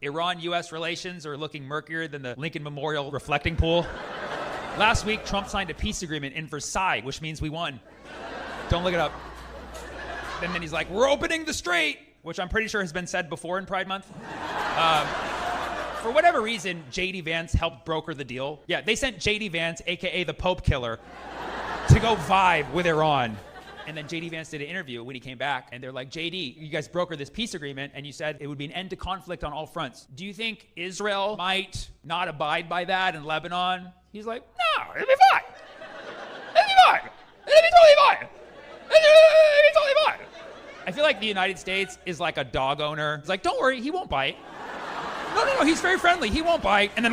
Iran-U.S. relations are looking murkier than the Lincoln Memorial reflecting pool. Last week, Trump signed a peace agreement in Versailles, which means we won. Don't look it up. And then he's like, we're opening the strait, which I'm pretty sure has been said before in Pride Month. For whatever reason, J.D. Vance helped broker the deal. Yeah, they sent J.D. Vance, a.k.a. the Pope Killer, to go vibe with Iran. And then J.D. Vance did an interview when he came back, and they're like, J.D., you guys brokered this peace agreement, and you said it would be an end to conflict on all fronts. Do you think Israel might not abide by that in Lebanon? He's like, no, it'll be fine. It'll be fine. It'll be totally fine. It'll be totally fine. I feel like the United States is like a dog owner. It's like, don't worry, he won't bite. No, he's very friendly. He won't bite. And then,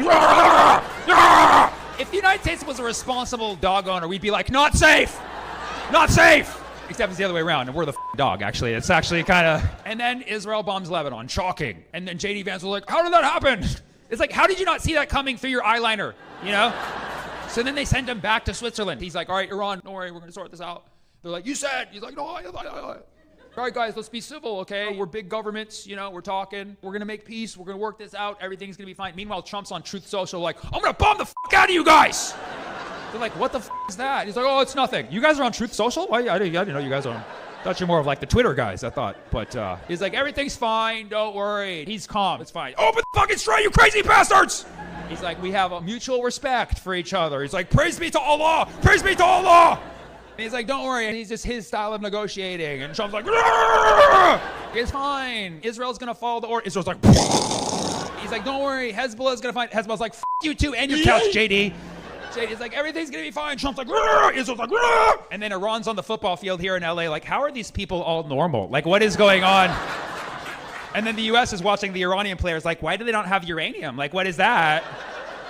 if the United States was a responsible dog owner, we'd be like, not safe. Not safe. Except it's the other way around, and we're the dog, actually. It's actually kind of... And then Israel bombs Lebanon. Shocking. And then J.D. Vance was like, how did that happen? It's like, how did you not see that coming through your eyeliner? You know? So then they send him back to Switzerland. He's like, all right, Iran, don't worry, we're going to sort this out. They're like, you said. He's like, no. All right, guys, let's be civil, okay? We're big governments, you know, we're talking. We're going to make peace. We're going to work this out. Everything's going to be fine. Meanwhile, Trump's on Truth Social like, I'm going to bomb the out of you guys. They're like, what the is that? He's like, oh, it's nothing. You guys are on Truth Social? Why? I didn't know you guys are on. I thought you're more of like the Twitter guys, I thought. But he's like, everything's fine. Don't worry. He's calm. It's fine. Open the fucking strait, you crazy bastards! He's like, we have a mutual respect for each other. He's like, praise be to Allah! Praise be to Allah! And he's like, don't worry. And he's just his style of negotiating. And Trump's like, it's fine. Israel's going to follow the order. Israel's like, he's like, don't worry. Hezbollah's going to find. Hezbollah's like, you too and your couch, JD. JD's like, everything's going to be fine. Trump's like, Israel's like, and then Iran's on the football field here in LA. Like, how are these people all normal? Like, what is going on? And then the U.S. is watching the Iranian players like, why do they not have uranium? Like, what is that?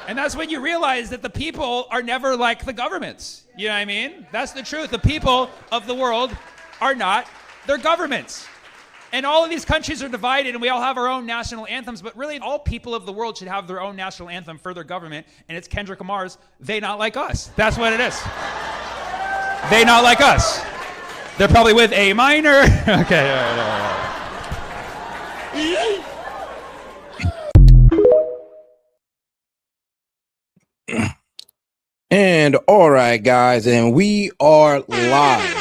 And that's when you realize that the people are never like the governments. You know what I mean? That's the truth. The people of the world are not their governments. And all of these countries are divided and we all have our own national anthems, but really all people of the world should have their own national anthem for their government. And it's Kendrick Lamar's They Not Like Us. That's what it is. They Not Like Us. They're probably with A minor. Okay. All right. And all right, guys, and we are live.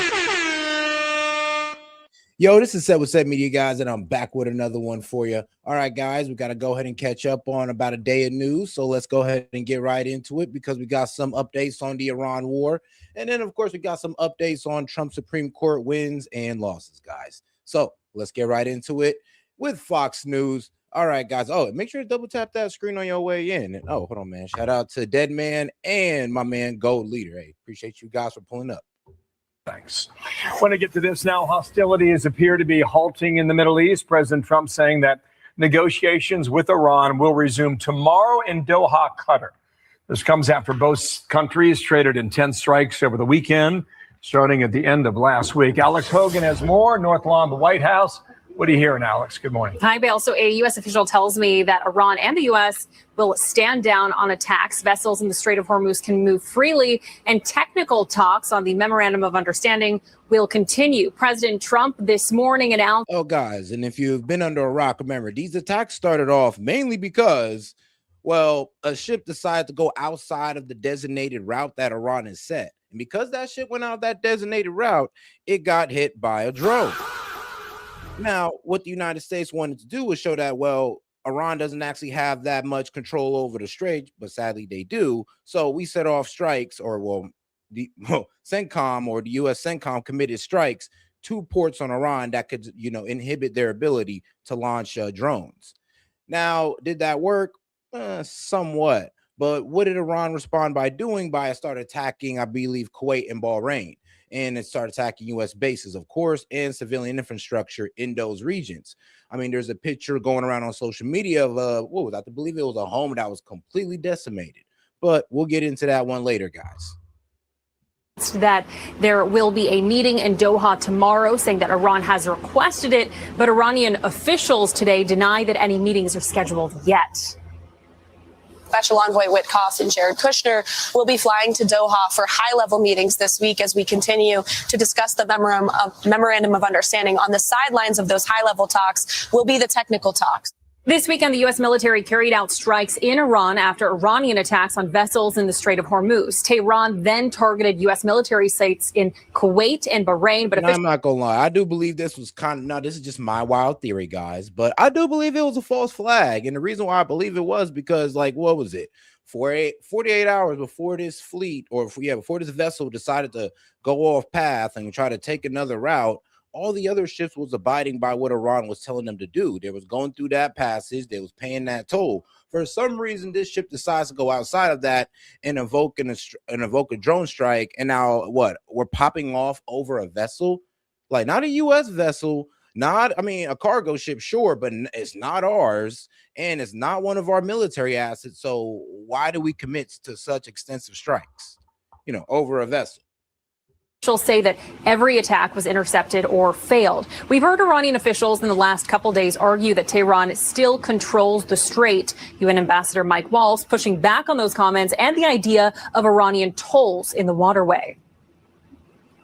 Yo, this is S.E.T Media, guys, and I'm back with another one for you. All right, guys, we got to go ahead and catch up on about a day of news. So let's go ahead and get right into it because we got some updates on the Iran war. And then, of course, we got some updates on Trump Supreme Court wins and losses, guys. So let's get right into it with Fox News. All right, guys. Oh, make sure to double tap that screen on your way in. And oh, hold on, man. Shout out to Dead Man and my man Gold Leader. Hey, appreciate you guys for pulling up. Thanks. I want to get to this now. Hostilities appear to be halting in the Middle East. President Trump saying that negotiations with Iran will resume tomorrow in Doha, Qatar. This comes after both countries traded intense strikes over the weekend, starting at the end of last week. Alex Hogan has more. North Lawn, the White House. What are you hearing, Alex? Good morning. Hi, Bill. So a U.S. official tells me that Iran and the U.S. will stand down on attacks. Vessels in the Strait of Hormuz can move freely, and technical talks on the Memorandum of Understanding will continue. President Trump this morning announced... Oh, guys, and if you've been under a rock, remember, these attacks started off mainly because, well, a ship decided to go outside of the designated route that Iran has set. And because that ship went out that designated route, it got hit by a drone. Now, what the United States wanted to do was show that, well, Iran doesn't actually have that much control over the strait, but sadly they do. So we set off strikes, or the CENTCOM or the U.S. CENTCOM committed strikes to ports on Iran that could, inhibit their ability to launch drones. Now, did that work? Somewhat. But what did Iran respond by doing? By start attacking, I believe, Kuwait and Bahrain. And it started attacking U.S. bases, of course, and civilian infrastructure in those regions. I mean, there's a picture going around on social media of, I believe it was a home that was completely decimated. But we'll get into that one later, guys. That there will be a meeting in Doha tomorrow, saying that Iran has requested it, but Iranian officials today deny that any meetings are scheduled yet. Special Envoy Witkoff and Jared Kushner will be flying to Doha for high-level meetings this week as we continue to discuss the Memorandum of Understanding. On the sidelines of those high-level talks will be the technical talks. This weekend, the U.S. military carried out strikes in Iran after Iranian attacks on vessels in the Strait of Hormuz. Tehran then targeted U.S. military sites in Kuwait and Bahrain. But I'm not gonna lie, I do believe this was this is just my wild theory, guys, but I do believe it was a false flag. And the reason why I believe it was because, like, what was it? 48 hours before this fleet, before this vessel decided to go off path and try to take another route, all the other ships was abiding by what Iran was telling them to do. They was going through that passage. They was paying that toll. For some reason, this ship decides to go outside of that and invoke a drone strike. And now what? We're popping off over a vessel, like not a U.S. vessel, a cargo ship, sure, but it's not ours and it's not one of our military assets. So why do we commit to such extensive strikes, over a vessel? Officials say that every attack was intercepted or failed. We've heard Iranian officials in the last couple days argue that Tehran still controls the strait. UN Ambassador Mike Waltz pushing back on those comments and the idea of Iranian tolls in the waterway.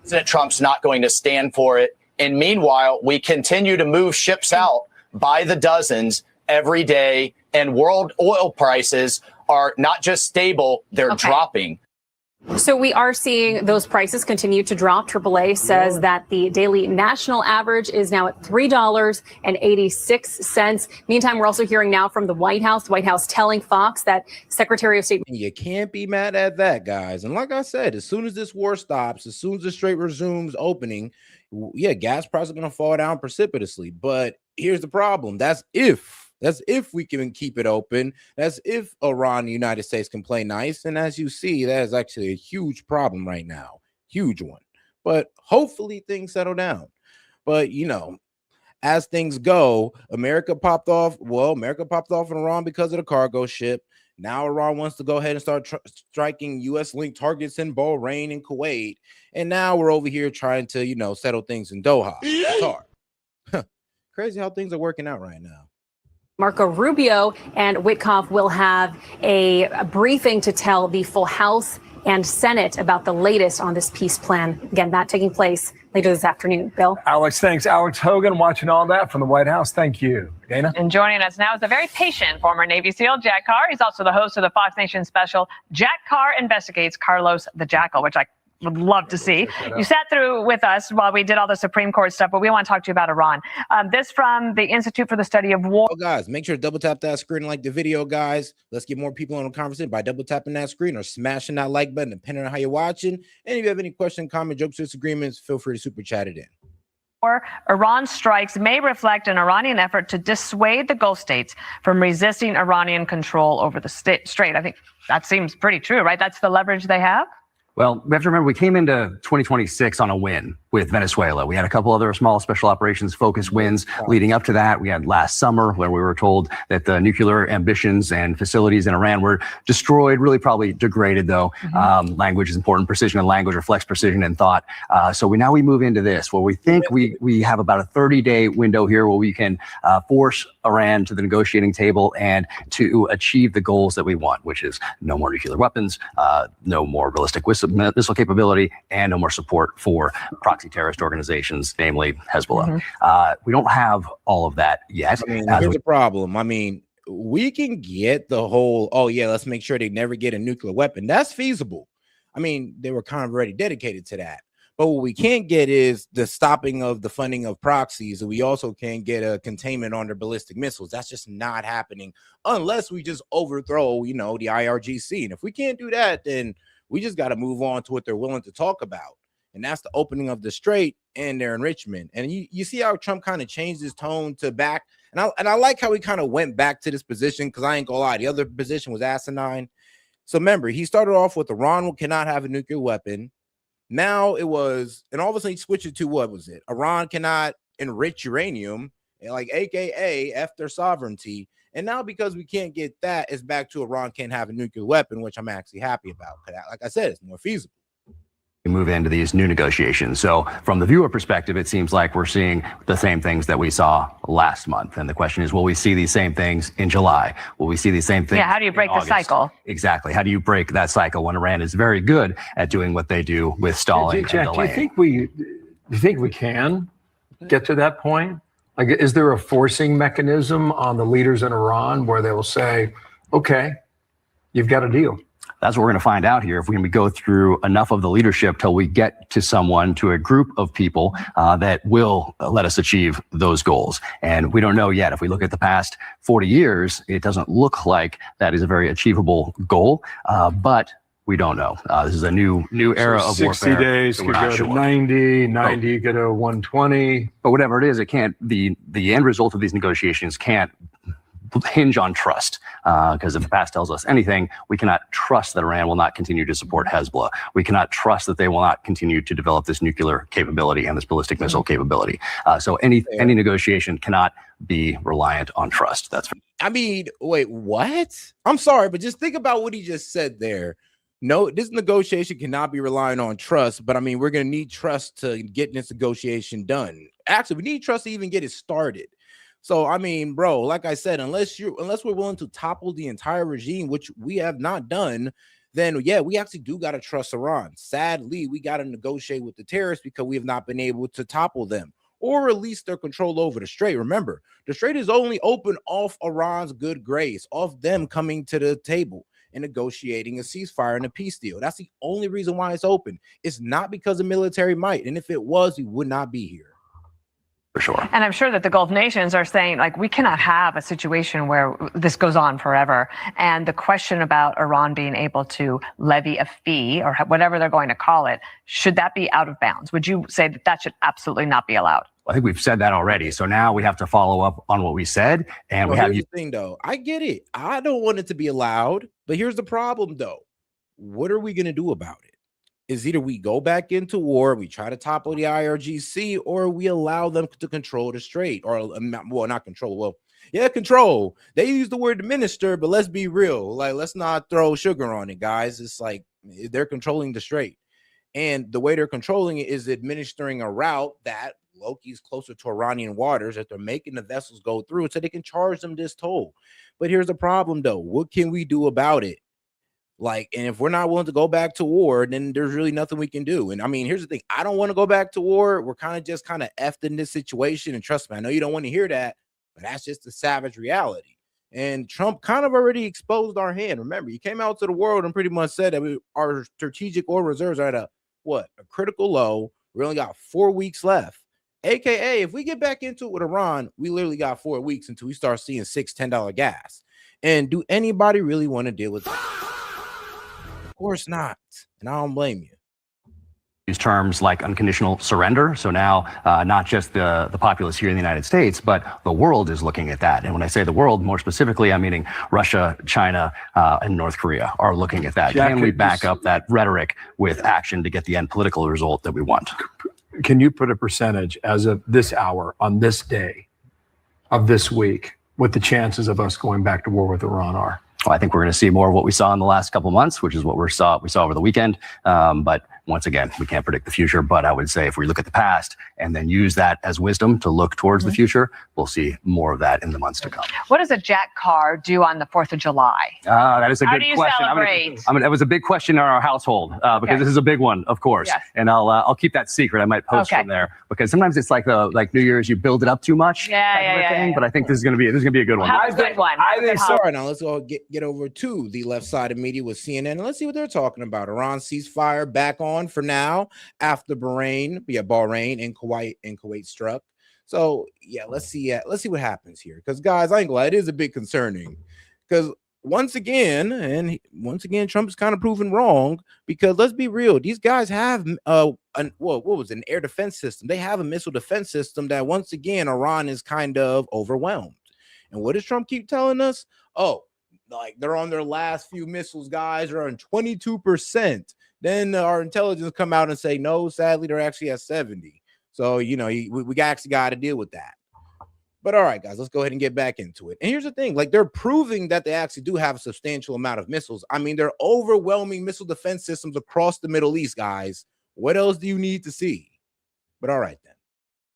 President Trump's not going to stand for it. And meanwhile, we continue to move ships out by the dozens every day. And world oil prices are not just stable, they're dropping. So we are seeing those prices continue to drop. AAA says that the daily national average is now at $3.86. Meantime, we're also hearing now from the White House telling Fox that Secretary of State. You can't be mad at that, guys. And like I said, as soon as this war stops, as soon as the strait resumes opening, gas prices are going to fall down precipitously. But here's the problem. That's if we can keep it open. That's if Iran and the United States can play nice. And as you see, that is actually a huge problem right now. Huge one. But hopefully things settle down. But, as things go, America popped off in Iran because of the cargo ship. Now Iran wants to go ahead and start striking U.S.-linked targets in Bahrain and Kuwait. And now we're over here trying to, settle things in Doha. Qatar. Crazy how things are working out right now. Marco Rubio and Witkoff will have a briefing to tell the full House and Senate about the latest on this peace plan. Again, that taking place later this afternoon. Bill? Alex, thanks. Alex Hogan watching all that from the White House. Thank you. Dana? And joining us now is a very patient former Navy SEAL, Jack Carr. He's also the host of the Fox Nation special, Jack Carr Investigates Carlos the Jackal, which I would love to see. You sat through with us while we did all the Supreme Court stuff, but we want to talk to you about Iran. This from the Institute for the Study of War. Oh, guys, make sure to double tap that screen and like the video, guys. Let's get more people on the conversation by double tapping that screen or smashing that like button, depending on how you're watching. And if you have any question, comment, jokes, disagreements, feel free to super chat it in. Iran strikes may reflect an Iranian effort to dissuade the Gulf states from resisting Iranian control over the strait. I think that seems pretty true, right? That's the leverage they have. Well, we have to remember we came into 2026 on a win with Venezuela. We had a couple other small special operations focused wins leading up to that. We had last summer where we were told that the nuclear ambitions and facilities in Iran were destroyed, really probably degraded though. Language is important. Precision in language reflects precision in thought. So we move into this where we think we have about a 30-day window here where we can force Iran to the negotiating table and to achieve the goals that we want, which is no more nuclear weapons, no more ballistic missile capability, and no more support for proxy terrorist organizations, namely Hezbollah. We don't have all of that yet. Here's the problem. We can get the whole, let's make sure they never get a nuclear weapon. That's feasible. They were kind of already dedicated to that. But what we can't get is the stopping of the funding of proxies. And we also can't get a containment on their ballistic missiles. That's just not happening unless we just overthrow, the IRGC. And if we can't do that, then we just got to move on to what they're willing to talk about. And that's the opening of the strait and their enrichment. And you see how Trump kind of changed his tone to back. And I like how he kind of went back to this position, because I ain't gonna lie, the other position was asinine. So remember, he started off with Iran cannot have a nuclear weapon. Now it was, and all of a sudden he switched it to, what was it? Iran cannot enrich uranium, like AKA F their sovereignty. And now because we can't get that, it's back to Iran can't have a nuclear weapon, which I'm actually happy about. Like I said, it's more feasible. We move into these new negotiations. So from the viewer perspective, it seems like we're seeing the same things that we saw last month. And the question is, will we see these same things in July? Will we see these same things? Yeah, how do you break the cycle? Exactly. How do you break that cycle when Iran is very good at doing what they do with stalling and Jack, delaying? do you think we can get to that point? Like, is there a forcing mechanism on the leaders in Iran where they will say, okay, you've got a deal? That's what we're going to find out here if we go through enough of the leadership till we get to someone, to a group of people that will let us achieve those goals. And we don't know yet. If we look at the past 40 years, it doesn't look like that is a very achievable goal, but we don't know. This is a new era of 60 warfare. 60 days so could go to 90 could go to 120. But whatever it is, it can't, the end result of these negotiations can't hinge on trust, because if the past tells us anything, we cannot trust that Iran will not continue to support Hezbollah. We cannot trust that they will not continue to develop this nuclear capability and this ballistic missile capability. So any negotiation cannot be reliant on trust. That's. I mean, wait, what? I'm sorry, but just think about what he just said there. No, this negotiation cannot be relying on trust, but I mean, we're going to need trust to get this negotiation done. Actually, we need trust to even get it started. So, I mean, bro, like I said, unless we're willing to topple the entire regime, which we have not done, then yeah, we actually do got to trust Iran. Sadly, we got to negotiate with the terrorists because we have not been able to topple them or release their control over the Strait. Remember, the Strait is only open off Iran's good grace, off them coming to the table and negotiating a ceasefire and a peace deal. That's the only reason why it's open. It's not because of military might. And if it was, we would not be here. For sure. And I'm sure that the Gulf nations are saying, like, we cannot have a situation where this goes on forever. And the question about Iran being able to levy a fee or whatever they're going to call it, should that be out of bounds? Would you say that that should absolutely not be allowed? I think we've said that already. So now we have to follow up on what we said. And well, here's the thing, though. I get it. I don't want it to be allowed. But here's the problem, though. What are we going to do about it? Is either we go back into war, we try to topple the IRGC, or we allow them to control the Strait, or well, not control. Well, yeah, control. They use the word administer, but let's be real. Like, let's not throw sugar on it, guys. It's like they're controlling the Strait, and the way they're controlling it is administering a route that Loki's closer to Iranian waters that they're making the vessels go through, so they can charge them this toll. But here's the problem, though. What can we do about it? Like, and if we're not willing to go back to war, then there's really nothing we can do. And I mean, here's the thing. I don't want to go back to war. We're kind of effed in this situation. And trust me, I know you don't want to hear that, but that's just the savage reality. And Trump kind of already exposed our hand. Remember, he came out to the world and pretty much said that our strategic oil reserves are at a critical low. We only got 4 weeks left. AKA, if we get back into it with Iran, we literally got 4 weeks until we start seeing $6-10 gas. And do anybody really want to deal with that? Of course not. And I don't blame you. Use terms like unconditional surrender. So now not just the populace here in the United States, but the world is looking at that. And when I say the world, more specifically, I'm meaning Russia, China, and North Korea are looking at that. Can we back up that rhetoric with action to get the end political result that we want? Can you put a percentage as of this hour, on this day of this week, what the chances of us going back to war with Iran are? Well, I think we're going to see more of what we saw in the last couple of months, which is what we saw over the weekend. But once again, we can't predict the future. But I would say if we look at the past and then use that as wisdom to look towards the future, we'll see more of that in the months to come. What does a Jack Carr do on the 4th of July? That is a good question. How do you celebrate? That was a big question in our household because this is a big one, of course. Yes. And I'll keep that secret. I might post from there because sometimes it's like New Year's, you build it up too much. Yeah. But I think this is going to be a good one. Have a good one. I think so. All right, now let's go get over to the left side of media with CNN and let's see what they're talking about. Iran ceasefire back on for now after Bahrain and Kuwait struck. So yeah, let's see what happens here. Because guys, I ain't gonna lie, it is a bit concerning. Because once again, Trump is kind of proven wrong. Because let's be real, these guys have an air defense system. They have a missile defense system that once again Iran is kind of overwhelmed. And what does Trump keep telling us? Oh, like they're on their last few missiles, guys. They're on 22%. Then our intelligence come out and say, no, sadly, they're actually at 70. So, we actually got to deal with that. But all right, guys, let's go ahead and get back into it. And here's the thing, like they're proving that they actually do have a substantial amount of missiles. I mean, they're overwhelming missile defense systems across the Middle East, guys. What else do you need to see? But all right, then.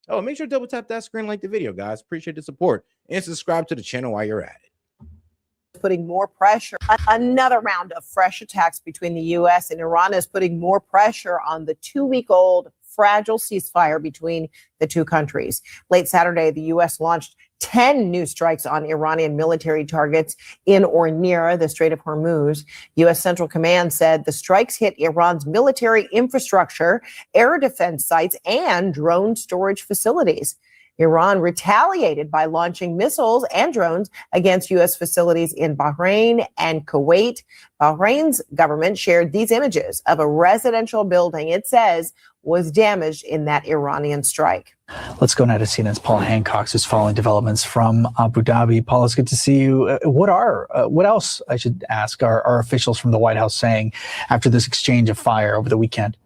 Oh, make sure to double tap that screen, like the video, guys. Appreciate the support. And subscribe to the channel while you're at it. Putting more pressure. Another round of fresh attacks between the U.S. and Iran is putting more pressure on the 2-week-old fragile ceasefire between the two countries. Late Saturday, the U.S. launched 10 new strikes on Iranian military targets in or near the Strait of Hormuz. U.S. Central Command said the strikes hit Iran's military infrastructure, air defense sites, and drone storage facilities. Iran retaliated by launching missiles and drones against U.S. facilities in Bahrain and Kuwait. Bahrain's government shared these images of a residential building it says was damaged in that Iranian strike. Let's go now to CNN's Paul Hancock, who's following developments from Abu Dhabi. Paul, it's good to see you. What else, I should ask, are officials from the White House saying after this exchange of fire over the weekend?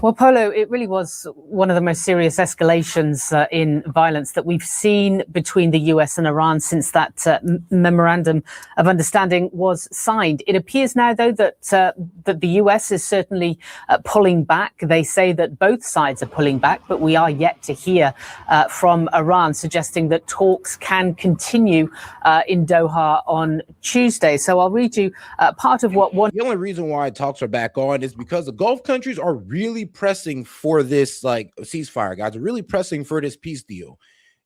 Well, Polo, it really was one of the most serious escalations in violence that we've seen between the US and Iran since that memorandum of understanding was signed. It appears now, though, that the US is certainly pulling back. They say that both sides are pulling back, but we are yet to hear from Iran suggesting that talks can continue in Doha on Tuesday. So I'll read you part of what one. The only reason why talks are back on is because the Gulf countries are really pressing for this ceasefire, guys. Are really pressing for this peace deal.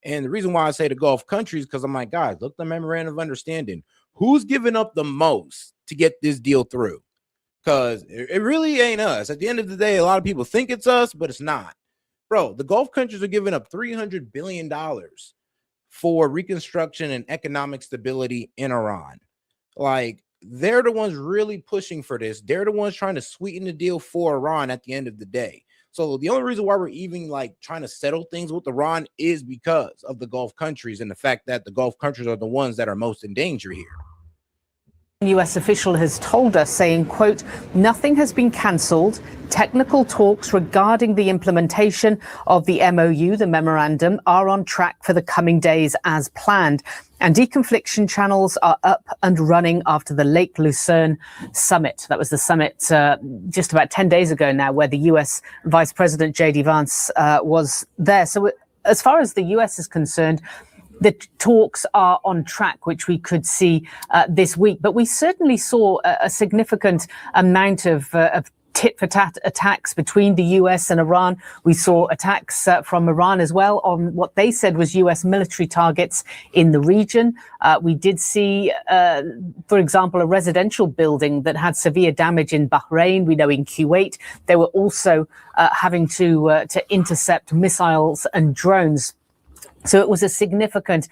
And the reason why I say the Gulf countries, because I'm like, guys, look, the memorandum of understanding. Who's giving up the most to get this deal through? Because it really ain't us. At the end of the day, a lot of people think it's us, but it's not. Bro, the Gulf countries are giving up $300 billion for reconstruction and economic stability in Iran. They're the ones really pushing for this. They're the ones trying to sweeten the deal for Iran at the end of the day. So the only reason why we're even trying to settle things with Iran is because of the Gulf countries and the fact that the Gulf countries are the ones that are most in danger here. U.S. official has told us, saying, quote, nothing has been cancelled. Technical talks regarding the implementation of the MOU, the memorandum, are on track for the coming days as planned. And deconfliction channels are up and running after the Lake Lucerne summit. That was the summit just about 10 days ago now, where the U.S. Vice President J.D. Vance was there. So as far as the U.S. is concerned, the talks are on track, which we could see this week. But we certainly saw a significant amount of tit-for-tat attacks between the U.S. and Iran. We saw attacks from Iran as well on what they said was U.S. military targets in the region. We did see, for example, a residential building that had severe damage in Bahrain. We know in Kuwait they were also having to intercept missiles and drones. So it was a significant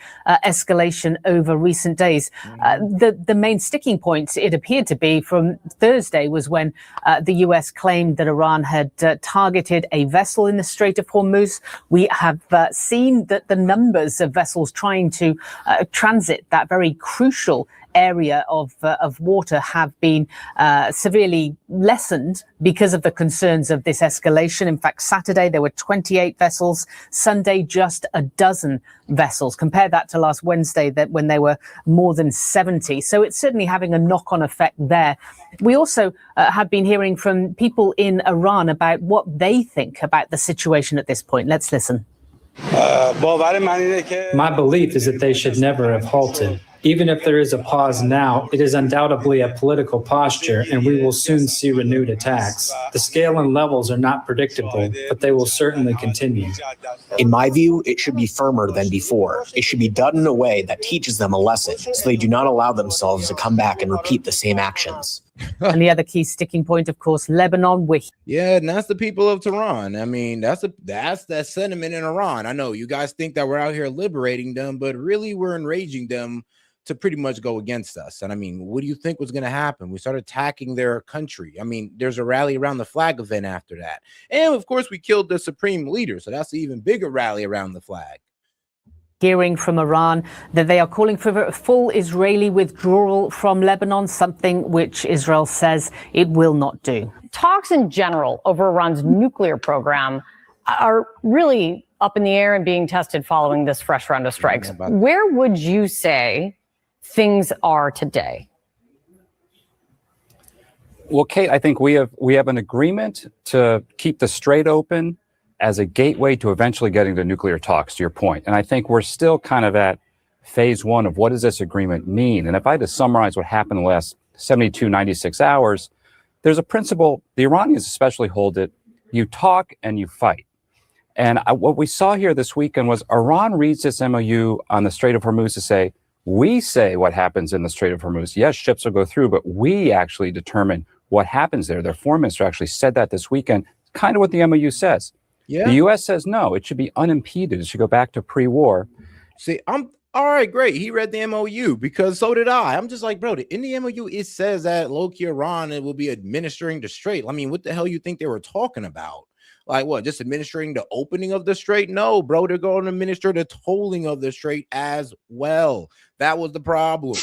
escalation over recent days. The main sticking point, it appeared to be from Thursday, was when the U.S. claimed that Iran had targeted a vessel in the Strait of Hormuz. We have seen that the numbers of vessels trying to transit that very crucial area of water have been severely lessened because of the concerns of this escalation. In fact, Saturday there were 28 vessels, Sunday just a dozen vessels. Compare that to last Wednesday, when there were more than 70. So it's certainly having a knock-on effect there. We also have been hearing from people in Iran about what they think about the situation at this point. Let's listen. My belief is that they should never have halted. Even if there is a pause now, it is undoubtedly a political posture, and we will soon see renewed attacks. The scale and levels are not predictable, but they will certainly continue. In my view, it should be firmer than before. It should be done in a way that teaches them a lesson, so they do not allow themselves to come back and repeat the same actions. And the other key sticking point, of course, Lebanon. Yeah, and that's the people of Tehran. I mean, that's that sentiment in Iran. I know you guys think that we're out here liberating them, but really we're enraging them to pretty much go against us. And I mean, what do you think was going to happen? We started attacking their country. I mean, there's a rally around the flag event after that. And of course, we killed the supreme leader. So that's an even bigger rally around the flag. Hearing from Iran that they are calling for a full Israeli withdrawal from Lebanon, something which Israel says it will not do. Talks in general over Iran's nuclear program are really up in the air and being tested following this fresh round of strikes. Where would you say things are today? Well, Kate, I think we have an agreement to keep the strait open as a gateway to eventually getting to nuclear talks, to your point. And I think we're still kind of at phase one of what does this agreement mean? And if I had to summarize what happened in the last 72, 96 hours, there's a principle, the Iranians especially hold it, you talk and you fight. And what we saw here this weekend was Iran reads this MOU on the Strait of Hormuz to say, we say what happens in the Strait of Hormuz. Yes, ships will go through, but we actually determine what happens there. Their foreign minister actually said that this weekend, kind of what the MOU says. Yeah. The U.S. says no, it should be unimpeded. It should go back to pre-war. See, I'm all right, great. He read the MOU because so did I. I'm just like, bro, in the MOU, it says that low-key Iran will be administering the strait. I mean, what the hell you think they were talking about? Like what, just administering the opening of the strait? No, bro, they're going to administer the tolling of the strait as well. That was the problem.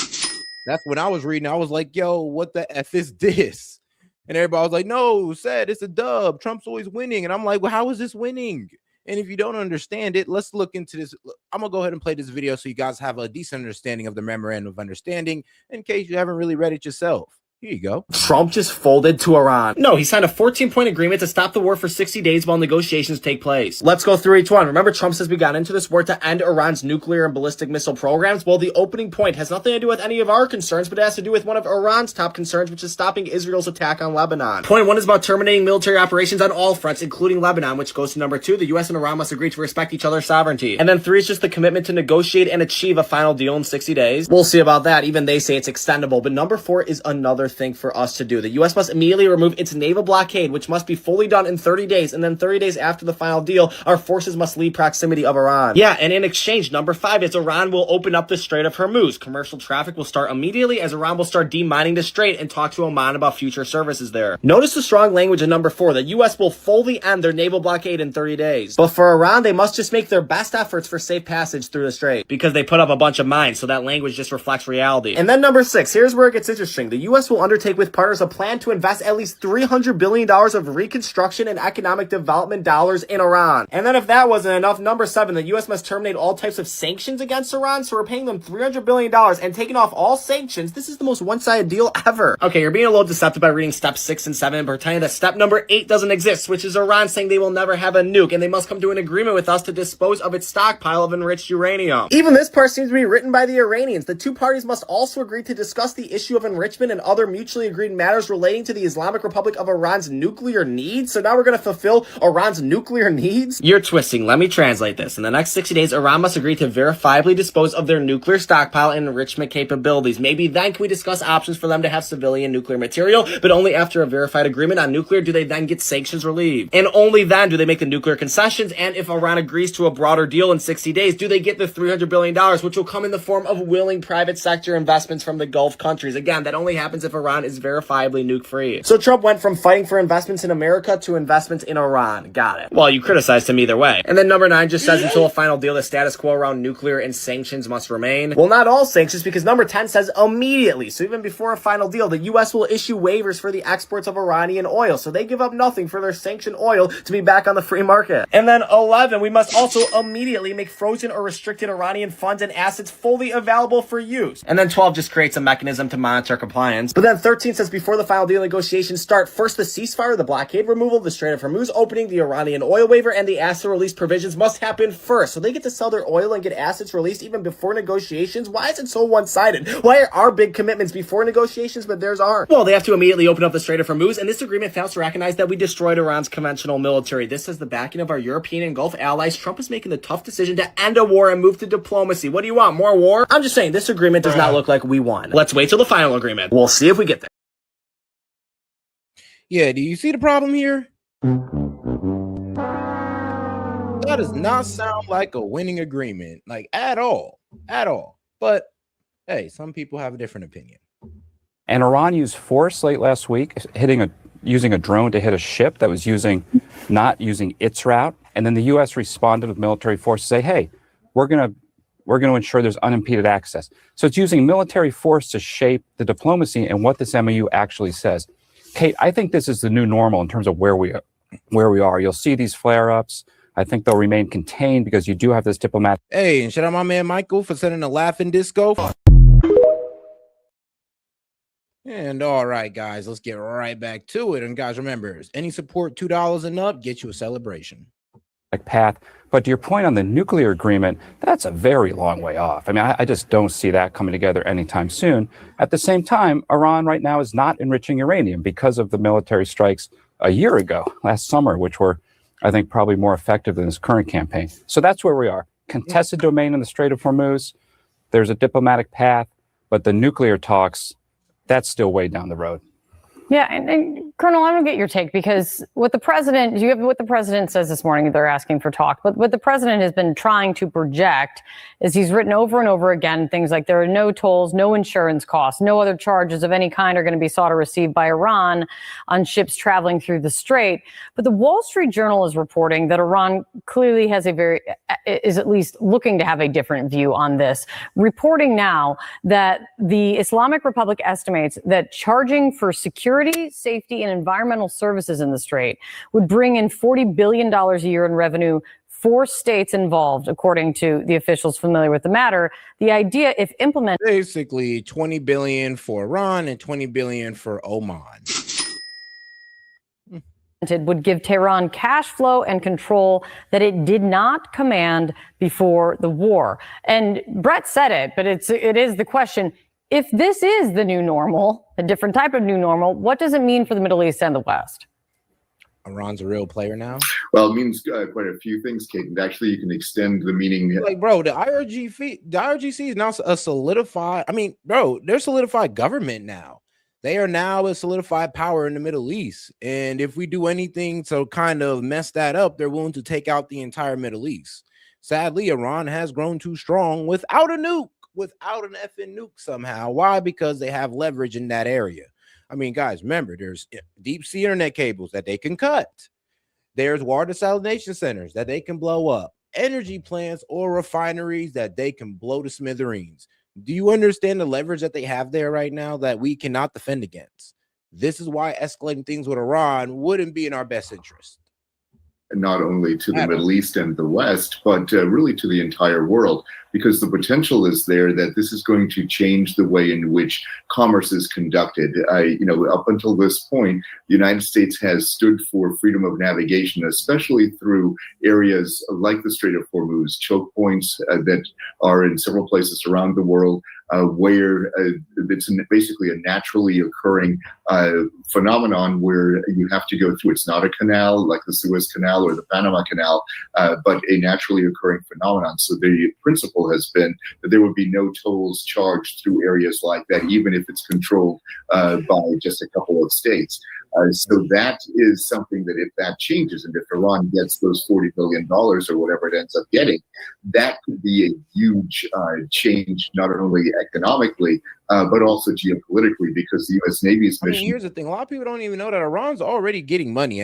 That's when I was reading. I was like, yo, what the F is this? And everybody was like, no, said it's a dub. Trump's always winning. And I'm like, well, how is this winning? And if you don't understand it, let's look into this. I'm going to go ahead and play this video so you guys have a decent understanding of the memorandum of understanding in case you haven't really read it yourself. Here you go. Trump just folded to Iran. No, he signed a 14-point agreement to stop the war for 60 days while negotiations take place. Let's go through each one. Remember, Trump says we got into this war to end Iran's nuclear and ballistic missile programs. Well, the opening point has nothing to do with any of our concerns, but it has to do with one of Iran's top concerns, which is stopping Israel's attack on Lebanon. Point 1 is about terminating military operations on all fronts, including Lebanon, which goes to number 2. The U.S. and Iran must agree to respect each other's sovereignty. And then 3 is just the commitment to negotiate and achieve a final deal in 60 days. We'll see about that. Even they say it's extendable. But number 4 is another thing for us to do. The U.S. must immediately remove its naval blockade, which must be fully done in 30 days. And then 30 days after the final deal, our forces must leave proximity of Iran. Yeah, and in exchange, number 5 is Iran will open up the Strait of Hormuz. Commercial traffic will start immediately as Iran will start demining the strait and talk to Oman about future services there. Notice the strong language in number 4. The U.S. will fully end their naval blockade in 30 days. But for Iran, they must just make their best efforts for safe passage through the strait because they put up a bunch of mines, so that language just reflects reality. And then number 6, here's where it gets interesting. The U.S. will undertake with partners a plan to invest at least $300 billion of reconstruction and economic development dollars in Iran. And then if that wasn't enough, number 7, the U.S. must terminate all types of sanctions against Iran, so we're paying them $300 billion and taking off all sanctions. This is the most one-sided deal ever. Okay, you're being a little deceptive by reading steps 6 and 7 and pretending that step number 8 doesn't exist, which is Iran saying they will never have a nuke and they must come to an agreement with us to dispose of its stockpile of enriched uranium. Even this part seems to be written by the Iranians. The two parties must also agree to discuss the issue of enrichment and other mutually agreed matters relating to the Islamic Republic of Iran's nuclear needs. So now we're going to fulfill Iran's nuclear needs? You're twisting. Let me translate this. In the next 60 days, Iran must agree to verifiably dispose of their nuclear stockpile and enrichment capabilities. Maybe then can we discuss options for them to have civilian nuclear material, but only after a verified agreement on nuclear do they then get sanctions relieved. And only then do they make the nuclear concessions, and if Iran agrees to a broader deal in 60 days, do they get the $300 billion, which will come in the form of willing private sector investments from the Gulf countries. Again, that only happens if Iran is verifiably nuke-free. So Trump went from fighting for investments in America to investments in Iran. Got it. Well, you criticized him either way. And then number 9 just says until a final deal, the status quo around nuclear and sanctions must remain. Well, not all sanctions, because number 10 says immediately. So even before a final deal, the U.S. will issue waivers for the exports of Iranian oil. So they give up nothing for their sanctioned oil to be back on the free market. And then 11, we must also immediately make frozen or restricted Iranian funds and assets fully available for use. And then 12 just creates a mechanism to monitor compliance. But then 13 says before the final deal negotiations start, first the ceasefire, the blockade removal, the Strait of Hormuz opening, the Iranian oil waiver, and the asset release provisions must happen first. So they get to sell their oil and get assets released even before negotiations. Why is it so one-sided? Why are our big commitments before negotiations, but theirs aren't? Well, they have to immediately open up the Strait of Hormuz, and this agreement fails to recognize that we destroyed Iran's conventional military. This has the backing of our European and Gulf allies. Trump is making the tough decision to end a war and move to diplomacy. What do you want? More war? I'm just saying, this agreement does not look like we won. Let's wait till the final agreement. We'll see if we get there. Yeah, do you see the problem here? That does not sound like a winning agreement, like at all. But hey, some people have a different opinion. And Iran used force late last week, using a drone to hit a ship that was not using its route. And then the U.S. responded with military force to say, hey, we're going to ensure there's unimpeded access. So it's using military force to shape the diplomacy and what this MOU actually says. Kate, I think this is the new normal in terms of where we are. You'll see these flare-ups. I think they'll remain contained because you do have this diplomatic. Hey, and shout out my man Michael for sending a laughing disco. And all right, guys, let's get right back to it. And guys, remember, any support $2 and up, get you a celebration. path. But to your point on the nuclear agreement, that's a very long way off. I mean, I just don't see that coming together anytime soon. At the same time, Iran right now is not enriching uranium because of the military strikes a year ago, last summer, which were, I think, probably more effective than this current campaign. So that's where we are. Contested domain in the Strait of Hormuz. There's a diplomatic path, but the nuclear talks, that's still way down the road. Yeah, and Colonel, I want to get your take, because what the president says this morning, they're asking for talk, but what the president has been trying to project is he's written over and over again things like there are no tolls, no insurance costs, no other charges of any kind are going to be sought or received by Iran on ships traveling through the strait. But the Wall Street Journal is reporting that Iran clearly is at least looking to have a different view on this, reporting now that the Islamic Republic estimates that charging for security, safety, and environmental services in the strait would bring in $40 billion a year in revenue for states involved, according to the officials familiar with the matter. The idea, if implemented, basically $20 billion for Iran and $20 billion for Oman, would give Tehran cash flow and control that it did not command before the war. And Brett said it, but it is the question. If this is the new normal, a different type of new normal, what does it mean for the Middle East and the West? Iran's a real player now? Well, it means quite a few things, Kate. And actually, you can extend the meaning. Like, bro, the IRGC is now a solidified, they're solidified government now. They are now a solidified power in the Middle East. And if we do anything to kind of mess that up, they're willing to take out the entire Middle East. Sadly, Iran has grown too strong without a nuke. Without an effing nuke somehow. Why? Because they have leverage in that area. I mean, guys, remember, there's deep sea internet cables that they can cut. There's water desalination centers that they can blow up. Energy plants or refineries that they can blow to smithereens. Do you understand the leverage that they have there right now that we cannot defend against? This is why escalating things with Iran wouldn't be in our best interest. Not only to the Middle East and the West, but really to the entire world, because the potential is there that this is going to change the way in which commerce is conducted. Up until this point, the United States has stood for freedom of navigation, especially through areas like the Strait of Hormuz, choke points that are in several places around the world, where it's basically a naturally occurring phenomenon where you have to go through. It's not a canal like the Suez Canal or the Panama Canal, but a naturally occurring phenomenon. So the principle has been that there would be no tolls charged through areas like that, even if it's controlled by just a couple of states. So that is something that if that changes, and if Iran gets those $40 billion or whatever it ends up getting, that could be a huge change, not only economically, but also geopolitically, because the U.S. Navy's mission. Here's the thing. A lot of people don't even know that Iran's already getting money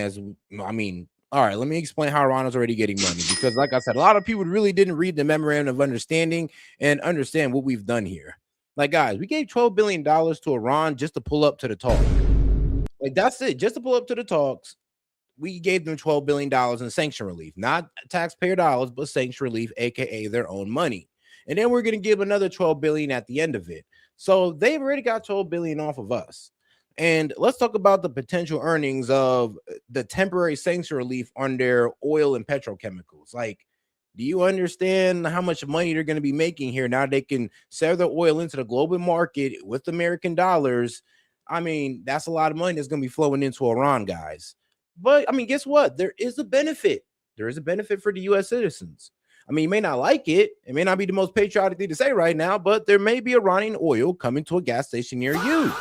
all right, let me explain how Iran is already getting money, because like I said, a lot of people really didn't read the memorandum of understanding and understand what we've done here. Like, guys, we gave $12 billion to Iran just to pull up to the talk. Like, that's it. Just to pull up to the talks, we gave them $12 billion in sanction relief, not taxpayer dollars, but sanction relief, aka their own money. And then we're going to give another $12 billion at the end of it. So they've already got $12 billion off of us. And let's talk about the potential earnings of the temporary sanction relief on their oil and petrochemicals. Like, do you understand how much money they're going to be making here now? They can sell their oil into the global market with American dollars. I mean, that's a lot of money that's going to be flowing into Iran, guys. But I mean, guess what? There is a benefit. There is a benefit for the U.S. citizens. I mean, you may not like it. It may not be the most patriotic thing to say right now, but there may be Iranian oil coming to a gas station near you.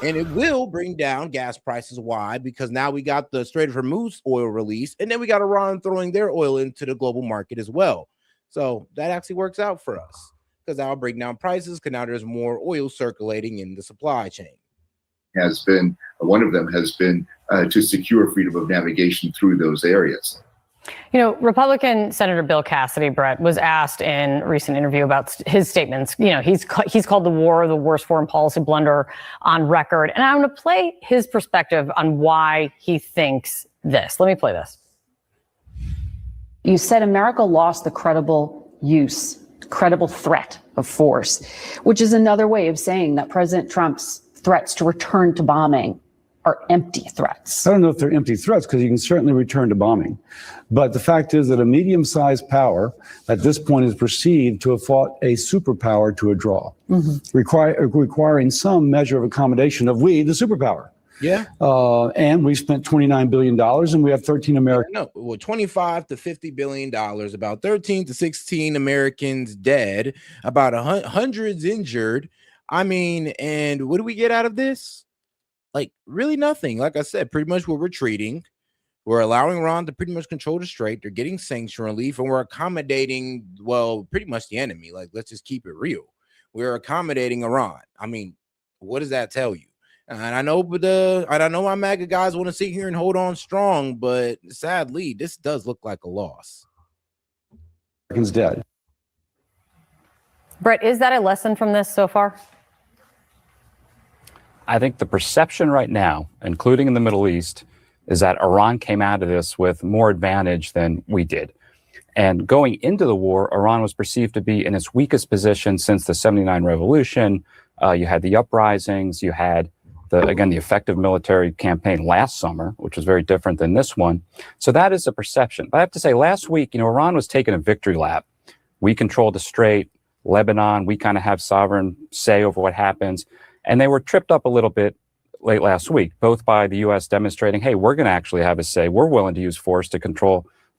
And it will bring down gas prices. Why? Because now we got the Strait of Hormuz oil release, and then we got Iran throwing their oil into the global market as well. So that actually works out for us, because that will bring down prices, because now there's more oil circulating in the supply chain. One of them has been to secure freedom of navigation through those areas. You know, Republican Senator Bill Cassidy, Brett, was asked in a recent interview about his statements. You know, he's called the war the worst foreign policy blunder on record. And I want to play his perspective on why he thinks this. Let me play this. You said America lost the credible threat of force, which is another way of saying that President Trump's threats to return to bombing are empty threats? I don't know if they're empty threats because you can certainly return to bombing. But the fact is that a medium-sized power at this point is perceived to have fought a superpower to a draw, requiring some measure of accommodation of we, the superpower. Yeah. And we spent $29 billion and we have 13 Americans. No, well, $25 to $50 billion, about 13 to 16 Americans dead, about hundreds injured. I mean, and what do we get out of this? Like, really nothing. Like I said, pretty much we're retreating. We're allowing Iran to pretty much control the Strait. They're getting sanction relief, and we're accommodating, well, pretty much the enemy. Like, let's just keep it real. We're accommodating Iran. I mean, what does that tell you? And I know, my MAGA guys want to sit here and hold on strong, but sadly, this does look like a loss. Americans dead. Brett, is that a lesson from this so far? I think the perception right now, including in the Middle East, is that Iran came out of this with more advantage than we did. And going into the war, Iran was perceived to be in its weakest position since the 79 revolution. You had the uprisings, you had the effective military campaign last summer, which was very different than this one. So that is a perception. But I have to say, last week, Iran was taking a victory lap. We control the Strait, Lebanon, we kind of have sovereign say over what happens. And they were tripped up a little bit late last week, both by the U.S. demonstrating, hey, we're going to actually have a say. We're willing to use force to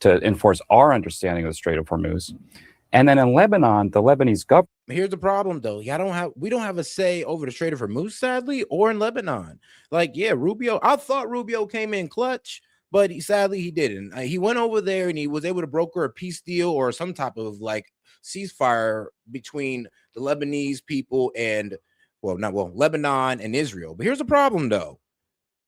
enforce our understanding of the Strait of Hormuz. And then in Lebanon, the Lebanese government. Here's the problem, though. We don't have a say over the Strait of Hormuz, sadly, or in Lebanon. Like, yeah, Rubio. I thought Rubio came in clutch, but sadly he didn't. He went over there and he was able to broker a peace deal or some type of like ceasefire between the Lebanese people and Lebanon and Israel. But here's the problem, though.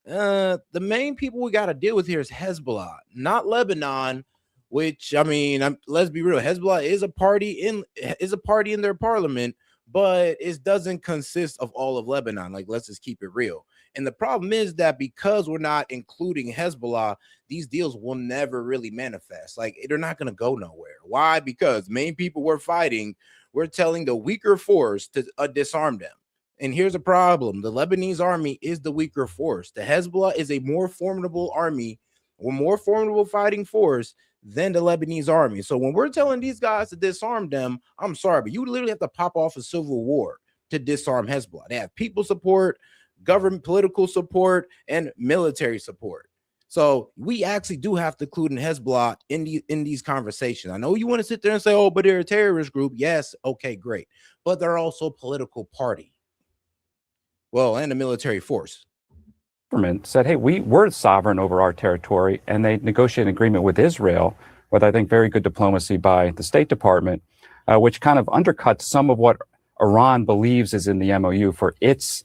The main people we got to deal with here is Hezbollah, not Lebanon. Which, I mean, let's be real. Hezbollah is a party in their parliament, but it doesn't consist of all of Lebanon. Like, let's just keep it real. And the problem is that because we're not including Hezbollah, these deals will never really manifest. Like, they're not going to go nowhere. Why? Because main people we're fighting, we're telling the weaker force to disarm them. And here's the problem. The Lebanese army is the weaker force. The Hezbollah is a more formidable army or more formidable fighting force than the Lebanese army. So when we're telling these guys to disarm them, I'm sorry, but you literally have to pop off a civil war to disarm Hezbollah. They have people support, government political support, and military support. So we actually do have to include in Hezbollah in these conversations. I know you want to sit there and say, oh, but they're a terrorist group. Yes, okay, great. But they're also a political party. Well, and a military force. Government said, hey, we're sovereign over our territory, and they negotiated an agreement with Israel with, I think, very good diplomacy by the State Department, which kind of undercuts some of what Iran believes is in the MOU for its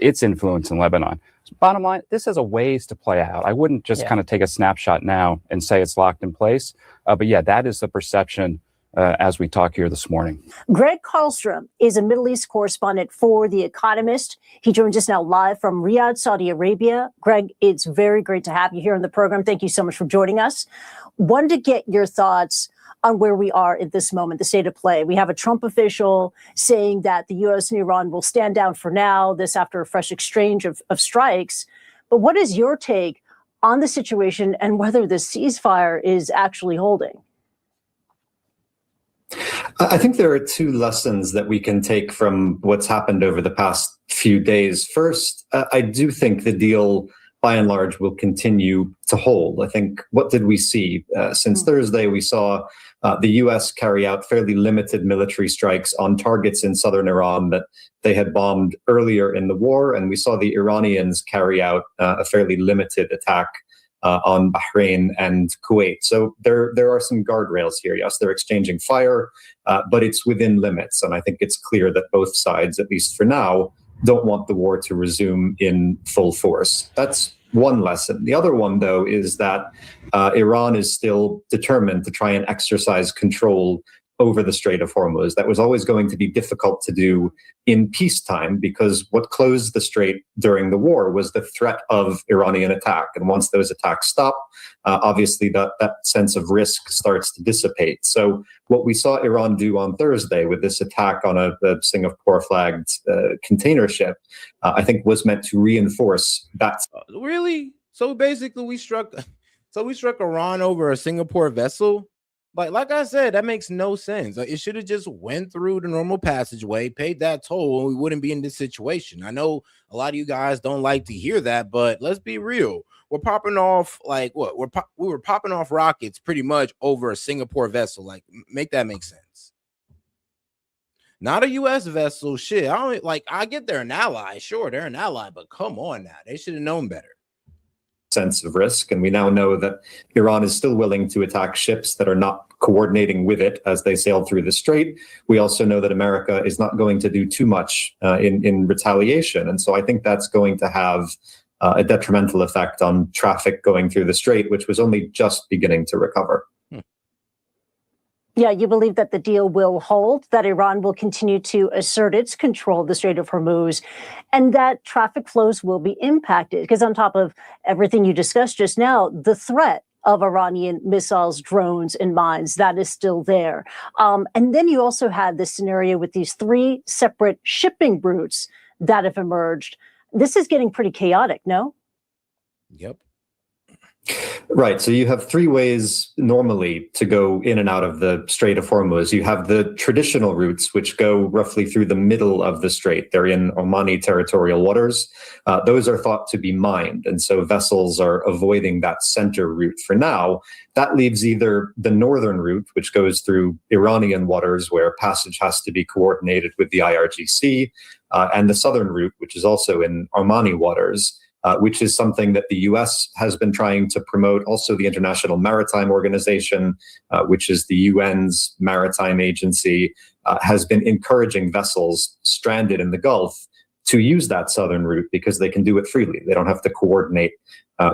influence in Lebanon. So bottom line, this has a ways to play out. I wouldn't just kind of take a snapshot now and say it's locked in place. But yeah, that is the perception as we talk here this morning. Greg Karlstrom is a Middle East correspondent for The Economist. He joins us now live from Riyadh, Saudi Arabia. Greg, it's very great to have you here on the program. Thank you so much for joining us. Wanted to get your thoughts on where we are at this moment, the state of play. We have a Trump official saying that the U.S. and Iran will stand down for now, this after a fresh exchange of strikes. But what is your take on the situation and whether the ceasefire is actually holding? I think there are two lessons that we can take from what's happened over the past few days. First, I do think the deal, by and large, will continue to hold. I think, what did we see? Since Thursday, we saw the U.S. carry out fairly limited military strikes on targets in southern Iran that they had bombed earlier in the war, and we saw the Iranians carry out a fairly limited attack on Bahrain and Kuwait. So there are some guardrails here. Yes, they're exchanging fire, but it's within limits. And I think it's clear that both sides, at least for now, don't want the war to resume in full force. That's one lesson. The other one, though, is that Iran is still determined to try and exercise control over the Strait of Hormuz. That was always going to be difficult to do in peacetime, because what closed the strait during the war was the threat of Iranian attack. And once those attacks stop, obviously that sense of risk starts to dissipate. So what we saw Iran do on Thursday with this attack on a Singapore flagged container ship, I think was meant to reinforce that. Really? So basically we struck Iran over a Singapore vessel. Like I said, that makes no sense. Like, it should have just went through the normal passageway, paid that toll, and we wouldn't be in this situation. I know a lot of you guys don't like to hear that, but let's be real. We're popping off we were popping off rockets pretty much over a Singapore vessel. Like, make that make sense. Not a U.S. vessel. Shit, I get they're an ally. Sure, they're an ally, but come on now, they should have known better. Sense of risk. And we now know that Iran is still willing to attack ships that are not coordinating with it as they sail through the strait. We also know that America is not going to do too much in retaliation. And so I think that's going to have a detrimental effect on traffic going through the strait, which was only just beginning to recover. Yeah, you believe that the deal will hold, that Iran will continue to assert its control of the Strait of Hormuz, and that traffic flows will be impacted. Because on top of everything you discussed just now, the threat of Iranian missiles, drones, and mines, that is still there. And then you also had this scenario with these 3 separate shipping routes that have emerged. This is getting pretty chaotic, no? Yep. Right. So you have 3 ways normally to go in and out of the Strait of Hormuz. You have the traditional routes, which go roughly through the middle of the strait. They're in Omani territorial waters. Those are thought to be mined. And so vessels are avoiding that center route for now. That leaves either the northern route, which goes through Iranian waters, where passage has to be coordinated with the IRGC, and the southern route, which is also in Omani waters. Which is something that the U.S. has been trying to promote. Also, the International Maritime Organization, which is the UN's maritime agency, has been encouraging vessels stranded in the Gulf to use that southern route because they can do it freely. They don't have to coordinate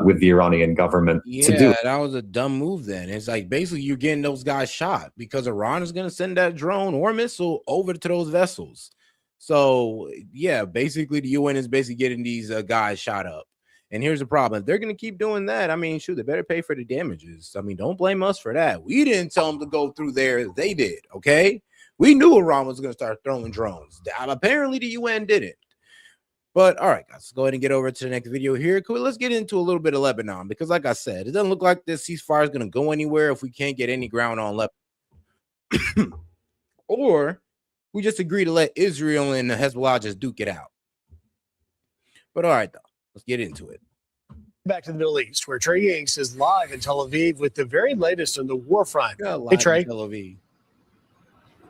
with the Iranian government to do it. That was a dumb move then. It's like basically you're getting those guys shot because Iran is going to send that drone or missile over to those vessels. So, yeah, basically the UN is basically getting these guys shot up. And here's the problem. If they're going to keep doing that, I mean, shoot, they better pay for the damages. I mean, don't blame us for that. We didn't tell them to go through there. They did, okay? We knew Iran was going to start throwing drones. Apparently, the UN didn't. But, all right, guys, let's go ahead and get over to the next video here. Let's get into a little bit of Lebanon because, like I said, it doesn't look like this ceasefire is going to go anywhere if we can't get any ground on Lebanon. Or we just agree to let Israel and Hezbollah just duke it out. But all right, though, let's get into it. Back to the Middle East, where Trey Yanks is live in Tel Aviv with the very latest on the war front. Hey, Trey. Tel Aviv.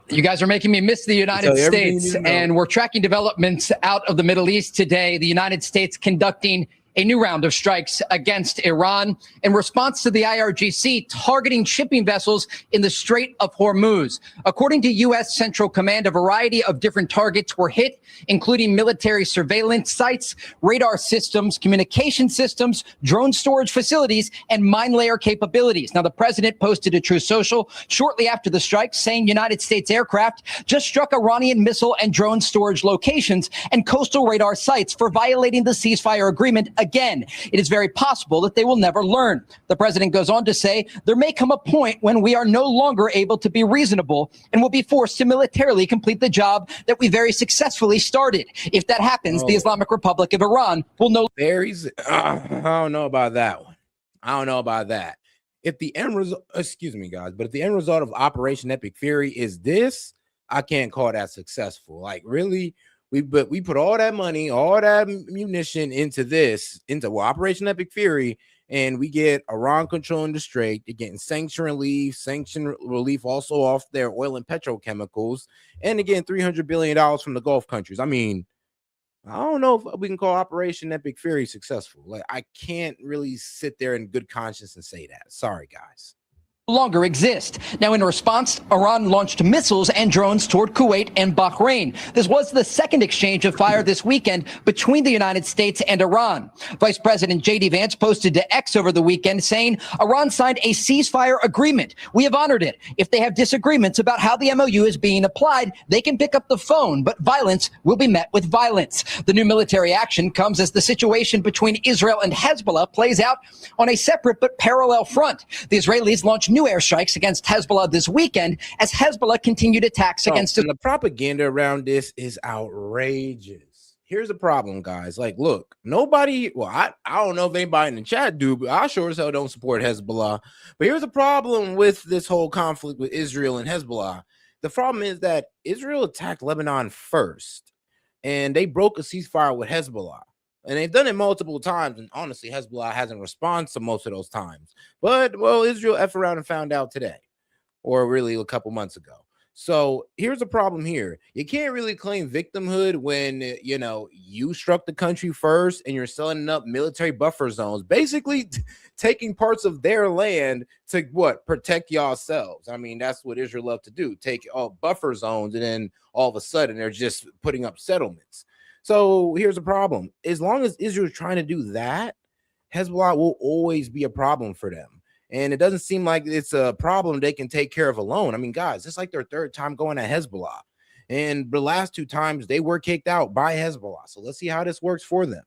You guys are making me miss the United States, and we're tracking developments out of the Middle East today. The United States conducting a new round of strikes against Iran in response to the IRGC targeting shipping vessels in the Strait of Hormuz. According to U.S. Central Command, a variety of different targets were hit, including military surveillance sites, radar systems, communication systems, drone storage facilities, and mine layer capabilities. Now, the president posted a Truth Social shortly after the strike saying United States aircraft just struck Iranian missile and drone storage locations and coastal radar sites for violating the ceasefire agreement. Again, it is very possible that they will never learn. The president goes on to say there may come a point when we are no longer able to be reasonable and will be forced to militarily complete the job that we very successfully started. If that happens, the Islamic Republic of Iran will no. I don't know about that one. I don't know about that. If the end result, excuse me, guys, but if the end result of Operation Epic Fury is this, I can't call that successful. Like, really? We put all that money, all that munition into Operation Epic Fury, and we get Iran controlling the strait. They're getting sanction relief also off their oil and petrochemicals, and again $300 billion from the Gulf countries. I mean, I don't know if we can call Operation Epic Fury successful. Like, I can't really sit there in good conscience and say that. Sorry, guys. longer exist. Now, in response, Iran launched missiles and drones toward Kuwait and Bahrain. This was the second exchange of fire this weekend between the United States and Iran. Vice President J.D. Vance posted to X over the weekend saying Iran signed a ceasefire agreement. We have honored it. If they have disagreements about how the MOU is being applied, they can pick up the phone, but violence will be met with violence. The new military action comes as the situation between Israel and Hezbollah plays out on a separate but parallel front. The Israelis launched new airstrikes against Hezbollah this weekend as Hezbollah continued attacks against and the propaganda around this is outrageous. Here's the problem, guys. Like, look, nobody, well, I don't know if anybody in the chat do, but I sure as hell don't support Hezbollah. But here's the problem with this whole conflict with Israel and Hezbollah. The problem is that Israel attacked Lebanon first, and they broke a ceasefire with Hezbollah. And they've done it multiple times, and honestly, Hezbollah hasn't responded to most of those times. But, well, Israel effed around and found out today, or really a couple months ago. So here's the problem here. You can't really claim victimhood when, you know, you struck the country first and you're setting up military buffer zones, basically taking parts of their land to what? Protect yourselves. I mean, that's what Israel love to do. Take all buffer zones, and then all of a sudden they're just putting up settlements. So here's the problem. As long as Israel is trying to do that, Hezbollah will always be a problem for them. And it doesn't seem like it's a problem they can take care of alone. I mean, guys, it's like their third time going at Hezbollah. And the last two times they were kicked out by Hezbollah. So let's see how this works for them.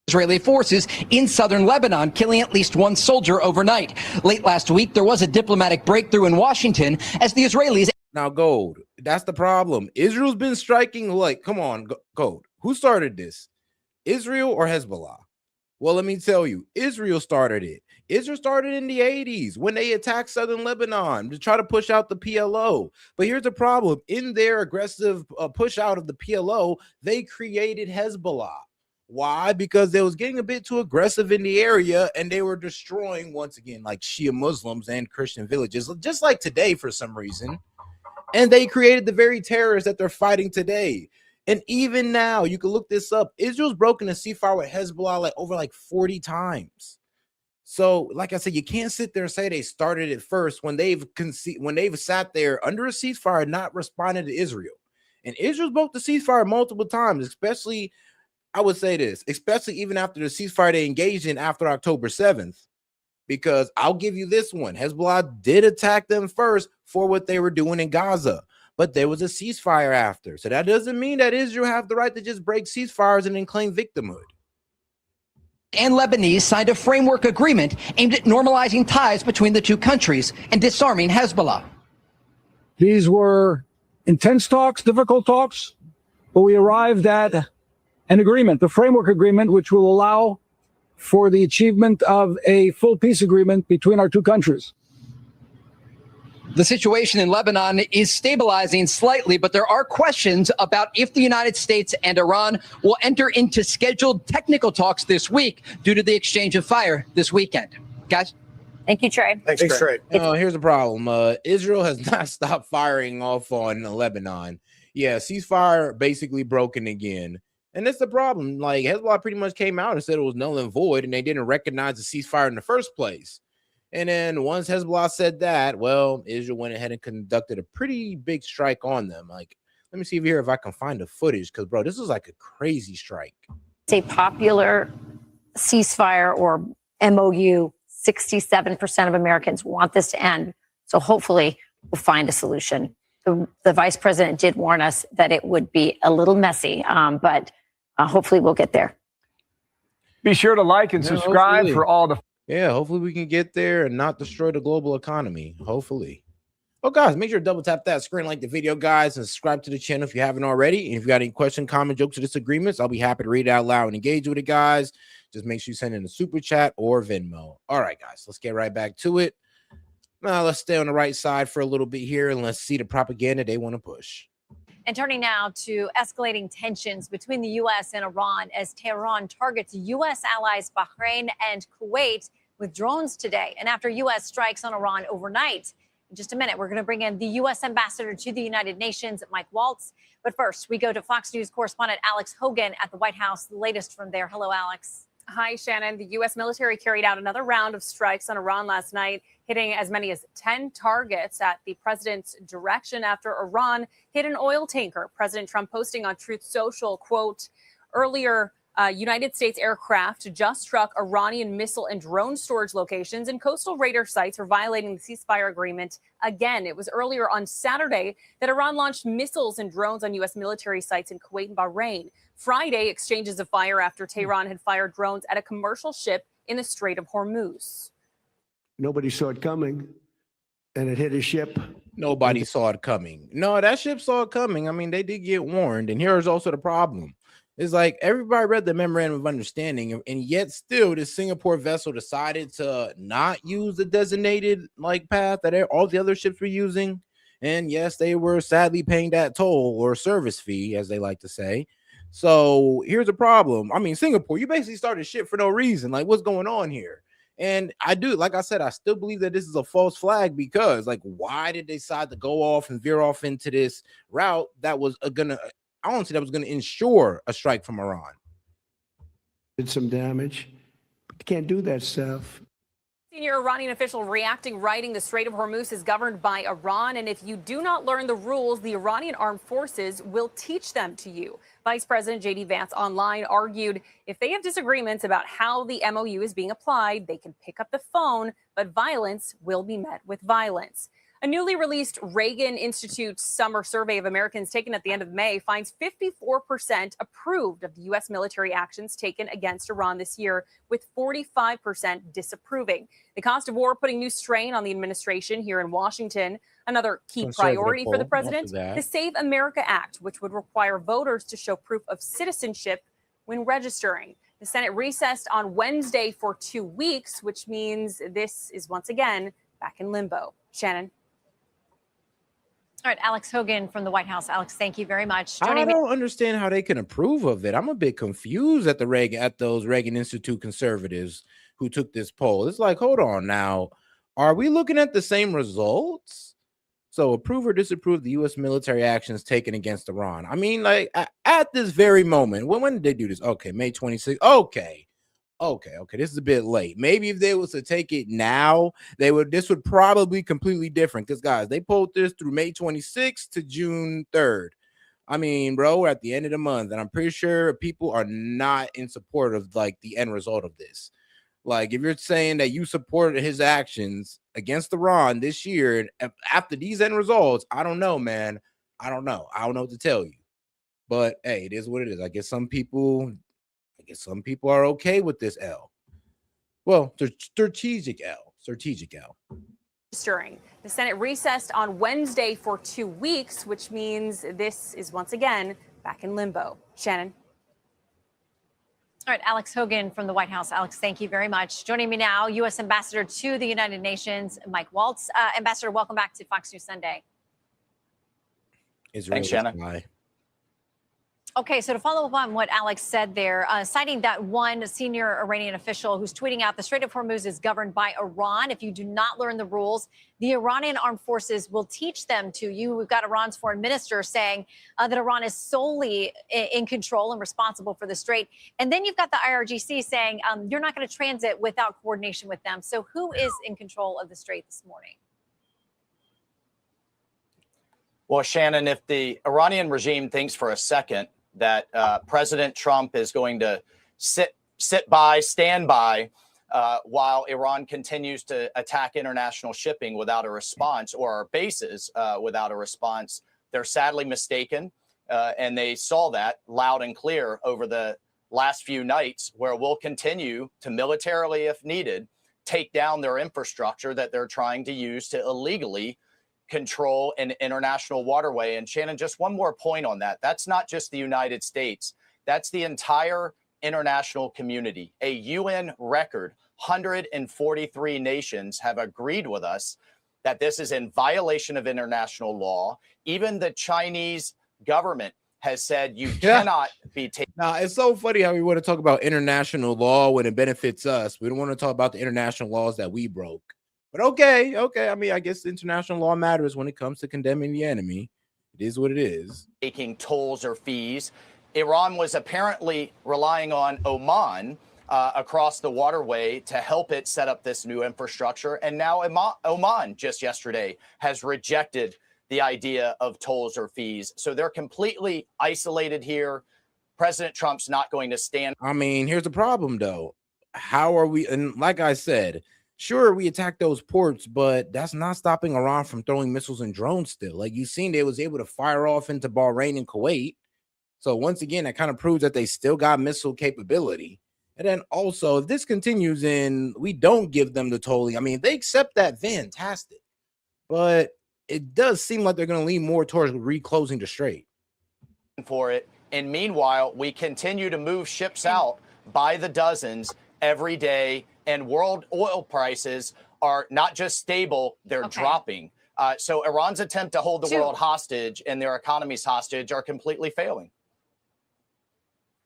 Israeli forces in southern Lebanon, killing at least one soldier overnight. Late last week, there was a diplomatic breakthrough in Washington as the Israelis... Now, Gold, that's the problem. Israel's been striking, like, come on, Gold. Who started this? Israel or Hezbollah? Well, let me tell you, Israel started it. Israel started in the 80s when they attacked southern Lebanon to try to push out the PLO. But here's the problem. In their aggressive push out of the PLO, they created Hezbollah. Why? Because they was getting a bit too aggressive in the area, and they were destroying, once again, like Shia Muslims and Christian villages, just like today for some reason. And they created the very terrorists that they're fighting today. And even now, you can look this up. Israel's broken a ceasefire with Hezbollah over 40 times. So, like I said, you can't sit there and say they started it first when they've sat there under a ceasefire and not responded to Israel. And Israel's broke the ceasefire multiple times, especially, I would say this, especially even after the ceasefire they engaged in after October 7th. Because I'll give you this one. Hezbollah did attack them first for what they were doing in Gaza. But there was a ceasefire after. So that doesn't mean that Israel have the right to just break ceasefires and then claim victimhood. And Lebanese signed a framework agreement aimed at normalizing ties between the two countries and disarming Hezbollah. These were intense talks, difficult talks, but we arrived at an agreement, the framework agreement, which will allow for the achievement of a full peace agreement between our two countries. The situation in Lebanon is stabilizing slightly, but there are questions about if the United States and Iran will enter into scheduled technical talks this week due to the exchange of fire this weekend. Guys? Thank you, Trey. Thanks, Trey. Here's the problem. Israel has not stopped firing off on Lebanon. Yeah, ceasefire basically broken again. And that's the problem. Like, Hezbollah pretty much came out and said it was null and void, and they didn't recognize the ceasefire in the first place. And then once Hezbollah said that, well, Israel went ahead and conducted a pretty big strike on them. Like, let me see here if I can find the footage, because, bro, this was like a crazy strike. It's a popular ceasefire or MOU. 67% of Americans want this to end. So hopefully we'll find a solution. The vice president did warn us that it would be a little messy, but hopefully we'll get there. Be sure to like and subscribe for all the... Yeah, hopefully we can get there and not destroy the global economy. Hopefully. Oh, guys, make sure to double tap that screen, like the video, guys, and subscribe to the channel if you haven't already. And if you got any question, comment, jokes, or disagreements, I'll be happy to read it out loud and engage with it, guys. Just make sure you send in a super chat or Venmo. All right, guys, let's get right back to it. Now, let's stay on the right side for a little bit here, and let's see the propaganda they want to push. And turning now to escalating tensions between the U.S. and Iran as Tehran targets U.S. allies Bahrain and Kuwait with drones today. And after U.S. strikes on Iran overnight. In just a minute, we're going to bring in the U.S. ambassador to the United Nations, Mike Waltz. But first, we go to Fox News correspondent Alex Hogan at the White House. The latest from there. Hello, Alex. Hi, Shannon. The U.S. military carried out another round of strikes on Iran last night, hitting as many as 10 targets at the president's direction after Iran hit an oil tanker. President Trump posting on Truth Social, quote, earlier, United States aircraft just struck Iranian missile and drone storage locations and coastal radar sites for violating the ceasefire agreement. Again, it was earlier on Saturday that Iran launched missiles and drones on U.S. military sites in Kuwait and Bahrain. Friday, exchanges of fire after Tehran had fired drones at a commercial ship in the Strait of Hormuz. Nobody saw it coming, and it hit a ship. Nobody saw it coming. No, that ship saw it coming. I mean, they did get warned, and here's also the problem. It's like everybody read the memorandum of understanding, and yet still this Singapore vessel decided to not use the designated path that all the other ships were using. And yes, they were sadly paying that toll or service fee, as they like to say. So here's the problem. I mean, Singapore, you basically started shit for no reason. Like, what's going on here? And I do, like I said, I still believe that this is a false flag because, why did they decide to go off and veer off into this route that was I don't see that was going to ensure a strike from Iran? Did some damage. But you can't do that stuff. Senior Iranian official reacting, writing the Strait of Hormuz is governed by Iran, and if you do not learn the rules, the Iranian armed forces will teach them to you. Vice President J.D. Vance online argued if they have disagreements about how the MOU is being applied, they can pick up the phone, but violence will be met with violence. A newly released Reagan Institute summer survey of Americans taken at the end of May finds 54% approved of the U.S. military actions taken against Iran this year, with 45% disapproving. The cost of war putting new strain on the administration here in Washington. Another key priority for the president, the Save America Act, which would require voters to show proof of citizenship when registering. The Senate recessed on Wednesday for 2 weeks, which means this is once again back in limbo. Shannon. All right, Alex Hogan from the White House. Alex, thank you very much. I don't understand how they can approve of it. I'm a bit confused at those Reagan Institute conservatives who took this poll. It's like, hold on now. Are we looking at the same results? So approve or disapprove the U.S. military actions taken against Iran. I mean, at this very moment, when did they do this? Okay, May 26th. Okay. This is a bit late. Maybe if they was to take it now, this would probably be completely different. Because guys, they pulled this through May 26th to June 3rd. I mean, bro, we're at the end of the month, and I'm pretty sure people are not in support of the end result of this. If you're saying that you supported his actions against Iran this year, and after these end results, I don't know, man. I don't know what to tell you. But hey, it is what it is. I guess some people are okay with this L. Well, strategic L. Registering. The Senate recessed on Wednesday for 2 weeks, which means this is once again back in limbo. Shannon. All right, Alex Hogan from the White House. Alex, thank you very much. Joining me now, U.S. Ambassador to the United Nations, Mike Waltz. Ambassador, welcome back to Fox News Sunday. Thanks, Shannon. Okay, so to follow up on what Alex said there, citing that one senior Iranian official who's tweeting out the Strait of Hormuz is governed by Iran. If you do not learn the rules, the Iranian armed forces will teach them to you. We've got Iran's foreign minister saying that Iran is solely in control and responsible for the Strait. And then you've got the IRGC saying you're not going to transit without coordination with them. So who is in control of the Strait this morning? Well, Shannon, if the Iranian regime thinks for a second that President Trump is going to stand by while Iran continues to attack international shipping without a response, or our bases without a response, they're sadly mistaken. And they saw that loud and clear over the last few nights, where we'll continue to militarily, if needed, take down their infrastructure that they're trying to use to illegally control an international waterway. And Shannon, just one more point on that. That's not just the United States. That's the entire international community. A UN record, 143 nations have agreed with us that this is in violation of international law. Even the Chinese government has said you cannot be taken. Now, it's so funny how we want to talk about international law when it benefits us. We don't want to talk about the international laws that we broke. But okay. I mean, I guess international law matters when it comes to condemning the enemy. It is what it is. Taking tolls or fees. Iran was apparently relying on Oman across the waterway to help it set up this new infrastructure. And now Oman just yesterday has rejected the idea of tolls or fees. So they're completely isolated here. President Trump's not going to stand. I mean, here's the problem, though. How are we? And like I said, sure, we attacked those ports, but that's not stopping Iran from throwing missiles and drones still. Like you've seen, they was able to fire off into Bahrain and Kuwait. So once again, that kind of proves that they still got missile capability. And then also, if this continues and we don't give them the tolling, I mean, if they accept that, fantastic. But it does seem like they're going to lean more towards reclosing the strait. For it. And meanwhile, we continue to move ships out by the dozens every day. And world oil prices are not just stable, they're dropping. So Iran's attempt to hold the world hostage and their economies hostage are completely failing.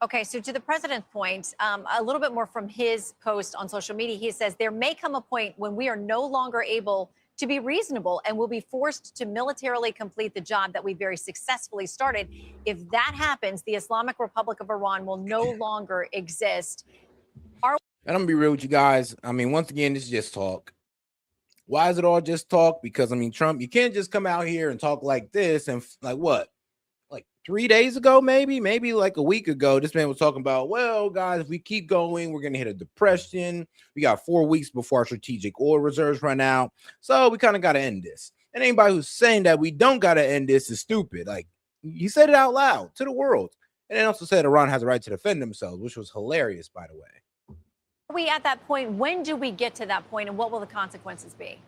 Okay, so to the president's point, a little bit more from his post on social media, he says there may come a point when we are no longer able to be reasonable and will be forced to militarily complete the job that we very successfully started. If that happens, the Islamic Republic of Iran will no longer exist. And I'm gonna be real with you guys. I mean, once again, this is just talk. Why is it all just talk? Because I mean, Trump, you can't just come out here and talk like this and like what? Like 3 days ago, maybe like a week ago, this man was talking about, well, guys, if we keep going, we're going to hit a depression. We got 4 weeks before our strategic oil reserves run out. So we kind of got to end this. And anybody who's saying that we don't got to end this is stupid. Like he said it out loud to the world. And then also said Iran has a right to defend themselves, which was hilarious, by the way. Are we at that point? When do we get to that point, and what will the consequences be?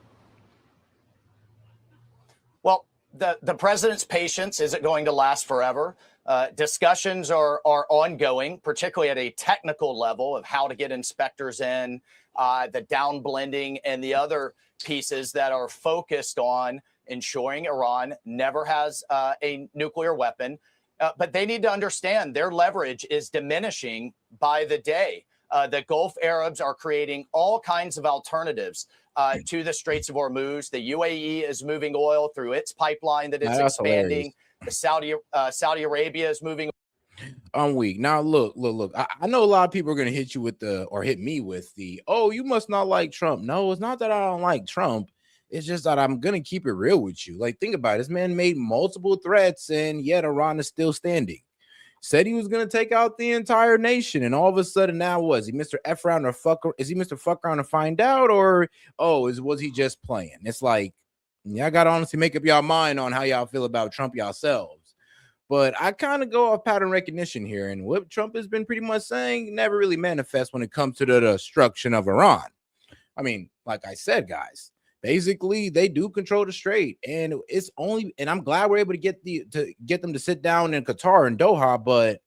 Well, the president's patience isn't going to last forever. Discussions are ongoing, particularly at a technical level of how to get inspectors in, the down blending and the other pieces that are focused on ensuring Iran never has a nuclear weapon. But they need to understand their leverage is diminishing by the day. The Gulf Arabs are creating all kinds of alternatives to the Straits of Hormuz. The UAE is moving oil through its pipeline that is expanding. Hilarious. The Saudi Arabia is moving. I'm weak. Now, look. I know a lot of people are going to hit you with hit me with oh, you must not like Trump. No, it's not that I don't like Trump. It's just that I'm going to keep it real with you. Like, think about it. This man made multiple threats, and yet Iran is still standing. Said he was going to take out the entire nation, and all of a sudden now was he Mr. F around or fuck? Is he Mr. Fuck around to find out, or was he just playing? It's like y'all got to honestly make up y'all mind on how y'all feel about Trump yourselves. But I kind of go off pattern recognition here, and what Trump has been pretty much saying never really manifests when it comes to the destruction of Iran. I mean, like I said, guys. Basically, they do control the strait, and it's only. And I'm glad we're able to get them to sit down in Qatar and Doha. But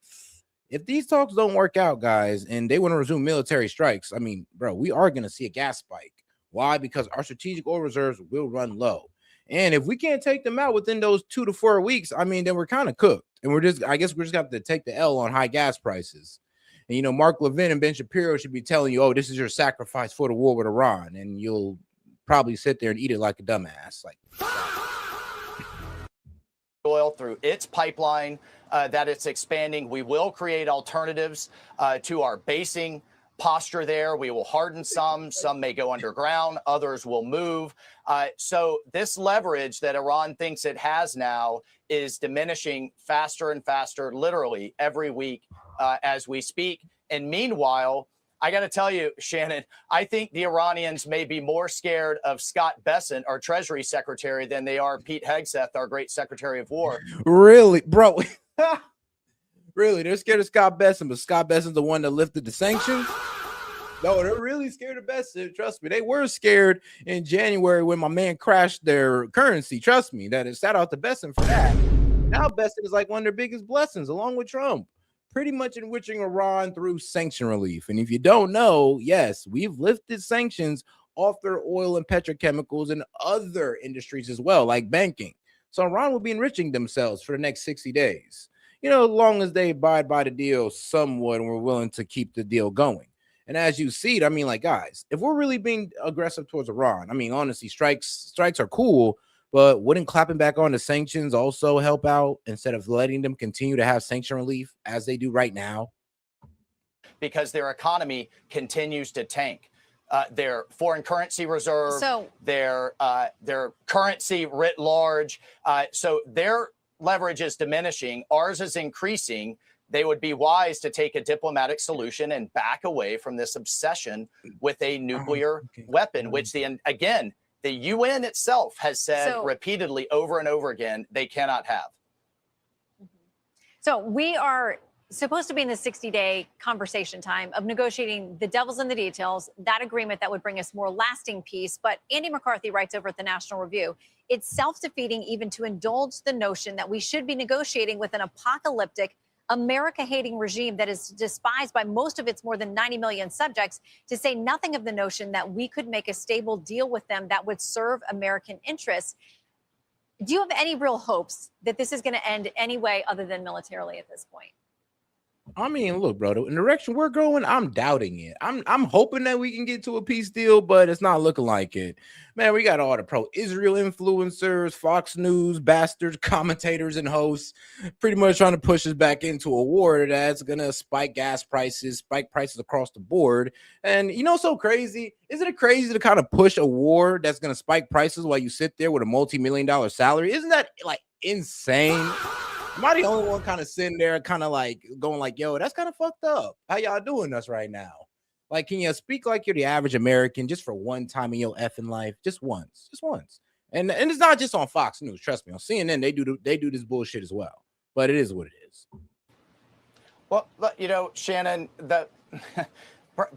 if these talks don't work out, guys, and they want to resume military strikes, I mean, bro, we are going to see a gas spike. Why? Because our strategic oil reserves will run low, and if we can't take them out within those 2 to 4 weeks, I mean, then we're kind of cooked, and I guess we're just going to have to take the L on high gas prices. And you know, Mark Levin and Ben Shapiro should be telling you, "Oh, this is your sacrifice for the war with Iran," and you'll probably sit there and eat it like a dumbass. Like oil through its pipeline that it's expanding. We will create alternatives to our basing posture there. We will harden some may go underground, others will move. So this leverage that Iran thinks it has now is diminishing faster and faster, literally every week as we speak. And meanwhile, I got to tell you, Shannon, I think the Iranians may be more scared of Scott Bessent, our Treasury Secretary, than they are Pete Hegseth, our great Secretary of War. Really, bro? Really, they're scared of Scott Bessent, but Scott Bessent's the one that lifted the sanctions? No, they're really scared of Bessent. Trust me, they were scared in January when my man crashed their currency. Trust me, that is shout out to Bessent for that. Now Bessent is like one of their biggest blessings, along with Trump. Pretty much enriching Iran through sanction relief. And if you don't know, yes, we've lifted sanctions off their oil and petrochemicals and other industries as well, like banking. So Iran will be enriching themselves for the next 60 days. You know, as long as they abide by the deal somewhat and we're willing to keep the deal going. And as you see it, I mean, like, guys, if we're really being aggressive towards Iran, I mean, honestly, strikes are cool. But wouldn't clapping back on the sanctions also help out instead of letting them continue to have sanction relief as they do right now? because their economy continues to tank. Their foreign currency reserve, their currency writ large. So their leverage is diminishing. Ours is increasing. They would be wise to take a diplomatic solution and back away from this obsession with a nuclear weapon, which the UN itself has said repeatedly over and over again they cannot have. So we are supposed to be in the 60-day conversation time of negotiating the devil's in the details, that agreement that would bring us more lasting peace. But Andy McCarthy writes over at the National Review, it's self-defeating even to indulge the notion that we should be negotiating with an apocalyptic, America-hating regime that is despised by most of its more than 90 million subjects, to say nothing of the notion that we could make a stable deal with them that would serve American interests. Do you have any real hopes that this is going to end any way other than militarily at this point? I mean, look, bro, in the direction we're going, I'm doubting it. I'm hoping that we can get to a peace deal, but it's not looking like it. Man, we got all the pro-Israel influencers, Fox News, bastards, commentators, and hosts pretty much trying to push us back into a war that's going to spike gas prices, spike prices across the board. And you know, so crazy. Isn't it crazy to kind of push a war that's going to spike prices while you sit there with a multi-million-dollar salary? Isn't that like insane? Am I the only one kind of sitting there kind of like going like, yo, that's kind of fucked up. How y'all doing us right now? Like, can you speak like you're the average American just for one time in your effing life? Just once. And it's not just on Fox News. Trust me, on CNN, they do this bullshit as well. But it is what it is. Well, you know, Shannon,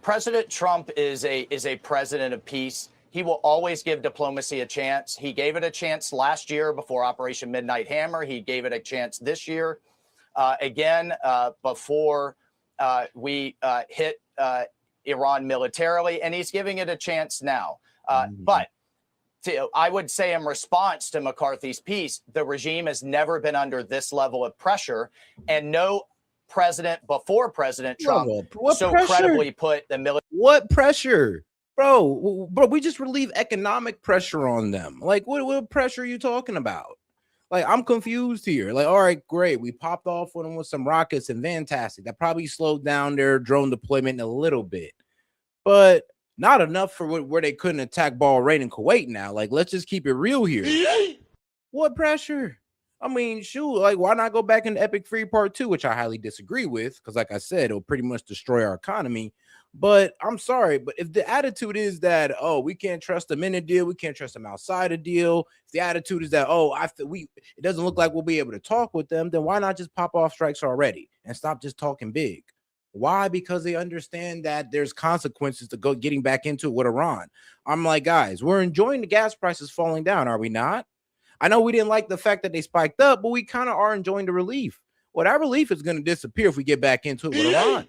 President Trump is a president of peace. He will always give diplomacy a chance. He gave it a chance last year before Operation Midnight Hammer. He gave it a chance this year again before we hit Iran militarily, and he's giving it a chance now. But I would say in response to McCarthy's piece, the regime has never been under this level of pressure, and no president before President Trump credibly put the military. What pressure? Bro, we just relieve economic pressure on them. Like, what pressure are you talking about? Like, I'm confused here. Like, all right, great. We popped off on them with some rockets and fantastic. That probably slowed down their drone deployment a little bit, but not enough for where they couldn't attack Bahrain and Kuwait now. Like, let's just keep it real here. What pressure? I mean, shoot, like, why not go back into Epic Free Part 2, which I highly disagree with, because like I said, it'll pretty much destroy our economy. But I'm sorry, but if the attitude is that, oh, we can't trust them in a deal, we can't trust them outside a deal, if the attitude is that, oh, it doesn't look like we'll be able to talk with them, then why not just pop off strikes already and stop just talking big? Why? Because they understand that there's consequences to getting back into it with Iran. I'm like, guys, we're enjoying the gas prices falling down, are we not? I know we didn't like the fact that they spiked up, but we kind of are enjoying the relief. Well, that relief is going to disappear if we get back into it with Iran.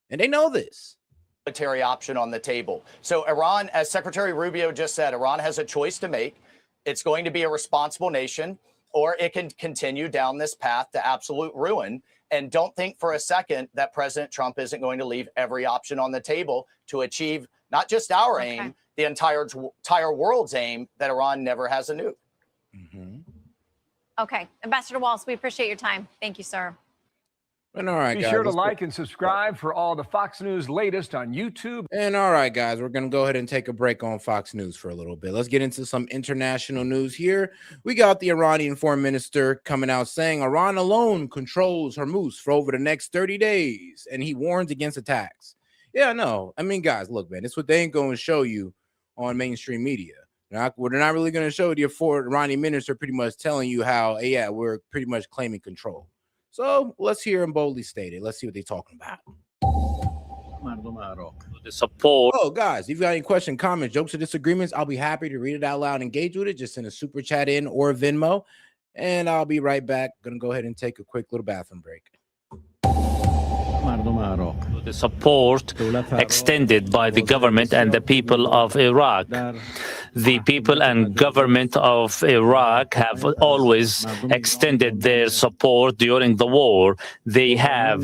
And they know this. Military option on the table. So Iran, as Secretary Rubio just said, Iran has a choice to make. It's going to be a responsible nation, or it can continue down this path to absolute ruin. And don't think for a second that President Trump isn't going to leave every option on the table to achieve not just our aim, the entire world's aim, that Iran never has a nuke. Okay. Ambassador Waltz, we appreciate your time. Thank you, sir. And all right, Be guys, sure to like and subscribe for all the Fox News latest on YouTube. And all right, guys, we're going to go ahead and take a break on Fox News for a little bit. Let's get into some international news here. We got the Iranian foreign minister coming out saying Iran alone controls Hormuz for over the next 30 days, and he warns against attacks. Yeah, no. I mean, guys, look, man, it's what they ain't going to show you on mainstream media. They're not really going to show the Iranian minister pretty much telling you how, yeah, we're pretty much claiming control. So let's hear him boldly state it. Let's see what they're talking about. The support. Oh, guys, if you've got any questions, comments, jokes, or disagreements, I'll be happy to read it out loud and engage with it. Just send a super chat in or a Venmo, and I'll be right back. Gonna go ahead and take a quick little bathroom break. The support extended by the government and the people of Iraq. The people and government of Iraq have always extended their support during the war. They have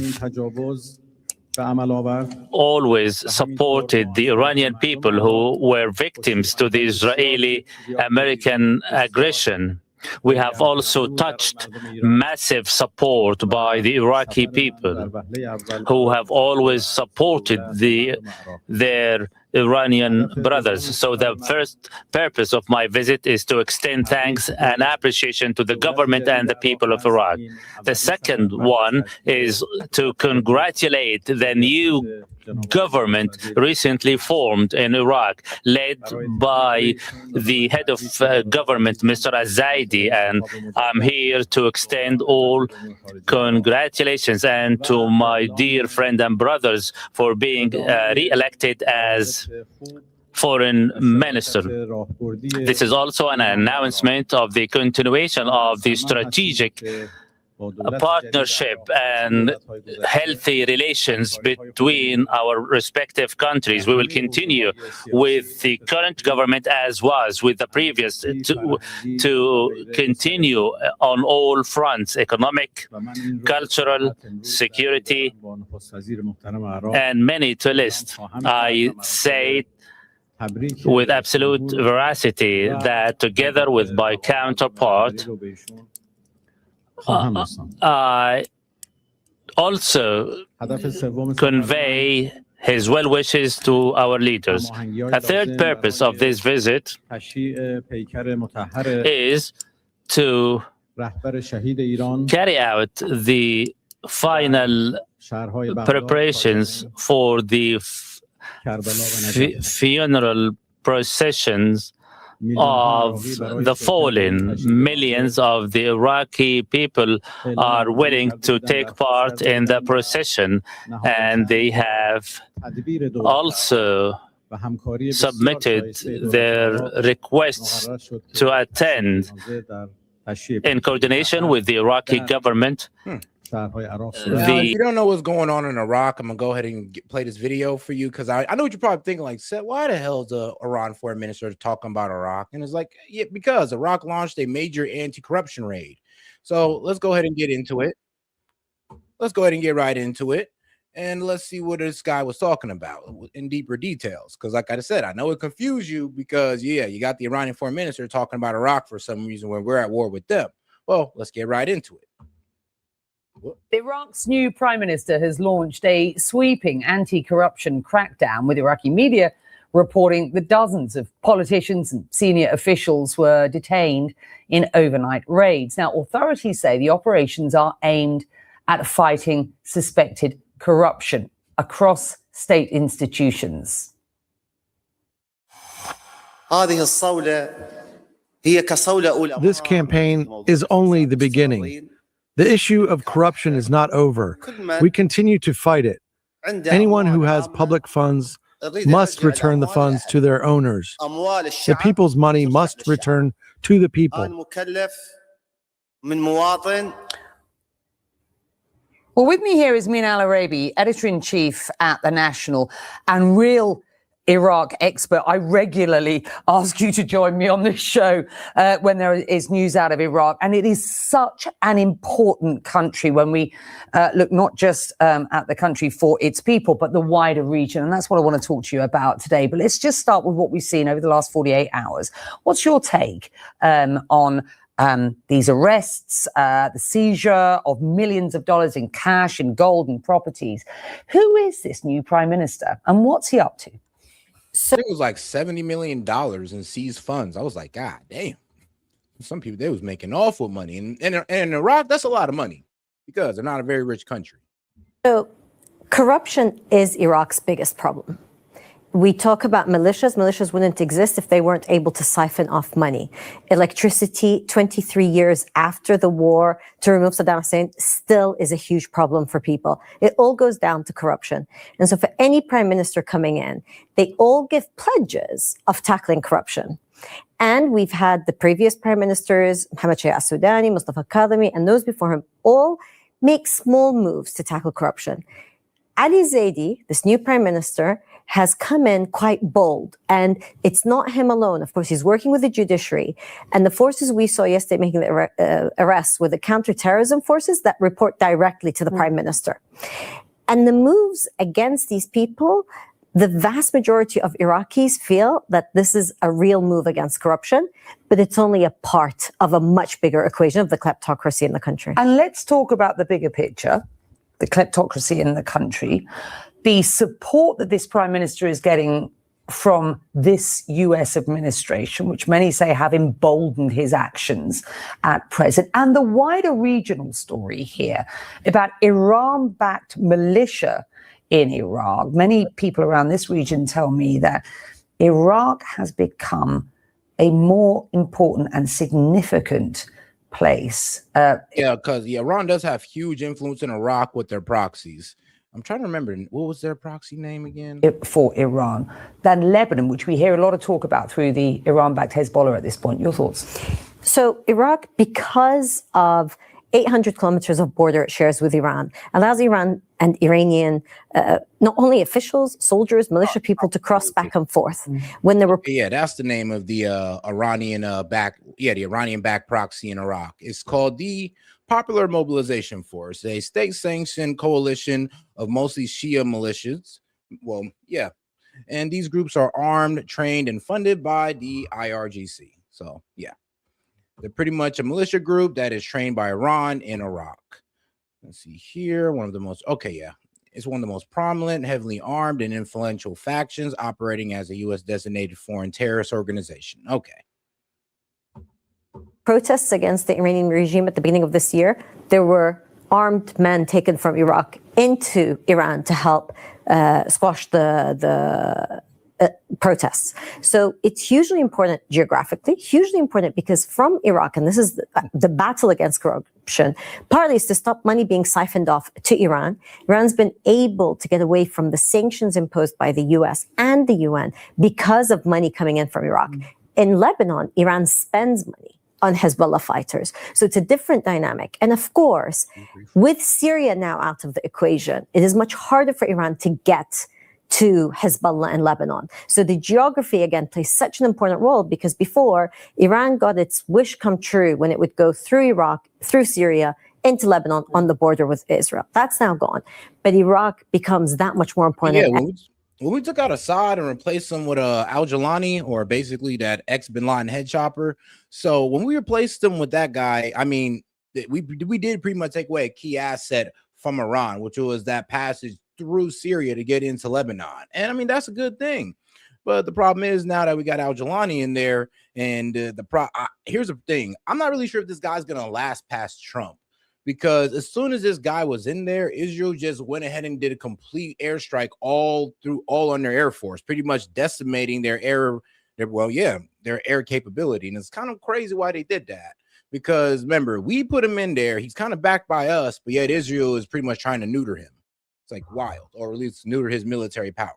always supported the Iranian people who were victims to the Israeli-American aggression. We have also touched massive support by the Iraqi people who have always supported their Iranian brothers. So the first purpose of my visit is to extend thanks and appreciation to the government and the people of Iraq. The second one is to congratulate the new government recently formed in Iraq, led by the head of government, Mr. S.E.T, and I'm here to extend all congratulations and to my dear friend and brothers for being re-elected as foreign minister. This is also an announcement of the continuation of the strategic partnership and healthy relations between our respective countries. We will continue with the current government as was with the previous to continue on all fronts: economic, cultural, security, and many to list. I say with absolute veracity that together with my counterpart, I also convey his well wishes to our leaders. A third purpose of this visit is to carry out the final preparations for the funeral processions of the fallen. Millions of the Iraqi people are willing to take part in the procession, and they have also submitted their requests to attend in coordination with the Iraqi government. Now, if you don't know what's going on in Iraq, I'm gonna go ahead and play this video for you because I know what you're probably thinking, like, Seth, why the hell is the Iran foreign minister talking about Iraq? And it's like, yeah, because Iraq launched a major anti-corruption raid. So let's go ahead and get into it. Let's go ahead and get right into it, and let's see what this guy was talking about in deeper details. Because, like I said, I know it confused you because, yeah, you got the Iranian foreign minister talking about Iraq for some reason when we're at war with them. Well, let's get right into it. Iraq's new prime minister has launched a sweeping anti-corruption crackdown, with Iraqi media reporting that dozens of politicians and senior officials were detained in overnight raids. Now, authorities say the operations are aimed at fighting suspected corruption across state institutions. This campaign is only the beginning. The issue of corruption is not over. We continue to fight it. Anyone who has public funds must return the funds to their owners. The people's money must return to the people. Well, with me here is Min Al-Arabi, editor-in-chief at The National and real Iraq expert. I regularly ask you to join me on this show when there is news out of Iraq. And it is such an important country when we look not just at the country for its people, but the wider region. And that's what I want to talk to you about today. But let's just start with what we've seen over the last 48 hours. What's your take on these arrests, the seizure of millions of dollars in cash, in gold and properties? Who is this new prime minister and what's he up to? I think it was like $70 million in seized funds. I was like, God damn. Some people, they was making awful money. And in Iraq, that's a lot of money because they're not a very rich country. So corruption is Iraq's biggest problem. We talk about militias. Militias wouldn't exist if they weren't able to siphon off money. Electricity, 23 years after the war to remove Saddam Hussein, still is a huge problem for people. It all goes down to corruption. And so for any prime minister coming in, they all give pledges of tackling corruption. And we've had the previous prime ministers, Mohammed Shia al-Sudani, Mustafa Kadhimi, and those before him, all make small moves to tackle corruption. Ali Zaidi, this new prime minister, has come in quite bold, and it's not him alone. Of course, he's working with the judiciary, and the forces we saw yesterday making the arrests were the counterterrorism forces that report directly to the prime minister. And the moves against these people the vast majority of Iraqis feel that this is a real move against corruption, but it's only a part of a much bigger equation of the kleptocracy in the country. And let's talk about the bigger picture, the kleptocracy in the country, the support that this prime minister is getting from this US administration, which many say have emboldened his actions at present, and the wider regional story here about Iran-backed militia in Iraq. Many people around this region tell me that Iraq has become a more important and significant place. Because Iran does have huge influence in Iraq with their proxies. I'm trying to remember, what was their proxy name again? For Iran. Than Lebanon, which we hear a lot of talk about through the Iran-backed Hezbollah at this point. Your thoughts? So Iraq, because of 800 kilometers of border it shares with Iran, allows Iran and Iranian, not only officials, soldiers, militia people to cross back and forth. When there were that's the name of the Iranian-backed proxy in Iraq. It's called the Popular Mobilization Force, a state-sanctioned coalition of mostly Shia militias. Well, yeah. And these groups are armed, trained, and funded by the IRGC. So, yeah. They're pretty much a militia group that is trained by Iran in Iraq. Let's see here. It's one of the most prominent, heavily armed, and influential factions operating as a U.S. designated foreign terrorist organization. Okay. Protests against the Iranian regime at the beginning of this year, there were armed men taken from Iraq into Iran to help squash the protests. So it's hugely important geographically, hugely important because from Iraq, and this is the battle against corruption, partly is to stop money being siphoned off to Iran. Iran's been able to get away from the sanctions imposed by the US and the UN because of money coming in from Iraq. In Lebanon, Iran spends money on Hezbollah fighters. So it's a different dynamic. And of course, with Syria now out of the equation, it is much harder for Iran to get to Hezbollah and Lebanon. So the geography, again, plays such an important role because before, Iran got its wish come true when it would go through Iraq, through Syria, into Lebanon on the border with Israel. That's now gone. But Iraq becomes that much more important. Yeah, when we took out Assad and replaced him with al-Jilani, or basically that ex-Bin Laden head chopper. So when we replaced him with that guy, I mean, we did pretty much take away a key asset from Iran, which was that passage through Syria to get into Lebanon. And I mean, that's a good thing. But the problem is now that we got al-Jilani in there, and here's the thing. I'm not really sure if this guy's going to last past Trump. Because as soon as this guy was in there, Israel just went ahead and did a complete airstrike all on their Air Force, pretty much decimating their air capability. And it's kind of crazy why they did that. Because remember, we put him in there. He's kind of backed by us, but yet Israel is pretty much trying to neuter him. It's like wild, or at least neuter his military power.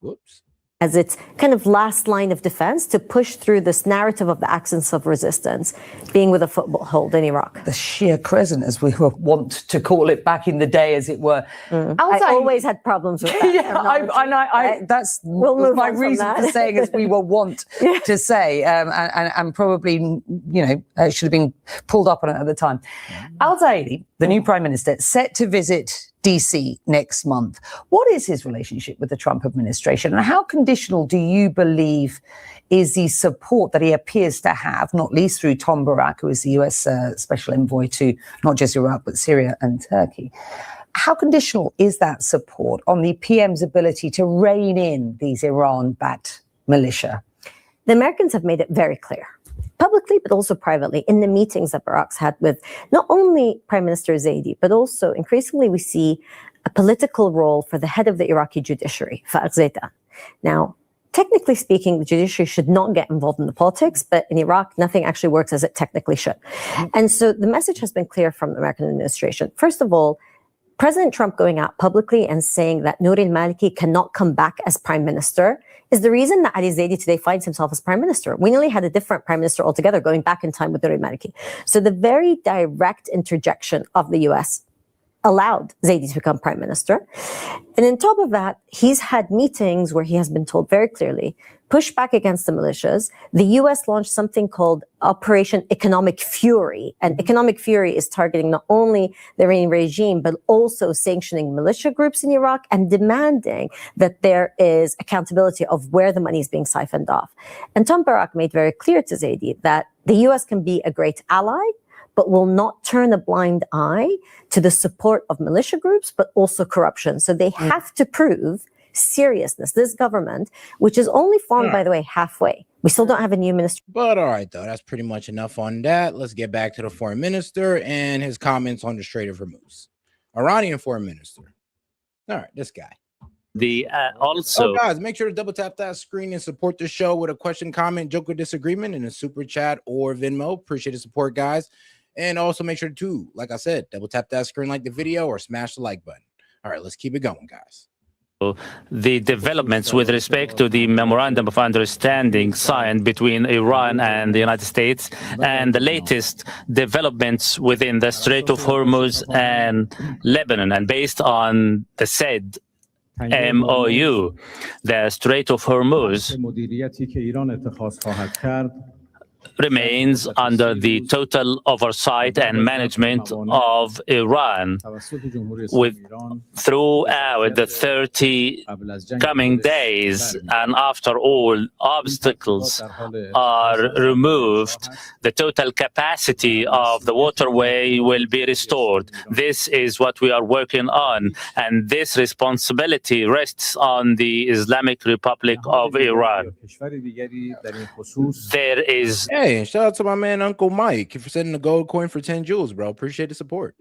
Whoops. As its kind of last line of defense to push through this narrative of the axis of resistance, being with a foothold in Iraq. The Shia crescent, as we want to call it back in the day, as it were. I always had problems with that. That's my reason for saying, as we were wont to say, and probably, it should have been pulled up on it at the time. Al-Zaidi, the new prime minister, set to visit DC next month. What is his relationship with the Trump administration, and how conditional do you believe is the support that he appears to have, not least through Tom Barak, who is the US special envoy to not just Iraq, but Syria and Turkey? How conditional is that support on the PM's ability to rein in these Iran-backed militia? The Americans have made it very clear, publicly, but also privately, in the meetings that Barak's had with not only Prime Minister Zaidi, but also increasingly we see a political role for the head of the Iraqi judiciary, Fa'ad Zaitan. Now, technically speaking, the judiciary should not get involved in the politics, but in Iraq, nothing actually works as it technically should. And so the message has been clear from the American administration. First of all, President Trump going out publicly and saying that Nouri al-Maliki cannot come back as prime minister is the reason that Ali Zaidi today finds himself as prime minister. We nearly had a different prime minister altogether going back in time with Nouri al-Maliki. So the very direct interjection of the US allowed Zaidi to become prime minister. And on top of that, he's had meetings where he has been told very clearly, push back against the militias. The US launched something called Operation Economic Fury. And Economic Fury is targeting not only the Iranian regime, but also sanctioning militia groups in Iraq and demanding that there is accountability of where the money is being siphoned off. And Tom Barak made very clear to Zaidi that the US can be a great ally, but will not turn a blind eye to the support of militia groups, but also corruption. So they have to prove seriousness. This government, which is only formed, by the way, halfway. We still don't have a new minister. But all right, though, that's pretty much enough on that. Let's get back to the foreign minister and his comments on the Strait of Hormuz. Iranian foreign minister. All right, this guy. Also, guys, make sure to double tap that screen and support the show with a question, comment, joke, or disagreement in a super chat or Venmo. Appreciate the support, guys. And also make sure to, like I said, double tap that screen, like the video, or smash the like button. All right, let's keep it going, guys. The developments with respect to the memorandum of understanding signed between Iran and the United States, and the latest developments within the Strait of Hormuz and Lebanon, and based on the said MOU, the Strait of Hormuz remains under the total oversight and management of Iran throughout the 30 coming days, and after all obstacles are removed, the total capacity of the waterway will be restored. This is what we are working on, and this responsibility rests on the Islamic Republic of Iran. There is Hey, shout out to my man Uncle Mike for sending a gold coin for 10 jewels, bro. Appreciate the support.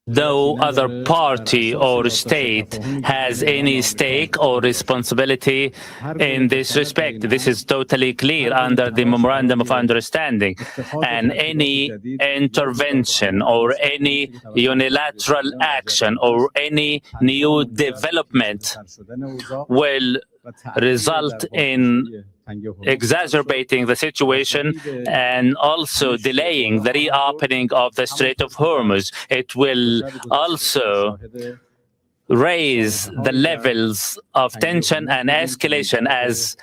no other party or state has any stake or responsibility in this respect. This is totally clear under the Memorandum of Understanding, and any intervention or any unilateral action or any new development will result in exacerbating the situation and also delaying the reopening of the Strait of Hormuz. It will also raise the levels of tension and escalation as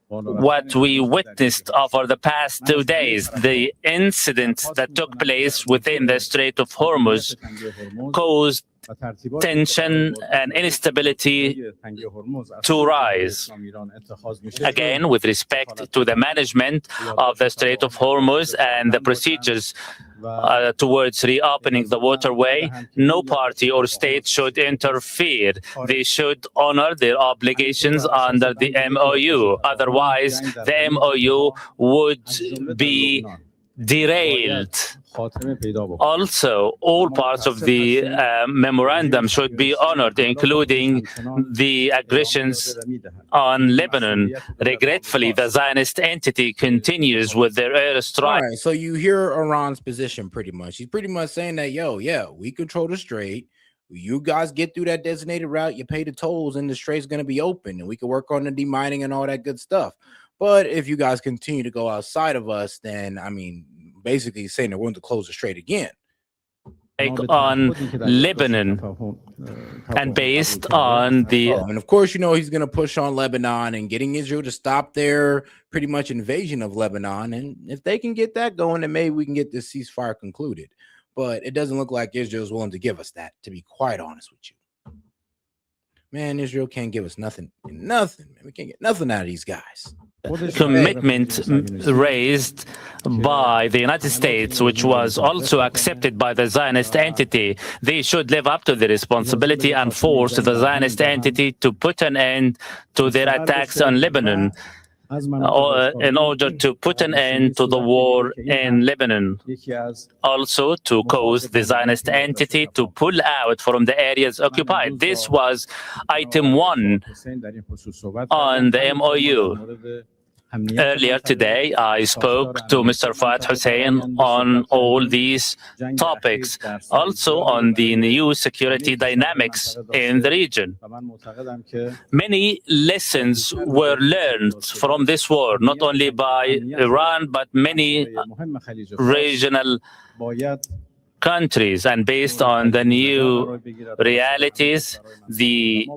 what we witnessed over the past 2 days. The incident that took place within the Strait of Hormuz caused tension and instability to rise. Again, with respect to the management of the Strait of Hormuz and the procedures towards reopening the waterway, no party or state should interfere. They should honor their obligations under the MOU. Otherwise, the MOU would be derailed. Also, all parts of the memorandum should be honored, including the aggressions on Lebanon. Regretfully, the Zionist entity continues with their airstrike. All right, so you hear Iran's position pretty much. He's pretty much saying that, yo, yeah, we control the strait. You guys get through that designated route, you pay the tolls, and the strait's going to be open, and we can work on the demining and all that good stuff. But if you guys continue to go outside of us, then, I mean, basically saying they're willing to close the strait again. On Lebanon and based on the and of course, you know, he's going to push on Lebanon and getting Israel to stop their pretty much invasion of Lebanon. And if they can get that going, then maybe we can get this ceasefire concluded. But it doesn't look like Israel's willing to give us that, to be quite honest with you. Man, Israel can't give us nothing. Nothing. Man. We can't get nothing out of these guys. Commitment raised by the United States, which was also accepted by the Zionist entity. They should live up to the responsibility and force the Zionist entity to put an end to their attacks on Lebanon in order to put an end to the war in Lebanon. Also to cause the Zionist entity to pull out from the areas occupied. This was item 1 on the MOU. Earlier today, I spoke to Mr. Fahd Hussein on all these topics, also on the new security dynamics in the region. Many lessons were learned from this war, not only by Iran, but many regional countries, and based on the new realities, the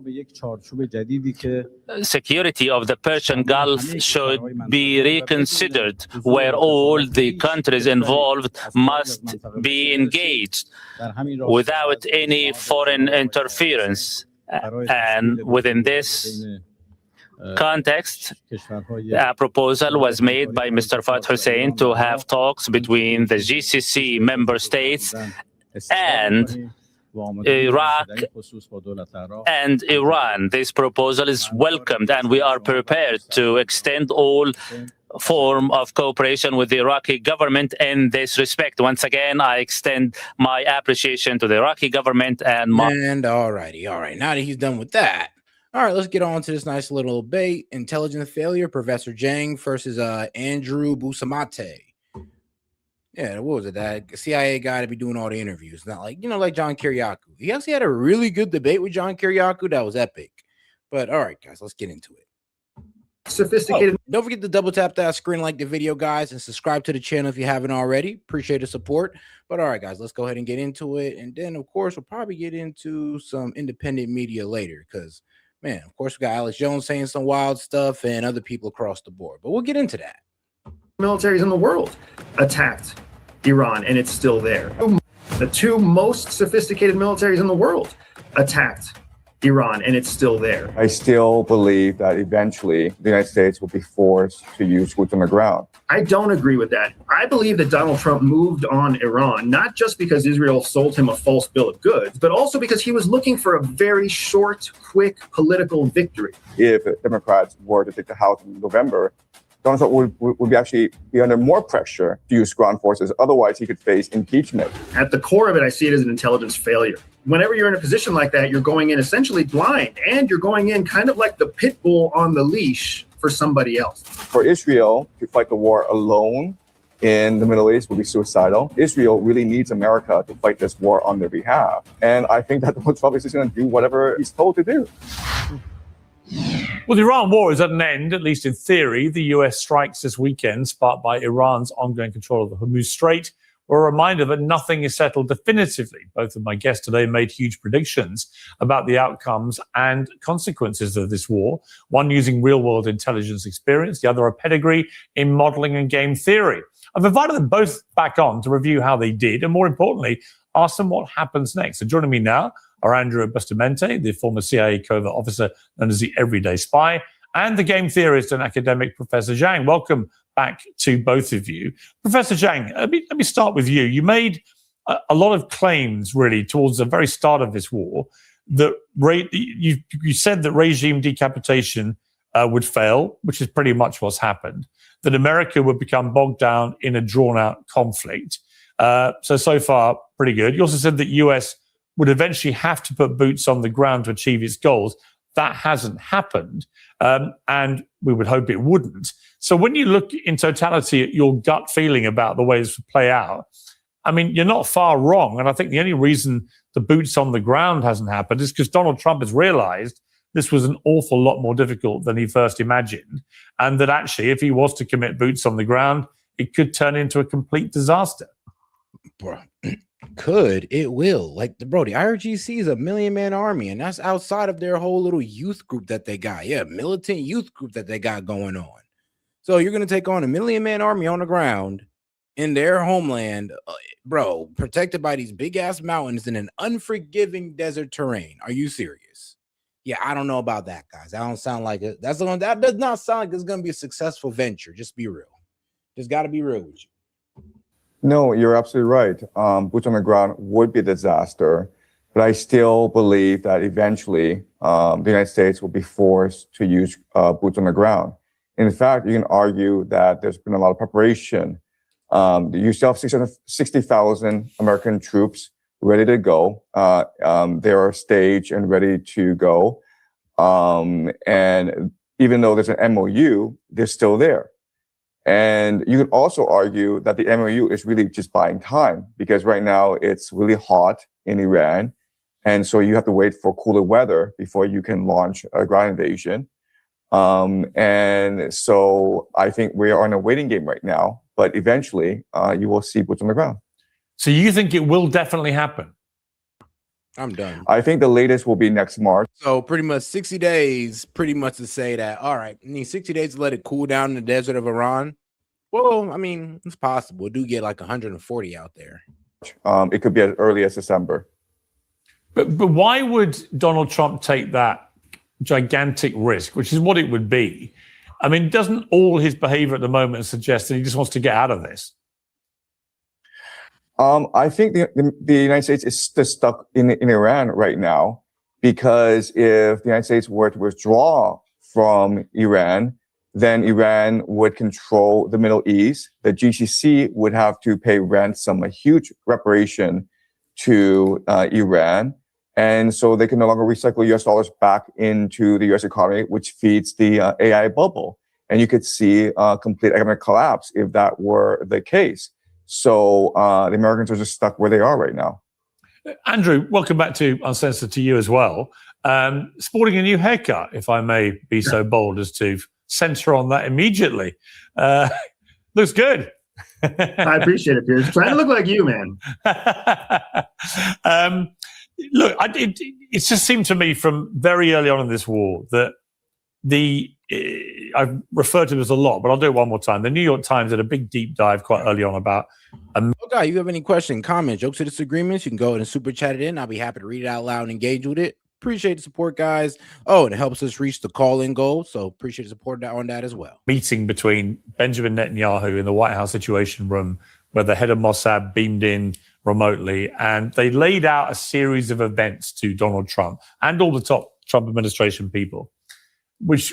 security of the Persian Gulf should be reconsidered, where all the countries involved must be engaged without any foreign interference. And within this context, a proposal was made by Mr. Fat Hussein to have talks between the GCC member states and Iraq and Iran. This proposal is welcomed, and we are prepared to extend all form of cooperation with the Iraqi government in this respect. Once again, I extend my appreciation to the Iraqi government and all right. Now that he's done with that, all right, let's get on to this nice little debate. Intelligence failure, Professor Zhang versus Andrew Busamate. Yeah, what was it? That CIA guy to be doing all the interviews. Not like, like John Kiriakou. He actually had a really good debate with John Kiriakou. That was epic. But all right, guys, let's get into it. Sophisticated. Don't forget to double tap that screen, like the video, guys, and subscribe to the channel if you haven't already. Appreciate the support. But all right, guys, let's go ahead and get into it. And then, of course, we'll probably get into some independent media later because, man, of course, we got Alex Jones saying some wild stuff and other people across the board. But we'll get into that. Militaries in the world attacked Iran, and it's still there. The two most sophisticated militaries in the world attacked Iran, and it's still there. I still believe that eventually the United States will be forced to use boots on the ground. I don't agree with that. I believe that Donald Trump moved on Iran, not just because Israel sold him a false bill of goods, but also because he was looking for a very short, quick political victory. If Democrats were to take the House in November, Donald Trump would actually be under more pressure to use ground forces. Otherwise, he could face impeachment. At the core of it, I see it as an intelligence failure. Whenever you're in a position like that, you're going in essentially blind, and you're going in kind of like the pit bull on the leash for somebody else. For Israel to fight the war alone in the Middle East would be suicidal. Israel really needs America to fight this war on their behalf. And I think that Donald Trump is just going to do whatever he's told to do. Well, the Iran war is at an end, at least in theory. The US strikes this weekend, sparked by Iran's ongoing control of the Hormuz Strait, were a reminder that nothing is settled definitively. Both of my guests today made huge predictions about the outcomes and consequences of this war, one using real-world intelligence experience, the other a pedigree in modeling and game theory. I've invited them both back on to review how they did, and more importantly, ask them what happens next. So joining me now are Andrew Bustamante, the former CIA covert officer known as the Everyday Spy, and the game theorist and academic Professor Zhang. Welcome back to both of you. Professor Zhang, let me start with you. You made a lot of claims, really, towards the very start of this war, that you said that regime decapitation would fail, which is pretty much what's happened, that America would become bogged down in a drawn-out conflict. So far, pretty good. You also said that US would eventually have to put boots on the ground to achieve its goals. That hasn't happened, and we would hope it wouldn't. So when you look in totality at your gut feeling about the way this would play out, I mean, you're not far wrong. And I think the only reason the boots on the ground hasn't happened is because Donald Trump has realized this was an awful lot more difficult than he first imagined, and that actually, if he was to commit boots on the ground, it could turn into a complete disaster. Bro, it will. Like, the IRGC is a 1 million man army, and that's outside of their whole little youth group that they got. Yeah, militant youth group that they got going on. So you're going to take on a 1 million man army on the ground in their homeland, bro, protected by these big ass mountains in an unforgiving desert terrain. Are you serious? Yeah, I don't know about that, guys. That don't sound like it. That does not sound like it's going to be a successful venture. Just be real. Just got to be real with you. No, you're absolutely right. Boots on the ground would be a disaster, but I still believe that eventually the United States will be forced to use boots on the ground. In fact, you can argue that there's been a lot of preparation. You still have 60,000 American troops ready to go. They are staged and ready to go. And even though there's an MOU, they're still there. And you could also argue that the MOU is really just buying time, because right now it's really hot in Iran. And so you have to wait for cooler weather before you can launch a ground invasion. And so I think we are in a waiting game right now, but eventually you will see boots on the ground. So you think it will definitely happen? I'm done. I think the latest will be next March. So pretty much 60 days, pretty much to say that, all right, I need 60 days to let it cool down in the desert of Iran. Well, I mean, it's possible. We do get like 140 out there. It could be as early as December. But why would Donald Trump take that gigantic risk, which is what it would be? I mean, doesn't all his behavior at the moment suggest that he just wants to get out of this? I think the United States is still stuck in Iran right now, because if the United States were to withdraw from Iran, then Iran would control the Middle East. The GCC would have to pay ransom, a huge reparation to Iran. And so they can no longer recycle US dollars back into the US economy, which feeds the AI bubble. And you could see a complete economic collapse if that were the case. So the Americans are just stuck where they are right now. Andrew, welcome back to Uncensored, to you as well. Sporting a new haircut, if I may be so bold as to censor on that immediately. Looks good. I appreciate it, Piers. Trying to look like you, man. Look, it just seemed to me from very early on in this war that I've referred to this a lot, but I'll do it one more time. The New York Times did a big deep dive quite early on about. Okay, you have any question, comment, jokes, or disagreements? You can go ahead and super chat it in. I'll be happy to read it out loud and engage with it. Appreciate the support, guys. Oh, and it helps us reach the call-in goal, so appreciate the support on that as well. Meeting between Benjamin Netanyahu in the White House Situation Room, where the head of Mossad beamed in remotely, and they laid out a series of events to Donald Trump and all the top Trump administration people, which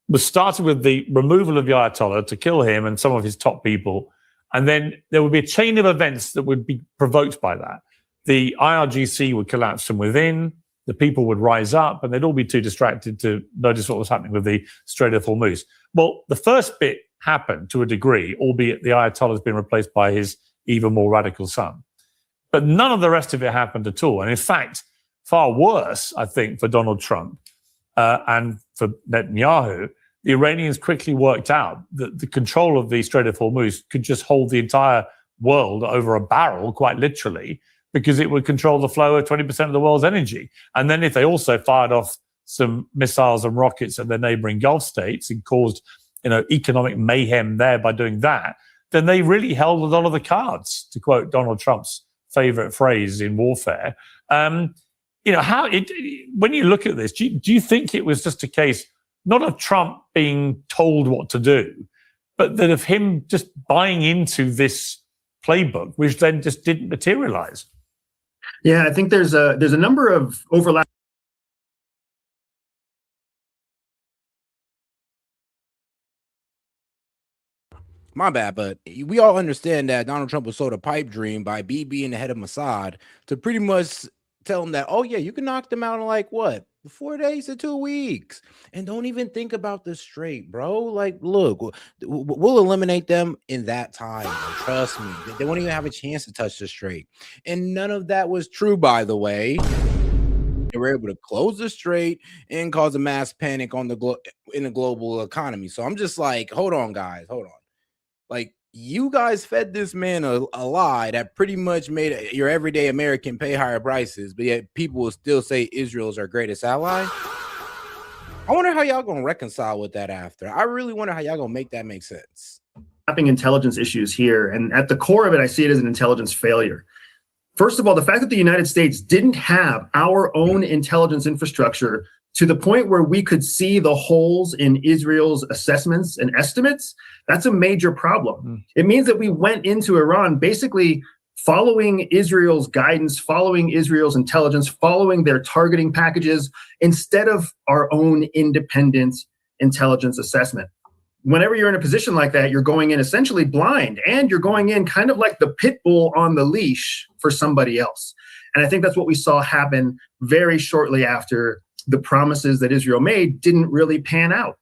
was started with the removal of the Ayatollah to kill him and some of his top people. And then there would be a chain of events that would be provoked by that. The IRGC would collapse from within, the people would rise up, and they'd all be too distracted to notice what was happening with the Strait of Hormuz. Well, the first bit happened to a degree, albeit the Ayatollah has been replaced by his even more radical son. But none of the rest of it happened at all. And in fact, far worse, I think, for Donald Trump and for Netanyahu, the Iranians quickly worked out that the control of the Strait of Hormuz could just hold the entire world over a barrel, quite literally, because it would control the flow of 20% of the world's energy. And then if they also fired off some missiles and rockets at their neighboring Gulf states and caused, economic mayhem there by doing that, then they really held a lot of the cards, to quote Donald Trump's favorite phrase in warfare. When you look at this, do you think it was just a case not of Trump being told what to do, but that of him just buying into this playbook, which then just didn't materialize? Yeah, I think there's a number of overlap. My bad, but we all understand that Donald Trump was sold a pipe dream by BB and the head of Mossad to pretty much tell him that, oh yeah, you can knock them out in like what? 4 days to 2 weeks, and don't even think about the strait, bro. Like, look, we'll eliminate them in that time. Bro. Trust me, they won't even have a chance to touch the strait. And none of that was true, by the way. They were able to close the strait and cause a mass panic on in the global economy. So I'm just like, hold on, guys, hold on. Like, you guys fed this man a lie that pretty much made your everyday American pay higher prices, but yet people will still say Israel is our greatest ally. I wonder how y'all gonna reconcile with that after. I really wonder how y'all gonna make that make sense. Intelligence issues here, and at the core of it, I see it as an intelligence failure. First of all, the fact that the United States didn't have our own intelligence infrastructure to the point where we could see the holes in Israel's assessments and estimates, that's a major problem. It means that we went into Iran basically following Israel's guidance, following Israel's intelligence, following their targeting packages, instead of our own independent intelligence assessment. Whenever you're in a position like that, you're going in essentially blind, and you're going in kind of like the pit bull on the leash for somebody else. And I think that's what we saw happen very shortly after the promises that Israel made didn't really pan out.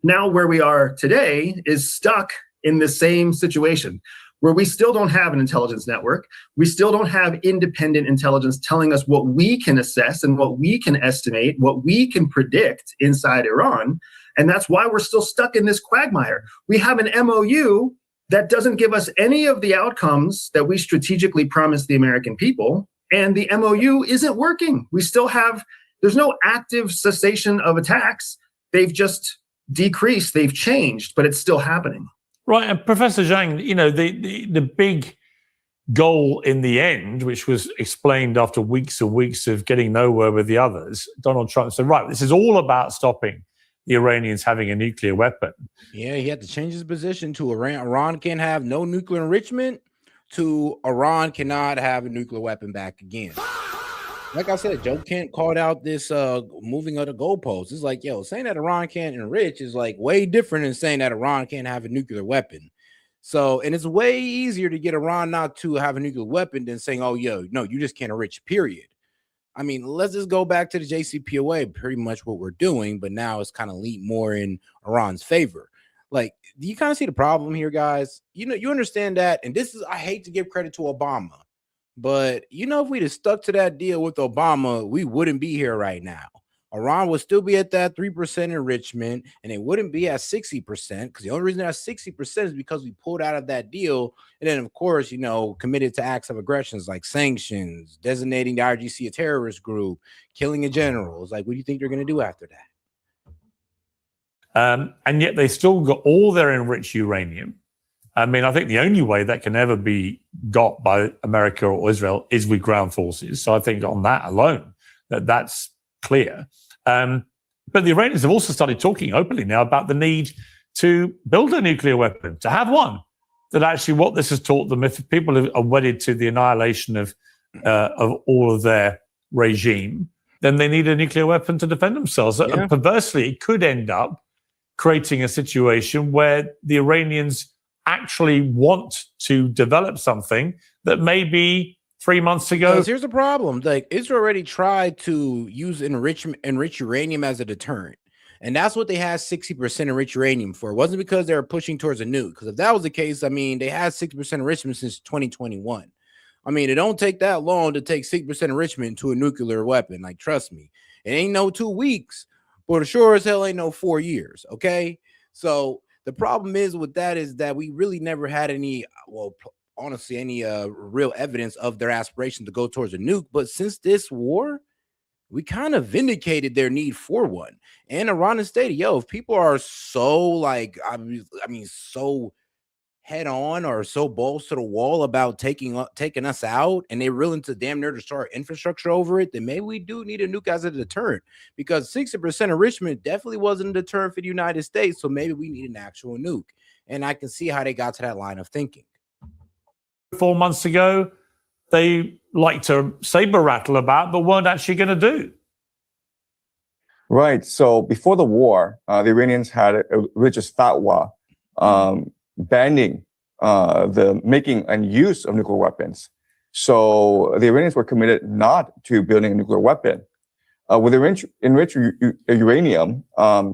Now, where we are today is stuck in the same situation where we still don't have an intelligence network. We still don't have independent intelligence telling us what we can assess and what we can estimate, what we can predict inside Iran. And that's why we're still stuck in this quagmire. We have an MOU that doesn't give us any of the outcomes that we strategically promised the American people. And the MOU isn't working. We still have, there's no active cessation of attacks. They've just decreased, they've changed, but it's still happening. Right. And Professor Zhang, you know, the big goal in the end, which was explained after weeks and weeks of getting nowhere with the others, Donald Trump said, right, this is all about stopping the Iranians having a nuclear weapon. Yeah, he had to change his position to Iran can't have no nuclear enrichment to Iran cannot have a nuclear weapon back again. Like I said, Joe Kent called out this moving of the goalposts. It's like, yo, saying that Iran can't enrich is like way different than saying that Iran can't have a nuclear weapon. So, and it's way easier to get Iran not to have a nuclear weapon than saying, oh, yo, no, you just can't enrich, period. I mean, let's just go back to the JCPOA, pretty much what we're doing, but now it's kind of leaned more in Iran's favor. Like, do you kind of see the problem here, guys? You know, you understand that. And this is, I hate to give credit to Obama, but you know, if we'd have stuck to that deal with Obama, we wouldn't be here right now. Iran would still be at that 3% enrichment, and it wouldn't be at 60%, because the only reason they're at 60% is because we pulled out of that deal. And then, of course, you know, committed to acts of aggressions like sanctions, designating the IRGC a terrorist group, killing a general. It's like, what do you think they're going to do after that? And yet they still got all their enriched uranium. I mean, I think the only way that can ever be got by America or Israel is with ground forces. So I think on that alone, that's clear. But the Iranians have also started talking openly now about the need to build a nuclear weapon, to have one. That actually what this has taught them, if people are wedded to the annihilation of all of their regime, then they need a nuclear weapon to defend themselves. Yeah. And perversely, it could end up creating a situation where the Iranians actually want to develop something that maybe 3 months ago. Because here's the problem. Like, Israel already tried to use enriched uranium as a deterrent. And that's what they had 60% enriched uranium for. It wasn't because they were pushing towards a nuke. Because if that was the case, I mean, they had 60% enrichment since 2021. I mean, it don't take that long to take 6% enrichment to a nuclear weapon. Like, trust me. It ain't no 2 weeks, but sure as hell ain't no 4 years, okay? So the problem is with that is that we really never had any, well, honestly, any real evidence of their aspiration to go towards a nuke. But since this war, we kind of vindicated their need for one. And Iran has stated, yo, if people are so like, I mean, so head on or so balls to the wall about taking us out, and they're willing to damn near destroy our infrastructure over it, then maybe we do need a nuke as a deterrent, because 60% enrichment definitely wasn't a deterrent for the United States. So maybe we need an actual nuke. And I can see how they got to that line of thinking. 4 months ago, they like to saber rattle about, but weren't actually going to do. Right. So before the war, the Iranians had a religious fatwa banning the making and use of nuclear weapons. So the Iranians were committed not to building a nuclear weapon. With enriched uranium,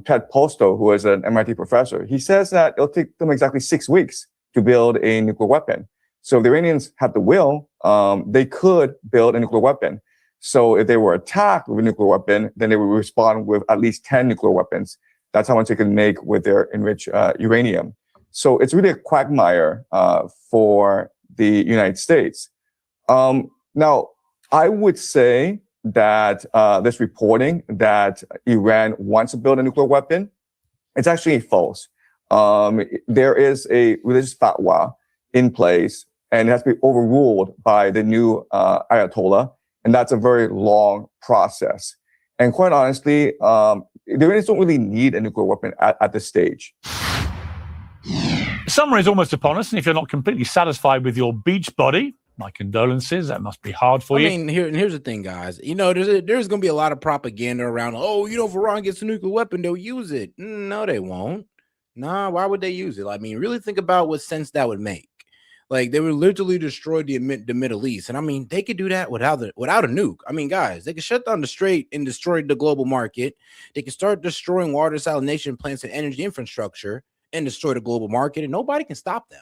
Ted Posto, who is an MIT professor, he says that it'll take them exactly 6 weeks to build a nuclear weapon. So if the Iranians had the will, they could build a nuclear weapon. So if they were attacked with a nuclear weapon, then they would respond with at least 10 nuclear weapons. That's how much they can make with their enriched uranium. So it's really a quagmire for the United States. Now, I would say that this reporting that Iran wants to build a nuclear weapon, it's actually false. There is a religious fatwa in place, and it has to be overruled by the new Ayatollah. And that's a very long process. And quite honestly, the Iranians don't really need a nuclear weapon at this stage. Summer is almost upon us, and if you're not completely satisfied with your beach body, my condolences. That must be hard for you. I mean, here's the thing, guys. You know, there's going to be a lot of propaganda around, oh, you know, if Iran gets a nuclear weapon, they'll use it. No, they won't. Nah, why would they use it? I mean, really think about what sense that would make. Like, they would literally destroy the Middle East. And I mean, they could do that without a nuke. I mean, guys, they could shut down the strait and destroy the global market. They can start destroying water desalination plants and energy infrastructure and destroy the global market, and nobody can stop them.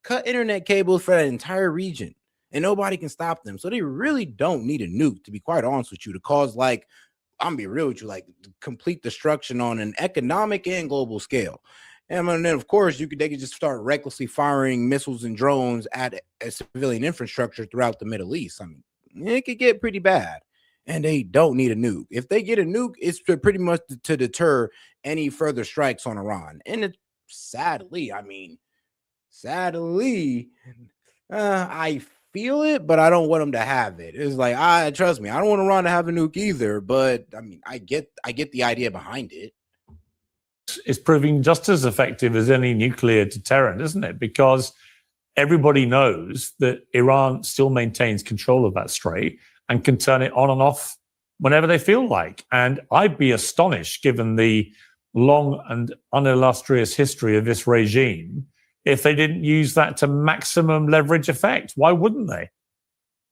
Cut internet cables for that entire region, and nobody can stop them. So they really don't need a nuke, to be quite honest with you, to cause, like, I'm gonna be real with you, like, complete destruction on an economic and global scale. And then, of course, they could just start recklessly firing missiles and drones at a civilian infrastructure throughout the Middle East. I mean, it could get pretty bad. And they don't need a nuke. If they get a nuke, it's pretty much to deter any further strikes on Iran. And sadly, I feel it, but I don't want them to have it. It's like, trust me, I don't want Iran to have a nuke either. But I mean, I get the idea behind it. It's proving just as effective as any nuclear deterrent, isn't it? Because everybody knows that Iran still maintains control of that strait and can turn it on and off whenever they feel like. And I'd be astonished, given the long and unillustrious history of this regime, if they didn't use that to maximum leverage effect. Why wouldn't they?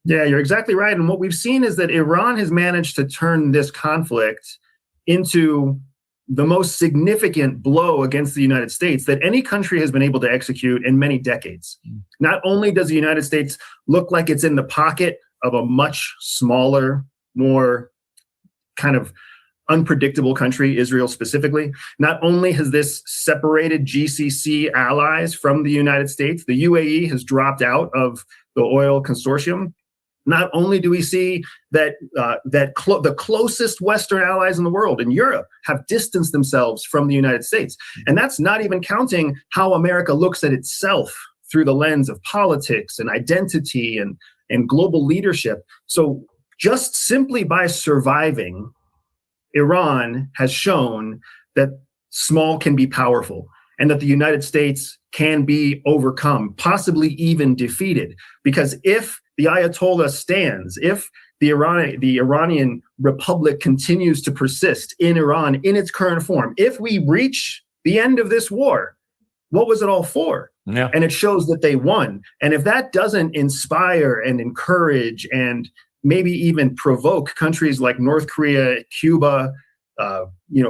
Yeah, you're exactly right. And what we've seen is that Iran has managed to turn this conflict into the most significant blow against the United States that any country has been able to execute in many decades. Not only does the United States look like it's in the pocket of a much smaller, more kind of unpredictable country, Israel specifically, not only has this separated GCC allies from the United States, the UAE has dropped out of the oil consortium. Not only do we see that the closest Western allies in the world, in Europe, have distanced themselves from the United States. And that's not even counting how America looks at itself through the lens of politics and identity and global leadership. So just simply by surviving, Iran has shown that small can be powerful and that the United States can be overcome, possibly even defeated. Because if the Ayatollah stands, if the Iranian Republic continues to persist in Iran in its current form, if we reach the end of this war, what was it all for? Yeah. And it shows that they won. And if that doesn't inspire and encourage and maybe even provoke countries like North Korea, Cuba,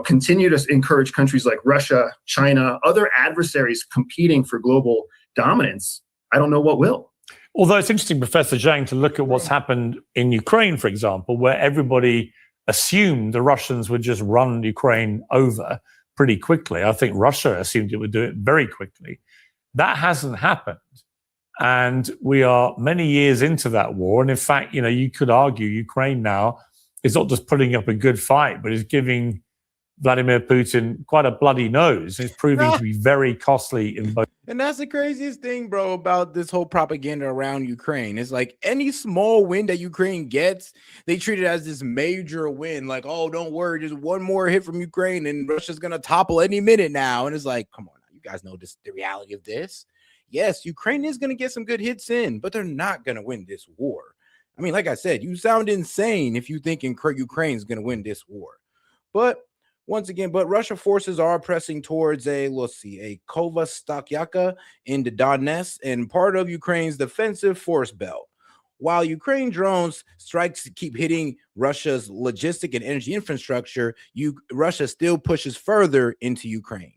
continue to encourage countries like Russia, China, other adversaries competing for global dominance, I don't know what will. Although it's interesting, Professor Zhang, to look at what's happened in Ukraine, for example, where everybody assumed the Russians would just run Ukraine over pretty quickly. I think Russia assumed it would do it very quickly. That hasn't happened. And we are many years into that war. And in fact, you could argue Ukraine now is not just putting up a good fight, but is giving Vladimir Putin quite a bloody nose. It's proving to be very costly in both. And that's the craziest thing, bro, about this whole propaganda around Ukraine. It's like any small win that Ukraine gets, they treat it as this major win. Like, oh, don't worry, just one more hit from Ukraine and Russia's going to topple any minute now. And it's like, come on, you guys know the reality of this. Yes, Ukraine is going to get some good hits in, but they're not going to win this war. I mean, like I said, you sound insane if you think Ukraine is going to win this war. But once again, Russia forces are pressing towards a Kovastakyaka in the Donetsk and part of Ukraine's defensive force belt. While Ukraine drones strikes keep hitting Russia's logistic and energy infrastructure, Russia still pushes further into Ukraine.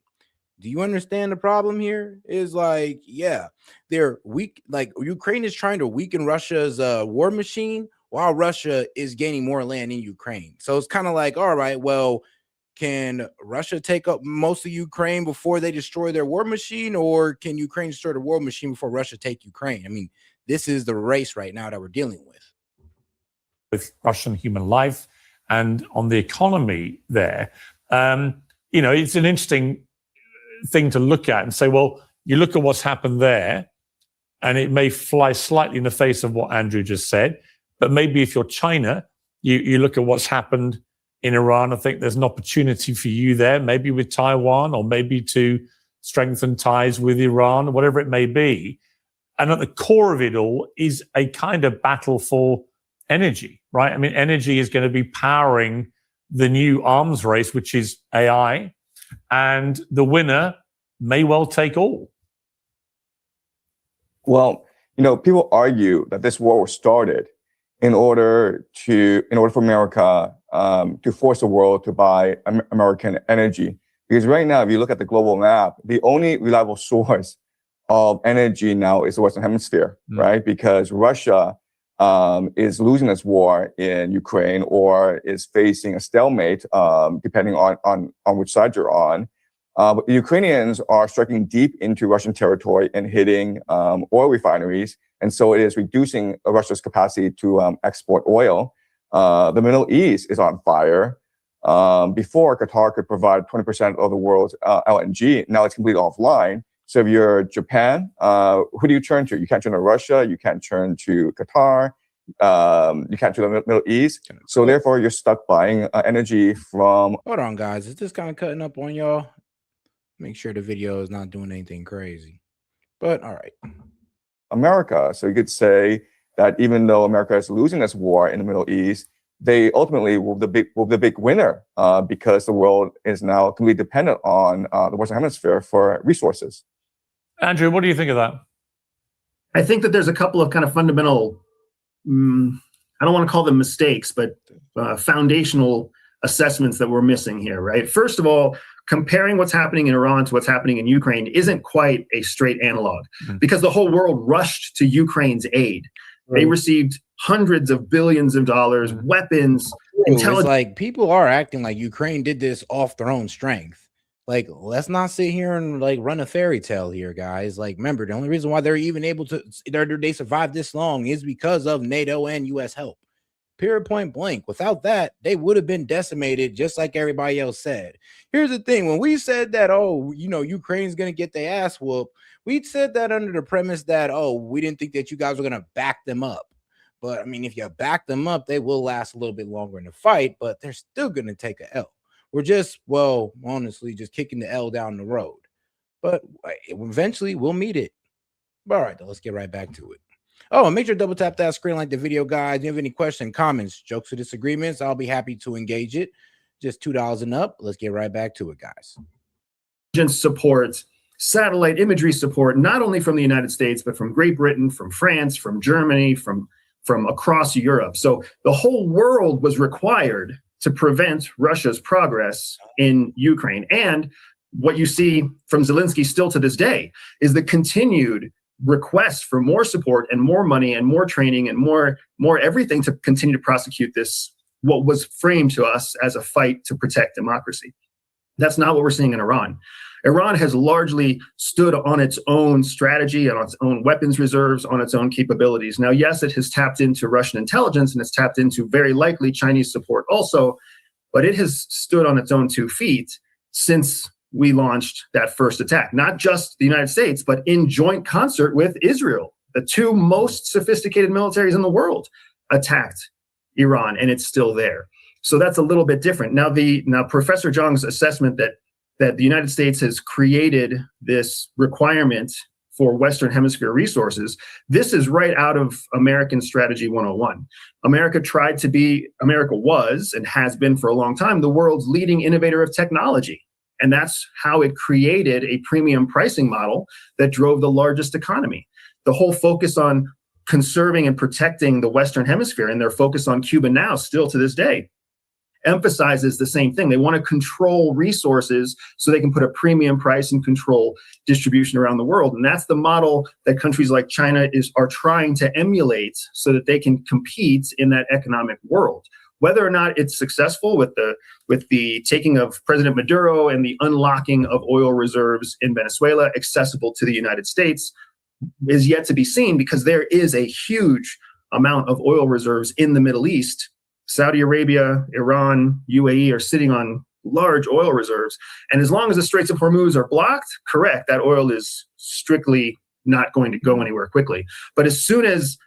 Do you understand the problem here? Is like, yeah, they're weak. Like Ukraine is trying to weaken Russia's war machine while Russia is gaining more land in Ukraine. So it's kind of like, all right, well, can Russia take up most of Ukraine before they destroy their war machine, or can Ukraine destroy the war machine before Russia take Ukraine? I mean, this is the race right now that we're dealing with Russian human life and on the economy there. It's an interesting thing to look at and say, well, you look at what's happened there, and it may fly slightly in the face of what Andrew just said. But maybe if you're China, you look at what's happened in Iran. I think there's an opportunity for you there, maybe with Taiwan, or maybe to strengthen ties with Iran, whatever it may be. And at the core of it all is a kind of battle for energy, right? I mean, energy is going to be powering the new arms race, which is AI, and the winner may well take all. Well, people argue that this war was started in order for America to force the world to buy American energy. Because right now, if you look at the global map, the only reliable source of energy now is the Western Hemisphere, right? Because Russia is losing this war in Ukraine or is facing a stalemate, depending on which side you're on. But the Ukrainians are striking deep into Russian territory and hitting oil refineries. And so it is reducing Russia's capacity to export oil. The Middle East is on fire. Before, Qatar could provide 20% of the world's LNG. Now it's completely offline. So if you're Japan, who do you turn to? You can't turn to Russia. You can't turn to Qatar. You can't turn to the Middle East. So therefore, you're stuck buying energy from... Hold on, guys. Is this kind of cutting up on y'all? Make sure the video is not doing anything crazy. But all right. America. So you could say that even though America is losing this war in the Middle East, they ultimately will be the big winner because the world is now completely dependent on the Western Hemisphere for resources. Andrew, what do you think of that? I think that there's a couple of kind of fundamental, I don't want to call them mistakes, but foundational assessments that we're missing here, right? First of all, comparing what's happening in Iran to what's happening in Ukraine isn't quite a straight analog because the whole world rushed to Ukraine's aid. They received hundreds of billions of dollars, weapons, intelligence. It's like people are acting like Ukraine did this off their own strength. Like, let's not sit here and like run a fairy tale here, guys. Like, remember, the only reason why they're even able to they survived this long is because of NATO and US help. Period, point blank. Without that, they would have been decimated, just like everybody else said. Here's the thing: when we said that, oh, you know, Ukraine's gonna get their ass whooped, we said that under the premise that, oh, we didn't think that you guys were gonna back them up. But I mean, if you back them up, they will last a little bit longer in the fight, but they're still gonna take a L. We're just, well, honestly, just kicking the L down the road. But eventually we'll meet it. All right, let's get right back to it. Oh, and make sure to double tap that screen like the video, guys. If you have any questions, comments, jokes, or disagreements, I'll be happy to engage it. Just $2 and up. Let's get right back to it, guys. Support, satellite imagery support, not only from the United States, but from Great Britain, from France, from Germany, from across Europe. So the whole world was required to prevent Russia's progress in Ukraine. And what you see from Zelensky still to this day is the continued request for more support and more money and more training and more everything to continue to prosecute this, what was framed to us as a fight to protect democracy. That's not what we're seeing in Iran. Iran has largely stood on its own strategy and on its own weapons reserves, on its own capabilities. Now, yes, it has tapped into Russian intelligence and it's tapped into very likely Chinese support also, but it has stood on its own 2 feet since we launched that first attack. Not just the United States, but in joint concert with Israel. The 2 most sophisticated militaries in the world attacked Iran, and it's still there. So that's a little bit different. Now, Professor Zhang's assessment that the United States has created this requirement for Western Hemisphere resources, this is right out of American Strategy 101. America was, and has been for a long time, the world's leading innovator of technology. And that's how it created a premium pricing model that drove the largest economy. The whole focus on conserving and protecting the Western Hemisphere and their focus on Cuba now, still to this day, emphasizes the same thing. They want to control resources so they can put a premium price and control distribution around the world. And that's the model that countries like China are trying to emulate so that they can compete in that economic world. Whether or not it's successful with the taking of President Maduro and the unlocking of oil reserves in Venezuela accessible to the United States is yet to be seen, because there is a huge amount of oil reserves in the Middle East. Saudi Arabia, Iran, UAE are sitting on large oil reserves. And as long as the Straits of Hormuz are blocked, correct, that oil is strictly not going to go anywhere quickly. But as soon as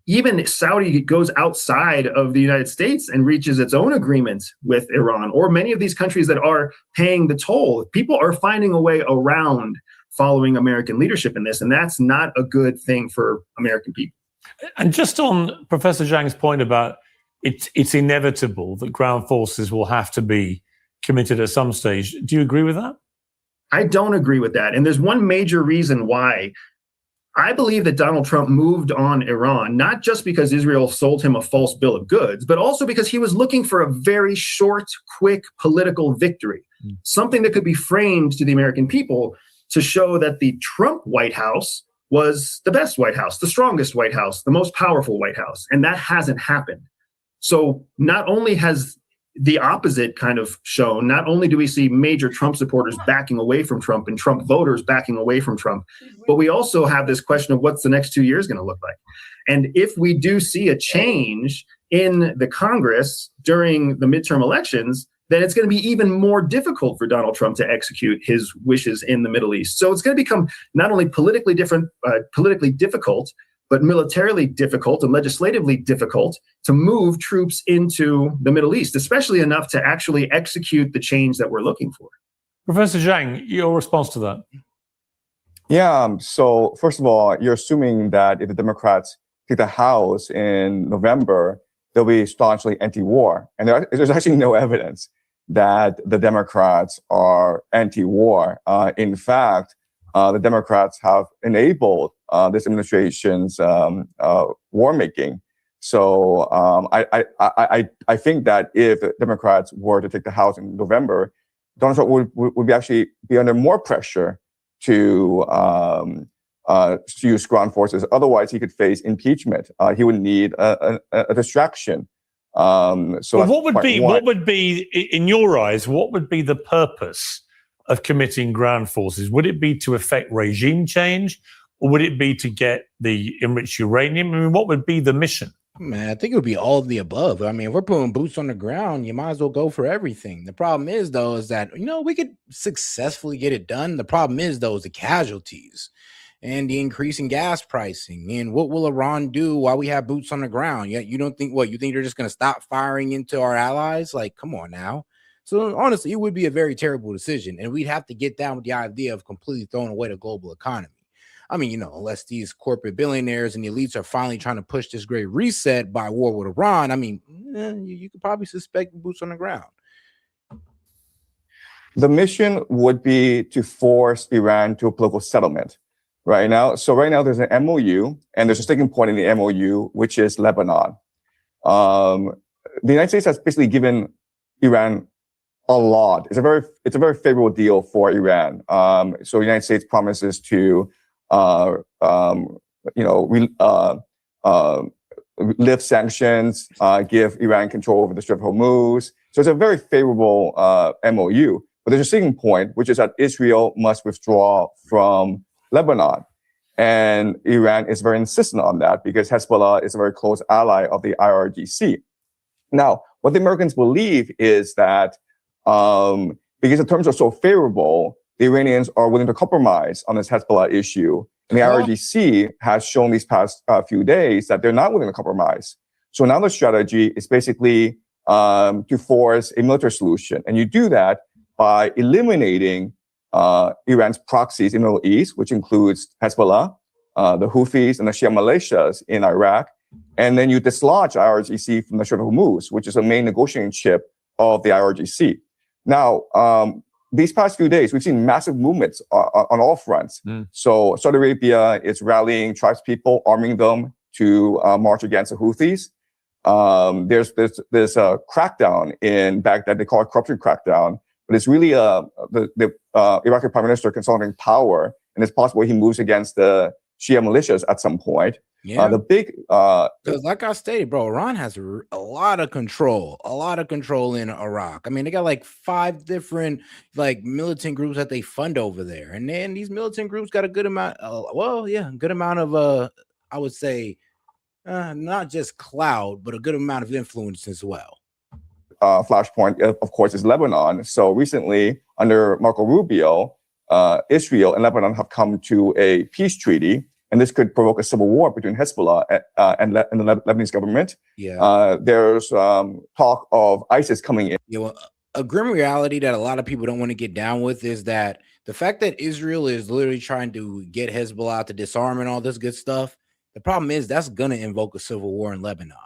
even Saudi goes outside of the United States and reaches its own agreement with Iran, or many of these countries that are paying the toll, people are finding a way around following American leadership in this. And that's not a good thing for American people. And just on Professor Zhang's point about it's inevitable that ground forces will have to be committed at some stage. Do you agree with that? I don't agree with that. And there's one major reason why. I believe that Donald Trump moved on Iran, not just because Israel sold him a false bill of goods, but also because he was looking for a very short, quick political victory, something that could be framed to the American people to show that the Trump White House was the best White House, the strongest White House, the most powerful White House. And that hasn't happened. So not only has the opposite kind of shown. Not only do we see major Trump supporters backing away from Trump and Trump voters backing away from Trump, but we also have this question of what's the next 2 years going to look like. And if we do see a change in the Congress during the midterm elections, then it's going to be even more difficult for Donald Trump to execute his wishes in the Middle East. So it's going to become not only politically difficult, but militarily difficult and legislatively difficult to move troops into the Middle East, especially enough to actually execute the change that we're looking for. Professor Zhang, your response to that? Yeah. So first of all, you're assuming that if the Democrats take the House in November, they'll be staunchly anti-war. And there's actually no evidence that the Democrats are anti-war. In fact, the Democrats have enabled this administration's war making. So I think that if the Democrats were to take the House in November, Donald Trump would actually be under more pressure to use ground forces. Otherwise, he could face impeachment. He would need a distraction. So what would be, in your eyes, what would be the purpose of committing ground forces? Would it be to effect regime change, or would it be to get the enriched uranium? I mean, what would be the mission? Man, I think it would be all of the above. I mean, if we're putting boots on the ground, you might as well go for everything. The problem is, though, is that, we could successfully get it done. The problem is, though, is the casualties and the increase in gas pricing. And what will Iran do while we have boots on the ground? You don't think, you think they're just going to stop firing into our allies? Like, come on now. So honestly, it would be a very terrible decision. And we'd have to get down with the idea of completely throwing away the global economy. I mean, unless these corporate billionaires and the elites are finally trying to push this great reset by war with Iran, I mean, you could probably suspect boots on the ground. The mission would be to force Iran to a political settlement right now. So right now there's an MOU, and there's a sticking point in the MOU, which is Lebanon. The United States has basically given Iran a lot. It's a very favorable deal for Iran. So the United States promises to lift sanctions, give Iran control over the Strait of Hormuz. So it's a very favorable MOU. But there's a sticking point, which is that Israel must withdraw from Lebanon. And Iran is very insistent on that because Hezbollah is a very close ally of the IRGC. Now, what the Americans believe is that because the terms are so favorable, the Iranians are willing to compromise on this Hezbollah issue. And the IRGC has shown these past few days that they're not willing to compromise. So now the strategy is basically to force a military solution. And you do that by eliminating Iran's proxies in the Middle East, which includes Hezbollah, the Houthis, and the Shia militias in Iraq. And then you dislodge IRGC from the Strait of Hormuz, which is the main negotiating chip of the IRGC. Now, these past few days, we've seen massive movements on all fronts. So Saudi Arabia is rallying tribespeople, arming them to march against the Houthis. There's a crackdown in Baghdad. They call it corruption crackdown, but it's really the Iraqi prime minister consolidating power, and it's possible he moves against the Shia militias at some point. Yeah. Because like I stated, bro, Iran has a lot of control in Iraq. I mean, they got like 5 different militant groups that they fund over there. And then these militant groups got a good amount, good amount of, I would say, not just clout, but a good amount of influence as well. Flashpoint, of course, is Lebanon. So recently, under Marco Rubio, Israel and Lebanon have come to a peace treaty. And this could provoke a civil war between Hezbollah and the Lebanese government. Yeah. There's talk of ISIS coming in. Yeah, well, a grim reality that a lot of people don't want to get down with is that the fact that Israel is literally trying to get Hezbollah to disarm and all this good stuff, the problem is that's going to invoke a civil war in Lebanon.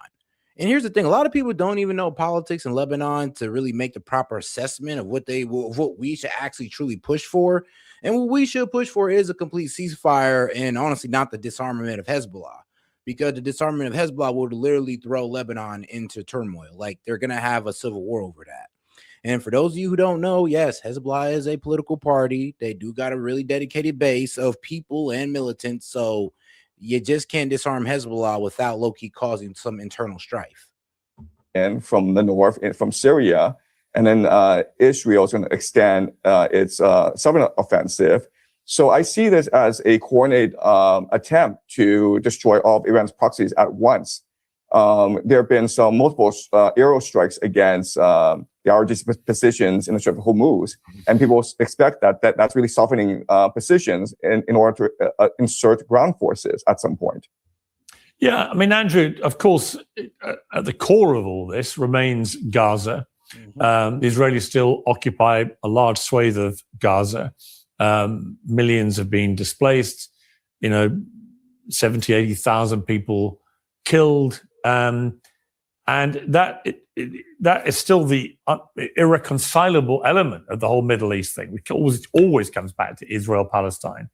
And here's the thing. A lot of people don't even know politics in Lebanon to really make the proper assessment of what we should actually truly push for. And what we should push for is a complete ceasefire and honestly not the disarmament of Hezbollah, because the disarmament of Hezbollah would literally throw Lebanon into turmoil. Like they're going to have a civil war over that. And for those of you who don't know, yes, Hezbollah is a political party. They do got a really dedicated base of people and militants. So you just can't disarm Hezbollah without low-key causing some internal strife. and from the north, and from Syria, and then Israel is going to extend its southern offensive. So I see this as a coordinated attempt to destroy all of Iran's proxies at once. There have been some multiple aerostrikes against the RGC positions in the Strait of Hormuz, and people expect that's really softening positions in order to insert ground forces at some point. Yeah, I mean, Andrew, of course, at the core of all this remains Gaza. The Israelis still occupy a large swathe of Gaza. Millions have been displaced, 70, 80,000 people killed. And that is still the irreconcilable element of the whole Middle East thing, which always comes back to Israel-Palestine.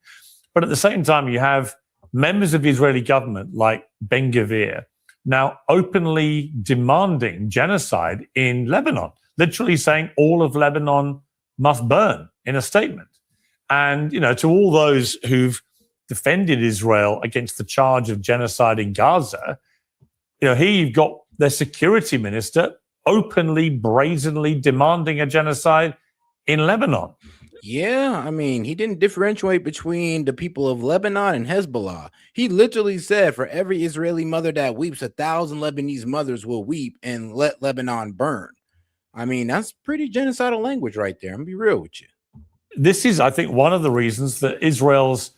But at the same time, you have members of the Israeli government like Ben-Gvir now openly demanding genocide in Lebanon, literally saying all of Lebanon must burn in a statement. And, to all those who've defended Israel against the charge of genocide in Gaza, here you've got their security minister openly, brazenly demanding a genocide in Lebanon. Yeah, I mean, he didn't differentiate between the people of Lebanon and Hezbollah. He literally said, for every Israeli mother that weeps, 1,000 Lebanese mothers will weep and let Lebanon burn. I mean, that's pretty genocidal language right there. I'm gonna be real with you. This is, I think, one of the reasons that Israel's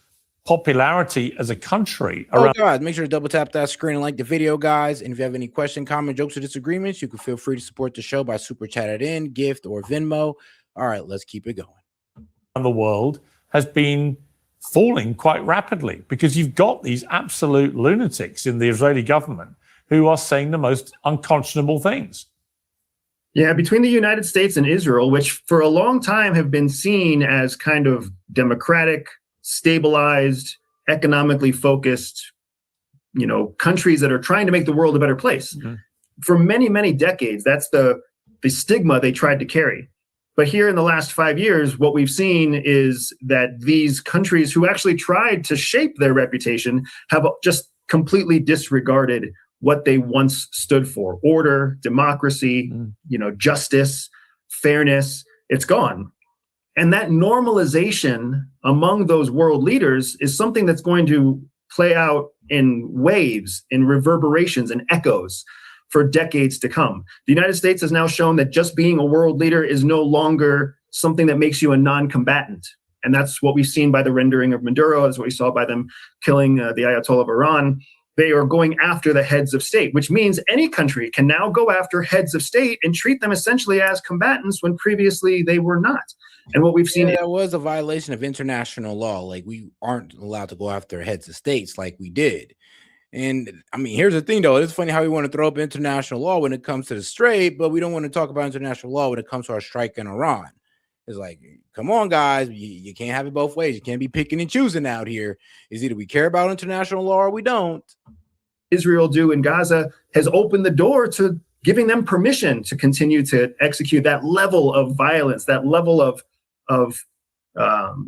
popularity as a country around. Oh, guys, make sure to double tap that screen and like the video, guys. And if you have any question, comment, jokes, or disagreements, you can feel free to support the show by super chat it in, gift, or Venmo. All right, let's keep it going. The world has been falling quite rapidly because you've got these absolute lunatics in the Israeli government who are saying the most unconscionable things. Yeah, between the United States and Israel, which for a long time have been seen as kind of democratic, stabilized, economically focused, countries that are trying to make the world a better place. Mm-hmm. For many, many decades, that's the stigma they tried to carry. But here in the last 5 years, what we've seen is that these countries who actually tried to shape their reputation have just completely disregarded what they once stood for: order, democracy, justice, fairness. It's gone. And that normalization among those world leaders is something that's going to play out in waves, in reverberations and echoes for decades to come. The United States has now shown that just being a world leader is no longer something that makes you a non-combatant. And that's what we've seen by the rendering of Maduro, as what we saw by them killing the Ayatollah of Iran. They are going after the heads of state, which means any country can now go after heads of state and treat them essentially as combatants when previously they were not. And what we've seen— that was a violation of international law. Like, we aren't allowed to go after heads of states like we did. And I mean, here's the thing, though. It's funny how we want to throw up international law when it comes to the Strait, but we don't want to talk about international law when it comes to our strike in Iran. It's like, come on, guys. You can't have it both ways. You can't be picking and choosing out here. It's either we care about international law or we don't. Israel do in Gaza has opened the door to giving them permission to continue to execute that level of violence, that level of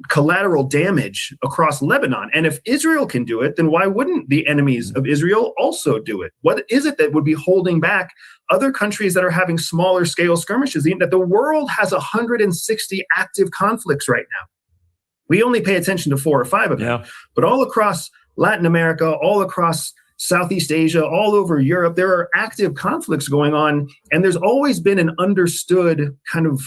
collateral damage across Lebanon. And if Israel can do it, then why wouldn't the enemies of Israel also do it? What is it that would be holding back other countries that are having smaller scale skirmishes? That the world has 160 active conflicts right now. We only pay attention to 4 or 5 of them, but all across Latin America, all across Southeast Asia, all over Europe, there are active conflicts going on. And there's always been an understood kind of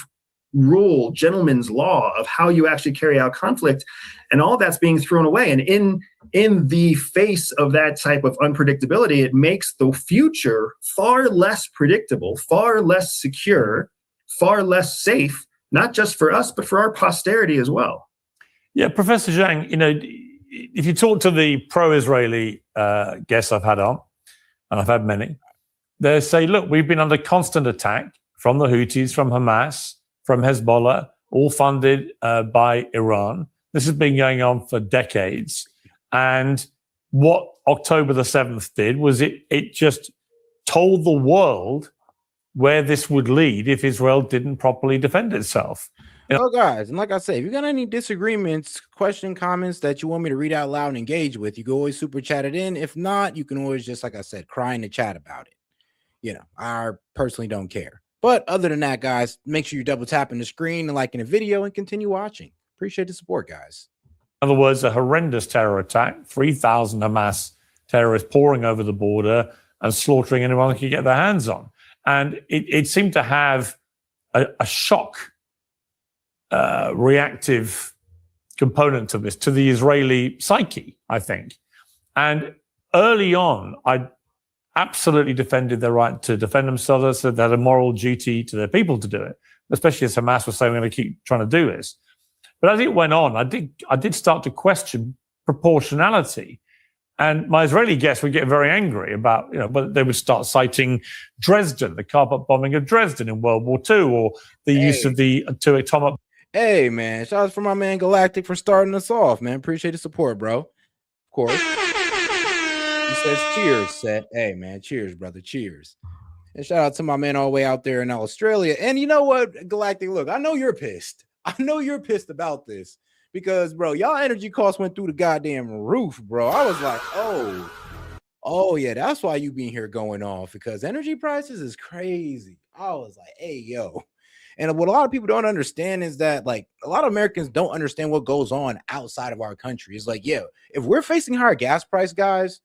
rule, gentleman's law of how you actually carry out conflict, and all that's being thrown away. And in the face of that type of unpredictability, it makes the future far less predictable, far less secure, far less safe, not just for us, but for our posterity as well. Yeah, Professor Zhang, if you talk to the pro-Israeli guests I've had on, and I've had many, they say, look, we've been under constant attack from the Houthis, from Hamas, from Hezbollah, all funded by Iran. This has been going on for decades. And what October the 7th did was it just told the world where this would lead if Israel didn't properly defend itself. Oh, guys, and like I said, if you got any disagreements, comments that you want me to read out loud and engage with, you can always super chat it in. If not, you can always just, like I said, cry in the chat about it. I personally don't care. But other than that, guys, make sure you double tapping the screen and liking the video and continue watching. Appreciate the support, guys. In other words, a horrendous terror attack, 3,000 Hamas terrorists pouring over the border and slaughtering anyone they could get their hands on. And it seemed to have a shock reactive component to this, to the Israeli psyche, I think. And early on, I absolutely defended their right to defend themselves. I said they had a moral duty to their people to do it, especially as Hamas was saying, we're going to keep trying to do this. But as it went on, I did start to question proportionality. And my Israeli guests would get very angry about, but they would start citing Dresden, the carpet bombing of Dresden in World War II, or the use of the two atomic. Hey, man, shout out for my man Galactic for starting us off, man. Appreciate the support, bro. Of course. He says, cheers, Set. Hey, man, cheers, brother. Cheers. And shout out to my man all the way out there in Australia. And you know what, Galactic, look, I know you're pissed. I know you're pissed about this because, bro, y'all energy costs went through the goddamn roof, bro. I was like, oh, yeah, that's why you been here going off, because energy prices is crazy. I was like, hey, yo. And what a lot of people don't understand is that, like, a lot of Americans don't understand what goes on outside of our country. It's like, yeah, if we're facing higher gas price, guys,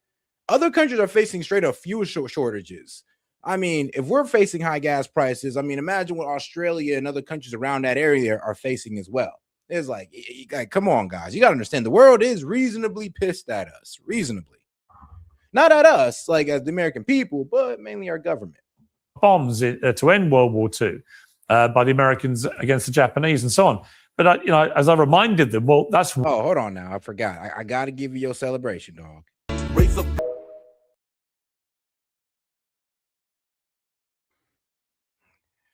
other countries are facing straight up fuel shortages. I mean, if we're facing high gas prices, I mean, imagine what Australia and other countries around that area are facing as well. It's like, come on, guys. You got to understand the world is reasonably pissed at us. Reasonably. Not at us, like as the American people, but mainly our government. Bombs to end World War II by the Americans against the Japanese and so on. But, as I reminded them, well, that's... Oh, hold on now. I forgot. I got to give you your celebration, dog.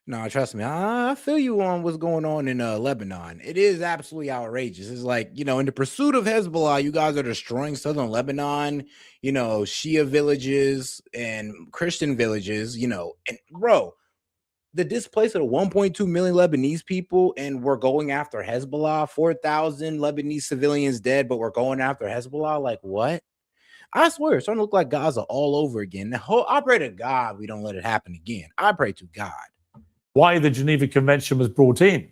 No, trust me. I feel you on what's going on in Lebanon. It is absolutely outrageous. It's like, in the pursuit of Hezbollah, you guys are destroying southern Lebanon, Shia villages and Christian villages, and bro, the displacement of 1.2 million Lebanese people, and we're going after Hezbollah, 4,000 Lebanese civilians dead, but we're going after Hezbollah. Like, what? I swear, it's starting to look like Gaza all over again. I pray to God we don't let it happen again. I pray to God. Why the Geneva Convention was brought in.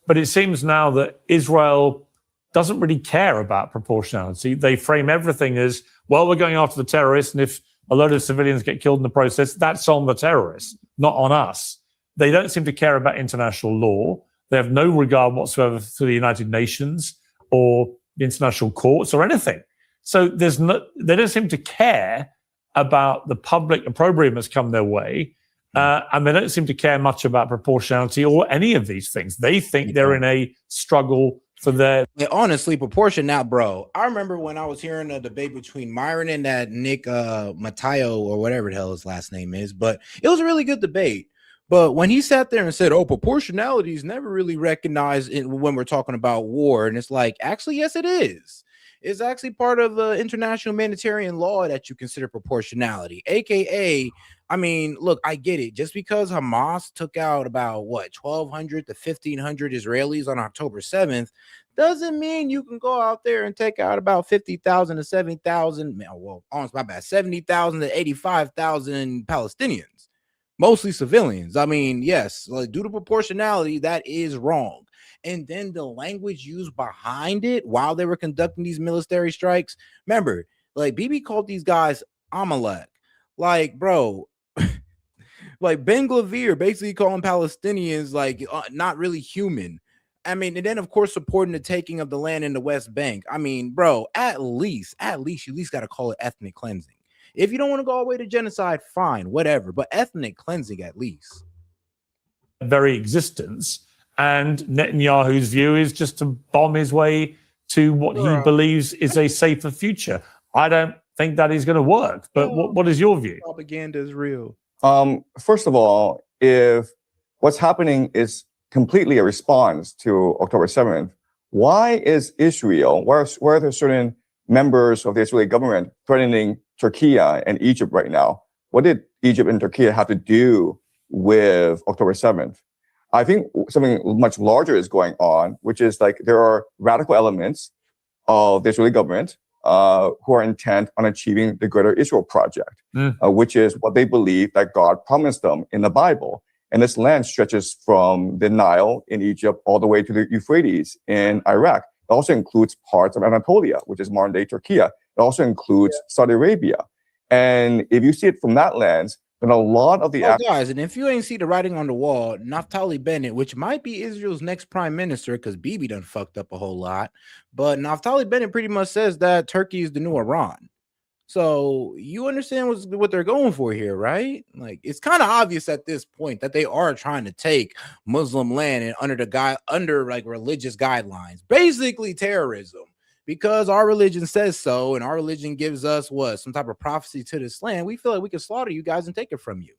But it seems now that Israel doesn't really care about proportionality. They frame everything as, well, we're going after the terrorists, and if a load of civilians get killed in the process, that's on the terrorists, not on us. They don't seem to care about international law. They have no regard whatsoever for the United Nations or the international courts or anything. So they don't seem to care about the public opprobrium that's come their way. And they don't seem to care much about proportionality or any of these things. They think they're in a struggle for their... Yeah, honestly, proportion now, bro. I remember when I was hearing a debate between Myron and that Nick Matteo or whatever the hell his last name is, but it was a really good debate. But when he sat there and said, proportionality is never really recognized when we're talking about war. And it's like, actually, yes, it is. It's actually part of international humanitarian law that you consider proportionality, AKA... I mean, look, I get it. Just because Hamas took out about 1,200 to 1,500 Israelis on October 7th doesn't mean you can go out there and take out about 50,000 to 70,000. Well, almost my bad, 70,000 to 85,000 Palestinians, mostly civilians. I mean, yes, like, due to proportionality, that is wrong. And then the language used behind it while they were conducting these military strikes. Remember, like, Bibi called these guys Amalek. Like, bro. Like Ben Glavir basically calling Palestinians like not really human. I mean, and then of course supporting the taking of the land in the West Bank. I mean, bro, at least you at least got to call it ethnic cleansing. If you don't want to go all the way to genocide, fine, whatever. But ethnic cleansing at least. Very existence, and Netanyahu's view is just to bomb his way to what he believes is a safer future. I don't think that is going to work. But what is your view? Propaganda is real. First of all, if what's happening is completely a response to October 7th, why is Israel, where are there certain members of the Israeli government threatening Turkey and Egypt right now? What did Egypt and Turkey have to do with October 7th? I think something much larger is going on, which is like there are radical elements of the Israeli government who are intent on achieving the Greater Israel Project, which is what they believe that God promised them in the Bible. And this land stretches from the Nile in Egypt all the way to the Euphrates in Iraq. It also includes parts of Anatolia, which is modern-day Turkey. It also includes Saudi Arabia. And if you see it from that lens, then a lot of the guys, and if you ain't see the writing on the wall, Naftali Bennett, which might be Israel's next prime minister, because Bibi done fucked up a whole lot, but Naftali Bennett pretty much says that Turkey is the new Iran. So you understand what they're going for here, right? Like, it's kind of obvious at this point that they are trying to take Muslim land and under like religious guidelines, basically terrorism, because our religion says so, and our religion gives us what, some type of prophecy to this land. We feel like we can slaughter you guys and take it from you.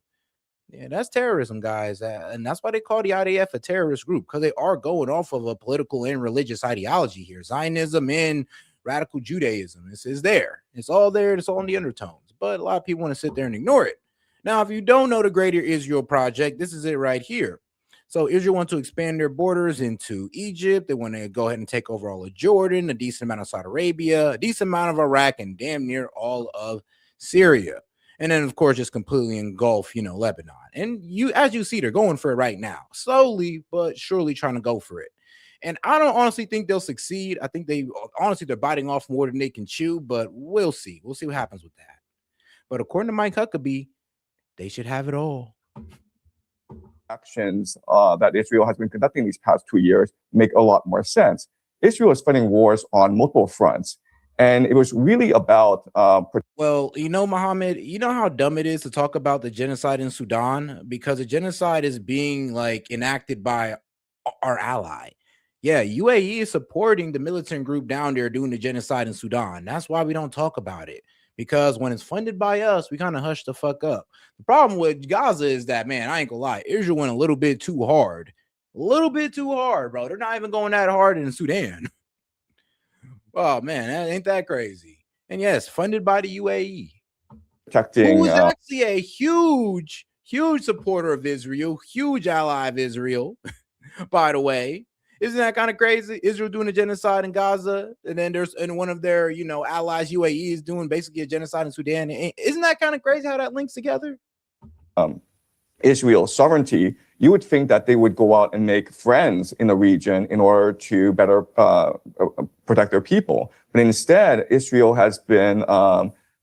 Yeah, that's terrorism, guys, and that's why they call the IDF a terrorist group, because they are going off of a political and religious ideology here. Zionism and radical Judaism. It's there. It's all there. It's all in the undertones. But a lot of people want to sit there and ignore it. Now, if you don't know the Greater Israel Project, this is it right here. So Israel wants to expand their borders into Egypt. They want to go ahead and take over all of Jordan, a decent amount of Saudi Arabia, a decent amount of Iraq, and damn near all of Syria. And then, of course, just completely engulf, Lebanon. And as you see, they're going for it right now. Slowly, but surely trying to go for it. And I don't honestly think they'll succeed. I think they're biting off more than they can chew, but we'll see. We'll see what happens with that. But according to Mike Huckabee, they should have it all. Actions that Israel has been conducting these past 2 years make a lot more sense. Israel is fighting wars on multiple fronts. And it was really about... Well, Mohammed, you know how dumb it is to talk about the genocide in Sudan? Because the genocide is being enacted by our ally. Yeah, UAE is supporting the militant group down there doing the genocide in Sudan. That's why we don't talk about it. Because when it's funded by us, we kind of hush the fuck up. The problem with Gaza is that, man, I ain't gonna lie, Israel went a little bit too hard. A little bit too hard, bro. They're not even going that hard in Sudan. Oh, man, ain't that crazy? And yes, funded by the UAE. Who is actually a huge supporter of Israel, huge ally of Israel, by the way. Isn't that kind of crazy? Israel doing a genocide in Gaza, and then one of their, allies, UAE, is doing basically a genocide in Sudan. Isn't that kind of crazy how that links together? Israel's sovereignty, you would think that they would go out and make friends in the region in order to better protect their people. But instead, Israel has been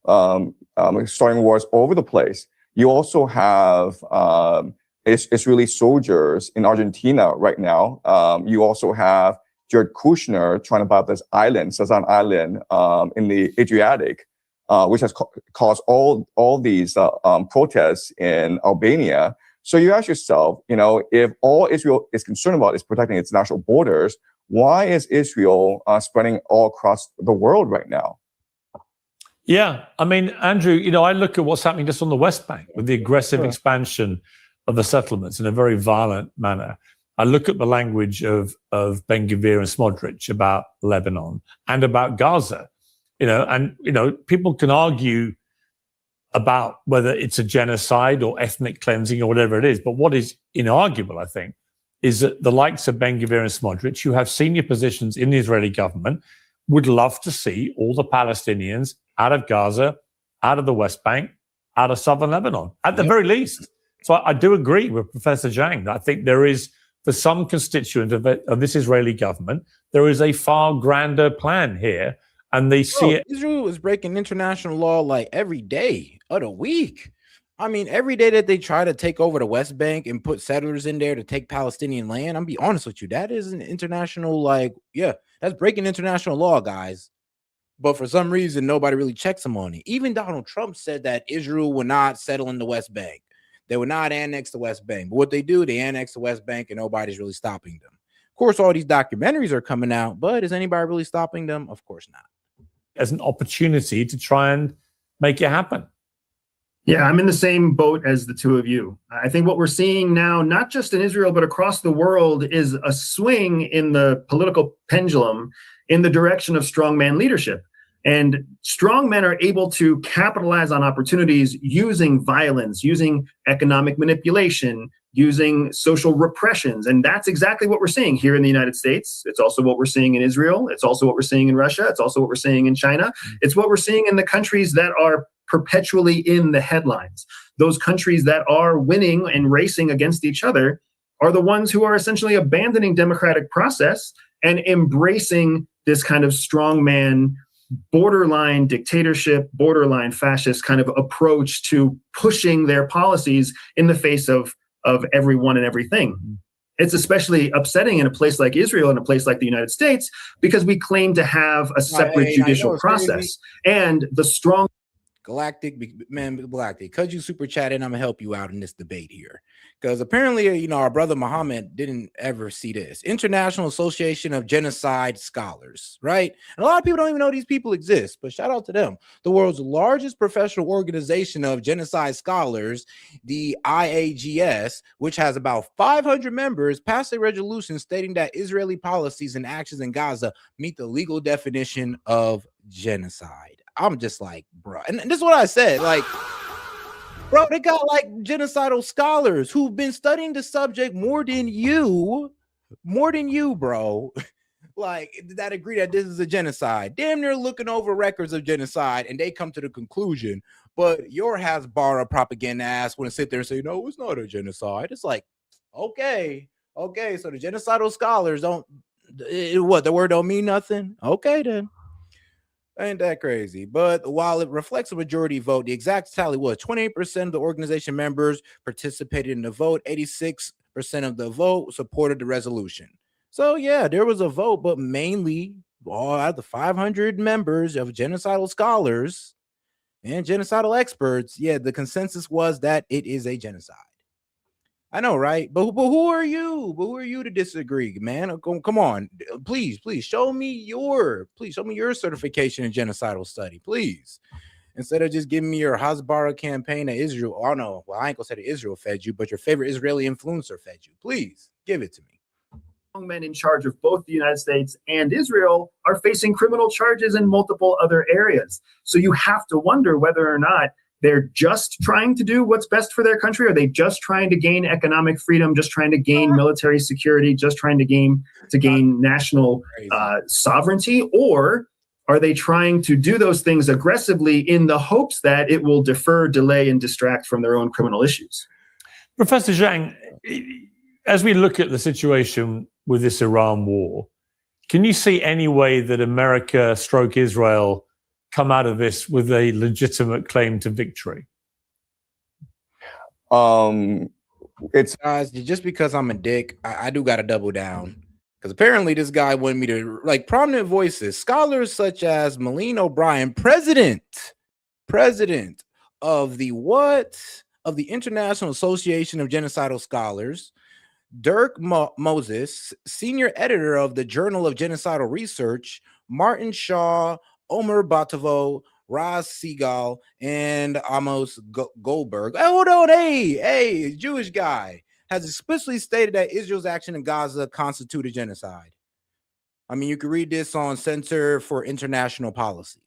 starting wars all over the place. You also have Israeli soldiers in Argentina right now. You also have Jared Kushner trying to buy this island, Sazan Island, in the Adriatic, which has caused all these protests in Albania. So you ask yourself, if all Israel is concerned about is protecting its national borders, why is Israel spreading all across the world right now? Yeah, I mean, Andrew, I look at what's happening just on the West Bank with the aggressive expansion of the settlements in a very violent manner. I look at the language of Ben-Gvir and Smotrich about Lebanon and about Gaza, people can argue about whether it's a genocide or ethnic cleansing or whatever it is. But what is inarguable, I think, is that the likes of Ben-Gvir and Smotrich, who have senior positions in the Israeli government, would love to see all the Palestinians out of Gaza, out of the West Bank, out of southern Lebanon, at the very least. So I do agree with Professor Zhang. I think there is, for some constituent of this Israeli government, there is a far grander plan here, and they see it. Israel is breaking international law every day of the week. I mean, every day that they try to take over the West Bank and put settlers in there to take Palestinian land, I'm be honest with you, that is an international, that's breaking international law, guys. But for some reason, nobody really checks them on it. Even Donald Trump said that Israel would not settle in the West Bank. They would not annex the West Bank. But what they do, they annex the West Bank, and nobody's really stopping them. Of course, all these documentaries are coming out, but is anybody really stopping them? Of course not. As an opportunity to try and make it happen. Yeah, I'm in the same boat as the two of you. I think what we're seeing now, not just in Israel, but across the world, is a swing in the political pendulum in the direction of strongman leadership. And strong men are able to capitalize on opportunities using violence, using economic manipulation, using social repressions. And that's exactly what we're seeing here in the United States. It's also what we're seeing in Israel. It's also what we're seeing in Russia. It's also what we're seeing in China. It's what we're seeing in the countries that are perpetually in the headlines. Those countries that are winning and racing against each other are the ones who are essentially abandoning democratic process and embracing this kind of strongman, borderline dictatorship, borderline fascist kind of approach to pushing their policies in the face of everyone and everything. It's especially upsetting in a place like Israel and a place like the United States because we claim to have a separate judicial process. And the strong Galactic, could you super chat in? I'm gonna help you out in this debate here, because apparently, our brother Muhammad didn't ever see this. International Association of Genocide Scholars, right? And a lot of people don't even know these people exist, but shout out to them. The world's largest professional organization of genocide scholars, the IAGS, which has about 500 members, passed a resolution stating that Israeli policies and actions in Gaza meet the legal definition of genocide. I'm just like, bro, and this is what I said, like, bro, they got like genocidal scholars who've been studying the subject more than you, bro. Like, that agree that this is a genocide. Damn near looking over records of genocide, and they come to the conclusion. But your Hasbara propaganda ass want to sit there and say, no, it's not a genocide. It's like, okay, so the genocidal scholars don't, what, the word don't mean nothing? Okay, then. Ain't that crazy? But while it reflects a majority vote, the exact tally was 28% of the organization members participated in the vote. 86% of the vote supported the resolution. So yeah, there was a vote, but mainly all out of the 500 members of genocidal scholars and genocidal experts, yeah, the consensus was that it is a genocide. I know, right? But who are you? But who are you to disagree, man? Come on, please show me your certification in genocidal study, please. Instead of just giving me your Hasbara campaign that Israel, oh no, well, I ain't gonna say that Israel fed you, but your favorite Israeli influencer fed you. Please give it to me. Men in charge of both the United States and Israel are facing criminal charges in multiple other areas. So you have to wonder whether or not they're just trying to do what's best for their country. Are they just trying to gain economic freedom, just trying to gain military security, just trying to gain national sovereignty? Or are they trying to do those things aggressively in the hopes that it will defer, delay, and distract from their own criminal issues? Professor Zhang, as we look at the situation with this Iran war, can you see any way that America / Israel come out of this with a legitimate claim to victory? It's guys, just because I'm a dick, I do gotta double down, because apparently this guy wanted me to, like, prominent voices, scholars such as Malene O'Brien, president of the International Association of Genocidal Scholars, Dirk Moses, senior editor of the Journal of Genocidal Research, Martin Shaw, Omer Batovo, Raz Segal, and Amos Goldberg. Hold on, hey, Jewish guy, has explicitly stated that Israel's action in Gaza constituted genocide. I mean, you can read this on Center for International Policy.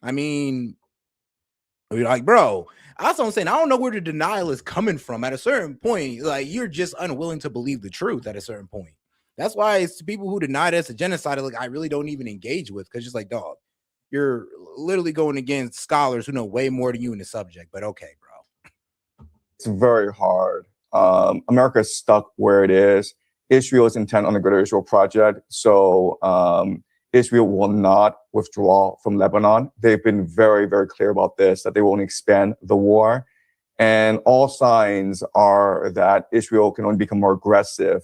I mean, like, bro, that's what I'm saying. I don't know where the denial is coming from. At a certain point, like, you're just unwilling to believe the truth at a certain point. That's why it's people who deny this a genocide, like, I really don't even engage with, because just like, dog, you're literally going against scholars who know way more than you in the subject. But okay, bro. It's very hard. America is stuck where it is. Israel is intent on the Greater Israel Project. So Israel will not withdraw from Lebanon. They've been very, very clear about this, that they won't expand the war. And all signs are that Israel can only become more aggressive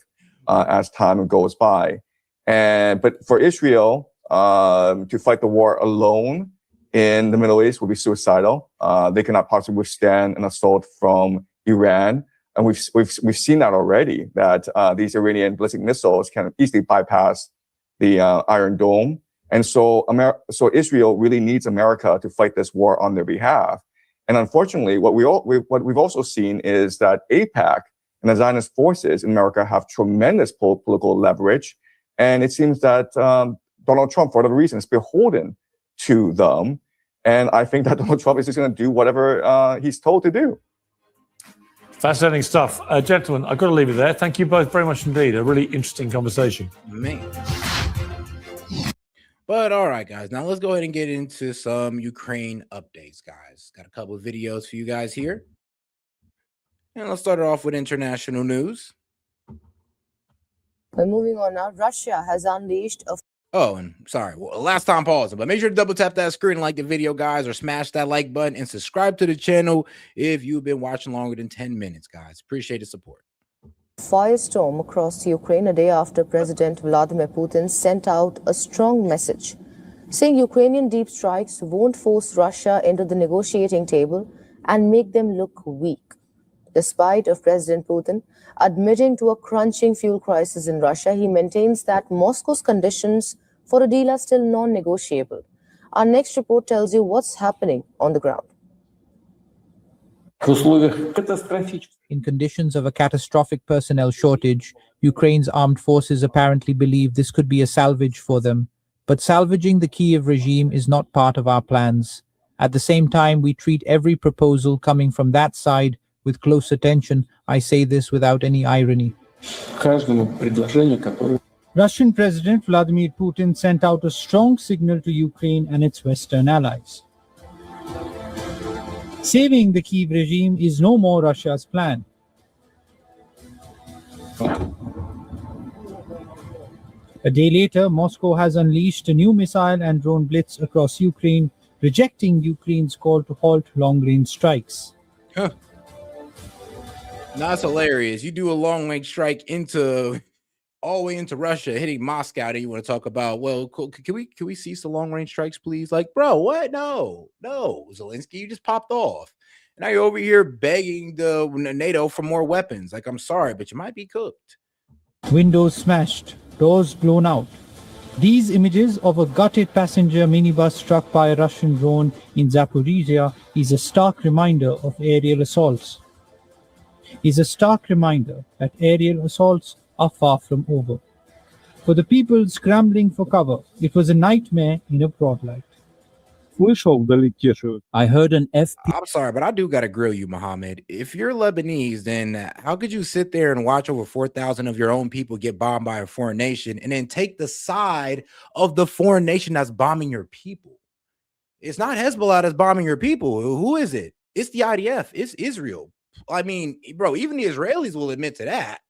as time goes by. But for Israel, to fight the war alone in the Middle East will be suicidal. They cannot possibly withstand an assault from Iran. And we've seen that already, that these Iranian ballistic missiles can easily bypass the Iron Dome. And so Israel really needs America to fight this war on their behalf. And unfortunately, what we've also seen is that AIPAC and the Zionist forces in America have tremendous political leverage. And it seems that Donald Trump, for whatever reason, is beholden to them. And I think that Donald Trump is just going to do whatever he's told to do. Fascinating stuff. Gentlemen, I've got to leave it there. Thank you both very much indeed. A really interesting conversation. Man. But all right, guys, now let's go ahead and get into some Ukraine updates, guys. Got a couple of videos for you guys here. And let's start it off with international news. We're moving on now. Russia has unleashed a... Oh, and sorry, well, last time pausing, but make sure to double tap that screen and like the video, guys, or smash that like button and subscribe to the channel if you've been watching longer than 10 minutes, guys. Appreciate the support. firestorm across Ukraine a day after President Vladimir Putin sent out a strong message, saying Ukrainian deep strikes won't force Russia into the negotiating table and make them look weak. Despite of President Putin admitting to a crunching fuel crisis in Russia, he maintains that Moscow's conditions for a deal are still non-negotiable. Our next report tells you what's happening on the ground. In conditions of a catastrophic personnel shortage, Ukraine's armed forces apparently believe this could be a salvage for them. But salvaging the Kyiv regime is not part of our plans. At the same time, we treat every proposal coming from that side with close attention. I say this without any irony. Russian President Vladimir Putin sent out a strong signal to Ukraine and its Western allies. Saving the Kyiv regime is no more Russia's plan. A day later, Moscow has unleashed a new missile and drone blitz across Ukraine, rejecting Ukraine's call to halt long-range strikes. Huh. That's hilarious. You do a long-range strike into all the way into Russia, hitting Moscow, and you want to talk about, well, can we cease the long-range strikes, please? Like, bro, what? No, Zelensky, you just popped off. And now you're over here begging the NATO for more weapons. Like, I'm sorry, but you might be cooked. Windows smashed, doors blown out. These images of a gutted passenger minibus struck by a Russian drone in Zaporizhia is a stark reminder of aerial assaults. That aerial assaults are far from over. For the people scrambling for cover, it was a nightmare in a broad light. I heard an I'm sorry, but I do got to grill you, Mohammed. If you're Lebanese, then how could you sit there and watch over 4,000 of your own people get bombed by a foreign nation and then take the side of the foreign nation that's bombing your people? It's not Hezbollah that's bombing your people. Who is it? It's the IDF. It's Israel. I mean, bro, even the Israelis will admit to that.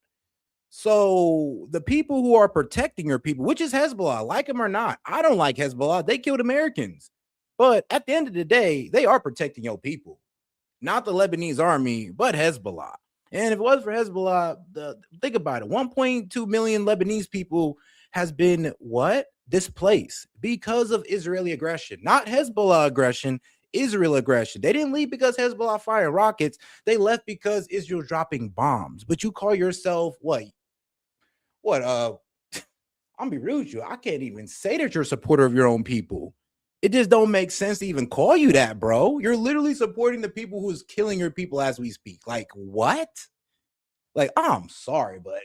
So the people who are protecting your people, which is Hezbollah, like them or not, I don't like Hezbollah. They killed Americans. But at the end of the day, they are protecting your people, not the Lebanese army, but Hezbollah. And if it was for Hezbollah, think about it. 1.2 million Lebanese people has been displaced because of Israeli aggression, not Hezbollah aggression, Israel aggression. They didn't leave because Hezbollah fired rockets. They left because Israel's dropping bombs. But you call yourself what? I'm gonna be rude with you. I can't even say that you're a supporter of your own people. It just don't make sense to even call you that, bro. You're literally supporting the people who's killing your people as we speak. Like, what? Like, I'm sorry, but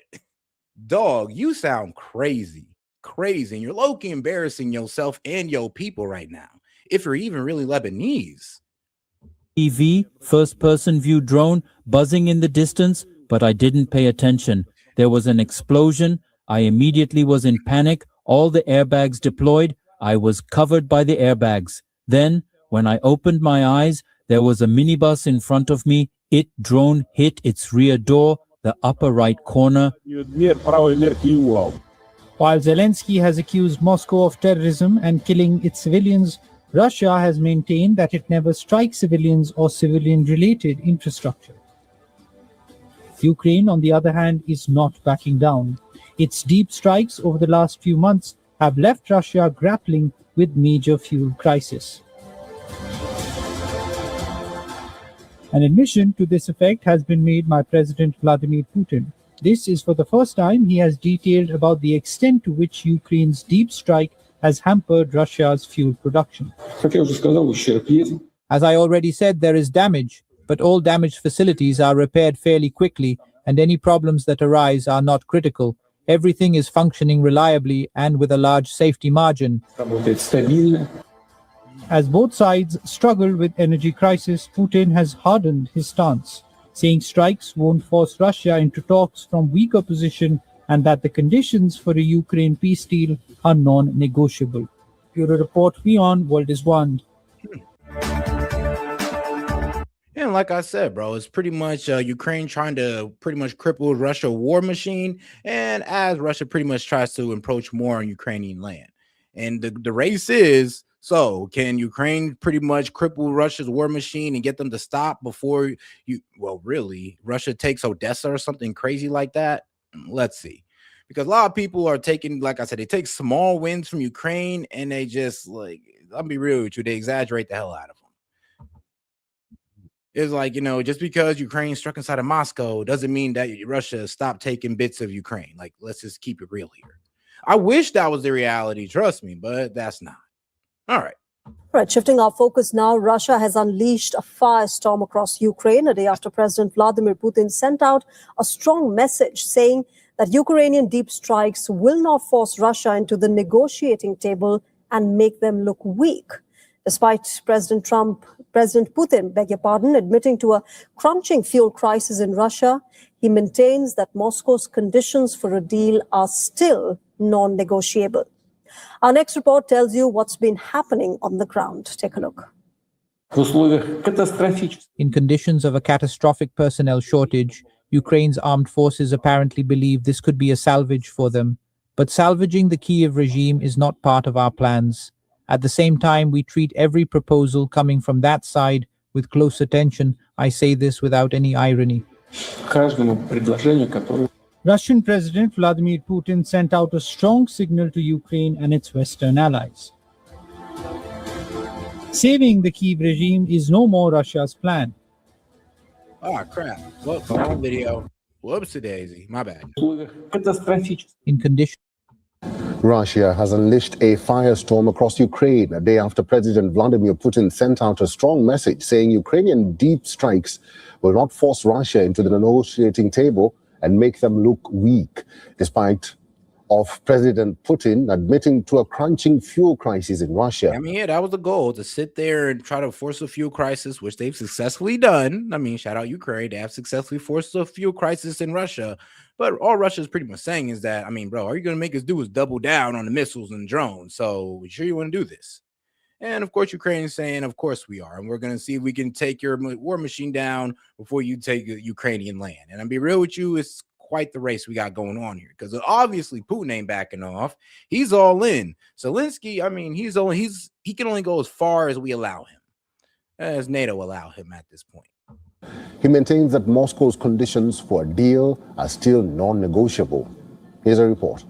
dog, you sound crazy. And you're low-key embarrassing yourself and your people right now, if you're even really Lebanese. TV, first-person view drone, buzzing in the distance, but I didn't pay attention. There was an explosion. I immediately was in panic. All the airbags deployed. I was covered by the airbags. Then, when I opened my eyes, there was a minibus in front of me. Drone hit its rear door, the upper right corner. While Zelensky has accused Moscow of terrorism and killing its civilians, Russia has maintained that it never strikes civilians or civilian-related infrastructure. Ukraine, on the other hand, is not backing down. Its deep strikes over the last few months have left Russia grappling with major fuel crisis. An admission to this effect has been made by President Vladimir Putin. This is for the first time he has detailed about the extent to which Ukraine's deep strike has hampered Russia's fuel production. As I already said, there is damage, but all damaged facilities are repaired fairly quickly, and any problems that arise are not critical. Everything is functioning reliably and with a large safety margin. As both sides struggle with energy crisis, Putin has hardened his stance, saying strikes won't force Russia into talks from weaker position and that the conditions for a Ukraine peace deal are non-negotiable. Bureau Report, Beyond World is One. And like I said, bro, it's pretty much Ukraine trying to pretty much cripple Russia war machine, and as Russia pretty much tries to encroach more on Ukrainian land. And the race is, so can Ukraine pretty much cripple Russia's war machine and get them to stop before really, Russia takes Odessa or something crazy like that? Let's see. Because a lot of people are taking, like I said, they take small wins from Ukraine and they just, like, I'll be real with you, they exaggerate the hell out of them. It's like, just because Ukraine struck inside of Moscow doesn't mean that Russia stopped taking bits of Ukraine. Like, let's just keep it real here. I wish that was the reality, trust me, but that's not. All right. Right, shifting our focus now, Russia has unleashed a firestorm across Ukraine a day after President Vladimir Putin sent out a strong message saying that Ukrainian deep strikes will not force Russia into the negotiating table and make them look weak. Despite President Putin, admitting to a crunching fuel crisis in Russia, he maintains that Moscow's conditions for a deal are still non-negotiable. Our next report tells you what's been happening on the ground. Take a look. In conditions of a catastrophic personnel shortage, Ukraine's armed forces apparently believe this could be a salvage for them. But salvaging the Kyiv regime is not part of our plans. At the same time, we treat every proposal coming from that side with close attention. I say this without any irony. Russian President Vladimir Putin sent out a strong signal to Ukraine and its Western allies. Saving the Kyiv regime is no more Russia's plan. Oh, crap. Whoop, wrong video. Whoopsie-daisy. My bad. In condition. Russia has unleashed a firestorm across Ukraine a day after President Vladimir Putin sent out a strong message saying Ukrainian deep strikes will not force Russia into the negotiating table and make them look weak, despite of President Putin admitting to a crunching fuel crisis in Russia. I mean, yeah, that was the goal, to sit there and try to force a fuel crisis, which they've successfully done. I mean, shout out Ukraine. They have successfully forced a fuel crisis in Russia. But all Russia is pretty much saying is that, I mean, bro, all you're going to make us do is double down on the missiles and drones. So sure you want to do this? And of course, Ukraine is saying, of course we are. And we're going to see if we can take your war machine down before you take Ukrainian land. And I'll be real with you, it's quite the race we got going on here, because obviously Putin ain't backing off. He's all in. Zelensky, I mean, he can only go as far as we allow him, as NATO allow him at this point. He maintains that Moscow's conditions for a deal are still non-negotiable. Here's a report.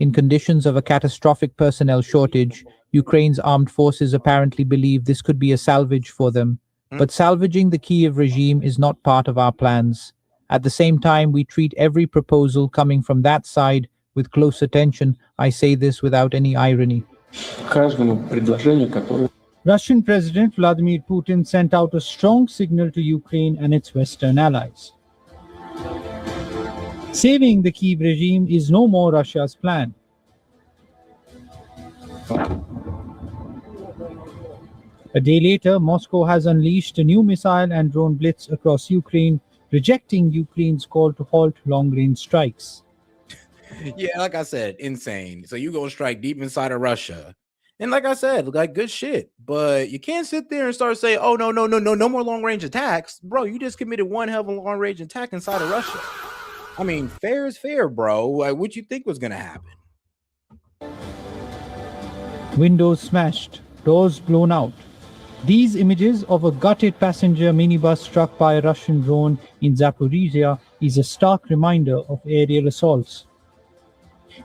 In conditions of a catastrophic personnel shortage, Ukraine's armed forces apparently believe this could be a salvage for them. But salvaging the Kyiv regime is not part of our plans. At the same time, we treat every proposal coming from that side with close attention. I say this without any irony. Russian President Vladimir Putin sent out a strong signal to Ukraine and its Western allies. Saving the Kyiv regime is no more Russia's plan. A day later, Moscow has unleashed a new missile and drone blitz across Ukraine, rejecting Ukraine's call to halt long-range strikes. Yeah, like I said, insane. So you go strike deep inside of Russia. And like I said, like good shit. But you can't sit there and start saying, oh, no more long-range attacks. Bro, you just committed one hell of a long-range attack inside of Russia. I mean, fair is fair, bro. Like, what you think was going to happen? Windows smashed, doors blown out. These images of a gutted passenger minibus struck by a Russian drone in Zaporizhia is a stark reminder of aerial assaults.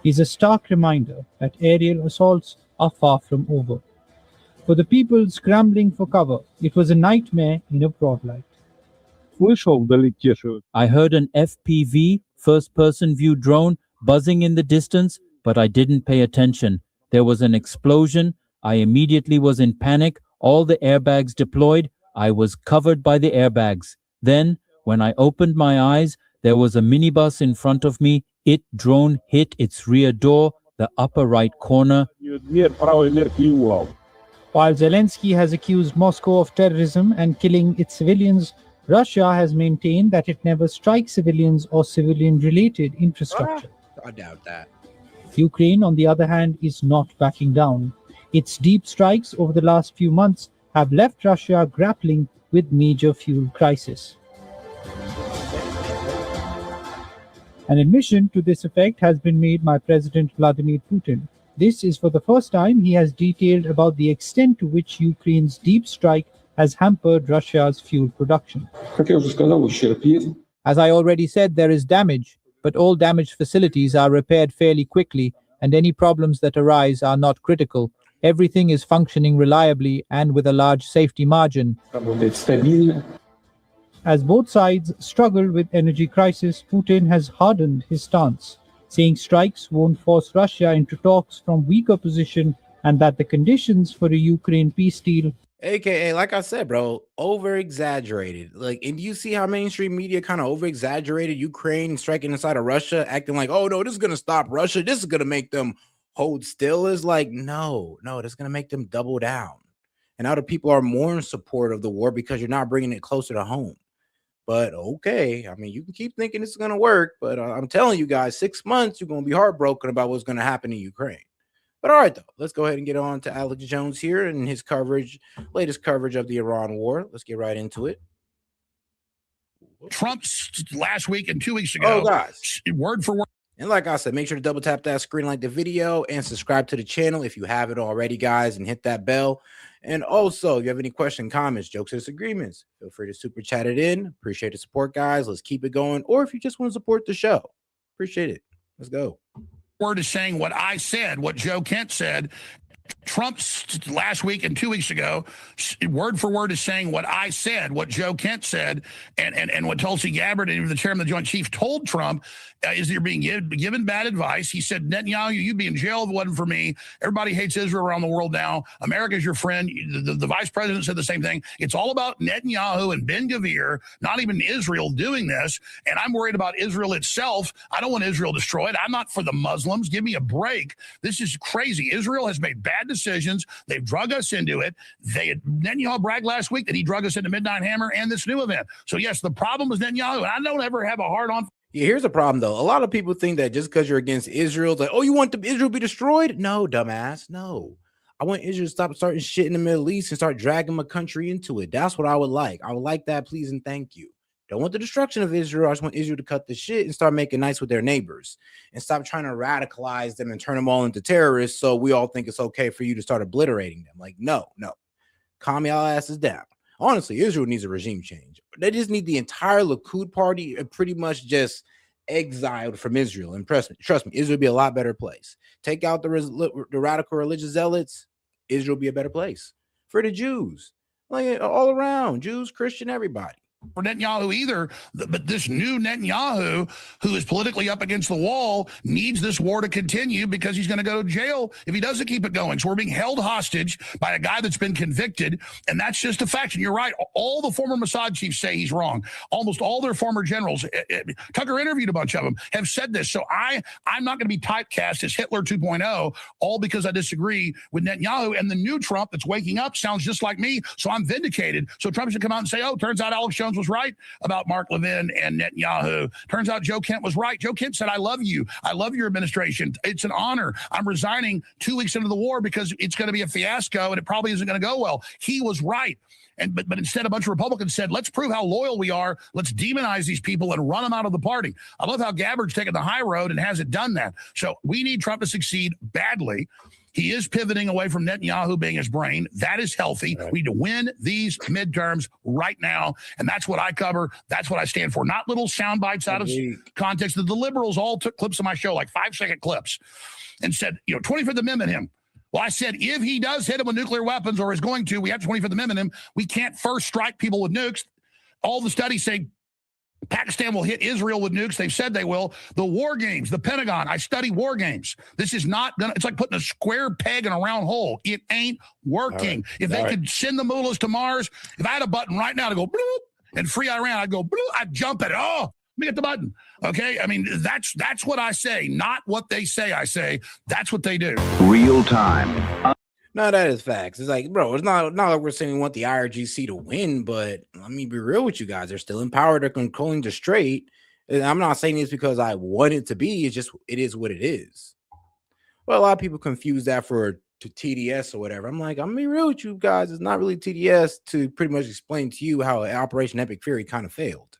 Is a stark reminder that aerial assaults are far from over. For the people scrambling for cover, it was a nightmare in a broad light. I heard an FPV, first-person view drone, buzzing in the distance, but I didn't pay attention. There was an explosion. I immediately was in panic. All the airbags deployed. I was covered by the airbags. Then, when I opened my eyes, there was a minibus in front of me. Drone hit its rear door, the upper right corner. While Zelensky has accused Moscow of terrorism and killing its civilians, Russia has maintained that it never strikes civilians or civilian-related infrastructure. I doubt that. Ukraine, on the other hand, is not backing down. Its deep strikes over the last few months have left Russia grappling with major fuel crisis. An admission to this effect has been made by President Vladimir Putin. This is for the first time he has detailed about the extent to which Ukraine's deep strike has hampered Russia's fuel production. As I already said, there is damage, but all damaged facilities are repaired fairly quickly, and any problems that arise are not critical. Everything is functioning reliably and with a large safety margin. As both sides struggle with energy crisis, Putin has hardened his stance, saying strikes won't force Russia into talks from weaker position and that the conditions for a Ukraine peace deal, AKA, like I said, bro, over-exaggerated. Like, and do you see how mainstream media kind of over-exaggerated Ukraine striking inside of Russia, acting like, oh, no, this is going to stop Russia. This is going to make them hold still. Is like, no, this is going to make them double down. And now the people are more in support of the war because you're not bringing it closer to home. But okay, I mean, you can keep thinking it's going to work, but I'm telling you guys, 6 months, you're going to be heartbroken about what's going to happen in Ukraine. But all right, though, let's go ahead and get on to Alex Jones here and his latest coverage of the Iran war. Let's get right into it. Trump's last week and 2 weeks ago. Oh, guys. Word for word. And like I said, make sure to double tap that screen, like the video, and subscribe to the channel if you haven't already, guys, and hit that bell. And also, if you have any questions, comments, jokes, or disagreements, feel free to super chat it in. Appreciate the support, guys. Let's keep it going. Or if you just want to support the show, appreciate it. Let's go. Word is saying what I said, what Joe Kent said. Trump's last week and 2 weeks ago, word for word is saying what I said, what Joe Kent said, and what Tulsi Gabbard, the chairman of the Joint Chiefs, told Trump is that you're being given bad advice. He said, Netanyahu, you'd be in jail if it wasn't for me. Everybody hates Israel around the world now. America's your friend. The vice president said the same thing. It's all about Netanyahu and Ben-Gvir, not even Israel, doing this. And I'm worried about Israel itself. I don't want Israel destroyed. I'm not for the Muslims. Give me a break. This is crazy. Israel has made bad decisions. They've drug us into it. Netanyahu bragged last week that he drug us into Midnight Hammer and this new event. So yes, the problem was Netanyahu, and I don't ever have a hard on. Yeah, here's the problem, though. A lot of people think that just because you're against Israel, it's like, oh, you want Israel to be destroyed? No, dumbass. No. I want Israel to stop starting shit in the Middle East and start dragging my country into it. That's what I would like. I would like that, please, and thank you. Don't want the destruction of Israel. I just want Israel to cut the shit and start making nice with their neighbors and stop trying to radicalize them and turn them all into terrorists so we all think it's okay for you to start obliterating them. Like, no. Calm y'all asses down. Honestly, Israel needs a regime change. They just need the entire Likud party pretty much just exiled from Israel. And trust me, Israel would be a lot better place. Take out the radical religious zealots, Israel would be a better place. For the Jews, like all around, Jews, Christian, everybody. For Netanyahu either, but this new Netanyahu, who is politically up against the wall, needs this war to continue because he's going to go to jail if he doesn't keep it going. So we're being held hostage by a guy that's been convicted, and that's just a fact. And you're right. All the former Mossad chiefs say he's wrong. Almost all their former generals, Tucker interviewed a bunch of them, have said this. So I'm not going to be typecast as Hitler 2.0, all because I disagree with Netanyahu. And the new Trump that's waking up sounds just like me, so I'm vindicated. So Trump should come out and say, oh, turns out Alex Jones was right about Mark Levin and Netanyahu. Turns out Joe Kent was right. Joe Kent said, I love you. I love your administration. It's an honor. I'm resigning 2 weeks into the war because it's going to be a fiasco and it probably isn't going to go well. He was right. But instead, a bunch of Republicans said, let's prove how loyal we are. Let's demonize these people and run them out of the party. I love how Gabbard's taken the high road and hasn't done that. So we need Trump to succeed badly. He is pivoting away from Netanyahu being his brain. That is healthy. Right. We need to win these midterms right now. And that's what I cover. That's what I stand for. Not little sound bites out of context. The liberals all took clips of my show, like 5-second clips, and said, 25th Amendment him. Well, I said, if he does hit him with nuclear weapons or is going to, we have 25th Amendment him. We can't first strike people with nukes. All the studies say Pakistan will hit Israel with nukes. They've said they will. The war games, the Pentagon, I study war games. This is not gonna, it's like putting a square peg in a round hole. It ain't working. Right. If they could send the mullahs to Mars, if I had a button right now to go bloop and free Iran, I'd go bloop, I'd jump at it. Oh, let me get the button. Okay, I mean that's what I say, not what they say. I say that's what they do. Real time. No, that is facts. It's like, bro, it's not like we're saying we want the IRGC to win, but let me be real with you guys. They're still in power. They're controlling the Strait. And I'm not saying this because I want it to be. It's just it is what it is. Well, a lot of people confuse that to TDS or whatever. I'm like, I'm gonna be real with you guys. It's not really TDS to pretty much explain to you how Operation Epic Fury kind of failed.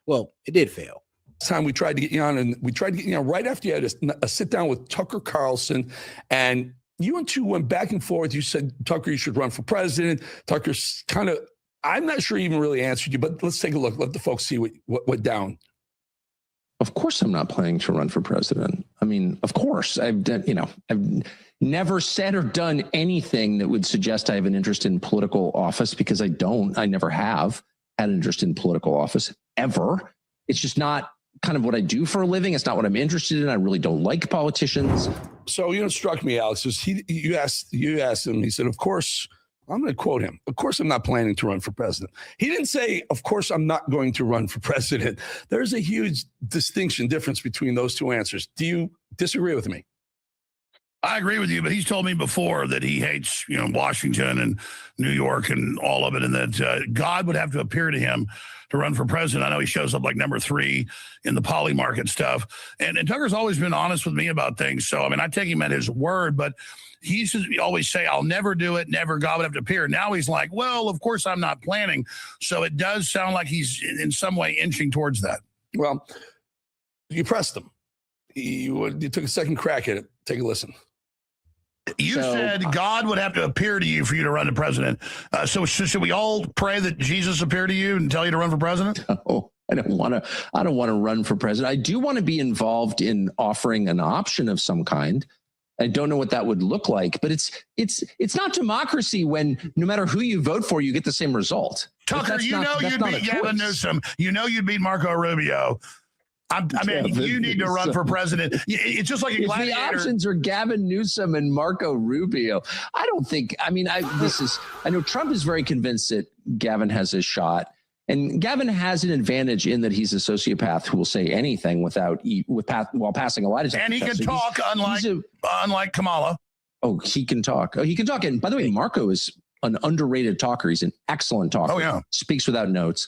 Well, it did fail. Time we tried to get you on, and we tried to get you on right after you had a sit down with Tucker Carlson, and you and two went back and forth. You said, Tucker, you should run for president. Tucker's kind of, I'm not sure he even really answered you, but let's take a look. Let the folks see what went down. Of course, I'm not planning to run for president. I mean, of course, I've never said or done anything that would suggest I have an interest in political office, because I don't. I never have had an interest in political office ever. It's just not kind of what I do for a living. It's not what I'm interested in. I really don't like politicians. So, you know, it struck me, Alex, is you asked him, he said, of course, I'm going to quote him, of course, I'm not planning to run for president. He didn't say, of course, I'm not going to run for president. There's a huge difference between those two answers. Do you disagree with me? I agree with you, but he's told me before that he hates, Washington and New York and all of it, and that God would have to appear to him to run for president. I know he shows up like number 3 in the poly market stuff. And Tucker's always been honest with me about things. So, I mean, I take him at his word, but he always say, I'll never do it, never, God would have to appear. Now he's like, well, of course I'm not planning. So it does sound like he's in some way inching towards that. Well, you pressed him. You took a second crack at it. Take a listen. You said God would have to appear to you for you to run for president. So should we all pray that Jesus appear to you and tell you to run for president? Oh, I don't want to run for president. I do want to be involved in offering an option of some kind. I don't know what that would look like, but it's not democracy when no matter who you vote for, you get the same result. Tucker, you'd beat Gavin Newsom. You'd beat Marco Rubio. You need to run for president. It's just like a gladiator. The options are Gavin Newsom and Marco Rubio. I don't think. I know Trump is very convinced that Gavin has a shot, and Gavin has an advantage in that he's a sociopath who will say anything while passing a lie detector. And he can talk, unlike Kamala. Oh, he can talk. And by the way, Marco is an underrated talker. He's an excellent talker. Oh yeah, speaks without notes.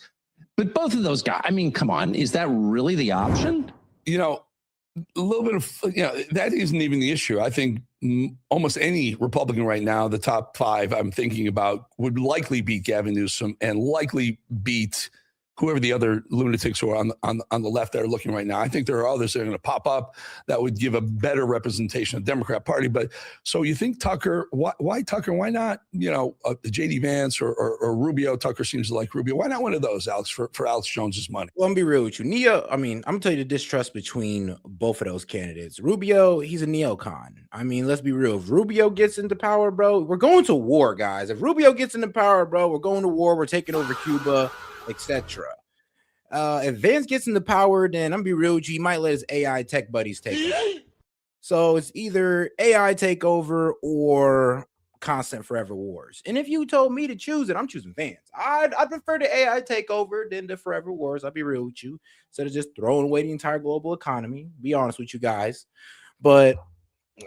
But both of those guys, I mean, come on, is that really the option? A little bit of, that isn't even the issue. I think almost any Republican right now, the top 5 I'm thinking about, would likely beat Gavin Newsom and likely beat whoever the other lunatics who are on the left that are looking right now. I think there are others that are going to pop up that would give a better representation of the Democrat Party. But so you think Tucker, why Tucker? Why not, J.D. Vance or Rubio? Tucker seems to like Rubio. Why not one of those, Alex, for Alex Jones's money? Well, I'm gonna be real with you. I'm gonna tell you the distrust between both of those candidates. Rubio, he's a neocon. I mean, let's be real. If Rubio gets into power, bro, we're going to war, guys. If Rubio gets into power, bro, we're going to war. We're taking over Cuba, etc. If Vance gets into power, then I'm gonna be real with you, he might let his AI tech buddies take it. So it's either AI takeover or constant forever wars. And if you told me to choose it, I'm choosing Vance. I prefer the AI takeover than the forever wars. I'll be real with you. Instead of just throwing away the entire global economy, be honest with you guys. But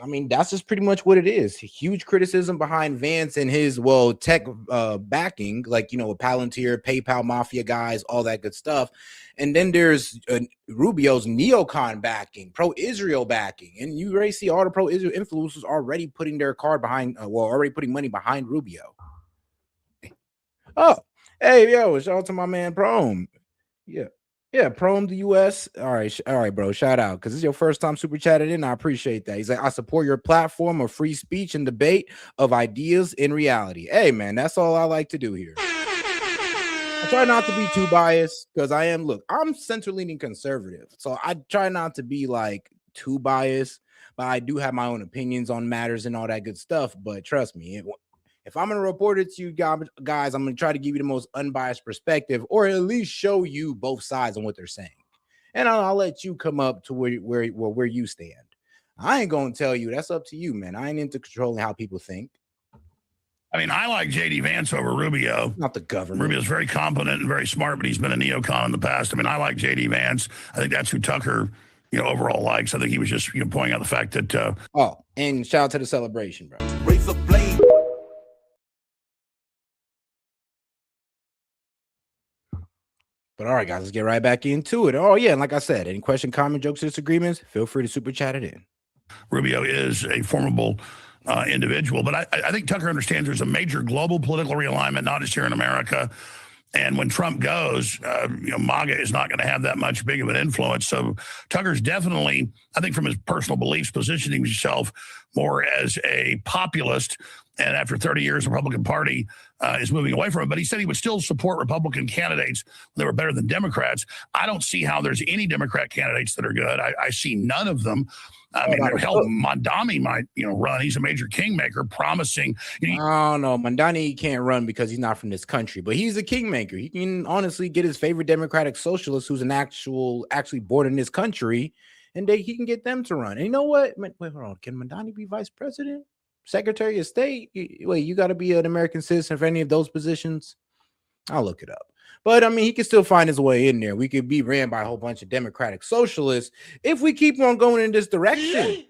I mean, that's just pretty much what it is. Huge criticism behind Vance and his tech backing, like with Palantir, PayPal mafia guys, all that good stuff. And then there's Rubio's neocon backing, pro-Israel backing, and you already see all the pro-Israel influencers already putting their card behind, already putting money behind Rubio. Oh, hey, shout out to my man Prom. Yeah, Prom the US. All right, bro. Shout out, because this is your first time super chatted in. I appreciate that. He's like, I support your platform of free speech and debate of ideas in reality. Hey, man, that's all I like to do here. I try not to be too biased because I'm center-leaning conservative. So I try not to be like too biased, but I do have my own opinions on matters and all that good stuff. But trust me, if I'm going to report it to you guys, I'm going to try to give you the most unbiased perspective, or at least show you both sides on what they're saying. And I'll let you come up to where you stand. I ain't going to tell you. That's up to you, man. I ain't into controlling how people think. I mean, I like J.D. Vance over Rubio. Not the government. Rubio's very competent and very smart, but he's been a neocon in the past. I mean, I like J.D. Vance. I think that's who Tucker, overall likes. I think he was just pointing out the fact that. Oh, and shout out to the celebration, bro. Raise a blade. But all right, guys, let's get right back into it. Oh, yeah, and like I said, any question, comment, jokes, or disagreements, feel free to super chat it in. Rubio is a formidable individual, but I think Tucker understands there's a major global political realignment, not just here in America. And when Trump goes, MAGA is not going to have that much big of an influence. So Tucker's definitely, I think from his personal beliefs, positioning himself more as a populist. And after 30 years, the Republican Party is moving away from it. But he said he would still support Republican candidates when they were better than Democrats. I don't see how there's any Democrat candidates that are good. I see none of them. I mean, hell, Mondani might, run. He's a major kingmaker, promising. Oh no, Mondani can't run because he's not from this country, but he's a kingmaker. He can honestly get his favorite Democratic socialist, who's an actually born in this country, and he can get them to run. And you know what? Wait, hold on. Can Mondani be vice president, Secretary of State? Wait, you got to be an American citizen for any of those positions? I'll look it up. But I mean, he can still find his way in there. We could be ran by a whole bunch of Democratic socialists if we keep on going in this direction.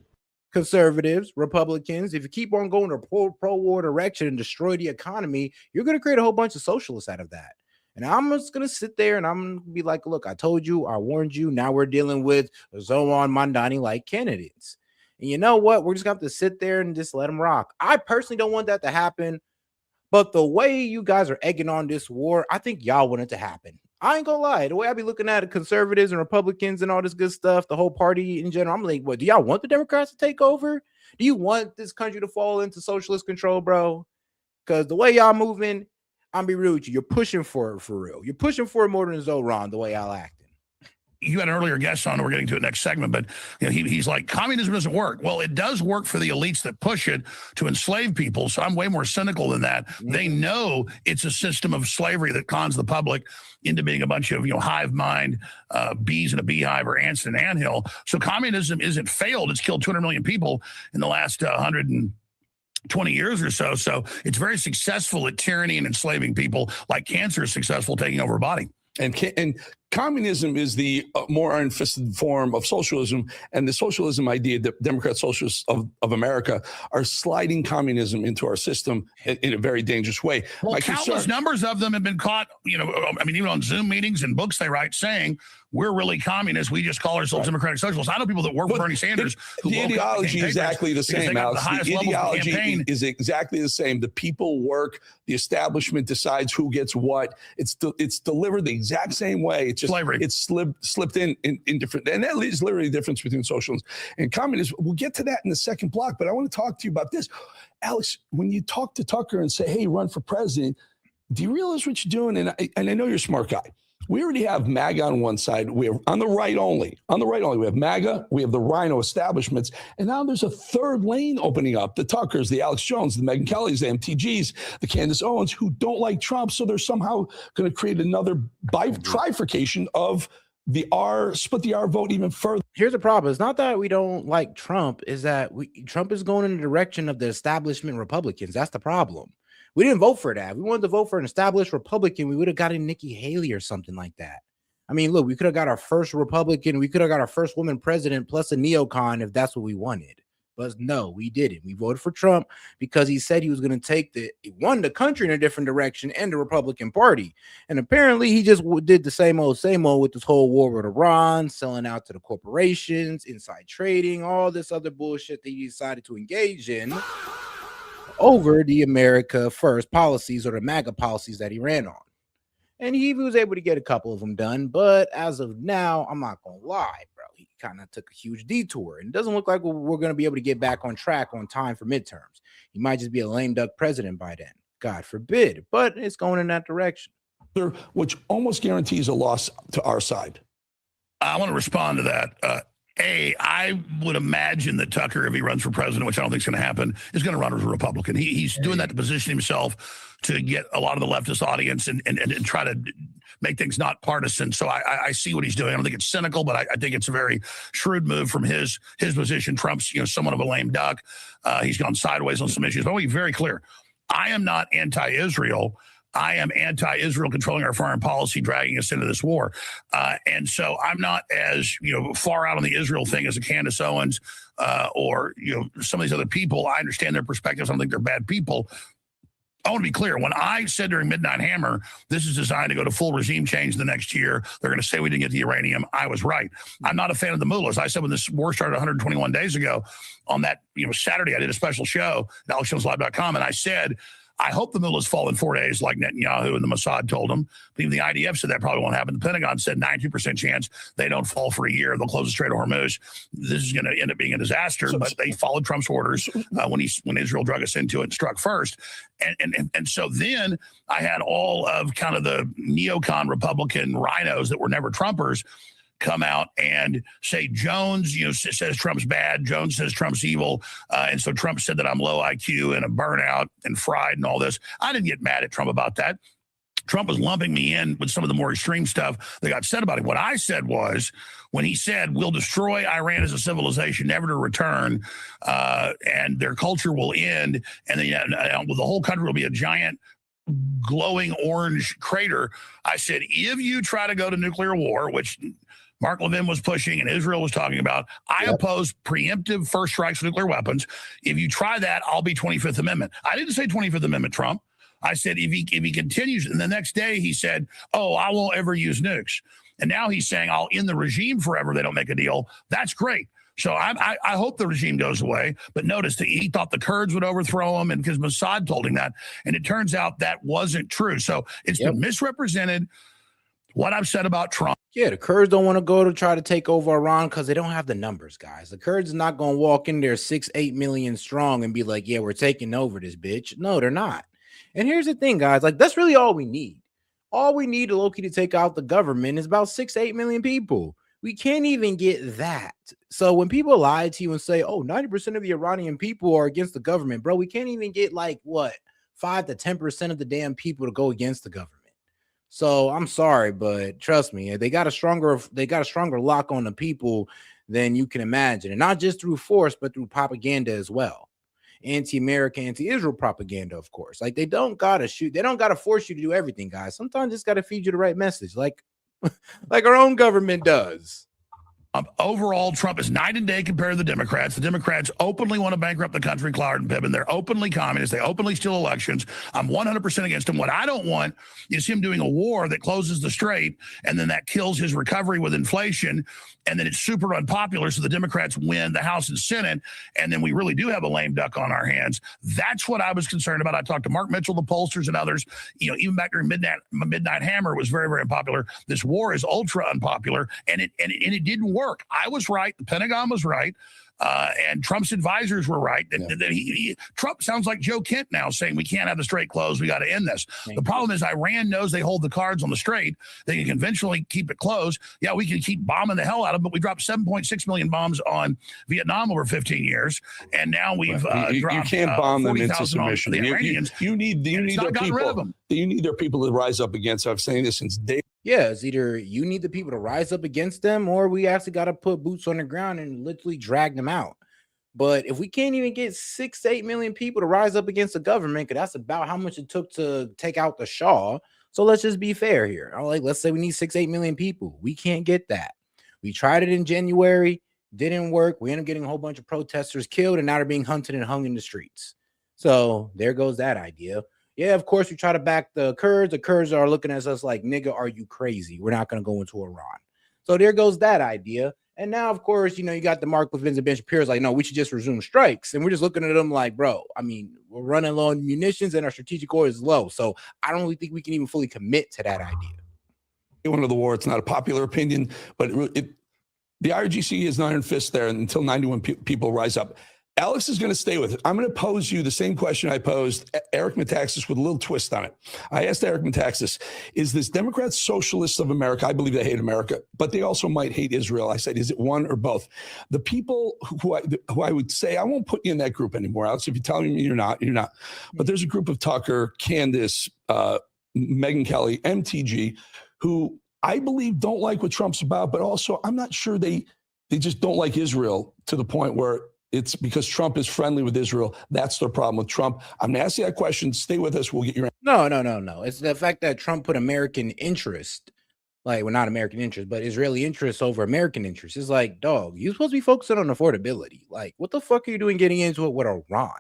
Conservatives, Republicans, if you keep on going a pro-war direction and destroy the economy, you're going to create a whole bunch of socialists out of that. And I'm just going to sit there and I'm going to be like, look, I told you, I warned you. Now we're dealing with Zoran Mondani-like candidates. And you know what? We're just going to have to sit there and just let them rock. I personally don't want that to happen. But the way you guys are egging on this war, I think y'all want it to happen. I ain't gonna lie. The way I be looking at conservatives and Republicans and all this good stuff, the whole party in general, I'm like, what, do y'all want the Democrats to take over? Do you want this country to fall into socialist control, bro? Because the way y'all moving, I'm be real with you. You're pushing for it for real. You're pushing for it more than Zoran, the way y'all acting. You had an earlier guest on, we're getting to it next segment, but he's like, communism doesn't work. Well, it does work for the elites that push it to enslave people. So I'm way more cynical than that. Mm-hmm. They know it's a system of slavery that cons the public into being a bunch of hive mind bees in a beehive or ants in an anthill. So communism isn't failed. It's killed 200 million people in the last 120 years or so. So it's very successful at tyranny and enslaving people, like cancer is successful taking over a body. And communism is the more iron-fisted form of socialism, and the socialism idea that Democrat socialists of America are sliding communism into our system in a very dangerous way. Well, countless numbers of them have been caught, even on Zoom meetings and books they write saying, we're really communists. We just call ourselves Democratic Socialists. I know people that work for Bernie Sanders. The ideology is exactly the same, Alex. The ideology is exactly the same. The people work. The establishment decides who gets what. It's delivered the exact same way. It's just slavery. It's slipped in different. And that is literally the difference between socialism and communism. We'll get to that in the second block. But I want to talk to you about this. Alex, when you talk to Tucker and say, hey, run for president, do you realize what you're doing? And I know you're a smart guy. We already have MAGA on one side. We have on the right only. We have MAGA. We have the Rhino establishments. And now there's a third lane opening up. The Tuckers, the Alex Jones, the Megyn Kellys, the MTGs, the Candace Owens, who don't like Trump. So they're somehow going to create another trifurcation of the split the R vote even further. Here's the problem. It's not that we don't like Trump. Is that Trump is going in the direction of the establishment Republicans. That's the problem. We didn't vote for that. We wanted to vote for an established Republican. We would have gotten Nikki Haley or something like that. I mean, look, we could have got our first Republican. We could have got our first woman president plus a neocon if that's what we wanted. But no, we didn't. We voted for Trump because he said he was going to he won the country in a different direction and the Republican Party. And apparently he just did the same old with this whole war with Iran, selling out to the corporations, inside trading, all this other bullshit that he decided to engage in over the America First policies or the MAGA policies that he ran on. And he was able to get a couple of them done. But as of now, I'm not going to lie, bro. He kind of took a huge detour. And it doesn't look like we're going to be able to get back on track on time for midterms. He might just be a lame duck president by then. God forbid. But it's going in that direction. Which almost guarantees a loss to our side. I want to respond to that. I would imagine that Tucker, if he runs for president, which I don't think is going to happen, is going to run as a Republican. He's doing that to position himself to get a lot of the leftist audience and try to make things not partisan. So I see what he's doing. I don't think it's cynical, but I think it's a very shrewd move from his position. Trump's somewhat of a lame duck. He's gone sideways on some issues. But I'll be very clear. I am not anti-Israel. I am anti-Israel controlling our foreign policy, dragging us into this war. And so I'm not as, far out on the Israel thing as a Candace Owens or, some of these other people. I understand their perspectives. I don't think they're bad people. I want to be clear. When I said during Midnight Hammer, this is designed to go to full regime change the next year, they're going to say we didn't get the uranium. I was right. I'm not a fan of the mullahs. I said when this war started 121 days ago on that, Saturday, I did a special show at AlexJonesLive.com, and I said, I hope the mullahs fall in 4 days like Netanyahu and the Mossad told them. But even the IDF said that probably won't happen. The Pentagon said 92% chance they don't fall for a year. They'll close the Strait of Hormuz. This is going to end up being a disaster. But they followed Trump's orders when Israel drug us into it and struck first. And so then I had all of kind of the neocon Republican rhinos that were never Trumpers come out and say Jones, says Trump's bad. Jones says Trump's evil. And so Trump said that I'm low IQ and a burnout and fried and all this. I didn't get mad at Trump about that. Trump was lumping me in with some of the more extreme stuff that got said about him. What I said was, when he said, we'll destroy Iran as a civilization, never to return, and their culture will end, and then the whole country will be a giant glowing orange crater. I said, if you try to go to nuclear war, which Mark Levin was pushing and Israel was talking about, I oppose preemptive first strikes with nuclear weapons. If you try that, I'll be 25th Amendment. I didn't say 25th Amendment, Trump. I said, if he continues, and the next day he said, oh, I won't ever use nukes. And now he's saying, I'll end the regime forever. They don't make a deal. That's great. So I hope the regime goes away. But notice that he thought the Kurds would overthrow him, and because Mossad told him that. And it turns out that wasn't true. So it's been misrepresented. What I've said about Trump. Yeah, the Kurds don't want to go to try to take over Iran because they don't have the numbers, guys. The Kurds are not going to walk in there 6-8 million strong and be like, yeah, we're taking over this bitch. No, they're not. And here's the thing, guys. Like, that's really all we need. All we need to Loki to take out the government is about 6-8 million people. We can't even get that. So when people lie to you and say, oh, 90% of the Iranian people are against the government, bro, we can't even get like what, 5 to 10% of the damn people to go against the government. So I'm sorry, but trust me, they got a stronger lock on the people than you can imagine, and not just through force, but through propaganda as well. Anti-American, anti-Israel propaganda, of course. Like, they don't gotta shoot, they don't gotta force you to do everything, guys. Sometimes just gotta feed you the right message, like our own government does. Overall, Trump is night and day compared to the Democrats. The Democrats openly want to bankrupt the country, Cloward and Piven. They're openly communist. They openly steal elections. I'm 100% against him. What I don't want is him doing a war that closes the strait, and then that kills his recovery with inflation, and then it's super unpopular, so the Democrats win the House and Senate, and then we really do have a lame duck on our hands. That's what I was concerned about. I talked to Mark Mitchell, the pollsters, and others. Even back during Midnight Hammer, it was very, very unpopular. This war is ultra unpopular, and it didn't work. I was right. The Pentagon was right. And Trump's advisors were right. Trump sounds like Joe Kent now, saying we can't have the strait closed. We got to end this. The problem is Iran knows they hold the cards on the strait. They can conventionally keep it closed. Yeah, we can keep bombing the hell out of it, but we dropped 7.6 million bombs on Vietnam over 15 years. And now we've dropped you can't bomb them into submission. The Iranians. You need their people. You need their people to rise up against. I've saying this since day. Yeah, it's either you need the people to rise up against them, or we actually got to put boots on the ground and literally drag them out. But if we can't even get 6 to 8 million people to rise up against the government, because that's about how much it took to take out the Shah. So let's just be fair here. Like, let's say we need 6 to 8 million people. We can't get that. We tried it in January, didn't work. We ended up getting a whole bunch of protesters killed, and now they're being hunted and hung in the streets. So there goes that idea. Yeah, of course, we try to back the Kurds. The Kurds are looking at us like, nigga, are you crazy? We're not going to go into Iran. So there goes that idea. And now, of course, you got the Mark Levins and Ben Shapiro's like, no, we should just resume strikes. And we're just looking at them like, bro, I mean, we're running low on munitions and our strategic oil is low. So I don't really think we can even fully commit to that idea. One of the war, it's not a popular opinion, but the IRGC is iron fist there until 91 people rise up. Alex is going to stay with it. I'm going to pose you the same question I posed Eric Metaxas with a little twist on it. I asked Eric Metaxas, is this Democrats socialists of America? I believe they hate America, but they also might hate Israel. I said, is it one or both? The people who I would say, I won't put you in that group anymore, Alex. If you tell me you're not. But there's a group of Tucker, Candace, Megyn Kelly, MTG, who I believe don't like what Trump's about, but also I'm not sure they just don't like Israel to the point where It's because Trump is friendly with Israel. That's their problem with Trump. I'm going to ask you that question. Stay with us. We'll get your answer. No. It's the fact that Trump put American interest, like, well, not American interest, but Israeli interests over American interests. It's like, dog, you're supposed to be focusing on affordability. Like, what the fuck are you doing getting into it with Iran?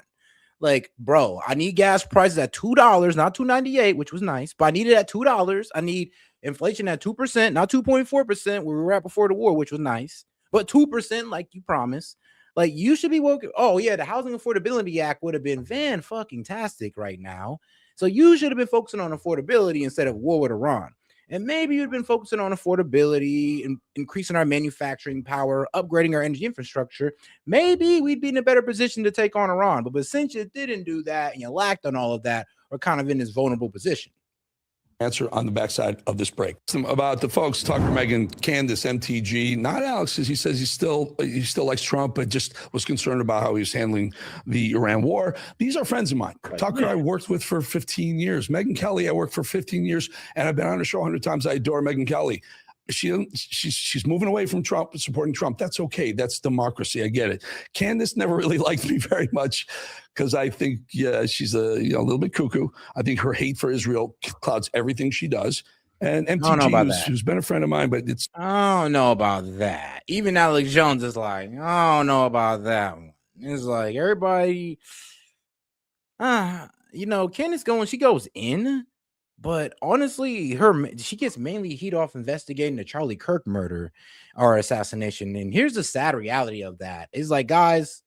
Like, bro, I need gas prices at $2, not $2.98, which was nice, but I need it at $2. I need inflation at 2%, not 2.4%, where we were at before the war, which was nice, but 2%, like you promised. Like, you should be woke. Oh, yeah, the Housing Affordability Act would have been fan-fucking-tastic right now. So you should have been focusing on affordability instead of war with Iran. And maybe you'd been focusing on affordability and increasing our manufacturing power, upgrading our energy infrastructure. Maybe we'd be in a better position to take on Iran. But since you didn't do that and you lacked on all of that, we're kind of in this vulnerable position. Answer on the backside of this break. About the folks, Tucker, Megyn, Candace, MTG, not Alex, because he says he still likes Trump, but just was concerned about how he was handling the Iran war. These are friends of mine. Right. Tucker, I worked with for 15 years. Megyn Kelly, I worked for 15 years, and I've been on the show 100 times. I adore Megyn Kelly. She's moving away from Trump and supporting Trump. That's okay. That's democracy. I get it. Candace never really liked me very much because I think she's a little bit cuckoo. I think her hate for Israel clouds everything she does. And MTG, who's been a friend of mine, but I don't know about that. Even Alex Jones is like, I don't know about that one. It's like everybody, Candace she goes in. But honestly, she gets mainly heat off investigating the Charlie Kirk murder or assassination. And here's the sad reality of that. It's like, guys,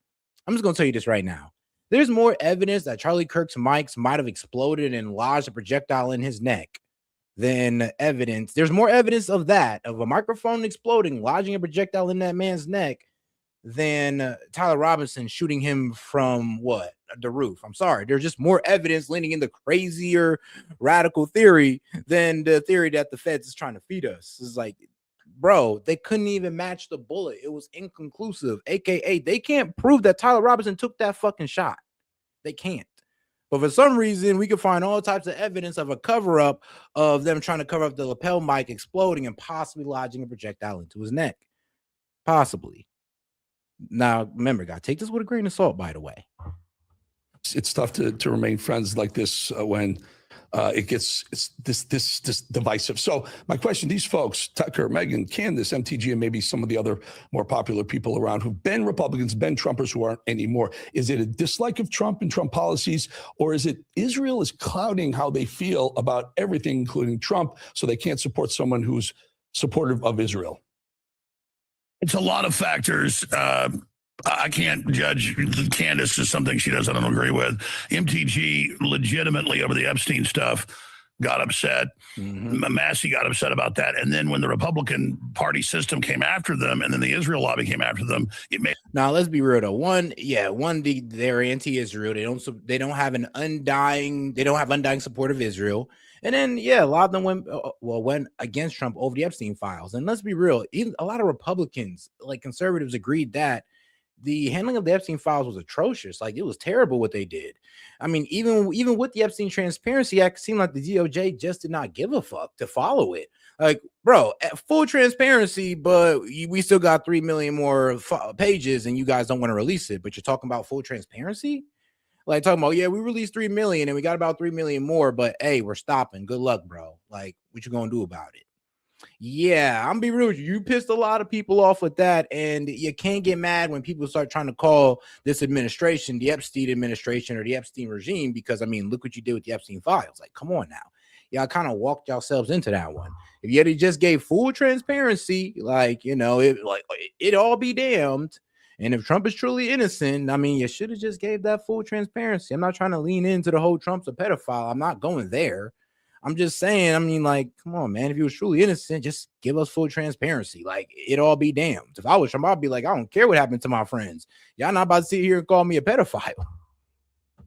I'm just going to tell you this right now. There's more evidence that Charlie Kirk's mics might have exploded and lodged a projectile in his neck than evidence. There's more evidence of that, of a microphone exploding, lodging a projectile in that man's neck, than Tyler Robinson shooting him from the roof. I'm sorry. There's just more evidence leaning in the crazier radical theory than the theory that the feds is trying to feed us. It's like, bro, they couldn't even match the bullet. It was inconclusive, aka they can't prove that Tyler Robinson took that fucking shot. They can't. But for some reason, we can find all types of evidence of a cover-up of them trying to cover up the lapel mic exploding and possibly lodging a projectile into his neck. Possibly. Now, remember, God, take this with a grain of salt, by the way. It's tough to remain friends like this when it gets this divisive. So my question, these folks, Tucker, Megyn, Candace, MTG, and maybe some of the other more popular people around who've been Republicans, been Trumpers who aren't anymore, is it a dislike of Trump and Trump policies, or is it Israel is clouding how they feel about everything, including Trump, so they can't support someone who's supportive of Israel? It's a lot of factors. I can't judge Candace is something she does I don't agree with. MTG legitimately over the Epstein stuff got upset. Massey got upset about that. And then when the Republican Party system came after them and then the Israel lobby came after them, it made... Now, let's be real, though. They're anti-Israel. They don't have undying support of Israel. And then, a lot of them went against Trump over the Epstein files. And let's be real, even a lot of Republicans, like conservatives, agreed that the handling of the Epstein files was atrocious. Like, it was terrible what they did. I mean, even with the Epstein Transparency Act, it seemed like the DOJ just did not give a fuck to follow it. Like, bro, full transparency, but we still got 3 million more pages and you guys don't want to release it, but you're talking about full transparency? Like, talking about, we released 3 million and we got about 3 million more, but hey, we're stopping. Good luck, bro. Like, what you gonna do about it? Yeah, I'm gonna be real with you. You pissed a lot of people off with that, and you can't get mad when people start trying to call this administration the Epstein administration or the Epstein regime, because, I mean, look what you did with the Epstein files. Like, come on now. Y'all kind of walked yourselves into that one. If you had just gave full transparency, it all be damned. And if Trump is truly innocent, I mean, you should have just gave that full transparency. I'm not trying to lean into the whole Trump's a pedophile. I'm not going there. I'm just saying, I mean, like, come on, man. If he was truly innocent, just give us full transparency. Like, it all be damned. If I was Trump, I'd be like, I don't care what happened to my friends. Y'all not about to sit here and call me a pedophile.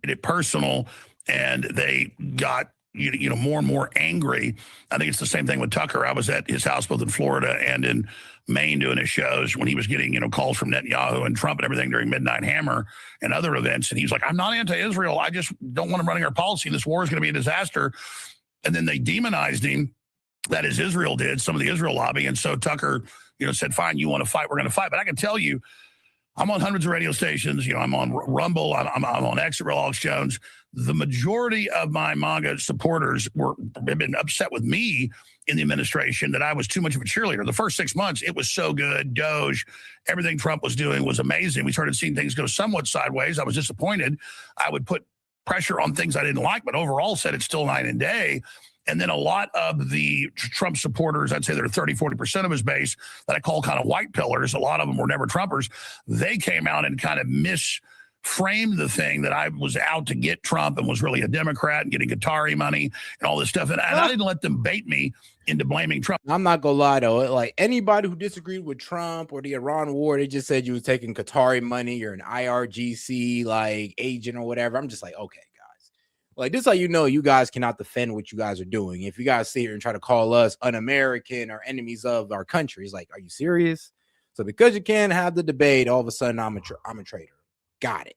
It personal, and they got more and more angry. I think it's the same thing with Tucker. I was at his house both in Florida and in Maine doing his shows when he was getting calls from Netanyahu and Trump and everything during Midnight Hammer and other events. And he's like, I'm not anti-Israel. I just don't want him running our policy. This war is going to be a disaster. And then they demonized him. That is, Israel did, some of the Israel lobby. And so Tucker, said, fine, you want to fight, we're going to fight. But I can tell you, I'm on hundreds of radio stations. I'm on Rumble. I'm on X at Real Alex Jones. The majority of my MAGA supporters have been upset with me in the administration that I was too much of a cheerleader. The first 6 months, it was so good. Doge, everything Trump was doing was amazing. We started seeing things go somewhat sideways. I was disappointed. I would put pressure on things I didn't like, but overall said it's still night and day. And then a lot of the Trump supporters, I'd say they're 30-40% of his base that I call kind of white pillars. A lot of them were never Trumpers. They came out and kind of misframed the thing that I was out to get Trump and was really a Democrat and getting Qatari money and all this stuff. And I didn't let them bait me into blaming Trump. I'm not gonna lie though, like anybody who disagreed with Trump or the Iran war, they just said you was taking Qatari money, you're an IRGC like agent or whatever. I'm just like, okay. Like, this is how you know you guys cannot defend what you guys are doing. If you guys sit here and try to call us un-American or enemies of our country, it's like, are you serious? So because you can't have the debate, all of a sudden I'm a traitor. Got it.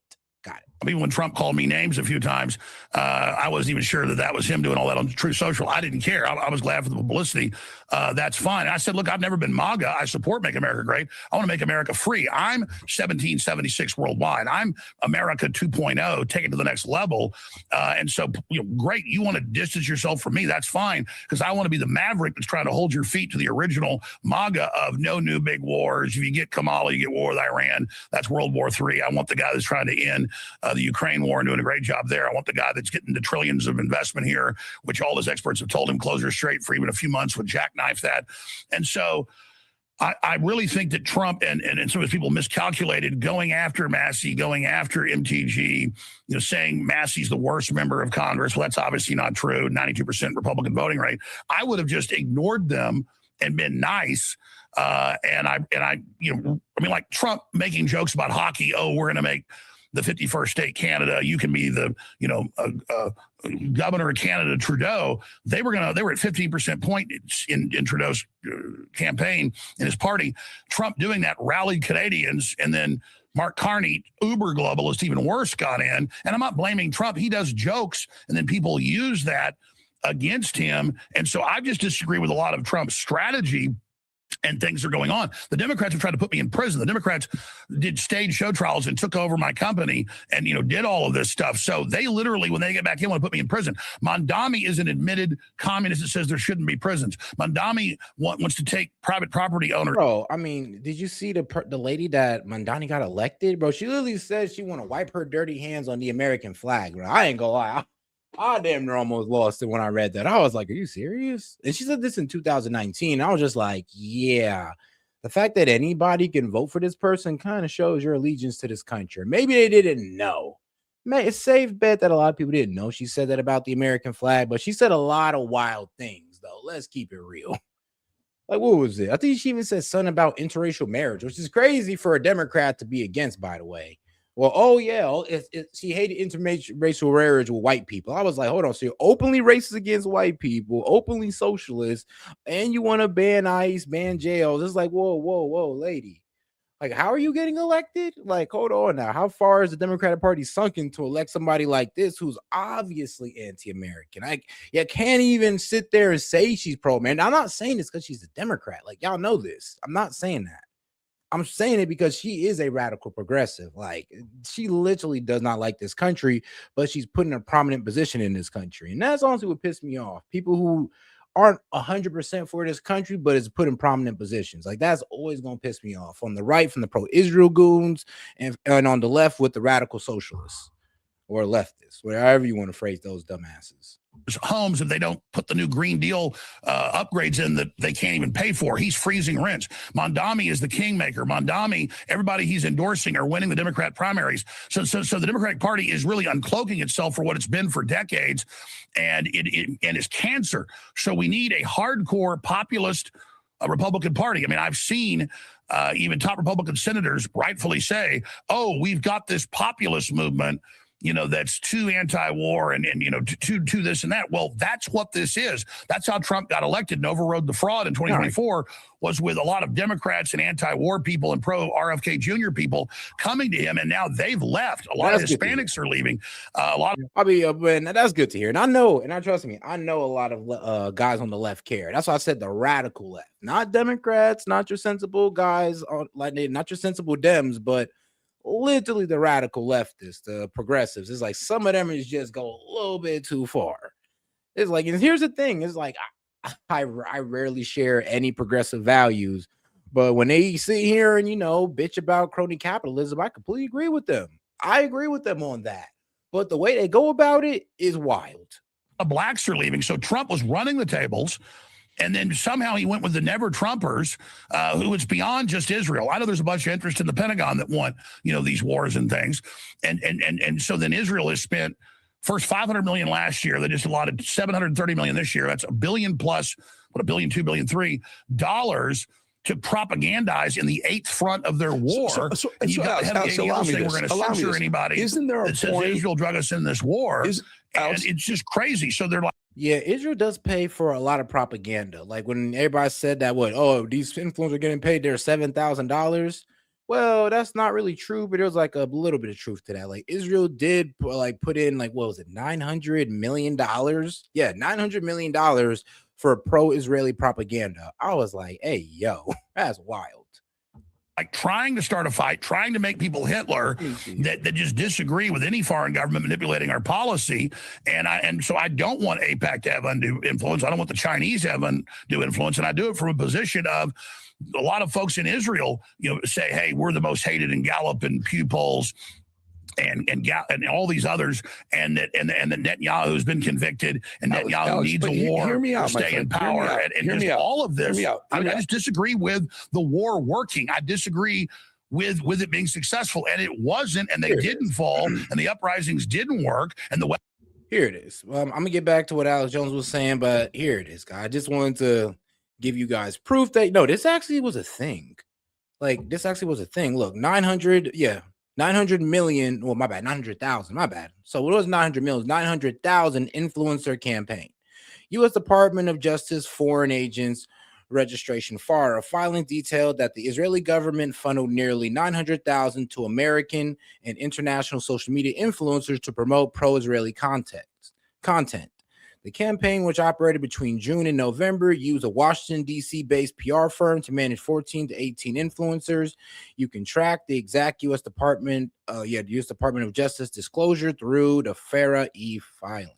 I mean, when Trump called me names a few times, I wasn't even sure that was him doing all that on Truth Social. I didn't care. I was glad for the publicity. That's fine. And I said, look, I've never been MAGA. I support Make America Great. I want to make America free. I'm 1776 worldwide. I'm America 2.0, take it to the next level. And so, great. You want to distance yourself from me. That's fine, because I want to be the maverick that's trying to hold your feet to the original MAGA of no new big wars. If you get Kamala, you get war with Iran. That's World War III. I want the guy that's trying to end the Ukraine war and doing a great job there. I want the guy that's getting the trillions of investment here, which all his experts have told him close her straight for even a few months, would jackknife that. And so I really think that Trump and some of his people miscalculated going after Massey, going after MTG, saying Massey's the worst member of Congress. Well, that's obviously not true. 92% Republican voting rate. I would have just ignored them and been nice. Like Trump making jokes about hockey. Oh, we're going to make the 51st state Canada. You can be the, governor of Canada, Trudeau. They were at 15% point in Trudeau's campaign in his party. Trump doing that rallied Canadians, and then Mark Carney, uber globalist, even worse, got in. And I'm not blaming Trump. He does jokes, and then people use that against him. And so I just disagree with a lot of Trump's strategy. And things are going on. The Democrats have tried to put me in prison. The Democrats did stage show trials and took over my company and, did all of this stuff. So they literally, when they get back in, want to put me in prison. Mondami is an admitted communist that says there shouldn't be prisons. Mondami wants to take private property owners. Bro, I mean, did you see the lady that Mondani got elected? Bro, she literally said she want to wipe her dirty hands on the American flag, bro. I ain't gonna lie. I damn near almost lost it when I read that. I was like, are you serious? And she said this in 2019. I was just like, yeah. The fact that anybody can vote for this person kind of shows your allegiance to this country. Maybe they didn't know. Man, it's safe bet that a lot of people didn't know she said that about the American flag, but she said a lot of wild things, though. Let's keep it real. Like, what was it? I think she even said something about interracial marriage, which is crazy for a Democrat to be against, by the way. Well, she hated interracial marriage with white people. I was like, hold on, so you're openly racist against white people, openly socialist, and you want to ban ICE, ban jails. It's like, whoa, lady. Like, how are you getting elected? Like, hold on now. How far is the Democratic Party sunken to elect somebody like this who's obviously anti-American? You can't even sit there and say she's pro-man. I'm not saying this because she's a Democrat. Like, y'all know this. I'm not saying that. I'm saying it because she is a radical progressive. Like, she literally does not like this country, but she's put in a prominent position in this country. And that's honestly what pissed me off. People who aren't 100% for this country, but is put in prominent positions. Like, that's always going to piss me off. On the right, from the pro-Israel goons, and on the left with the radical socialists or leftists, whatever you want to phrase those dumbasses. Homes, if they don't put the new Green Deal upgrades in that they can't even pay for. He's freezing rents. Mondami is the kingmaker. Mondami, everybody he's endorsing are winning the Democrat primaries. So the Democratic Party is really uncloaking itself for what it's been for decades, and it is cancer. So we need a hardcore populist Republican Party. I mean, I've seen even top Republican senators rightfully say, "Oh, we've got this populist movement." That's too anti-war and to this and that. Well, that's what this is. That's how Trump got elected and overrode the fraud in 2024, was with a lot of Democrats and anti-war people and pro-RFK Jr. people coming to him, and now they've left. A lot of Hispanics are leaving. Man, that's good to hear. And I know, and trust me, I know a lot of guys on the left care. That's why I said the radical left, not Democrats, not your sensible guys, not your sensible Dems, but literally the radical leftists, the progressives. It's like some of them is just go a little bit too far. It's like, and here's the thing, it's like I rarely share any progressive values, but when they sit here and bitch about crony capitalism, I completely agree with them. I agree with them on that. But the way they go about it is wild. The blacks are leaving, so Trump was running the tables. And then somehow he went with the never Trumpers, who it's beyond just Israel. I know there's a bunch of interest in the Pentagon that want, these wars and things. And so then Israel has spent first $500 million last year. They just allotted $730 million this year. That's $1 billion plus, $1 billion, $2 billion, $3 billion to propagandize in the eighth front of their war. And you got the head of the ADL saying we're going to censor anybody that says Israel drug us in this war. And it's just crazy. So they're like, yeah, Israel does pay for a lot of propaganda. Like when everybody said that, these influencers are getting paid their $7,000. Well, that's not really true, but there's like a little bit of truth to that. Like Israel did put in what was it, $900 million? Yeah, $900 million for pro-Israeli propaganda. I was like, hey, yo, that's wild. Like trying to start a fight, trying to make people Hitler that just disagree with any foreign government manipulating our policy. And so I don't want AIPAC to have undue influence. I don't want the Chinese to have undue influence. And I do it from a position of a lot of folks in Israel, say, hey, we're the most hated in Gallup and Pew polls and all these others, and that Netanyahu has been convicted, and Netanyahu needs a war to stay in power, and all of this. I just disagree with the war working. I disagree with it being successful, and it wasn't, and they didn't fall, and the uprisings didn't work, and the here it is. Well, I'm gonna get back to what Alex Jones was saying, but here it is, guys. I just wanted to give you guys proof that this actually was a thing. Like this actually was a thing. Look, 900 million, well, my bad, 900,000, my bad. So it was 900 million, 900,000 influencer campaign. U.S. Department of Justice Foreign Agents Registration FARA filing detailed that the Israeli government funneled nearly 900,000 to American and international social media influencers to promote pro-Israeli content. The campaign, which operated between June and November, used a Washington, D.C.-based PR firm to manage 14 to 18 influencers. You can track the exact U.S. Department of Justice disclosure through the FARA e-filing.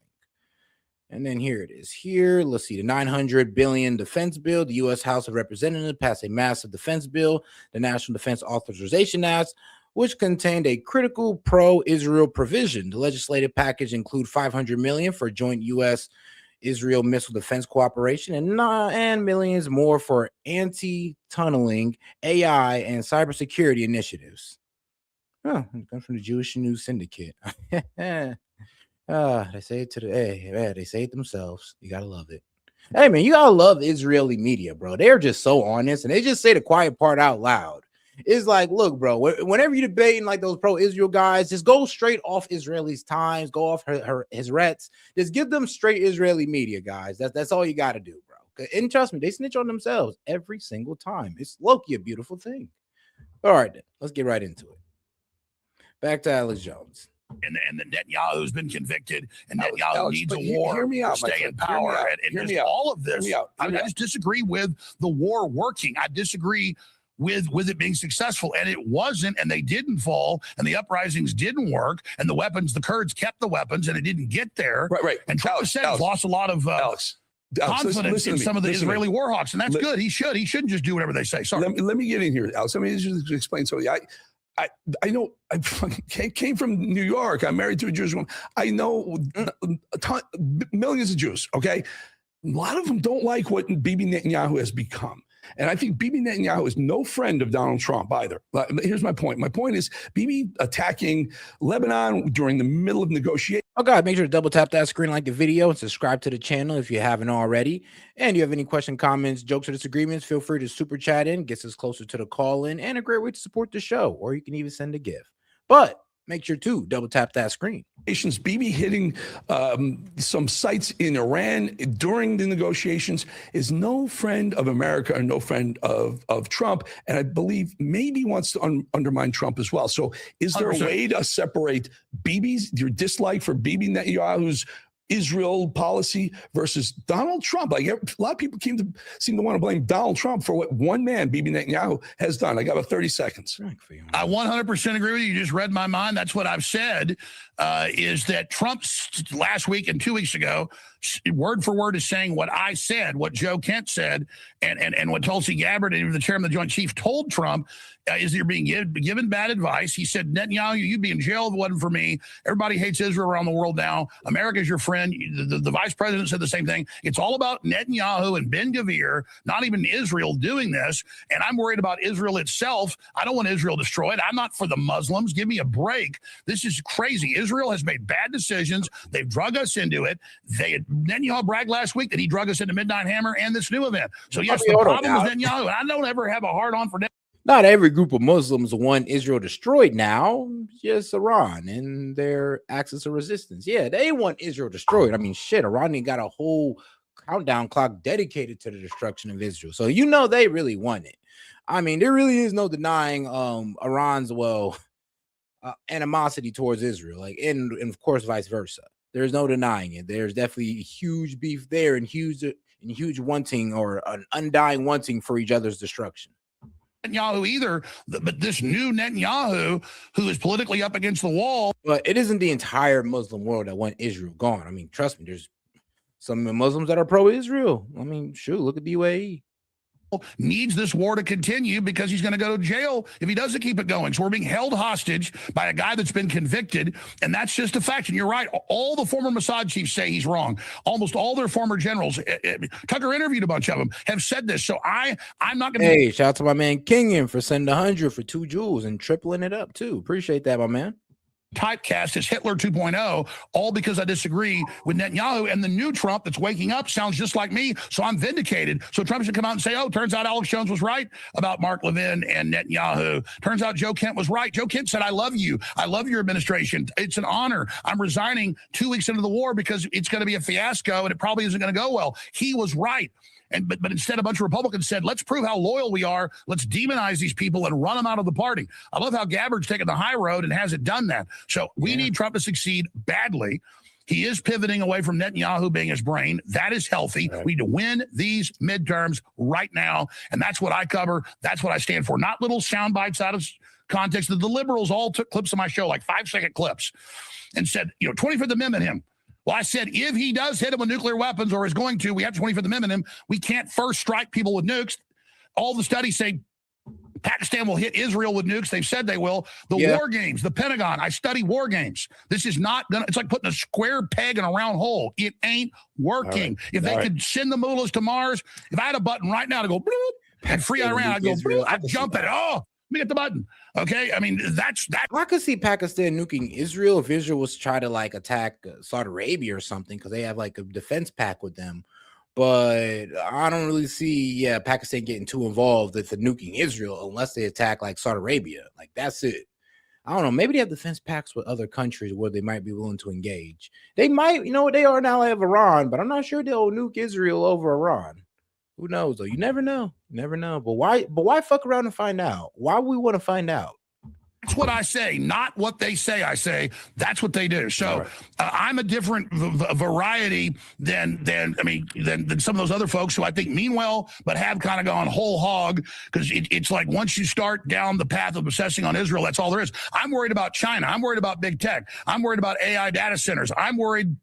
And then here it is. Here, let's see, the $900 billion defense bill. The U.S. House of Representatives passed a massive defense bill, the National Defense Authorization Act, which contained a critical pro-Israel provision. The legislative package include $500 million for joint U.S.-Israel missile defense cooperation and millions more for anti-tunneling, AI, and cybersecurity initiatives. Oh, it comes from the Jewish News Syndicate. They say it they say it themselves. You gotta love it. Hey man, you gotta love Israeli media, bro. They're just so honest, and they just say the quiet part out loud. It's like, look, bro, whenever you're debating like those pro-Israel guys, just go straight off Israeli's Times, go off his Rets. Just give them straight Israeli media, guys. That's all you got to do, bro. And trust me, they snitch on themselves every single time. It's low-key a beautiful thing. All right, then, let's get right into it. Back to Alex Jones. And the Netanyahu's been convicted, and Netanyahu needs a war to stay in power. And all of this, I just disagree with the war working. I disagree with it being successful, and it wasn't, and they didn't fall, and the uprisings didn't work, and the Kurds kept the weapons, and it didn't get there. Right. And Trump said he's lost a lot of confidence in some of the Israeli war hawks, and that's good. He shouldn't just do whatever they say. Sorry. Let me get in here, Alex. Let me just explain something. I know I came from New York. I'm married to a Jewish woman. I know millions of Jews, okay? A lot of them don't like what Bibi Netanyahu has become. And I think Bibi Netanyahu is no friend of Donald Trump either. Here's my point. My point is Bibi attacking Lebanon during the middle of negotiations. Oh, God, make sure to double tap that screen, like the video, and subscribe to the channel if you haven't already. And you have any questions, comments, jokes, or disagreements, feel free to super chat in, gets us closer to the call-in, and a great way to support the show, or you can even send a gift. But make sure to double tap that screen. Bibi hitting some sites in Iran during the negotiations is no friend of America or no friend of Trump, and I believe maybe wants to undermine Trump as well. So is there 100%. A way to separate your dislike for Bibi Netanyahu's Israel policy versus Donald Trump. Like a lot of people seem to want to blame Donald Trump for what one man, Bibi Netanyahu, has done. I got about 30 seconds. I 100% agree with you. You just read my mind. That's what I've said, is that Trump last week and 2 weeks ago, word for word is saying what I said, what Joe Kent said, and what Tulsi Gabbard, and the chairman of the Joint Chiefs, told Trump, is you're being given bad advice. He said, Netanyahu, you'd be in jail if it wasn't for me. Everybody hates Israel around the world now. America's your friend. The vice president said the same thing. It's all about Netanyahu and Ben-Gvir, not even Israel, doing this. And I'm worried about Israel itself. I don't want Israel destroyed. I'm not for the Muslims. Give me a break. This is crazy. Israel has made bad decisions. They've drug us into it. Netanyahu bragged last week that he drug us into Midnight Hammer and this new event. So yes, the problem is Netanyahu. And I don't ever have a hard on for Netanyahu. Not every group of Muslims want Israel destroyed now, just Iran and their axis of resistance. Yeah, they want Israel destroyed. I mean, shit, Iran got a whole countdown clock dedicated to the destruction of Israel. So you know they really want it. I mean, there really is no denying Iran's, animosity towards Israel, like, and of course vice versa. There's no denying it. There's definitely huge beef there and huge wanting, or an undying wanting for each other's destruction. Netanyahu either, but this new Netanyahu, who is politically up against the wall. But it isn't the entire Muslim world that want Israel gone. I mean, trust me, there's some Muslims that are pro-Israel. I mean, shoot, look at the UAE. Needs this war to continue because he's going to go to jail if he doesn't keep it going. So we're being held hostage by a guy that's been convicted, and that's just a fact. And you're right. All the former Mossad chiefs say he's wrong. Almost all their former generals, Tucker interviewed a bunch of them, have said this. So I'm not going to. Hey, shout out to my man Kingan for sending 100 for 2 jewels and tripling it up too. Appreciate that, my man. Typecast as Hitler 2.0, all because I disagree with Netanyahu. And the new Trump that's waking up sounds just like me, so I'm vindicated. So Trump should come out and say, oh, turns out Alex Jones was right about Mark Levin and Netanyahu. Turns out Joe Kent was right. Joe Kent said, I love you. I love your administration. It's an honor. I'm resigning 2 weeks into the war because it's going to be a fiasco and it probably isn't going to go well. He was right. But instead, a bunch of Republicans said, let's prove how loyal we are. Let's demonize these people and run them out of the party. I love how Gabbard's taken the high road and hasn't done that. So we need Trump to succeed badly. He is pivoting away from Netanyahu being his brain. That is healthy. Right. We need to win these midterms right now. And that's what I cover. That's what I stand for. Not little sound bites out of context. The liberals all took clips of my show, like 5-second clips, and said, 25th Amendment him. Well, I said, if he does hit him with nuclear weapons or is going to, we have to 25th Amendment him. We can't first strike people with nukes. All the studies say Pakistan will hit Israel with nukes. They've said they will. The war games, the Pentagon, I study war games. This is not going to, it's like putting a square peg in a round hole. It ain't working. Right. If they could send the mullahs to Mars, if I had a button right now to go, bloop, and free Iran, I'd go, bloop, I'd jump at it. Oh, let me get the button. Okay, I mean, that's that. I could see Pakistan nuking Israel if Israel was to try to like attack Saudi Arabia or something, because they have like a defense pact with them. But I don't really see, Pakistan getting too involved with the nuking Israel unless they attack like Saudi Arabia. Like, that's it. I don't know. Maybe they have defense pacts with other countries where they might be willing to engage. They might, they are now have Iran, but I'm not sure they'll nuke Israel over Iran. Who knows though? You never know. You never know. But why fuck around and find out? Why would we want to find out? That's what I say, not what they say. I say that's what they do. So I'm a different variety than some of those other folks who I think mean well, but have kind of gone whole hog, because it's like once you start down the path of obsessing on Israel, that's all there is. I'm worried about China. I'm worried about big tech. I'm worried about AI data centers. I'm worried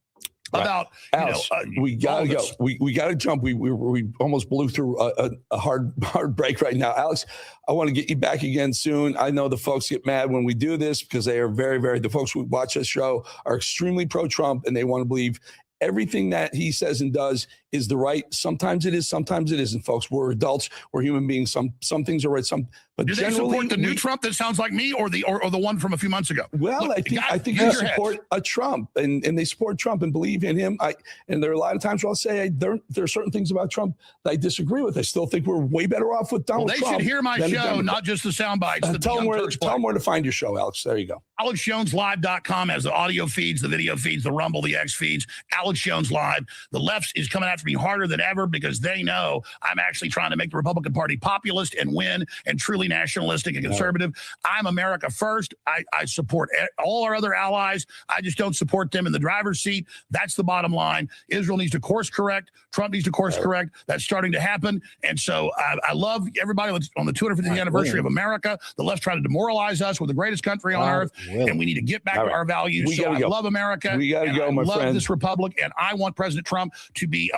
about Alex, we gotta go. We gotta jump. We almost blew through a hard break right now. Alex, I want to get you back again soon. I know the folks get mad when we do this because they are the folks who watch this show are extremely pro-Trump, and they want to believe everything that he says and does is the right. Sometimes it is, sometimes it isn't, folks. We're adults, we're human beings. Some things are right, but do they support the new Trump that sounds like me, or the one from a few months ago? Well, look, I think they support a Trump, and they support Trump and believe in him. And there are a lot of times where I'll say there are certain things about Trump that I disagree with. I still think we're way better off with Donald Trump. They should hear my show, not just the sound bites. Tell them where to find your show, Alex. There you go. AlexJonesLive.com has the audio feeds, the video feeds, the Rumble, the X feeds. Alex Jones Live. The left is coming after me harder than ever because they know I'm actually trying to make the Republican Party populist and win and truly extremely nationalistic and conservative. I'm America first. I support all our other allies. I just don't support them in the driver's seat. That's the bottom line. Israel needs to course correct. Trump needs to course correct. That's starting to happen. And so I love everybody on the 250th anniversary of America. The left's trying to demoralize us. We're the greatest country on earth, and we need to get back to our values. So I love America. We got to go, my I love friend. this republic, and I want President Trump to be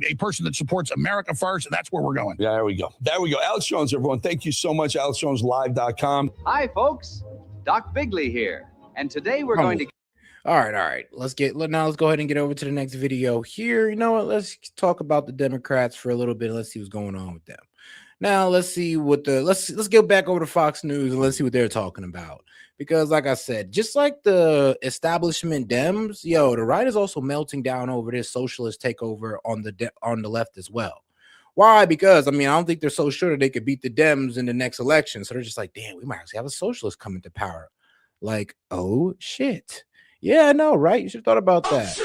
a person that supports America first, and that's where we're going. Yeah, there we go. There we go. Alex Jones, everyone. Thank you so much. AlexJonesLive.com. Hi, folks. Doc Bigley here. And today we're going to... All right. Let's go ahead and get over to the next video here. You know what? Let's talk about the Democrats for a little bit. Let's see what's going on with them. Now, let's see what let's go back over to Fox News and let's see what they're talking about. Because, like I said, just like the establishment Dems, the right is also melting down over this socialist takeover on the left as well. Why? Because I don't think they're so sure that they could beat the Dems in the next election. So they're just like, damn, we might actually have a socialist come into power. Like, oh shit. Yeah, I know, right? You should have thought about that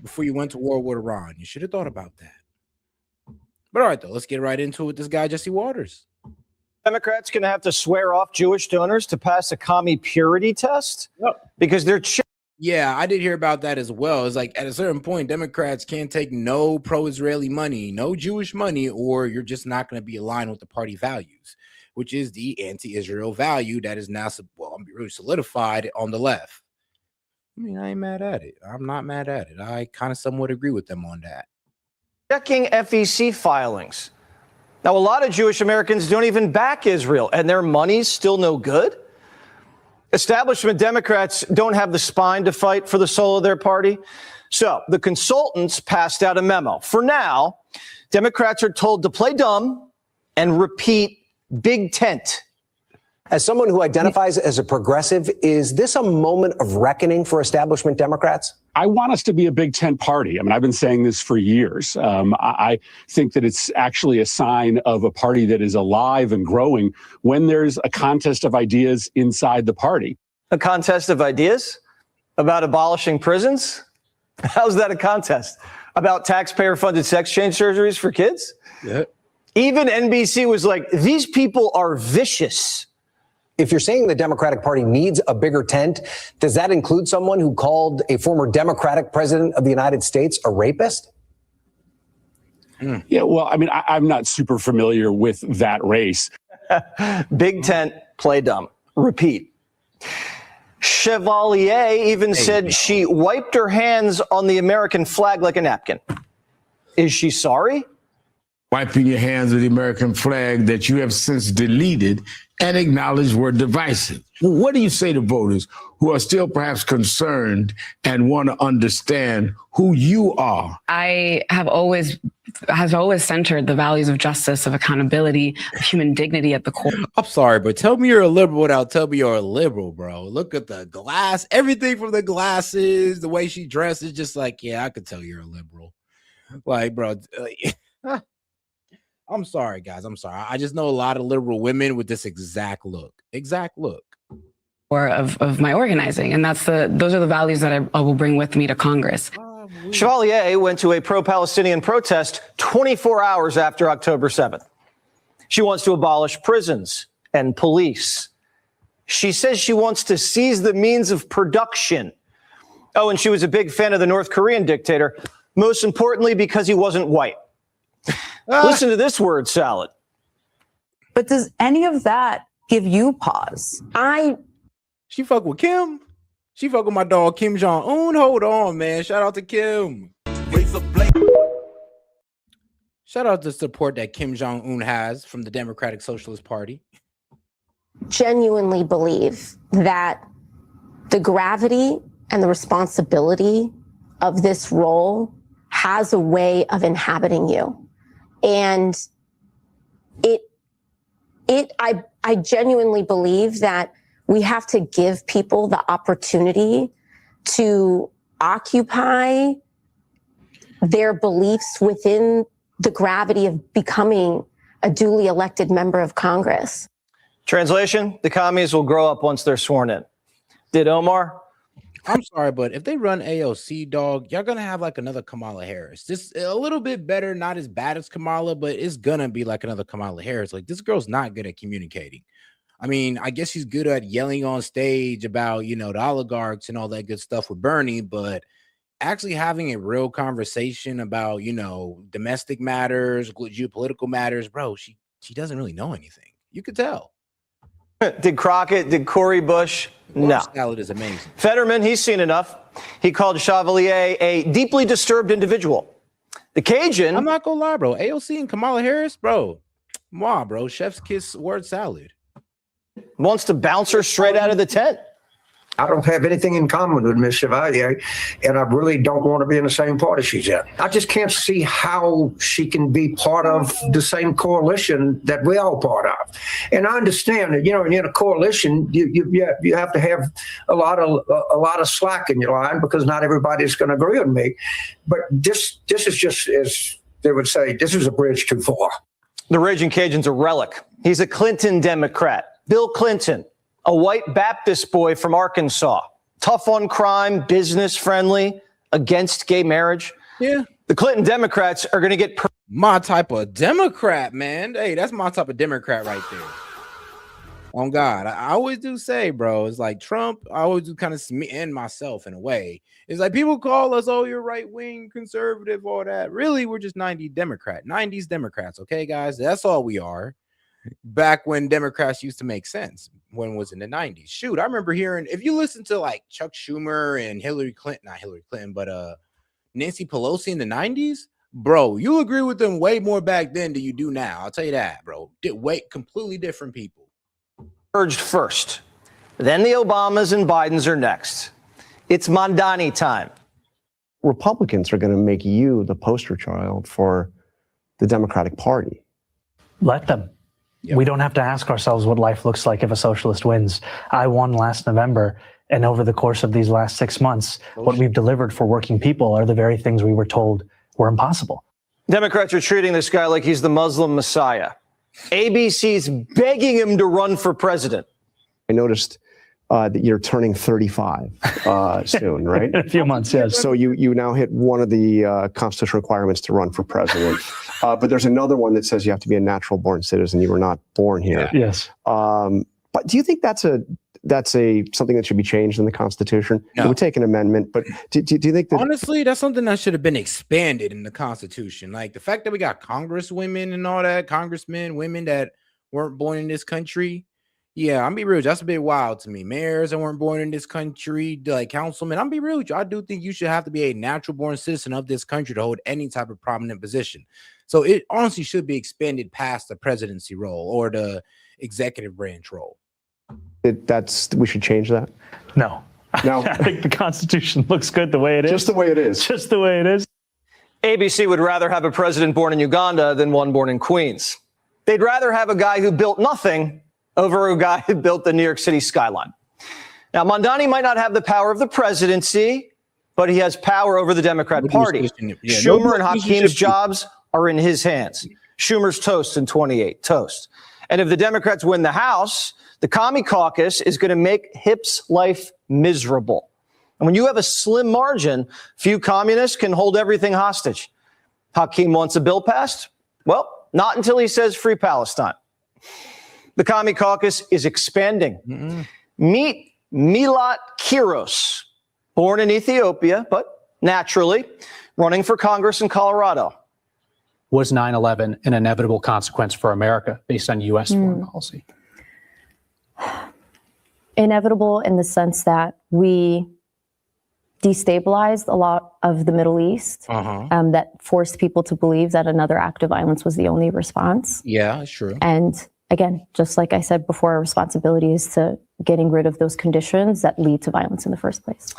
before you went to war with Iran. You should have thought about that. But all right, though, let's get right into it with this guy, Jesse Waters. Democrats going to have to swear off Jewish donors to pass a commie purity test because they're. Yeah, I did hear about that as well. It's like at a certain point, Democrats can't take no pro-Israeli money, no Jewish money, or you're just not going to be aligned with the party values, which is the anti-Israel value that is now really solidified on the left. I ain't mad at it. I'm not mad at it. I kind of somewhat agree with them on that. Checking FEC filings. Now, a lot of Jewish Americans don't even back Israel, and their money's still no good. Establishment Democrats don't have the spine to fight for the soul of their party. So the consultants passed out a memo. For now, Democrats are told to play dumb and repeat big tent. As someone who identifies as a progressive, is this a moment of reckoning for establishment Democrats? I want us to be a big tent party. I've been saying this for years. I think that it's actually a sign of a party that is alive and growing when there's a contest of ideas inside the party. A contest of ideas about abolishing prisons? How's that a contest? About taxpayer-funded sex change surgeries for kids? Yeah. Even NBC was like, these people are vicious. If you're saying the Democratic Party needs a bigger tent, does that include someone who called a former Democratic president of the United States a rapist? Yeah, well, I'm not super familiar with that race. Big tent, play dumb. Repeat. Chevalier even said she wiped her hands on the American flag like a napkin. Is she sorry? Wiping your hands with the American flag that you have since deleted and acknowledged were divisive. What do you say to voters who are still perhaps concerned and want to understand who you are? I have always centered the values of justice, of accountability, of human dignity at the core. I'm sorry, but tell me you're a liberal without telling me you're a liberal, bro. Look at the glass, everything from the glasses, the way she dresses, just like, yeah, I could tell you're a liberal. Like, bro, I'm sorry, guys. I'm sorry. I just know a lot of liberal women with this exact look. Or of my organizing. And those are the values that I will bring with me to Congress. Chevalier went to a pro-Palestinian protest 24 hours after October 7th. She wants to abolish prisons and police. She says she wants to seize the means of production. Oh, and she was a big fan of the North Korean dictator, most importantly because he wasn't white. Listen to this word salad. But does any of that give you pause? She fuck with Kim. She fuck with my dog Kim Jong-un. Hold on, man. Shout out to Kim. Shout out to the support that Kim Jong-un has from the Democratic Socialist Party. Genuinely believe that the gravity and the responsibility of this role has a way of inhabiting you. And I genuinely believe that we have to give people the opportunity to occupy their beliefs within the gravity of becoming a duly elected member of Congress. Translation, the commies will grow up once they're sworn in. Did Omar? I'm sorry, but if they run AOC, dog, y'all gonna have like another Kamala Harris. Just a little bit better, not as bad as Kamala, but it's gonna be like another Kamala Harris. Like this girl's not good at communicating. I mean, I guess she's good at yelling on stage about, the oligarchs and all that good stuff with Bernie, but actually having a real conversation about, domestic matters, geopolitical matters, bro, she doesn't really know anything. You could tell. Did Crockett, did Cori Bush? No. Salad is amazing. Fetterman, he's seen enough. He called Chevalier a deeply disturbed individual. The Cajun. I'm not gonna lie, bro. AOC and Kamala Harris, bro. Wow, bro. Chef's kiss word salad. Wants to bounce her straight out of the tent. I don't have anything in common with Miss Chevalier, and I really don't want to be in the same party she's in. I just can't see how she can be part of the same coalition that we all part of. And I understand that, in a coalition, you have to have a lot of slack in your line because not everybody's going to agree with me. But this is just, as they would say, this is a bridge too far. The Raging Cajun's a relic. He's a Clinton Democrat. Bill Clinton, a white Baptist boy from Arkansas, tough on crime, business friendly, against gay marriage. Yeah. The Clinton Democrats are going to get my type of Democrat, man. Hey, that's my type of Democrat right there. On God, I always do say, bro, it's like Trump. I always do kind of and myself in a way. It's like people call us, oh, you're right wing, conservative, all that. Really, we're just 90s Democrats. Okay, guys, that's all we are. Back when Democrats used to make sense, when it was in the 90s. Shoot, I remember hearing, if you listen to like Chuck Schumer and not Hillary Clinton, but Nancy Pelosi in the 90s, bro, you agree with them way more back then than you do now. I'll tell you that, bro. Completely different people. Urged first. Then the Obamas and Bidens are next. It's Mondani time. Republicans are going to make you the poster child for the Democratic Party. Let them. Yep. We don't have to ask ourselves what life looks like if a socialist wins. I won last November, and over the course of these last 6 months, what we've delivered for working people are the very things we were told were impossible. Democrats are treating this guy like he's the Muslim Messiah. ABC's begging him to run for president. I noticed that you're turning 35 soon, right? In a few months, yes. So you now hit one of the constitutional requirements to run for president. But there's another one that says you have to be a natural born citizen. You were not born here. Yeah. Yes. But do you think that's something that should be changed in the Constitution? No. It would take an amendment, but do you think that honestly that's something that should have been expanded in the Constitution? Like the fact that we got congresswomen and all that, congressmen, women that weren't born in this country. Yeah, I'm be real. That's a bit wild to me. Mayors that weren't born in this country, like councilmen. I'm be real with you. I do think you should have to be a natural born citizen of this country to hold any type of prominent position. So it honestly should be expanded past the presidency role or the executive branch role. We should change that? No. I think the Constitution looks good the way it is. Just the way it is. Just the way it is. ABC would rather have a president born in Uganda than one born in Queens. They'd rather have a guy who built nothing over a guy who built the New York City skyline. Now, Mondani might not have the power of the presidency, but he has power over the Democrat Party. Schumer and Hakeem's jobs are in his hands. Schumer's toast in 28, toast. And if the Democrats win the House, the Commie Caucus is going to make Hip's life miserable. And when you have a slim margin, few communists can hold everything hostage. Hakeem wants a bill passed? Well, not until he says free Palestine. The Commie Caucus is expanding. Meet Milat Kiros, born in Ethiopia, but naturally running for Congress in Colorado. Was 9/11 an inevitable consequence for America based on U.S. foreign policy? Inevitable in the sense that we destabilized a lot of the Middle East, that forced people to believe that another act of violence was the only response. Yeah, sure. And again, just like I said before, our responsibility is to getting rid of those conditions that lead to violence in the first place.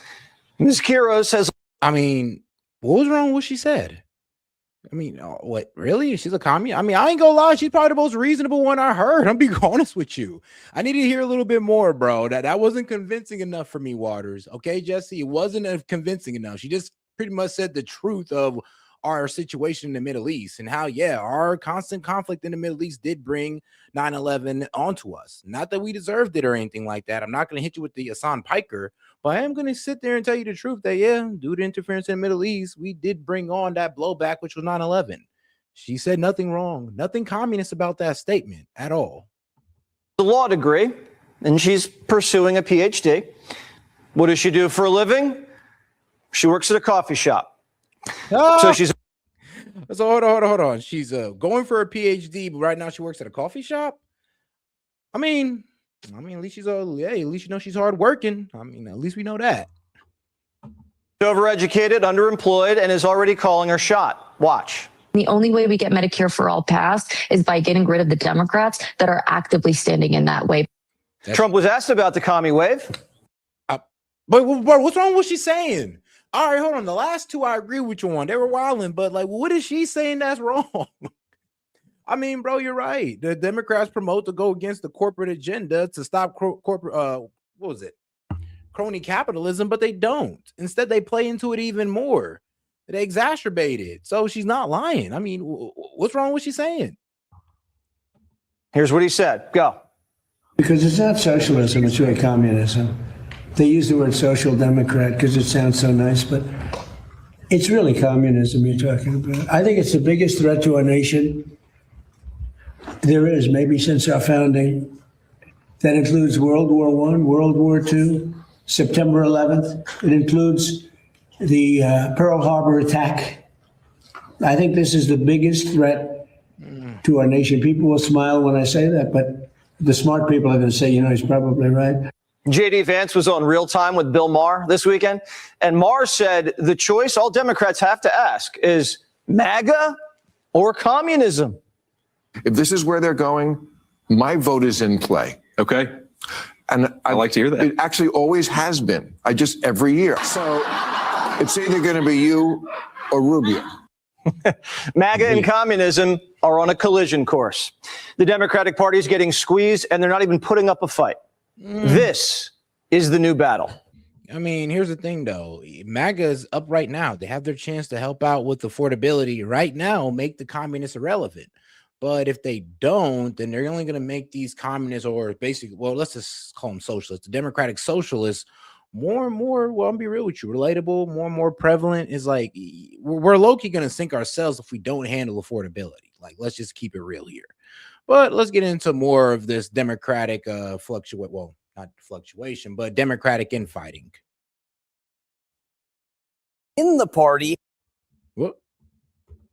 Ms. Kiros says, I mean, what was wrong with what she said? I mean, what, really? She's a commie? I mean, I ain't gonna lie, she's probably the most reasonable one I heard. I'm being honest with you. I need to hear a little bit more, bro. That wasn't convincing enough for me, Waters. Okay, Jesse, it wasn't convincing enough. She just pretty much said the truth of our situation in the Middle East and how, yeah, our constant conflict in the Middle East did bring 9/11 onto us. Not that we deserved it or anything like that. I'm not going to hit you with the Hassan Piker, but I am going to sit there and tell you the truth that, yeah, due to interference in the Middle East, we did bring on that blowback, which was 9/11. She said nothing wrong, nothing communist about that statement at all. The law degree, and she's pursuing a PhD. What does she do for a living? She works at a coffee shop. So she's. So hold on. She's going for a PhD, but right now she works at a coffee shop. I mean, at least she's at least you know she's hard working. I mean, at least we know that. Overeducated, underemployed, and is already calling her shot. Watch. The only way we get Medicare for all passed is by getting rid of the Democrats that are actively standing in that way. Trump was asked about the commie wave. But what's wrong with what she's saying? All right, hold on. The last two I agree with you on. They were wilding, but like, what is she saying that's wrong? I mean, bro, you're right. The Democrats promote to go against the corporate agenda to stop corporate, crony capitalism, but they don't. Instead, they play into it even more. They exacerbate it. So she's not lying. I mean, what's wrong with what she's saying? Here's what he said. Go. Because it's not socialism, it's really communism. They use the word social democrat because it sounds so nice, but it's really communism you're talking about. I think it's the biggest threat to our nation there is, maybe since our founding. That includes World War I, World War II, September 11th. It includes the Pearl Harbor attack. I think this is the biggest threat to our nation. People will smile when I say that, but the smart people are going to say, you know, he's probably right. J.D. Vance was on Real Time with Bill Maher this weekend, and Maher said the choice all Democrats have to ask is MAGA or communism. If this is where they're going, my vote is in play. Okay. And I like to hear that. It actually always has been. Every year. So it's either going to be you or Rubio. MAGA and communism are on a collision course. The Democratic Party is getting squeezed, and they're not even putting up a fight. This is the new battle. I mean, here's the thing, though. MAGA is up right now. They have their chance to help out with affordability right now, make the communists irrelevant. But if they don't, then they're only going to make these communists, or basically, well, let's just call them socialists, the Democratic socialists, more and more, well, I'll be real with you, relatable, more and more prevalent. Is like, we're low-key going to sink ourselves if we don't handle affordability. Like, let's just keep it real here. But let's get into more of this Democratic not fluctuation, but Democratic infighting. In the party. Well,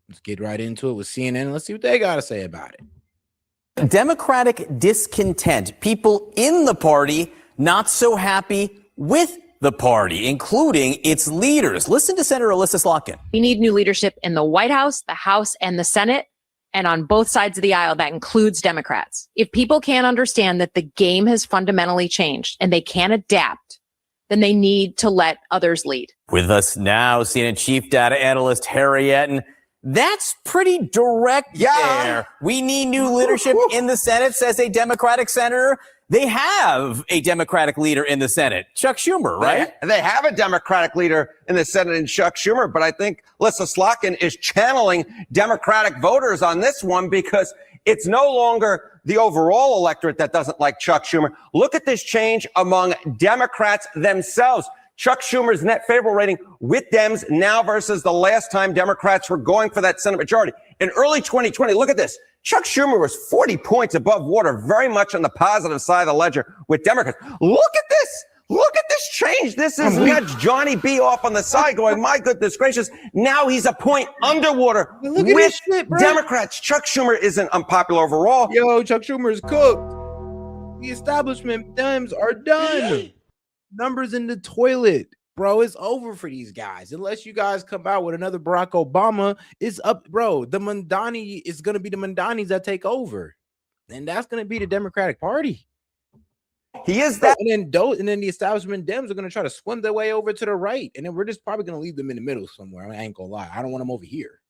let's get right into it with CNN. Let's see what they got to say about it. Democratic discontent. People in the party not so happy with the party, including its leaders. Listen to Senator Alyssa Slotkin. We need new leadership in the White House, the House, and the Senate. And on both sides of the aisle, that includes Democrats. If people can't understand that the game has fundamentally changed and they can't adapt, then they need to let others lead. With us now, CNN Chief Data Analyst Harry Etten. That's pretty direct there. We need new leadership in the Senate, says a Democratic senator. They have a Democratic leader in the Senate, Chuck Schumer, right? They have a Democratic leader in the Senate in Chuck Schumer, but I think Alyssa Slotkin is channeling Democratic voters on this one because it's no longer the overall electorate that doesn't like Chuck Schumer. Look at this change among Democrats themselves. Chuck Schumer's net favorable rating with Dems now versus the last time Democrats were going for that Senate majority. In early 2020, look at this. Chuck Schumer was 40 points above water, very much on the positive side of the ledger with Democrats. Look at this. Look at this change. This is nudge Johnny B off on the side going, my goodness gracious. Now he's a point underwater with Democrats. Chuck Schumer isn't unpopular overall. Yo, Chuck Schumer is cooked. The establishment Dems are done. Numbers in the toilet. Bro, it's over for these guys. Unless you guys come out with another Barack Obama, it's up, bro. The Mandani is going to be the Mandanis that take over. And that's going to be the Democratic Party. He is that. And then the establishment Dems are going to try to swim their way over to the right. And then we're just probably going to leave them in the middle somewhere. I ain't going to lie. I don't want them over here.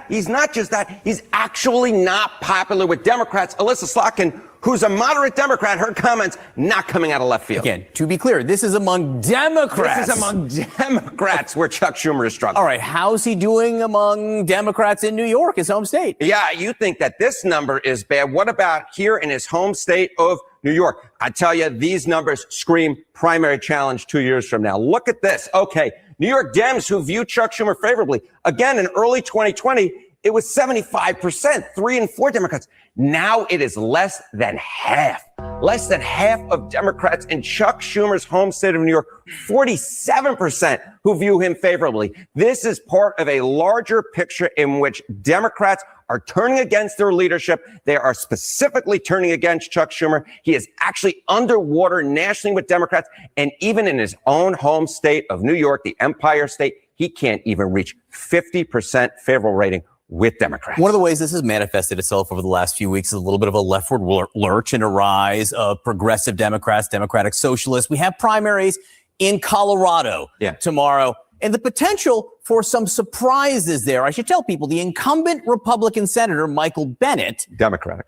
He's not just that, he's actually not popular with Democrats. Alyssa Slotkin, who's a moderate Democrat, her comments not coming out of left field. Again, to be clear, this is among Democrats. This is among Democrats where Chuck Schumer is struggling. All right, how's he doing among Democrats in New York, his home state? Yeah, you think that this number is bad. What about here in his home state of New York? I tell you, these numbers scream primary challenge 2 years from now. Look at this. Okay, New York Dems who view Chuck Schumer favorably. Again, in early 2020, it was 75%, 3 in 4 Democrats. Now it is less than half. Less than half of Democrats in Chuck Schumer's home state of New York, 47% who view him favorably. This is part of a larger picture in which Democrats are turning against their leadership. They are specifically turning against Chuck Schumer. He is actually underwater nationally with Democrats. And even in his own home state of New York, the Empire State, he can't even reach 50% favorable rating with Democrats. One of the ways this has manifested itself over the last few weeks is a little bit of a leftward lurch and a rise of progressive Democrats, Democratic Socialists. We have primaries in Colorado tomorrow, and the potential for some surprises there. I should tell people the incumbent Republican Senator, Michael Bennet. Democratic,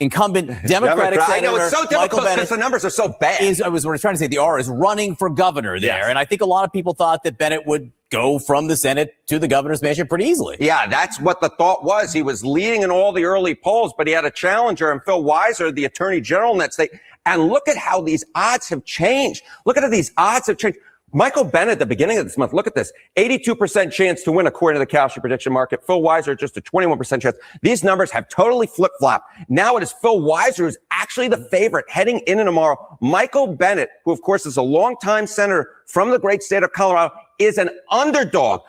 incumbent Democratic Senator. I know it's so difficult because the numbers are so bad. I was trying to say the R is running for governor there. Yes. And I think a lot of people thought that Bennet would go from the Senate to the governor's mansion pretty easily. Yeah, that's what the thought was. He was leading in all the early polls, but he had a challenger in Phil Weiser, the attorney general in that state. And look at how these odds have changed. Look at how these odds have changed. Michael Bennet at the beginning of this month, look at this, 82% chance to win according to the Kalshi prediction market. Phil Weiser, just a 21% chance. These numbers have totally flip-flopped. Now it is Phil Weiser who's actually the favorite heading into tomorrow. Michael Bennet, who of course is a longtime senator from the great state of Colorado, is an underdog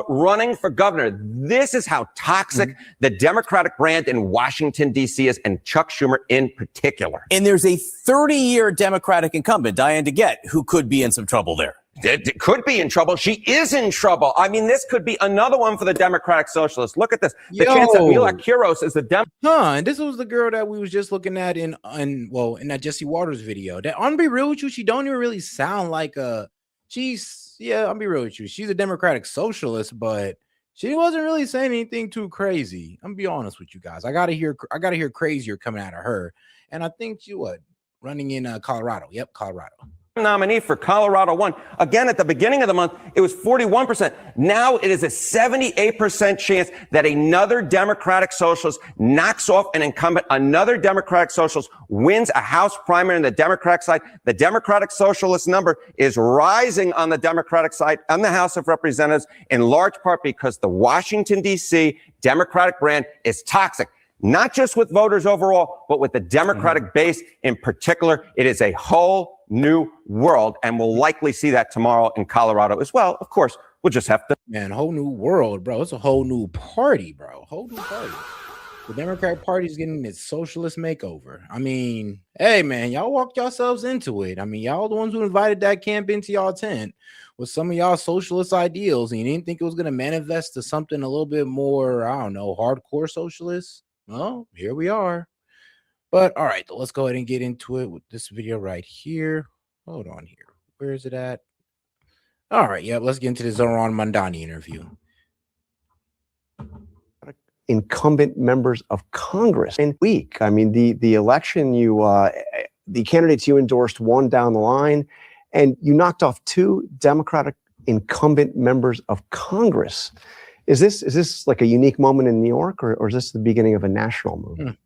running for governor. This is how toxic the Democratic brand in Washington, D.C. is, and Chuck Schumer in particular. And there's a 30-year Democratic incumbent, Diane DeGette, who could be in some trouble there. It could be in trouble. She is in trouble. I mean, this could be another one for the Democratic Socialists. Look at this. The chance that Mila Kuros is the and this was the girl that we was just looking at in that Jesse Waters video. That, I'm be real with you, she don't even really sound like I'll be real with you. She's a Democratic Socialist, but she wasn't really saying anything too crazy. I'm gonna be honest with you guys. I gotta hear crazier coming out of her. And I think running in Colorado. Yep, Colorado. Nominee for Colorado won. Again, at the beginning of the month, it was 41%. Now it is a 78% chance that another Democratic Socialist knocks off an incumbent. Another Democratic Socialist wins a House primary on the Democratic side. The Democratic Socialist number is rising on the Democratic side on the House of Representatives in large part because the Washington, D.C. Democratic brand is toxic. Not just with voters overall, but with the Democratic base in particular. It is a whole new world, and we'll likely see that tomorrow in Colorado as well. Of course, we'll just have to. Man, whole new world, bro. It's a whole new party, bro. Whole new party. The Democratic Party is getting its socialist makeover. I mean, hey, man, y'all walked yourselves into it. I mean, y'all the ones who invited that camp into y'all tent with some of y'all socialist ideals, and you didn't think it was going to manifest to something a little bit more, I don't know, hardcore socialist. Well, here we are. But all right, let's go ahead and get into it with this video right here. Hold on here. Where is it at? All right, yeah, let's get into the Zoran Mandani interview. Incumbent members of Congress in week. I mean, the election, the candidates you endorsed won down the line, and you knocked off 2 Democratic incumbent members of Congress. Is this like a unique moment in New York, or is this the beginning of a national movement?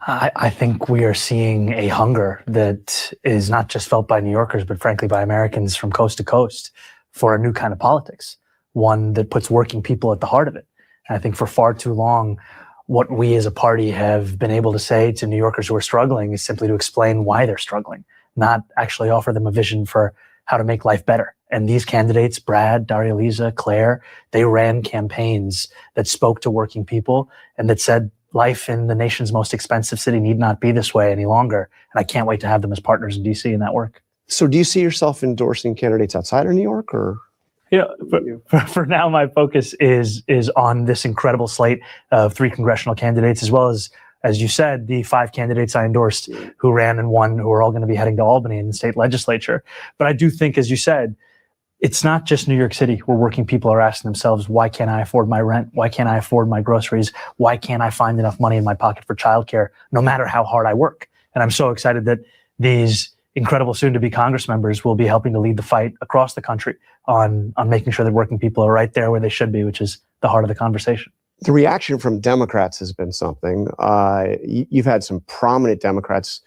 I think we are seeing a hunger that is not just felt by New Yorkers, but frankly by Americans from coast to coast for a new kind of politics, one that puts working people at the heart of it. And I think for far too long, what we as a party have been able to say to New Yorkers who are struggling is simply to explain why they're struggling, not actually offer them a vision for how to make life better. And these candidates, Brad, Daria Lisa, Claire, they ran campaigns that spoke to working people and that said life in the nation's most expensive city need not be this way any longer. And I can't wait to have them as partners in DC in that work. So do you see yourself endorsing candidates outside of New York, or? For now, my focus is on this incredible slate of 3 congressional candidates, as well as you said, the 5 candidates I endorsed who ran and won, who are all going to be heading to Albany in the state legislature. But I do think, as you said, it's not just New York City where working people are asking themselves, why can't I afford my rent? Why can't I afford my groceries? Why can't I find enough money in my pocket for childcare, no matter how hard I work? And I'm so excited that these incredible soon-to-be Congress members will be helping to lead the fight across the country on making sure that working people are right there where they should be, which is the heart of the conversation. The reaction from Democrats has been something. You've had some prominent Democrats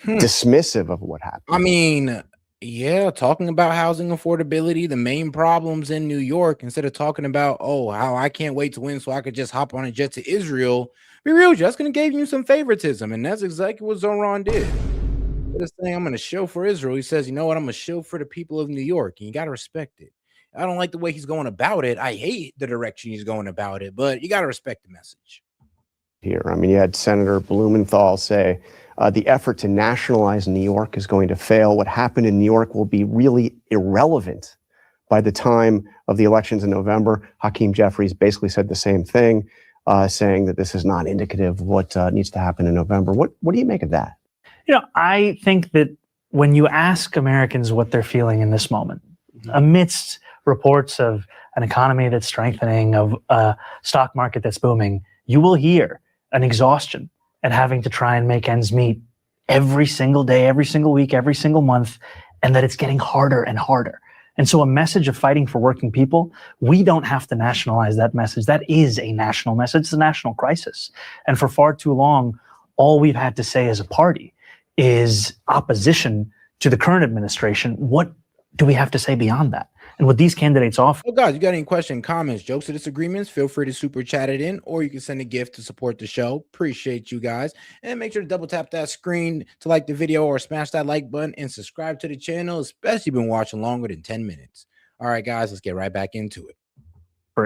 dismissive of what happened. I mean, yeah, talking about housing affordability, the main problems in New York, instead of talking about, oh, how I can't wait to win so I could just hop on a jet to Israel. Be real, that's going to give you some favoritism. And that's exactly what Zoran did. This thing, I'm going to show for Israel. He says, you know what? I'm going to show for the people of New York. And you got to respect it. I don't like the way he's going about it. I hate the direction he's going about it, but you got to respect the message. Here, I mean, you had Senator Blumenthal say the effort to nationalize New York is going to fail. What happened in New York will be really irrelevant by the time of the elections in November. Hakeem Jeffries basically said the same thing, saying that this is not indicative of what needs to happen in November. What do you make of that? You know, I think that when you ask Americans what they're feeling in this moment, amidst reports of an economy that's strengthening, of a stock market that's booming, you will hear an exhaustion at having to try and make ends meet every single day, every single week, every single month, and that it's getting harder and harder. And so a message of fighting for working people, we don't have to nationalize that message. That is a national message. It's a national crisis. And for far too long, all we've had to say as a party is opposition to the current administration. What do we have to say beyond that? And what these candidates offer. Oh, guys, you got any questions, comments, jokes, or disagreements? Feel free to super chat it in, or you can send a gift to support the show. Appreciate you guys. And make sure to double tap that screen to like the video or smash that like button and subscribe to the channel, especially if you've been watching longer than 10 minutes. All right, guys, let's get right back into it.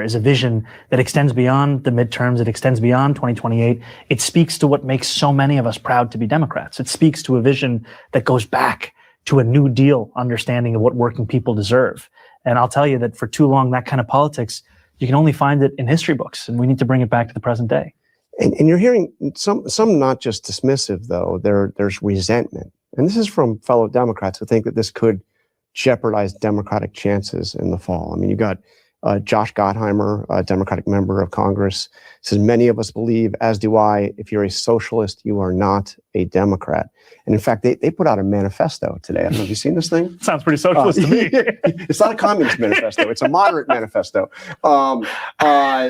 Is a vision that extends beyond the midterms. It extends beyond 2028. It speaks to what makes so many of us proud to be Democrats. It speaks to a vision that goes back to a New Deal understanding of what working people deserve. And I'll tell you that for too long, that kind of politics, you can only find it in history books, and we need to bring it back to the present day. And you're hearing some not just dismissive, though. There's resentment. And this is from fellow Democrats who think that this could jeopardize Democratic chances in the fall. I mean, you got Josh Gottheimer, a Democratic member of Congress, says, many of us believe, as do I, if you're a socialist, you are not a Democrat. And in fact, they put out a manifesto today. I don't know, have you seen this thing? Sounds pretty socialist to me. It's not a communist manifesto. It's a moderate manifesto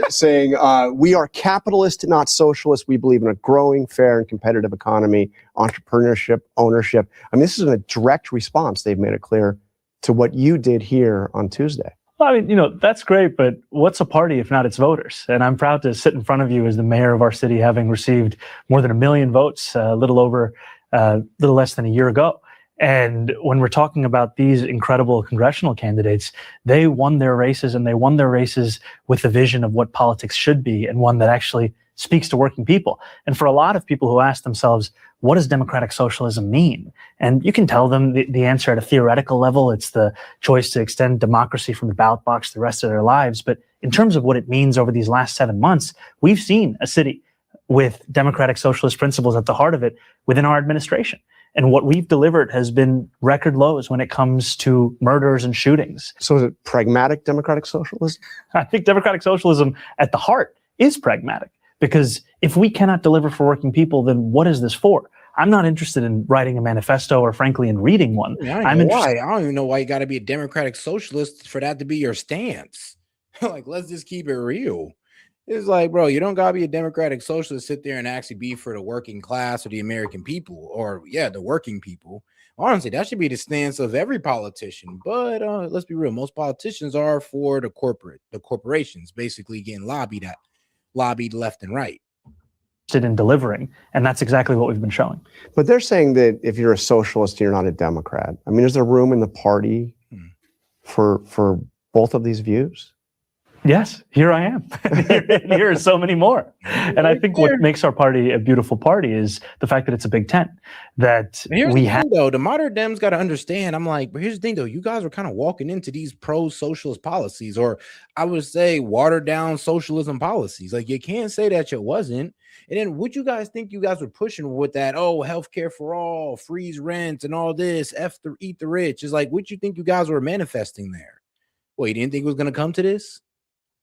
saying we are capitalist, not socialist. We believe in a growing, fair, and competitive economy, entrepreneurship, ownership. I mean, this is a direct response. They've made it clear to what you did here on Tuesday. I mean, you know, that's great, but what's a party if not its voters? And I'm proud to sit in front of you as the mayor of our city, having received more than 1 million votes, a little less than a year ago. And when we're talking about these incredible congressional candidates, they won their races, and they won their races with the vision of what politics should be, and one that actually speaks to working people. And for a lot of people who ask themselves, what does democratic socialism mean? And you can tell them the answer at a theoretical level. It's the choice to extend democracy from the ballot box the rest of their lives. But in terms of what it means over these last 7 months, we've seen a city with democratic socialist principles at the heart of it within our administration. And what we've delivered has been record lows when it comes to murders and shootings. So is it pragmatic democratic socialism? I think democratic socialism at the heart is pragmatic. Because if we cannot deliver for working people, then what is this for? I'm not interested in writing a manifesto or, frankly, in reading one. I don't even know why you got to be a democratic socialist for that to be your stance. Like, let's just keep it real. It's like, bro, you don't got to be a democratic socialist, sit there and actually be for the working class or the American people, or, yeah, the working people. Honestly, that should be the stance of every politician. But let's be real. Most politicians are for the corporations, basically getting lobbied left and right. In delivering, and that's exactly what we've been showing. But they're saying that if you're a socialist, you're not a Democrat. I mean, is there room in the party for both of these views? Yes, here I am. Here are so many more. And I think what makes our party a beautiful party is the fact that it's a big tent. That we have, though, the moderate Dems got to understand. I'm like, but here's the thing, though. You guys are kind of walking into these pro-socialist policies, or I would say watered down socialism policies. Like, you can't say that it wasn't. And then what you guys think you guys were pushing with that? Oh, healthcare for all, freeze rent, and all this. Eat the rich. Is like what you think you guys were manifesting there. Well, you didn't think it was going to come to this?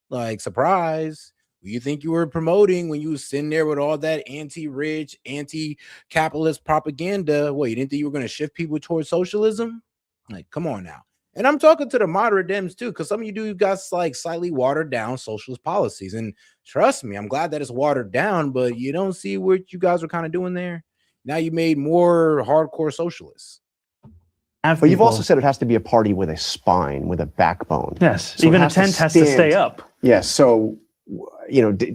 Like, surprise. You think you were promoting when you was sitting there with all that anti-rich, anti-capitalist propaganda? Well, you didn't think you were going to shift people towards socialism? Like, come on now. And I'm talking to the moderate Dems too, because some of you got like slightly watered down socialist policies. And trust me, I'm glad that it's watered down, but you don't see what you guys are kind of doing there. Now you made more hardcore socialists. But you've also said it has to be a party with a spine, with a backbone. Yes, So even it a tent has to stay up. Yes, so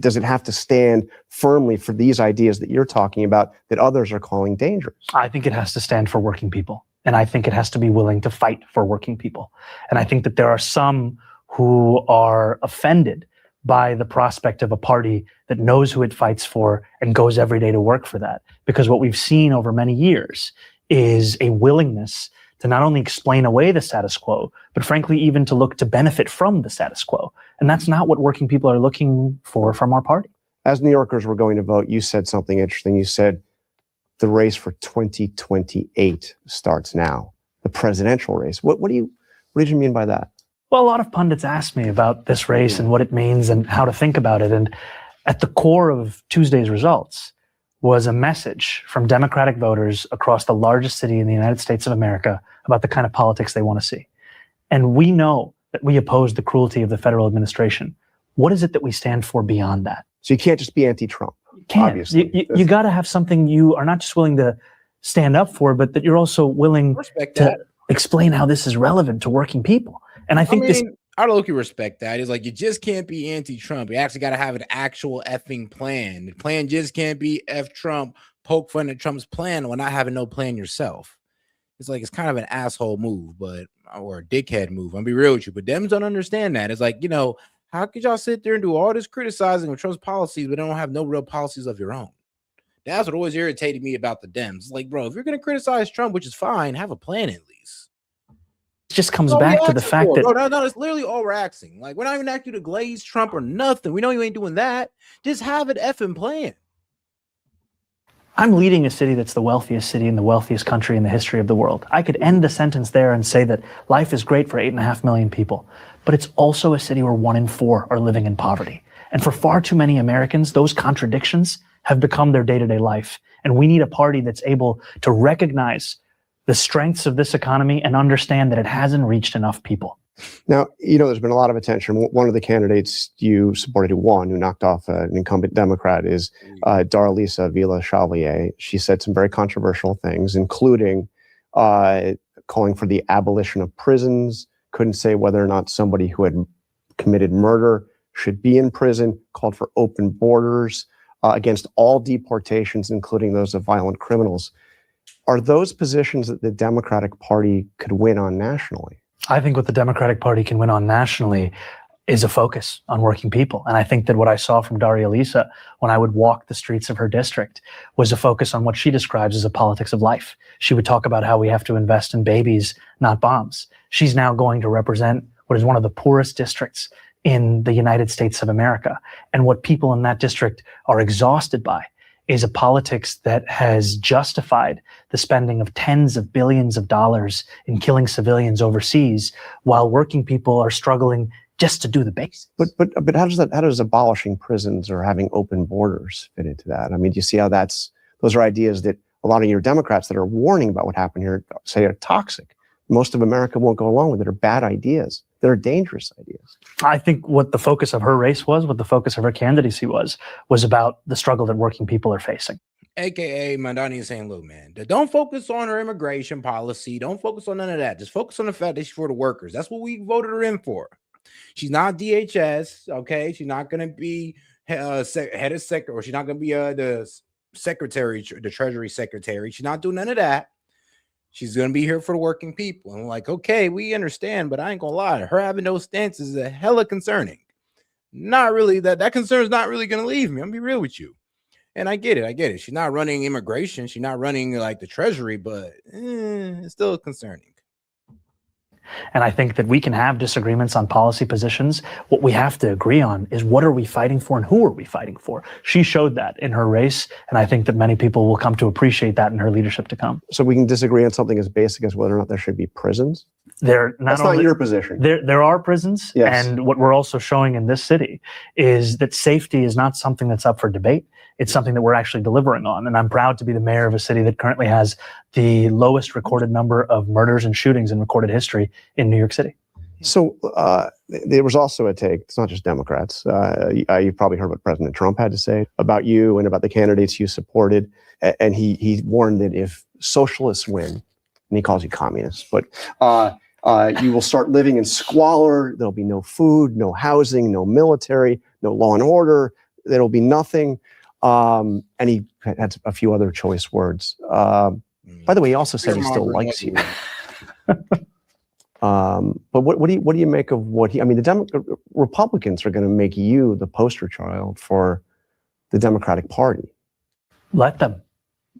does it have to stand firmly for these ideas that you're talking about that others are calling dangerous? I think it has to stand for working people. And I think it has to be willing to fight for working people. And I think that there are some who are offended by the prospect of a party that knows who it fights for and goes every day to work for that. Because what we've seen over many years is a willingness to not only explain away the status quo, but frankly, even to look to benefit from the status quo. And that's not what working people are looking for from our party. As New Yorkers were going to vote, you said something interesting. You said the race for 2028 starts now, the presidential race. What did you mean by that? Well, a lot of pundits ask me about this race and what it means and how to think about it. And at the core of Tuesday's results was a message from Democratic voters across the largest city in the United States of America about the kind of politics they want to see. And we know that we oppose the cruelty of the federal administration. What is it that we stand for beyond that? So you can't just be anti-Trump. You can't. Obviously. You got to have something you are not just willing to stand up for, but that you're also willing to explain how this is relevant to working people. And I think I low-key respect that. It's like, you just can't be anti-Trump. You actually got to have an actual effing plan. The plan just can't be F Trump, poke fun at Trump's plan while not having no plan yourself. It's like, it's kind of an asshole move, or a dickhead move. I'll be real with you, but Dems don't understand that. It's like, how could y'all sit there and do all this criticizing of Trump's policies, but don't have no real policies of your own? That's what always irritated me about the Dems. It's like, bro, if you're going to criticize Trump, which is fine, have a plan at least. It just comes back to the fact that no, it's literally all we're asking. Like, we're not even asking you to glaze Trump or nothing. We know you ain't doing that. Just have an effing plan. I'm leading a city that's the wealthiest city in the wealthiest country in the history of the world. I could end the sentence there and say that life is great for 8.5 million people, but it's also a city where 1 in 4 are living in poverty. And for far too many Americans, those contradictions have become their day-to-day life. And we need a party that's able to recognize the strengths of this economy and understand that it hasn't reached enough people. Now, there's been a lot of attention. One of the candidates you supported who won, who knocked off an incumbent Democrat, is Darlisa Villa-Chevalier. She said some very controversial things, including calling for the abolition of prisons, couldn't say whether or not somebody who had committed murder should be in prison, called for open borders against all deportations, including those of violent criminals. Are those positions that the Democratic Party could win on nationally? I think what the Democratic Party can win on nationally is a focus on working people. And I think that what I saw from Darlisa when I would walk the streets of her district was a focus on what she describes as a politics of life. She would talk about how we have to invest in babies, not bombs. She's now going to represent what is one of the poorest districts in the United States of America. And what people in that district are exhausted by is a politics that has justified the spending of tens of billions of dollars in killing civilians overseas, while working people are struggling just to do the basics. But how does abolishing prisons or having open borders fit into that? I mean, do you see how those are ideas that a lot of your Democrats that are warning about what happened here say are toxic? Most of America won't go along with it. Are bad ideas. They're dangerous ideas. I think what the focus of her race was, what the focus of her candidacy was about the struggle that working people are facing. AKA Mandani is saying, look, man, don't focus on her immigration policy. Don't focus on none of that. Just focus on the fact that she's for the workers. That's what we voted her in for. She's not DHS, okay? She's not going to be head of sector, or she's not going to be the secretary, the Treasury secretary. She's not doing none of that. She's going to be here for the working people. And I'm like, okay, we understand, but I ain't going to lie. Her having those stances is a hella concerning. Not really, that concern is not really going to leave me. I'm going to be real with you. And I get it. She's not running immigration. She's not running like the Treasury, but it's still concerning. And I think that we can have disagreements on policy positions. What we have to agree on is what are we fighting for and who are we fighting for? She showed that in her race, and I think that many people will come to appreciate that in her leadership to come. So we can disagree on something as basic as whether or not there should be prisons? That's not your position. There are prisons, Yes. and what we're also showing in this city is that safety is not something that's up for debate. It's something that we're actually delivering on. And I'm proud to be the mayor of a city that currently has the lowest recorded number of murders and shootings in recorded history in New York City. So there was also a take, it's not just Democrats. You've probably heard what President Trump had to say about you and about the candidates you supported. And he warned that if socialists win, and he calls you communists, but you will start living in squalor. There'll be no food, no housing, no military, no law and order. There'll be nothing. And he had a few other choice words. By the way, he also said he still likes you. But what do you make of what the Republicans are going to make you the poster child for the Democratic Party? Let them.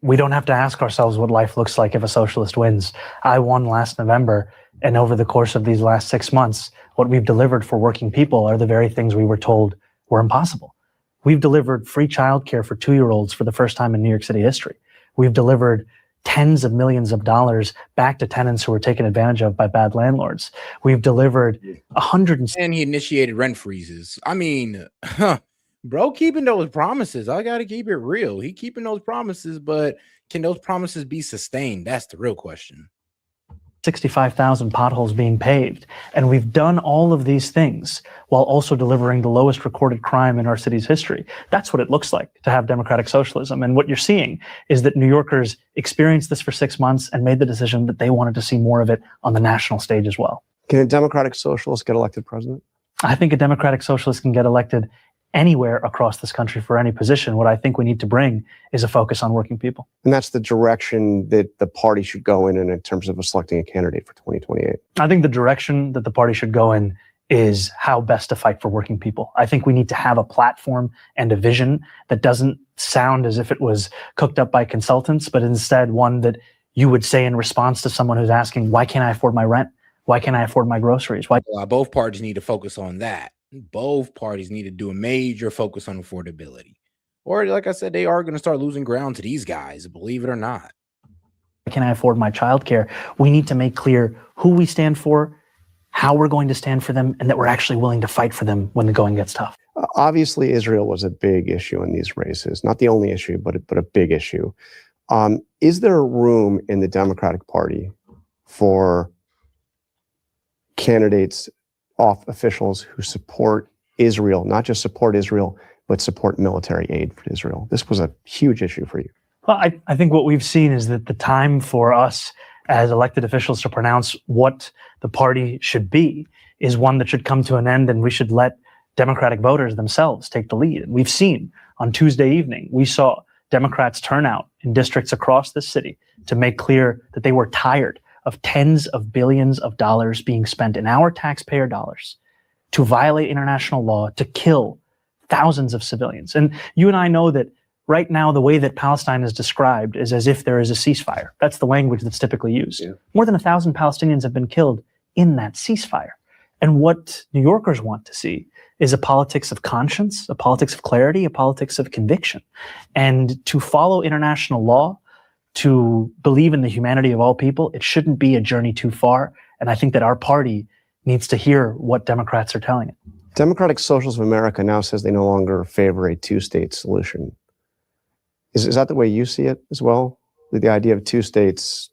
We don't have to ask ourselves what life looks like if a socialist wins. I won last November, and over the course of these last 6 months, what we've delivered for working people are the very things we were told were impossible. We've delivered free childcare for 2-year-olds for the first time in New York City history. We've delivered tens of millions of dollars back to tenants who were taken advantage of by bad landlords. We've delivered and he initiated rent freezes. I mean, bro, keeping those promises. I got to keep it real. He keeping those promises, but can those promises be sustained? That's the real question. 65,000 potholes being paved. And we've done all of these things while also delivering the lowest recorded crime in our city's history. That's what it looks like to have democratic socialism. And what you're seeing is that New Yorkers experienced this for 6 months and made the decision that they wanted to see more of it on the national stage as well. Can a democratic socialist get elected president? I think a democratic socialist can get elected anywhere across this country for any position. What I think we need to bring is a focus on working people. And that's the direction that the party should go in terms of selecting a candidate for 2028. I think the direction that the party should go in is how best to fight for working people. I think we need to have a platform and a vision that doesn't sound as if it was cooked up by consultants, but instead one that you would say in response to someone who's asking, why can't I afford my rent? Why can't I afford my groceries? Why? Both parties need to focus on that. Both parties need to do a major focus on affordability. Or like I said, they are going to start losing ground to these guys, believe it or not. Can I afford my childcare? We need to make clear who we stand for, how we're going to stand for them, and that we're actually willing to fight for them when the going gets tough. Obviously, Israel was a big issue in these races. Not the only issue, but a big issue. Is there room in the Democratic Party for candidates, officials who support Israel, not just support Israel, but support military aid for Israel? This was a huge issue for you. Well, I think what we've seen is that the time for us as elected officials to pronounce what the party should be is one that should come to an end, and we should let Democratic voters themselves take the lead. And we've seen on Tuesday evening, we saw Democrats turn out in districts across the city to make clear that they were tired of tens of billions of dollars being spent in our taxpayer dollars to violate international law, to kill thousands of civilians. And you and I know that right now, the way that Palestine is described is as if there is a ceasefire. That's the language that's typically used. Yeah. More than 1,000 Palestinians have been killed in that ceasefire. And what New Yorkers want to see is a politics of conscience, a politics of clarity, a politics of conviction. And to follow international law, to believe in the humanity of all people, it shouldn't be a journey too far. And I think that our party needs to hear what Democrats are telling it. Democratic Socialists of America now says they no longer favor a two-state solution. Is that the way you see it as well? The idea of two states,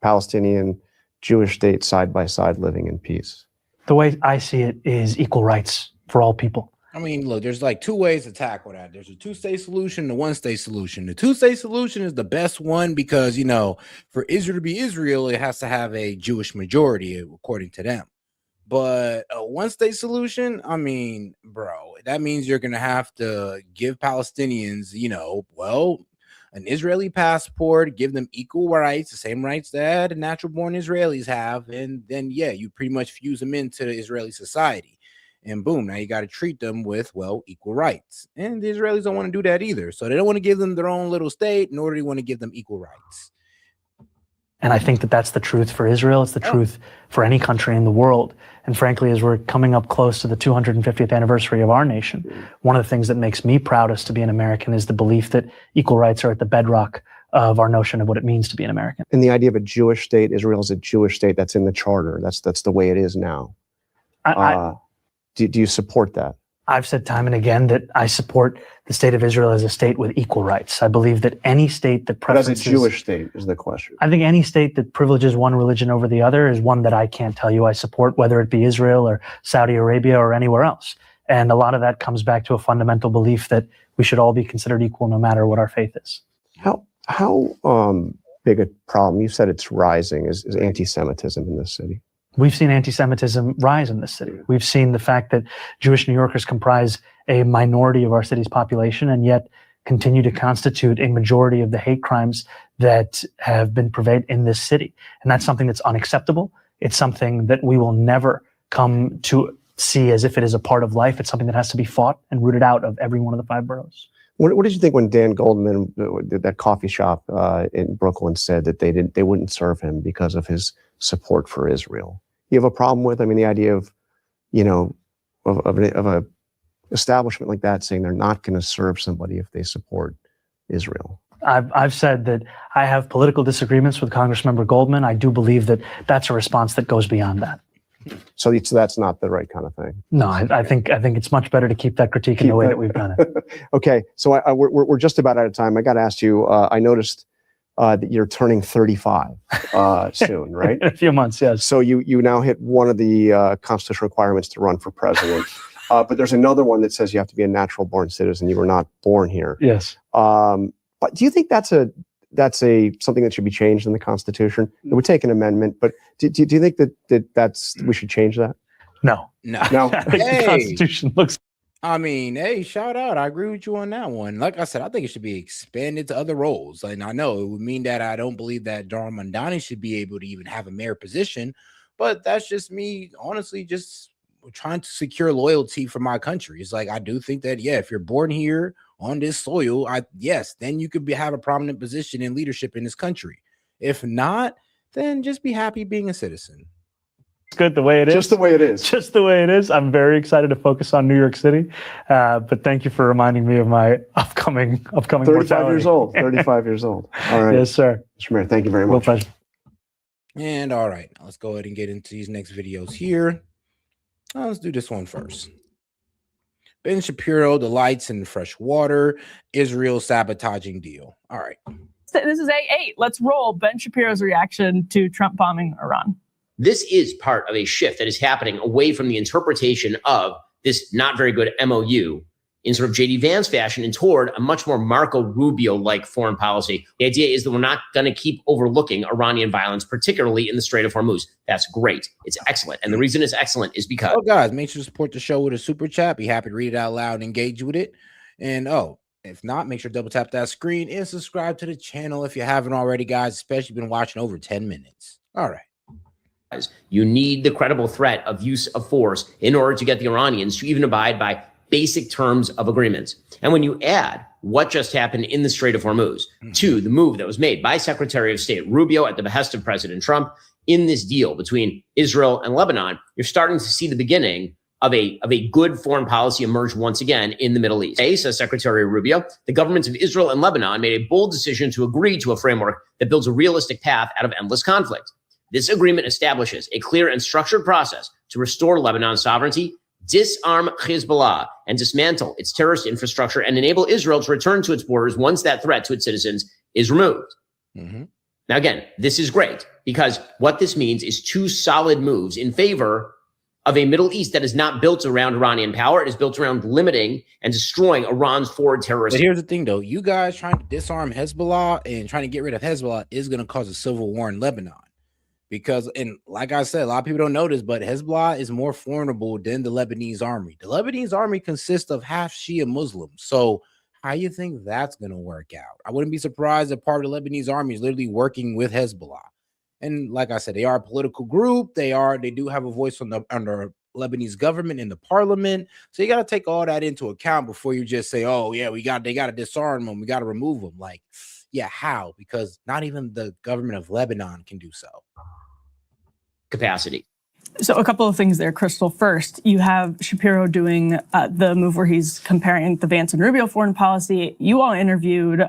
Palestinian, Jewish state, side by side, living in peace? The way I see it is equal rights for all people. I mean, look, there's like two ways to tackle that. There's a two-state solution, the one-state solution. The two-state solution is the best one because, for Israel to be Israel, it has to have a Jewish majority, according to them. But a one-state solution, I mean, bro, that means you're going to have to give Palestinians, an Israeli passport, give them equal rights, the same rights that the natural-born Israelis have. And then, you pretty much fuse them into Israeli society. And boom, now you got to treat them with, equal rights. And the Israelis don't want to do that either. So they don't want to give them their own little state, nor do they want to give them equal rights. And I think that that's the truth for Israel. It's the truth for any country in the world. And frankly, as we're coming up close to the 250th anniversary of our nation, one of the things that makes me proudest to be an American is the belief that equal rights are at the bedrock of our notion of what it means to be an American. And the idea of a Jewish state, Israel is a Jewish state, that's in the charter. That's the way it is now. Do you support that? I've said time and again that I support the state of Israel as a state with equal rights. I believe that any state that But as preferences... a Jewish state is the question. I think any state that privileges one religion over the other is one that I can't tell you I support, whether it be Israel or Saudi Arabia or anywhere else. And a lot of that comes back to a fundamental belief that we should all be considered equal no matter what our faith is. How big a problem, you said it's rising, is anti-Semitism in this city? We've seen anti-Semitism rise in this city. We've seen the fact that Jewish New Yorkers comprise a minority of our city's population and yet continue to constitute a majority of the hate crimes that have been pervaded in this city. And that's something that's unacceptable. It's something that we will never come to see as if it is a part of life. It's something that has to be fought and rooted out of every one of the 5 boroughs. What did you think when Dan Goldman, that coffee shop in Brooklyn, said that they wouldn't serve him because of his support for Israel? You have a problem with, I mean, the idea of, of a establishment like that saying they're not going to serve somebody if they support Israel? I've said that I have political disagreements with Congressmember Goldman. I do believe that that's a response that goes beyond that. So that's not the right kind of thing. No, I think it's much better to keep that critique in the way that we've done it. Okay, so we're just about out of time. I got to ask you. I noticed that you're turning 35 soon, right? In a few months, yes. So you now hit one of the constitutional requirements to run for president. But there's another one that says you have to be a natural born citizen. You were not born here. Yes. But do you think that's something that should be changed in the Constitution? It would take an amendment, but do you think that we should change that? No. I think the Constitution looks... I mean, hey, shout out. I agree with you on that one. Like I said, I think it should be expanded to other roles. And I know it would mean that I don't believe that Darl Mandani should be able to even have a mayor position, but that's just me, honestly, just trying to secure loyalty for my country. It's like, I do think that, yeah, if you're born here on this soil, then you could have a prominent position in leadership in this country. If not, then just be happy being a citizen. It's good the way it is. Just the way it is. Just the way it is. I'm very excited to focus on New York City. But thank you for reminding me of my upcoming 35 mortality. years old. 35 years old. All right. Yes, sir. Mr. Mayor, thank you very much. Real pleasure. And all right, let's go ahead and get into these next videos here. Let's do this one first. Ben Shapiro delights in fresh water. Israel sabotaging deal. All right. This is A8. Let's roll Ben Shapiro's reaction to Trump bombing Iran. This is part of a shift that is happening away from the interpretation of this not very good MOU in sort of J.D. Vance fashion and toward a much more Marco Rubio-like foreign policy. The idea is that we're not going to keep overlooking Iranian violence, particularly in the Strait of Hormuz. That's great. It's excellent. And the reason it's excellent is because... Oh, guys, make sure to support the show with a super chat. Be happy to read it out loud and engage with it. And, if not, make sure to double tap that screen and subscribe to the channel if you haven't already, guys, especially been watching over 10 minutes. All right. You need the credible threat of use of force in order to get the Iranians to even abide by basic terms of agreements. And when you add what just happened in the Strait of Hormuz to the move that was made by Secretary of State Rubio at the behest of President Trump in this deal between Israel and Lebanon, you're starting to see the beginning of a good foreign policy emerge once again in the Middle East. Today, says Secretary Rubio, the governments of Israel and Lebanon made a bold decision to agree to a framework that builds a realistic path out of endless conflict. This agreement establishes a clear and structured process to restore Lebanon's sovereignty, disarm Hezbollah, and dismantle its terrorist infrastructure and enable Israel to return to its borders once that threat to its citizens is removed. Now, again, this is great because what this means is two solid moves in favor of a Middle East that is not built around Iranian power. It is built around limiting and destroying Iran's forward terrorist. But here's the thing, though. You guys trying to disarm Hezbollah and trying to get rid of Hezbollah is going to cause a civil war in Lebanon. Because, and like I said, a lot of people don't know this, but Hezbollah is more formidable than the Lebanese army. The Lebanese army consists of half Shia Muslims. So how you think that's going to work out? I wouldn't be surprised if part of the Lebanese army is literally working with Hezbollah. And like I said, they are a political group. They do have a voice under Lebanese government in the parliament. So you got to take all that into account before you just say, oh, yeah, they got to disarm them. We got to remove them. Like, yeah, how? Because not even the government of Lebanon can do so. Capacity. So a couple of things there, Crystal. First, you have Shapiro doing the move where he's comparing the Vance and Rubio foreign policy. You all interviewed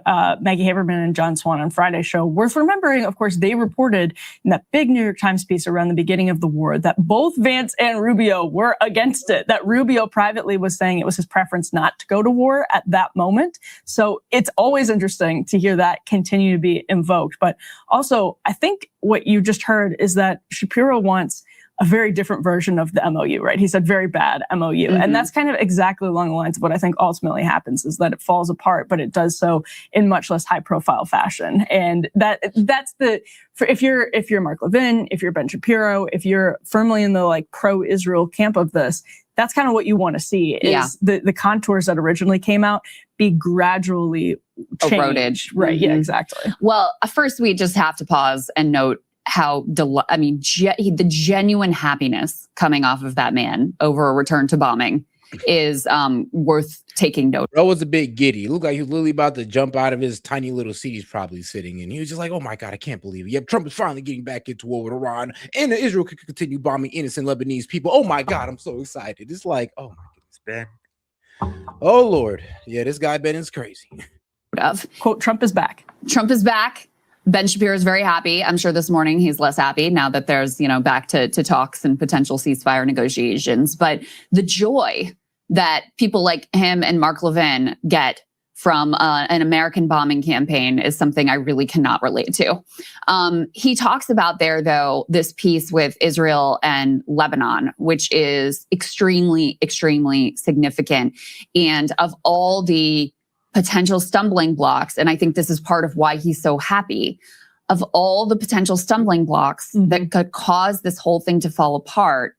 Maggie Haberman and John Swan on Friday's show. Worth remembering, of course, they reported in that big New York Times piece around the beginning of the war that both Vance and Rubio were against it, that Rubio privately was saying it was his preference not to go to war at that moment. So it's always interesting to hear that continue to be invoked. But also, I think what you just heard is that Shapiro wants a very different version of the MOU, right? He said very bad MOU. And that's kind of exactly along the lines of what I think ultimately happens is that it falls apart, but it does so in much less high profile fashion. And that's if you're Mark Levin, if you're Ben Shapiro, if you're firmly in the like pro-Israel camp of this, that's kind of what you want to see is the contours that originally came out be gradually changed. Eroded. Right. Yeah, exactly. Well, first we just have to pause and note how the genuine happiness coming off of that man over a return to bombing is worth taking note. Bro was a bit giddy. It looked like he was literally about to jump out of his tiny little seat he's probably sitting in. He was just like, oh my God, I can't believe it. Yep, Trump is finally getting back into war with Iran and Israel could continue bombing innocent Lebanese people. Oh my God, I'm so excited. It's like, oh my goodness, Ben. Oh Lord. Yeah, this guy Ben is crazy. Quote, Trump is back. Trump is back. Ben Shapiro is very happy. I'm sure this morning he's less happy now that there's, back to talks and potential ceasefire negotiations. But the joy that people like him and Mark Levin get from an American bombing campaign is something I really cannot relate to. He talks about there, though, this piece with Israel and Lebanon, which is extremely, extremely significant. And of all the potential stumbling blocks, and I think this is part of why he's so happy, of all the potential stumbling blocks that could cause this whole thing to fall apart,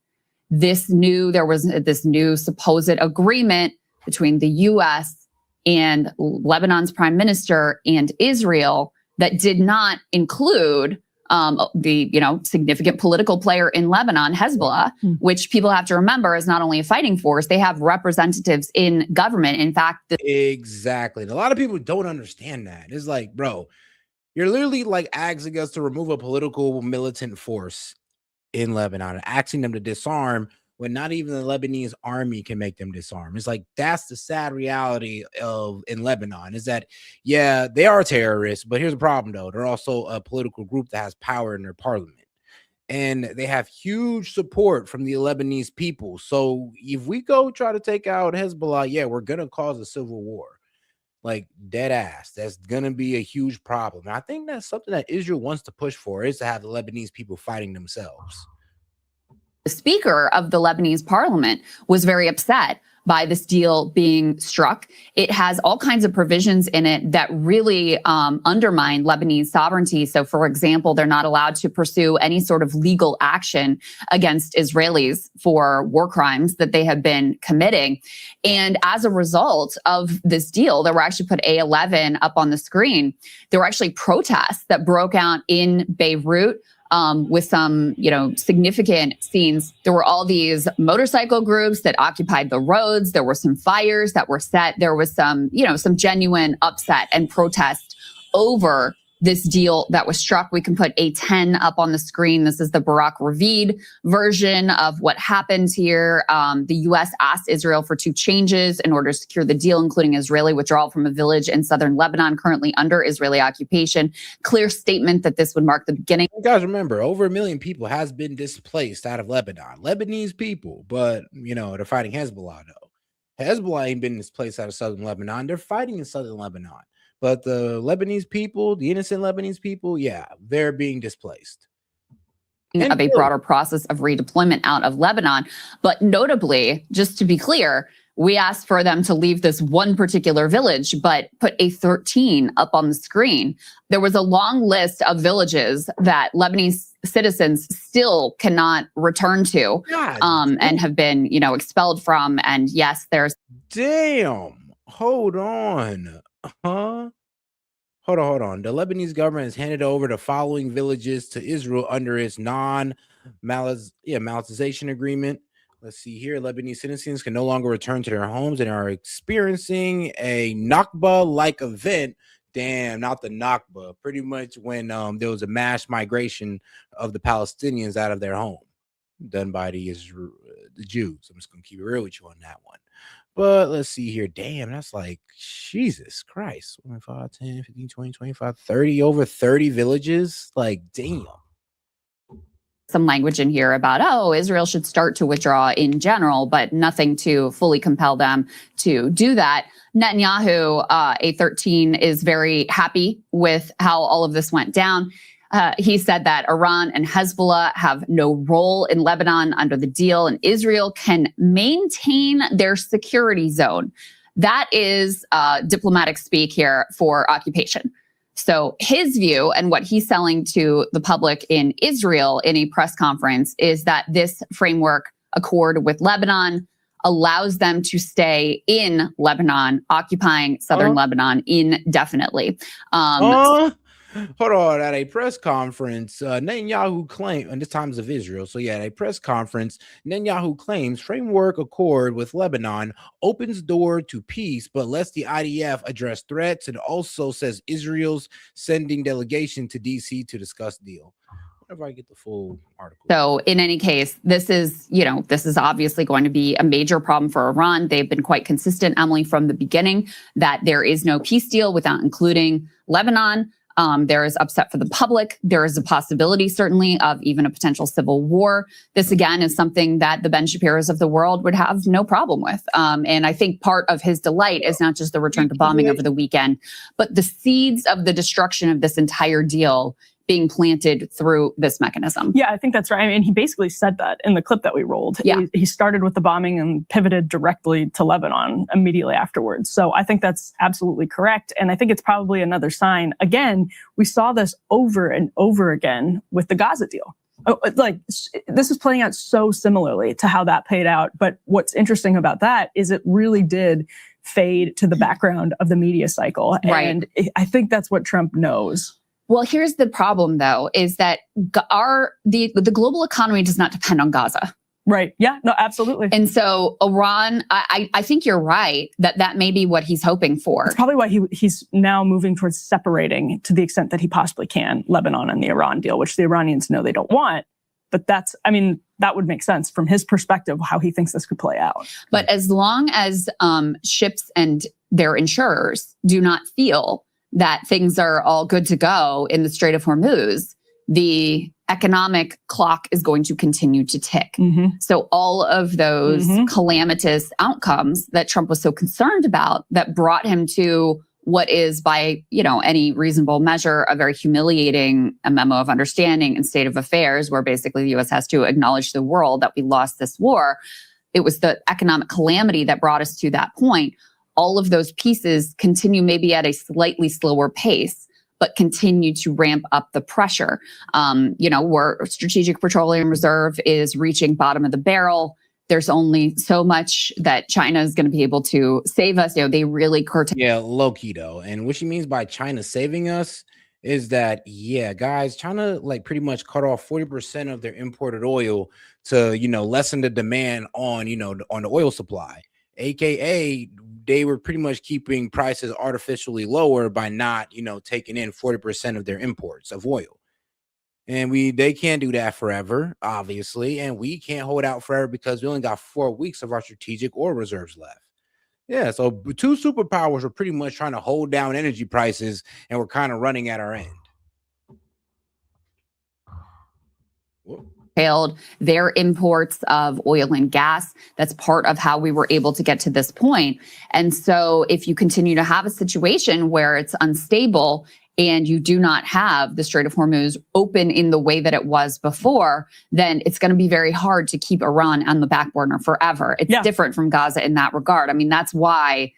there was this new supposed agreement between the U.S. and Lebanon's prime minister and Israel that did not include the significant political player in Lebanon, Hezbollah, which people have to remember is not only a fighting force, they have representatives in government. In fact, exactly. And a lot of people don't understand that. It's like, bro, you're literally like asking us to remove a political militant force in Lebanon and asking them to disarm when not even the Lebanese army can make them disarm. It's like, that's the sad reality in Lebanon is that, yeah, they are terrorists, but here's the problem though. They're also a political group that has power in their parliament and they have huge support from the Lebanese people. So if we go try to take out Hezbollah, yeah, we're going to cause a civil war, like dead ass. That's going to be a huge problem. And I think that's something that Israel wants to push for is to have the Lebanese people fighting themselves. the speaker of the Lebanese parliament was very upset by this deal being struck. It has all kinds of provisions in it that really undermine Lebanese sovereignty. So, for example, they're not allowed to pursue any sort of legal action against Israelis for war crimes that they have been committing. And as a result of this deal, there were actually put A11 up on the screen. There were actually protests that broke out in Beirut. With some, significant scenes. There were all these motorcycle groups that occupied the roads. There were some fires that were set. There was some, some genuine upset and protest over this deal that was struck. We can put A10 up on the screen. This is the Barak Ravid version of what happened here. The U.S. asked Israel for 2 changes in order to secure the deal, including Israeli withdrawal from a village in southern Lebanon, currently under Israeli occupation. Clear statement that this would mark the beginning. You guys remember, over 1 million people has been displaced out of Lebanon. Lebanese people, but, they're fighting Hezbollah, though. Hezbollah ain't been displaced out of southern Lebanon. They're fighting in southern Lebanon. But the Lebanese people, the innocent Lebanese people, yeah, they're being displaced. Of a broader process of redeployment out of Lebanon. But notably, just to be clear, we asked for them to leave this one particular village, but put A13 up on the screen. There was a long list of villages that Lebanese citizens still cannot return to and have been, expelled from. And yes, there's... Damn. Hold on. Hold on. The Lebanese government has handed over the following villages to Israel under its non-militarization agreement. Let's see here. Lebanese citizens can no longer return to their homes and are experiencing a Nakba-like event. Damn, not the Nakba. Pretty much when there was a mass migration of the Palestinians out of their home. done by the Jews. I'm just gonna keep it real with you on that one. But let's see here. Damn, that's like Jesus Christ. 25, 10, 15, 20, 25, 30, over 30 villages. Like, damn. Some language in here about, oh, Israel should start to withdraw in general, but nothing to fully compel them to do that. Netanyahu, A13, is very happy with how all of this went down. He said that Iran and Hezbollah have no role in Lebanon under the deal, and Israel can maintain their security zone. That is diplomatic speak here for occupation. So his view and what he's selling to the public in Israel in a press conference is that this framework accord with Lebanon allows them to stay in Lebanon, occupying southern Lebanon indefinitely. Hold on. At a press conference, Netanyahu claimed, and this times of Israel. So yeah, at a press conference, Netanyahu claims framework accord with Lebanon opens door to peace, but lets the IDF address threats, and also says Israel's sending delegation to DC to discuss deal. Whenever I get the full article. So in any case, this is obviously going to be a major problem for Iran. They've been quite consistent, Emily, from the beginning that there is no peace deal without including Lebanon. There is upset for the public. There is a possibility, certainly, of even a potential civil war. This, again, is something that the Ben Shapiros of the world would have no problem with. And I think part of his delight is not just the return to bombing over the weekend, but the seeds of the destruction of this entire deal being planted through this mechanism. Yeah, I think that's right. I mean, he basically said that in the clip that we rolled. Yeah. He started with the bombing and pivoted directly to Lebanon immediately afterwards. So I think that's absolutely correct. And I think it's probably another sign. Again, we saw this over and over again with the Gaza deal. Like, this is playing out so similarly to how that played out. But what's interesting about that is it really did fade to the background of the media cycle. Right. And I think that's what Trump knows. Well, here's the problem, though, is that the global economy does not depend on Gaza. Right. Yeah, no, absolutely. And so Iran, I think you're right that may be what he's hoping for. It's probably why he's now moving towards separating, to the extent that he possibly can, Lebanon and the Iran deal, which the Iranians know they don't want. But that would make sense from his perspective, how he thinks this could play out. But as long as ships and their insurers do not feel that things are all good to go in the Strait of Hormuz, the economic clock is going to continue to tick. Mm-hmm. So all of those calamitous outcomes that Trump was so concerned about that brought him to what is, by any reasonable measure, a very humiliating memo of understanding and state of affairs, where basically the U.S. has to acknowledge to the world that we lost this war. It was the economic calamity that brought us to that point. All of those pieces continue maybe at a slightly slower pace, but continue to ramp up the pressure. Where Strategic Petroleum Reserve is reaching bottom of the barrel. There's only so much that China is going to be able to save us. They really curtail. Yeah, low key though. And what she means by China saving us is that, yeah, guys, China pretty much cut off 40% of their imported oil to, lessen the demand on the oil supply. AKA, they were pretty much keeping prices artificially lower by not, taking in 40% of their imports of oil. And they can't do that forever, obviously. And we can't hold out forever because we only got 4 weeks of our strategic oil reserves left. Yeah, so two superpowers were pretty much trying to hold down energy prices, and we're kind of running at our end. Their imports of oil and gas. That's part of how we were able to get to this point. And so if you continue to have a situation where it's unstable and you do not have the Strait of Hormuz open in the way that it was before, then it's going to be very hard to keep Iran on the back burner forever. It's different from Gaza in that regard. I mean, that's why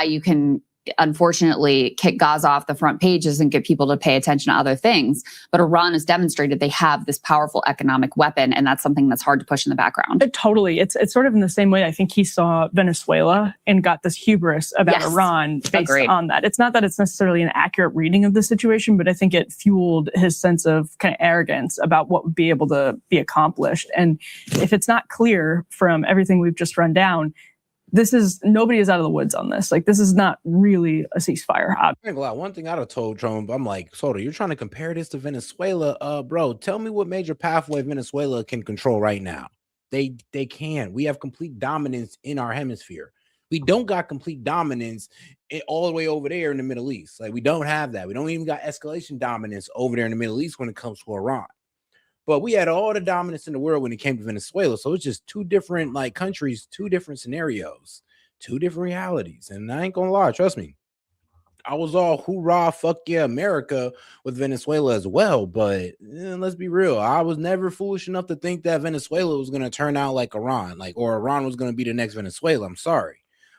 you can unfortunately kick Gaza off the front pages and get people to pay attention to other things. But Iran has demonstrated they have this powerful economic weapon, and that's something that's hard to push in the background. Totally. It's sort of in the same way I think he saw Venezuela and got this hubris about Iran based on that. It's not that it's necessarily an accurate reading of the situation, but I think it fueled his sense of kind of arrogance about what would be able to be accomplished. And if it's not clear from everything we've just run down, nobody is out of the woods on this. Like, this is not really a ceasefire. I ain't gonna lie. One thing I'd have told Trump, I'm like, Soto, you're trying to compare this to Venezuela. Bro, tell me what major pathway Venezuela can control right now. They can. We have complete dominance in our hemisphere. We don't got complete dominance all the way over there in the Middle East. Like, we don't have that. We don't even got escalation dominance over there in the Middle East when it comes to Iran. But we had all the dominance in the world when it came to Venezuela. So it's just two different like countries, two different scenarios, two different realities. And I ain't gonna lie, trust me. I was all hoorah, fuck yeah, America with Venezuela as well. But let's be real. I was never foolish enough to think that Venezuela was going to turn out like Iran, or Iran was going to be the next Venezuela. I'm sorry.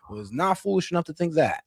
I was not foolish enough to think that.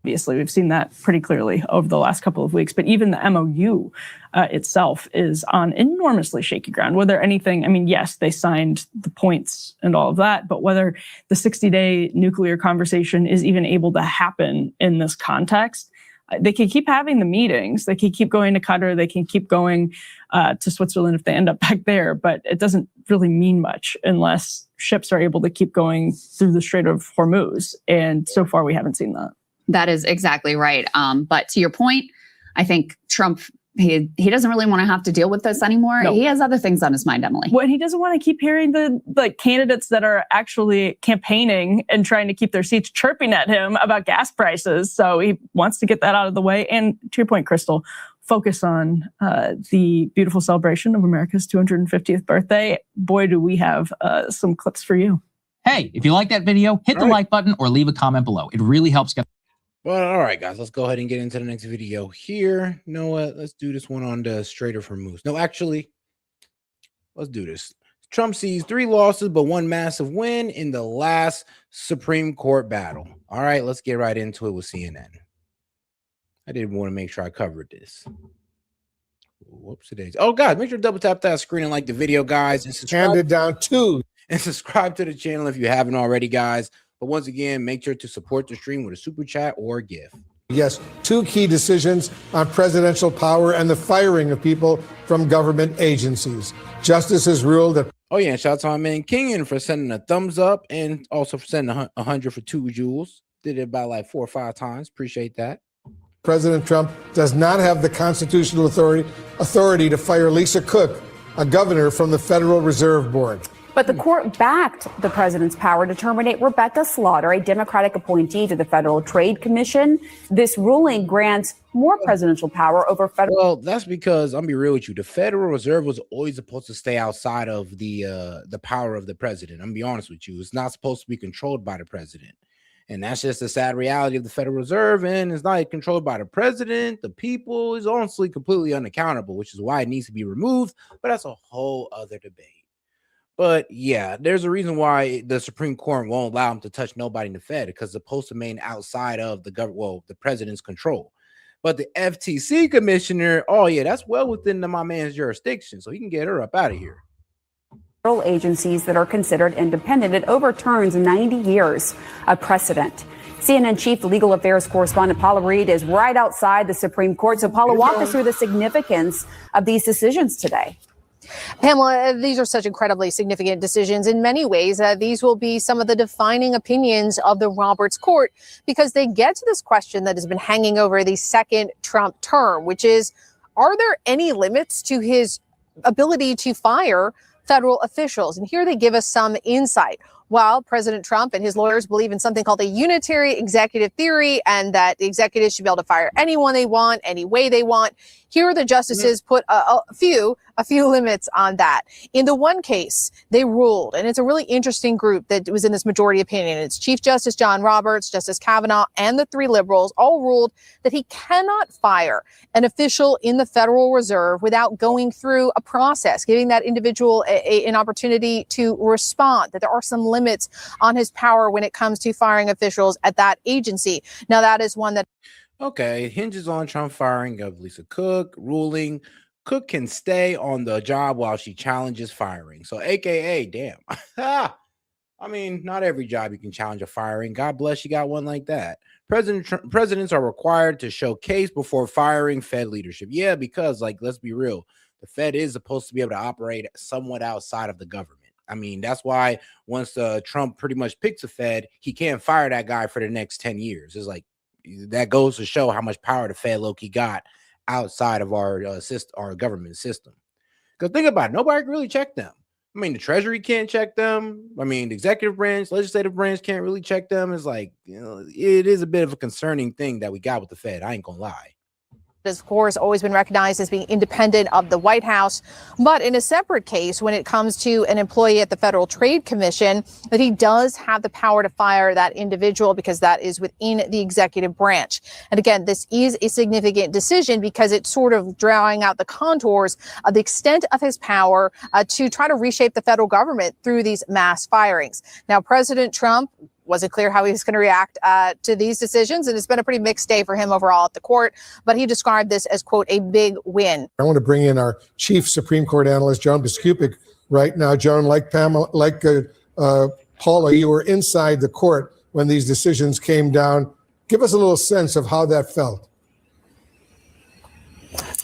Obviously, we've seen that pretty clearly over the last couple of weeks. But even the MOU itself is on enormously shaky ground. Whether anything, I mean, yes, they signed the points and all of that, but whether the 60-day nuclear conversation is even able to happen in this context, they can keep having the meetings. They can keep going to Qatar. They can keep going to Switzerland if they end up back there. But it doesn't really mean much unless ships are able to keep going through the Strait of Hormuz. And so far, we haven't seen that. That is exactly right. But to your point, I think Trump, he doesn't really want to have to deal with this anymore. No. He has other things on his mind, Emily. Well, he doesn't want to keep hearing the candidates that are actually campaigning and trying to keep their seats chirping at him about gas prices. So he wants to get that out of the way. And to your point, Crystal, focus on the beautiful celebration of America's 250th birthday. Boy, do we have some clips for you. Hey, if you like that video, hit the like button or leave a comment below. It really helps get. Well, all right, guys, let's go ahead and get into the next video here. You know what? Let's do this one on the Strait of Hormuz. No, actually, let's do this. Trump sees 3 losses, but 1 massive win in the last Supreme Court battle. All right, let's get right into it with CNN. I did want to make sure I covered this. Whoops, it is. Oh, guys, make sure to double tap that screen and like the video, guys. And subscribe. Handed down 2. And subscribe to the channel if you haven't already, guys. But once again, make sure to support the stream with a super chat or a gift. Yes, 2 key decisions on presidential power and the firing of people from government agencies. Justice has ruled that. Oh, yeah. And shout out to my man Kingan for sending a thumbs up and also for sending 100 for 2 jewels. Did it about like 4 or 5 times. Appreciate that. President Trump does not have the constitutional authority to fire Lisa Cook, a governor from the Federal Reserve Board. But the court backed the president's power to terminate Rebecca Slaughter, a Democratic appointee to the Federal Trade Commission. This ruling grants more presidential power over federal. Well, that's because I'm be real with you. The Federal Reserve was always supposed to stay outside of the power of the president. I'm gonna be honest with you. It's not supposed to be controlled by the president. And that's just the sad reality of the Federal Reserve. And it's not controlled by the president. The people is honestly completely unaccountable, which is why it needs to be removed. But that's a whole other debate. But yeah, there's a reason why the Supreme Court won't allow him to touch nobody in the Fed, because it's supposed to remain outside of the government, well, the president's control. But the FTC commissioner, oh yeah, that's well within my man's jurisdiction, so he can get her up out of here. Federal agencies that are considered independent. It overturns 90 years of precedent. CNN chief legal affairs correspondent Paula Reed is right outside the Supreme Court. So Paula, walk us through the significance of these decisions today. Pamela, these are such incredibly significant decisions. In many ways, these will be some of the defining opinions of the Roberts Court, because they get to this question that has been hanging over the second Trump term, which is, are there any limits to his ability to fire federal officials? And here they give us some insight. While President Trump and his lawyers believe in something called a unitary executive theory, and that the executives should be able to fire anyone they want, any way they want, here the justices put a few limits on that. In the one case, they ruled, and it's a really interesting group that was in this majority opinion. It's Chief Justice John Roberts, Justice Kavanaugh, and the 3 liberals all ruled that he cannot fire an official in the Federal Reserve without going through a process, giving that individual an opportunity to respond, that there are some limits on his power when it comes to firing officials at that agency. Now, that is one that. Okay, it hinges on Trump firing of Lisa Cook, ruling Cook can stay on the job while she challenges firing. So, AKA, damn. I mean, not every job you can challenge a firing. God bless you got one like that. Presidents are required to show case before firing Fed leadership. Yeah, because, like, let's be real. The Fed is supposed to be able to operate somewhat outside of the government. I mean, that's why once Trump pretty much picks a Fed, he can't fire that guy for the next 10 years. It's like that goes to show how much power the Fed low-key got outside of our system, our government system. Because think about it, nobody can really check them. I mean, the Treasury can't check them. I mean, the executive branch, legislative branch can't really check them. It's like, you know, it is a bit of a concerning thing that we got with the Fed. I ain't gonna lie. Has, of course, always been recognized as being independent of the White House. But in a separate case, when it comes to an employee at the Federal Trade Commission, that he does have the power to fire that individual because that is within the executive branch. And again, this is a significant decision because it's sort of drawing out the contours of the extent of his power to try to reshape the federal government through these mass firings. Now, President Trump wasn't clear how he was going to react to these decisions. And it's been a pretty mixed day for him overall at the court. But he described this as, quote, a big win. I want to bring in our chief Supreme Court analyst, John Biskupic, right now. John, like Paula, Paula, you were inside the court when these decisions came down. Give us a little sense of how that felt.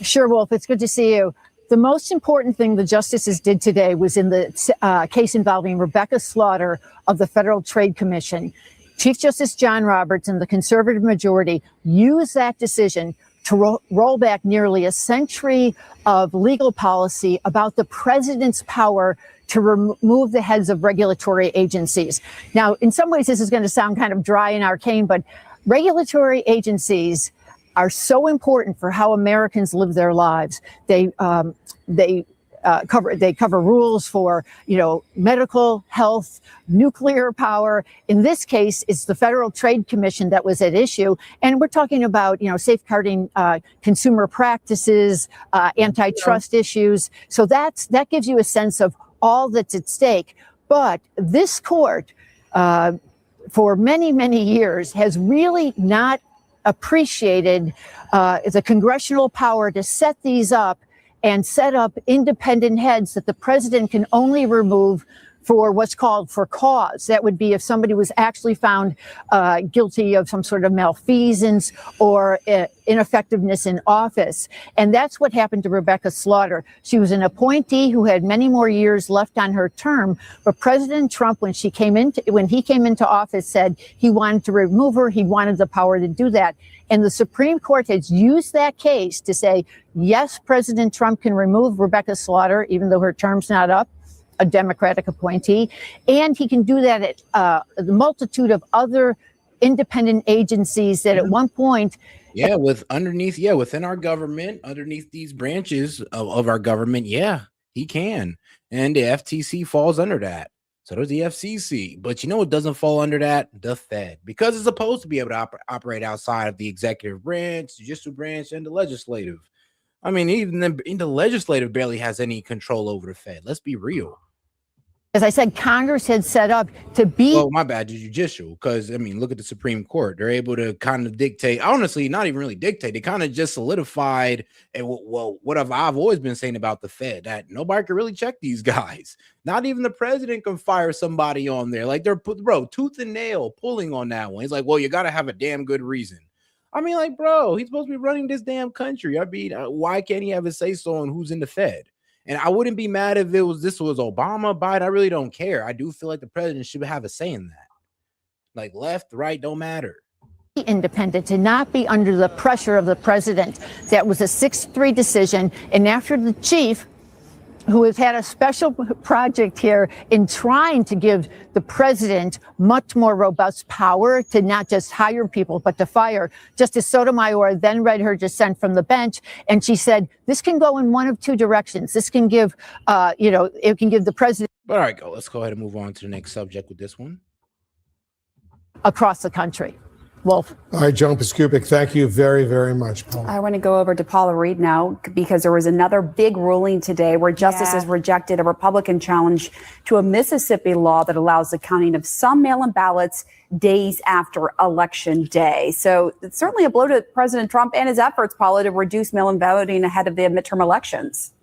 Sure, Wolf. It's good to see you. The most important thing the justices did today was in the case involving Rebecca Slaughter of the Federal Trade Commission. Chief Justice John Roberts and the conservative majority used that decision to roll back nearly a century of legal policy about the president's power to remove the heads of regulatory agencies. Now, in some ways, this is going to sound kind of dry and arcane, but regulatory agencies are so important for how Americans live their lives. They cover rules for, medical, health, nuclear power. In this case, it's the Federal Trade Commission that was at issue, and we're talking about, safeguarding consumer practices, antitrust issues. So that gives you a sense of all that's at stake. But this court, for many, many years, has really not appreciated the congressional power to set these up and set up independent heads that the president can only remove for what's called for cause. That would be if somebody was actually found guilty of some sort of malfeasance or ineffectiveness in office. And that's what happened to Rebecca Slaughter. She was an appointee who had many more years left on her term, but President Trump, when he came into office, said he wanted to remove her. He wanted the power to do that. And the Supreme Court has used that case to say, yes, President Trump can remove Rebecca Slaughter, even though her term's not up, a Democratic appointee, and he can do that at the multitude of other independent agencies that at one point. Yeah, within our government, underneath these branches of our government, he can. And the FTC falls under that. So does the FCC. But you know what doesn't fall under that? The Fed. Because it's supposed to be able to operate outside of the executive branch, judicial branch, and the legislative. I mean, even the legislative barely has any control over the Fed. Let's be real. As I said, Congress had set up to be. Well, my bad, the judicial, because I mean, look at the Supreme Court. They're able to kind of dictate. Honestly, not even really dictate. They kind of just solidified. And what I've always been saying about the Fed, that nobody can really check these guys. Not even the president can fire somebody on there. Like they're tooth and nail pulling on that one. He's like, well, you got to have a damn good reason. I mean, like, bro, he's supposed to be running this damn country. I mean, why can't he have a say so on who's in the Fed? And I wouldn't be mad if this was Obama, Biden. I really don't care. I do feel like the president should have a say in that. Like left, right, don't matter. Independent, to not be under the pressure of the president. That was a 6-3 decision. And after the chief, who has had a special project here in trying to give the president much more robust power to not just hire people, but to fire. Justice Sotomayor then read her dissent from the bench, and she said, this can go in one of two directions. This can give, it can give the president. But all right, let's go ahead and move on to the next subject with this one. Across the country. Wolf. All right, John Biskupic, thank you very, very much, Paul. I want to go over to Paula Reed now because there was another big ruling today where justices rejected a Republican challenge to a Mississippi law that allows the counting of some mail-in ballots days after Election Day. So it's certainly a blow to President Trump and his efforts, Paula, to reduce mail-in voting ahead of the midterm elections.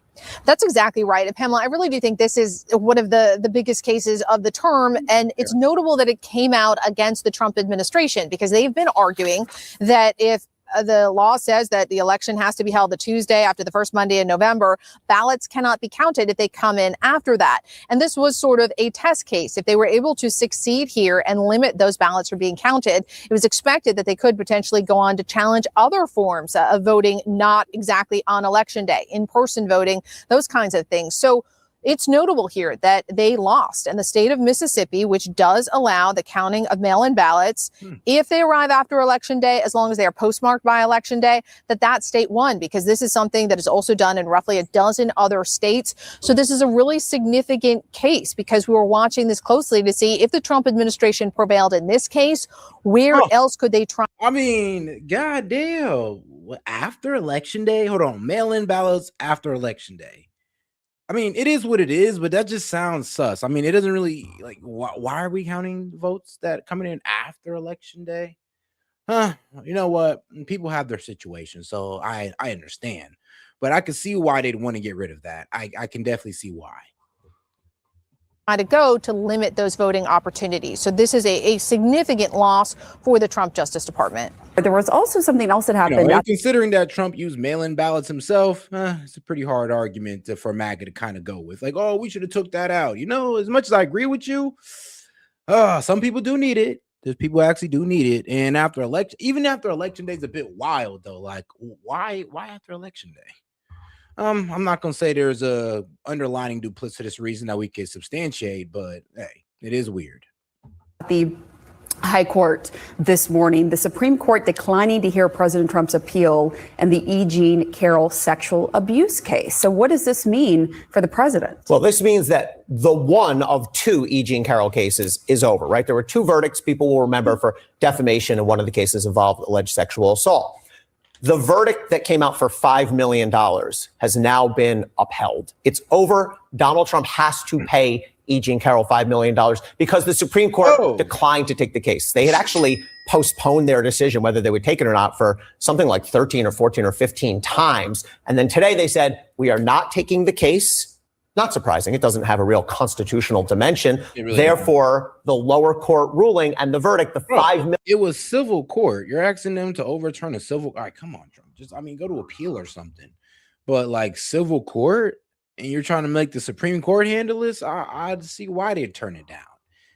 That's exactly right. And Pamela, I really do think this is one of the biggest cases of the term. And it's notable that it came out against the Trump administration because they've been arguing that if the law says that the election has to be held the Tuesday after the first Monday in November. Ballots cannot be counted if they come in after that. And this was sort of a test case. If they were able to succeed here and limit those ballots from being counted, it was expected that they could potentially go on to challenge other forms of voting, not exactly on election day, in-person voting, those kinds of things. So it's notable here that they lost, and the state of Mississippi, which does allow the counting of mail-in ballots, if they arrive after Election Day, as long as they are postmarked by Election Day, that state won, because this is something that is also done in roughly a dozen other states. So this is a really significant case, because we were watching this closely to see if the Trump administration prevailed in this case, where else could they try? I mean, goddamn, after Election Day? Hold on, mail-in ballots after Election Day. I mean, it is what it is, but that just sounds sus. I mean, it doesn't really, like, why are we counting votes that coming in after Election Day? You know what? People have their situation, so I understand. But I can see why they'd want to get rid of that. I can definitely see why. To go to limit those voting opportunities. So this is a significant loss for the Trump Justice Department. But there was also something else that happened. And considering that Trump used mail-in ballots himself, it's a pretty hard argument for MAGA to kind of go with. Like, oh, we should have took that out. You know, as much as I agree with you, some people do need it. There's people who actually do need it. And after election, even after Election Day is a bit wild, though. Like, why after Election Day? I'm not gonna say there's a underlining duplicitous reason that we can substantiate, but hey, it is weird. The High Court this morning, the Supreme Court declining to hear President Trump's appeal in the E. Jean Carroll sexual abuse case. So what does this mean for the president? Well, this means that the one of two E. Jean Carroll cases is over, right? There were two verdicts people will remember for defamation, and one of the cases involved alleged sexual assault. The verdict that came out for $5 million has now been upheld. It's over. Donald Trump has to pay E. Jean Carroll $5 million because the Supreme Court declined to take the case. They had actually postponed their decision whether they would take it or not for something like 13 or 14 or 15 times. And then today they said, we are not taking the case. Not surprising. It doesn't have a real constitutional dimension. Really Therefore, the lower court ruling and the verdict, the $5 million. It was civil court. You're asking them to overturn a civil. All right, come on, Trump. Just, go to appeal or something. But like civil court, and you're trying to make the Supreme Court handle this, I'd see why they'd turn it down.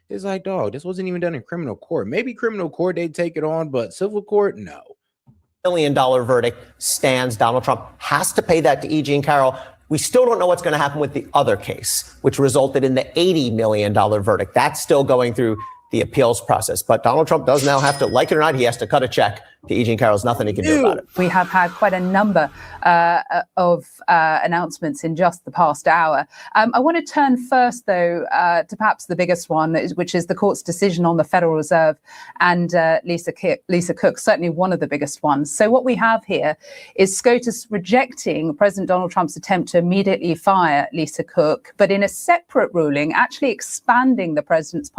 It's like, dog, this wasn't even done in criminal court. Maybe criminal court, they'd take it on, but civil court, no. $1 million verdict stands. Donald Trump has to pay that to E. Jean Carroll. We still don't know what's going to happen with the other case, which resulted in the $80 million verdict. That's still going through the appeals process. But Donald Trump does now have to, like it or not, he has to cut a check to E. Jean Carroll. There's nothing he can do about it. We have had quite a number of announcements in just the past hour. I want to turn first, though, to perhaps the biggest one, which is the court's decision on the Federal Reserve and Lisa Cook, certainly one of the biggest ones. So what we have here is SCOTUS rejecting President Donald Trump's attempt to immediately fire Lisa Cook, but in a separate ruling, actually expanding the president's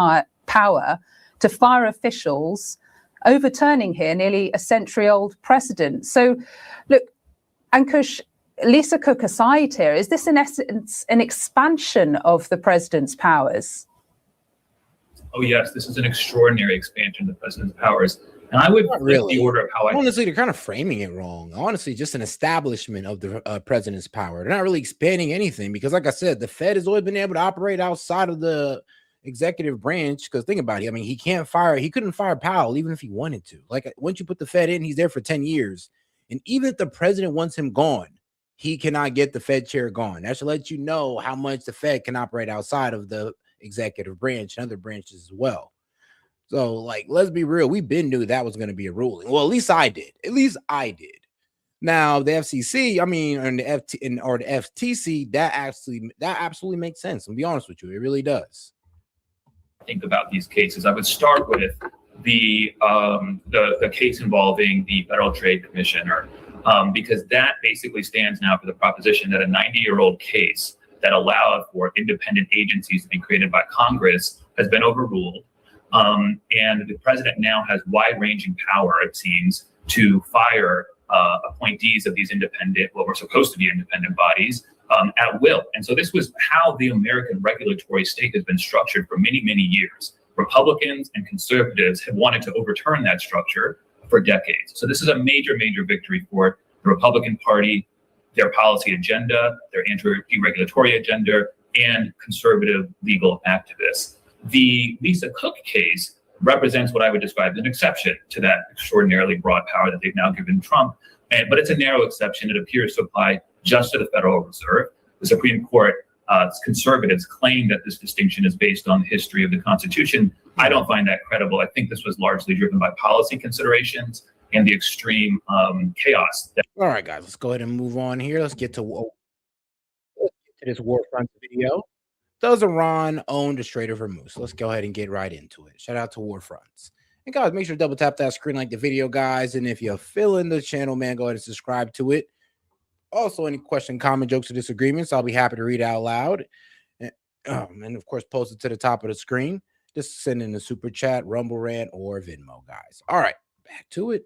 power to fire officials, overturning here nearly a century-old precedent. So, look, Ankush, Lisa Cook aside here, is this in essence an expansion of the president's powers? Oh, yes, this is an extraordinary expansion of the president's powers. And I would flip the order of how honestly, they're kind of framing it wrong. Honestly, just an establishment of the president's power. They're not really expanding anything because, like I said, the Fed has always been able to operate outside of the executive branch. Because think about it, he couldn't fire Powell even if he wanted to. Like, once you put the Fed in, he's there for 10 years. And even if the president wants him gone, he cannot get the Fed chair gone. That should let you know how much the Fed can operate outside of the executive branch and other branches as well. So, like, let's be real. We knew that was going to be a ruling. Well, at least I did. Now, the FCC, and the FTC, that absolutely makes sense. I'll be honest with you, it really does. Think about these cases. I would start with the case involving the Federal Trade Commissioner, because that basically stands now for the proposition that a 90-year-old case that allowed for independent agencies to be created by Congress has been overruled. And the president now has wide-ranging power, it seems, to fire appointees of these what were supposed to be independent bodies at will. And so this was how the American regulatory state has been structured for many, many years. Republicans and conservatives have wanted to overturn that structure for decades. So this is a major, major victory for the Republican Party, their policy agenda, their anti-deregulatory agenda, and conservative legal activists. The Lisa Cook case represents what I would describe as an exception to that extraordinarily broad power that they've now given Trump. But it's a narrow exception. It appears to apply just to the Federal Reserve. The Supreme Court conservatives claim that this distinction is based on the history of the Constitution. I don't find that credible. I think this was largely driven by policy considerations and the extreme chaos. All right, guys, let's go ahead and move on here. Let's get to this war front video. Does Iran own the Strait of Hormuz? So let's go ahead and get right into it. Shout out to War Fronts. And guys, make sure to double tap that screen, like the video, guys. And if you're feeling the channel, man, go ahead and subscribe to it. Also, any question, comment, jokes, or disagreements, I'll be happy to read out loud. And of course, post it to the top of the screen. Just send in a super chat, Rumble Rant, or Venmo, guys. All right, back to it.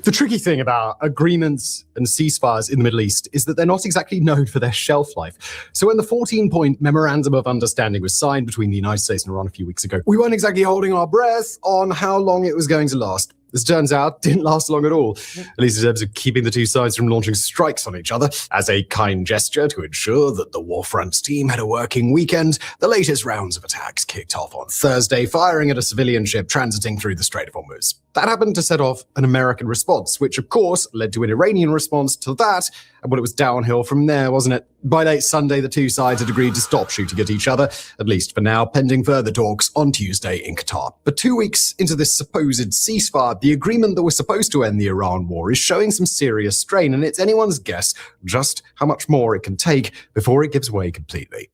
The tricky thing about agreements and ceasefires in the Middle East is that they're not exactly known for their shelf life. So when the 14-point Memorandum of Understanding was signed between the United States and Iran a few weeks ago, we weren't exactly holding our breath on how long it was going to last. As it turns out, didn't last long at all, at least in terms of keeping the two sides from launching strikes on each other. As a kind gesture to ensure that the War Fronts team had a working weekend, the latest rounds of attacks kicked off on Thursday, firing at a civilian ship transiting through the Strait of Hormuz. That happened to set off an American response, which of course led to an Iranian response to that, and it was downhill from there, wasn't it? By late Sunday, the two sides had agreed to stop shooting at each other, at least for now, pending further talks on Tuesday in Qatar. But 2 weeks into this supposed ceasefire, the agreement that was supposed to end the Iran war is showing some serious strain, and it's anyone's guess just how much more it can take before it gives way completely.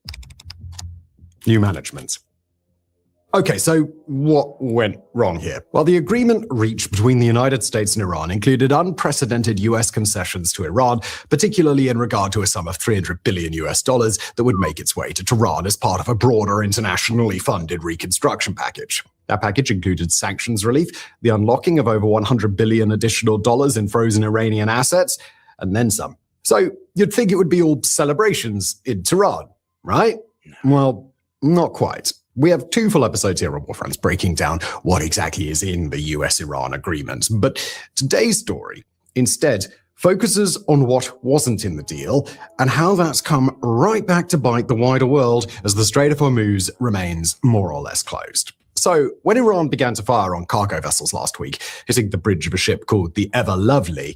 New management. Okay, so what went wrong here? Well, the agreement reached between the United States and Iran included unprecedented US concessions to Iran, particularly in regard to a sum of $300 billion that would make its way to Tehran as part of a broader internationally funded reconstruction package. That package included sanctions relief, the unlocking of over $100 billion additional dollars in frozen Iranian assets, and then some. So you'd think it would be all celebrations in Tehran, right? Well, not quite. We have 2 full episodes here on War Fronts breaking down what exactly is in the US-Iran agreement. But today's story instead focuses on what wasn't in the deal and how that's come right back to bite the wider world as the Strait of Hormuz remains more or less closed. So when Iran began to fire on cargo vessels last week, hitting the bridge of a ship called the Ever Lovely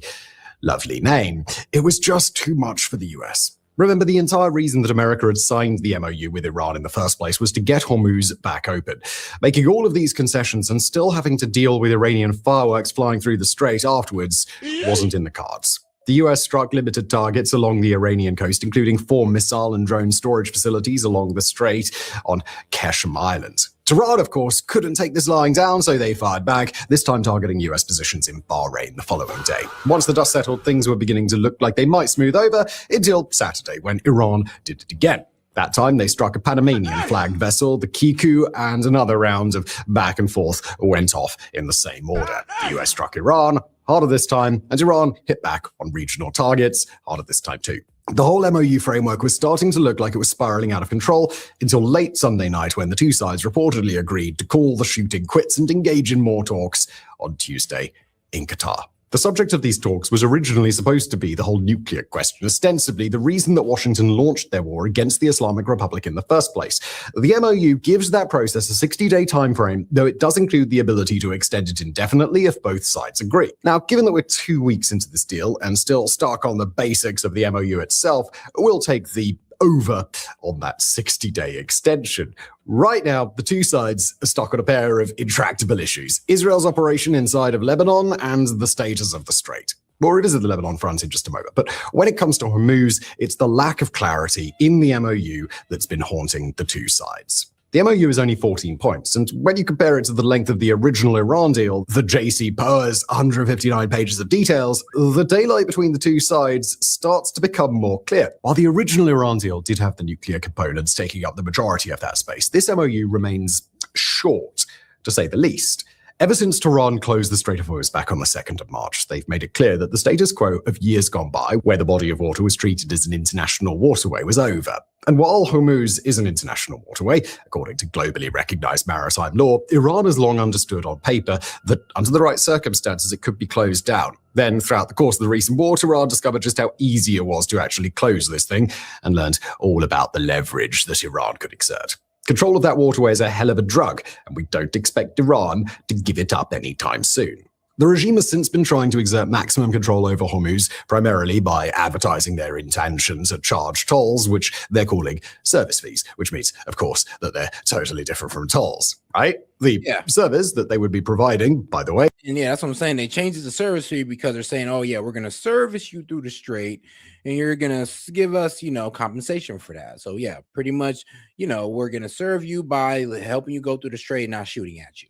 name, it was just too much for the US. Remember, the entire reason that America had signed the MOU with Iran in the first place was to get Hormuz back open. Making all of these concessions and still having to deal with Iranian fireworks flying through the strait afterwards wasn't in the cards. The US struck limited targets along the Iranian coast, including 4 missile and drone storage facilities along the strait on Qasem Island. Tehran, of course, couldn't take this lying down, so they fired back, this time targeting US positions in Bahrain the following day. Once the dust settled, things were beginning to look like they might smooth over until Saturday, when Iran did it again. That time, they struck a Panamanian-flagged vessel, the Kiku, and another round of back and forth went off in the same order. The US struck Iran, harder this time, and Iran hit back on regional targets, harder this time too. The whole MOU framework was starting to look like it was spiraling out of control until late Sunday night when the two sides reportedly agreed to call the shooting quits and engage in more talks on Tuesday in Qatar. The subject of these talks was originally supposed to be the whole nuclear question, ostensibly the reason that Washington launched their war against the Islamic Republic in the first place. The MOU gives that process a 60-day time frame, though it does include the ability to extend it indefinitely if both sides agree. Now, given that we're 2 weeks into this deal and still stuck on the basics of the MOU itself, we'll take the over on that 60-day extension. Right now, the two sides are stuck on a pair of intractable issues: Israel's operation inside of Lebanon and the status of the strait. We'll revisit the Lebanon front in just a moment, but when it comes to Hormuz, it's the lack of clarity in the MOU that's been haunting the two sides. The MOU is only 14 points, and when you compare it to the length of the original Iran deal, the J.C. Power's 159 pages of details, the daylight between the two sides starts to become more clear. While the original Iran deal did have the nuclear components taking up the majority of that space, this MOU remains short, to say the least. Ever since Tehran closed the Strait of Hormuz back on the 2nd of March, they've made it clear that the status quo of years gone by, where the body of water was treated as an international waterway, was over. And while Hormuz is an international waterway, according to globally recognized maritime law, Iran has long understood on paper that under the right circumstances it could be closed down. Then, throughout the course of the recent war, Tehran discovered just how easy it was to actually close this thing and learned all about the leverage that Iran could exert. Control of that waterway is a hell of a drug, and we don't expect Iran to give it up anytime soon. The regime has since been trying to exert maximum control over Hormuz, primarily by advertising their intentions at charge tolls, which they're calling service fees, which means, of course, that they're totally different from tolls, right? The service that they would be providing, by the way. And yeah, that's what I'm saying. They changed it to service fee because they're saying, oh, yeah, we're going to service you through the strait and you're going to give us, compensation for that. So, yeah, pretty much, we're going to serve you by helping you go through the strait and not shooting at you.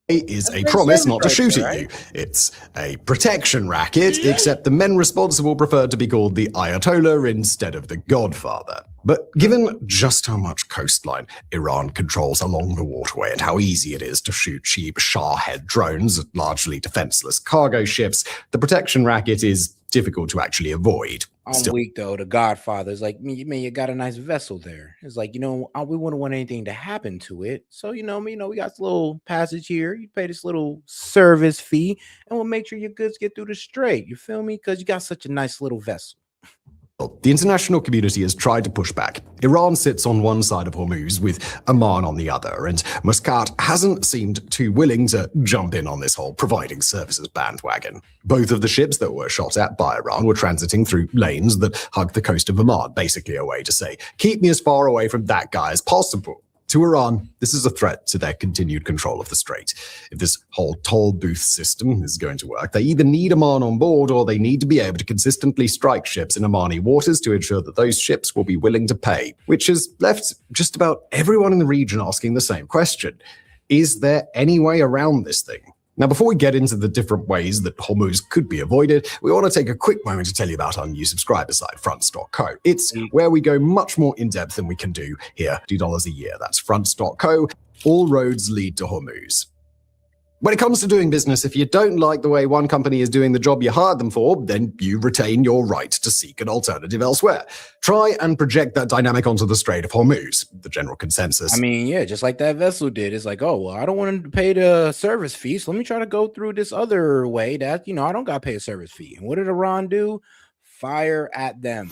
Is a promise not to shoot at you. It's a protection racket, except the men responsible preferred to be called the Ayatollah instead of the Godfather. But given just how much coastline Iran controls along the waterway and how easy it is to shoot cheap Shahed drones at largely defenseless cargo ships, the protection racket is difficult to actually avoid. I'm weak though. The Godfather is like, man, you got a nice vessel there. It's like, we wouldn't want anything to happen to it. So, we got this little passage here. You pay this little service fee, and we'll make sure your goods get through the strait. You feel me? Because you got such a nice little vessel. The international community has tried to push back. Iran sits on one side of Hormuz with Oman on the other, and Muscat hasn't seemed too willing to jump in on this whole providing services bandwagon. Both of the ships that were shot at by Iran were transiting through lanes that hugged the coast of Oman, basically a way to say, keep me as far away from that guy as possible. To Iran, this is a threat to their continued control of the strait. If this whole toll booth system is going to work, they either need Oman on board or they need to be able to consistently strike ships in Omani waters to ensure that those ships will be willing to pay, which has left just about everyone in the region asking the same question. Is there any way around this thing? Now, before we get into the different ways that Hormuz could be avoided, we want to take a quick moment to tell you about our new subscriber site, Fronts.co. It's where we go much more in depth than we can do here, $2 a year. That's Fronts.co. All roads lead to Hormuz. When it comes to doing business, if you don't like the way one company is doing the job you hired them for, then you retain your right to seek an alternative elsewhere. Try and project that dynamic onto the Strait of Hormuz, the general consensus. I mean, yeah, just like that vessel did. It's like, oh, well, I don't want to pay the service fee, so let me try to go through this other way that, I don't got to pay a service fee. And what did Iran do? Fire at them.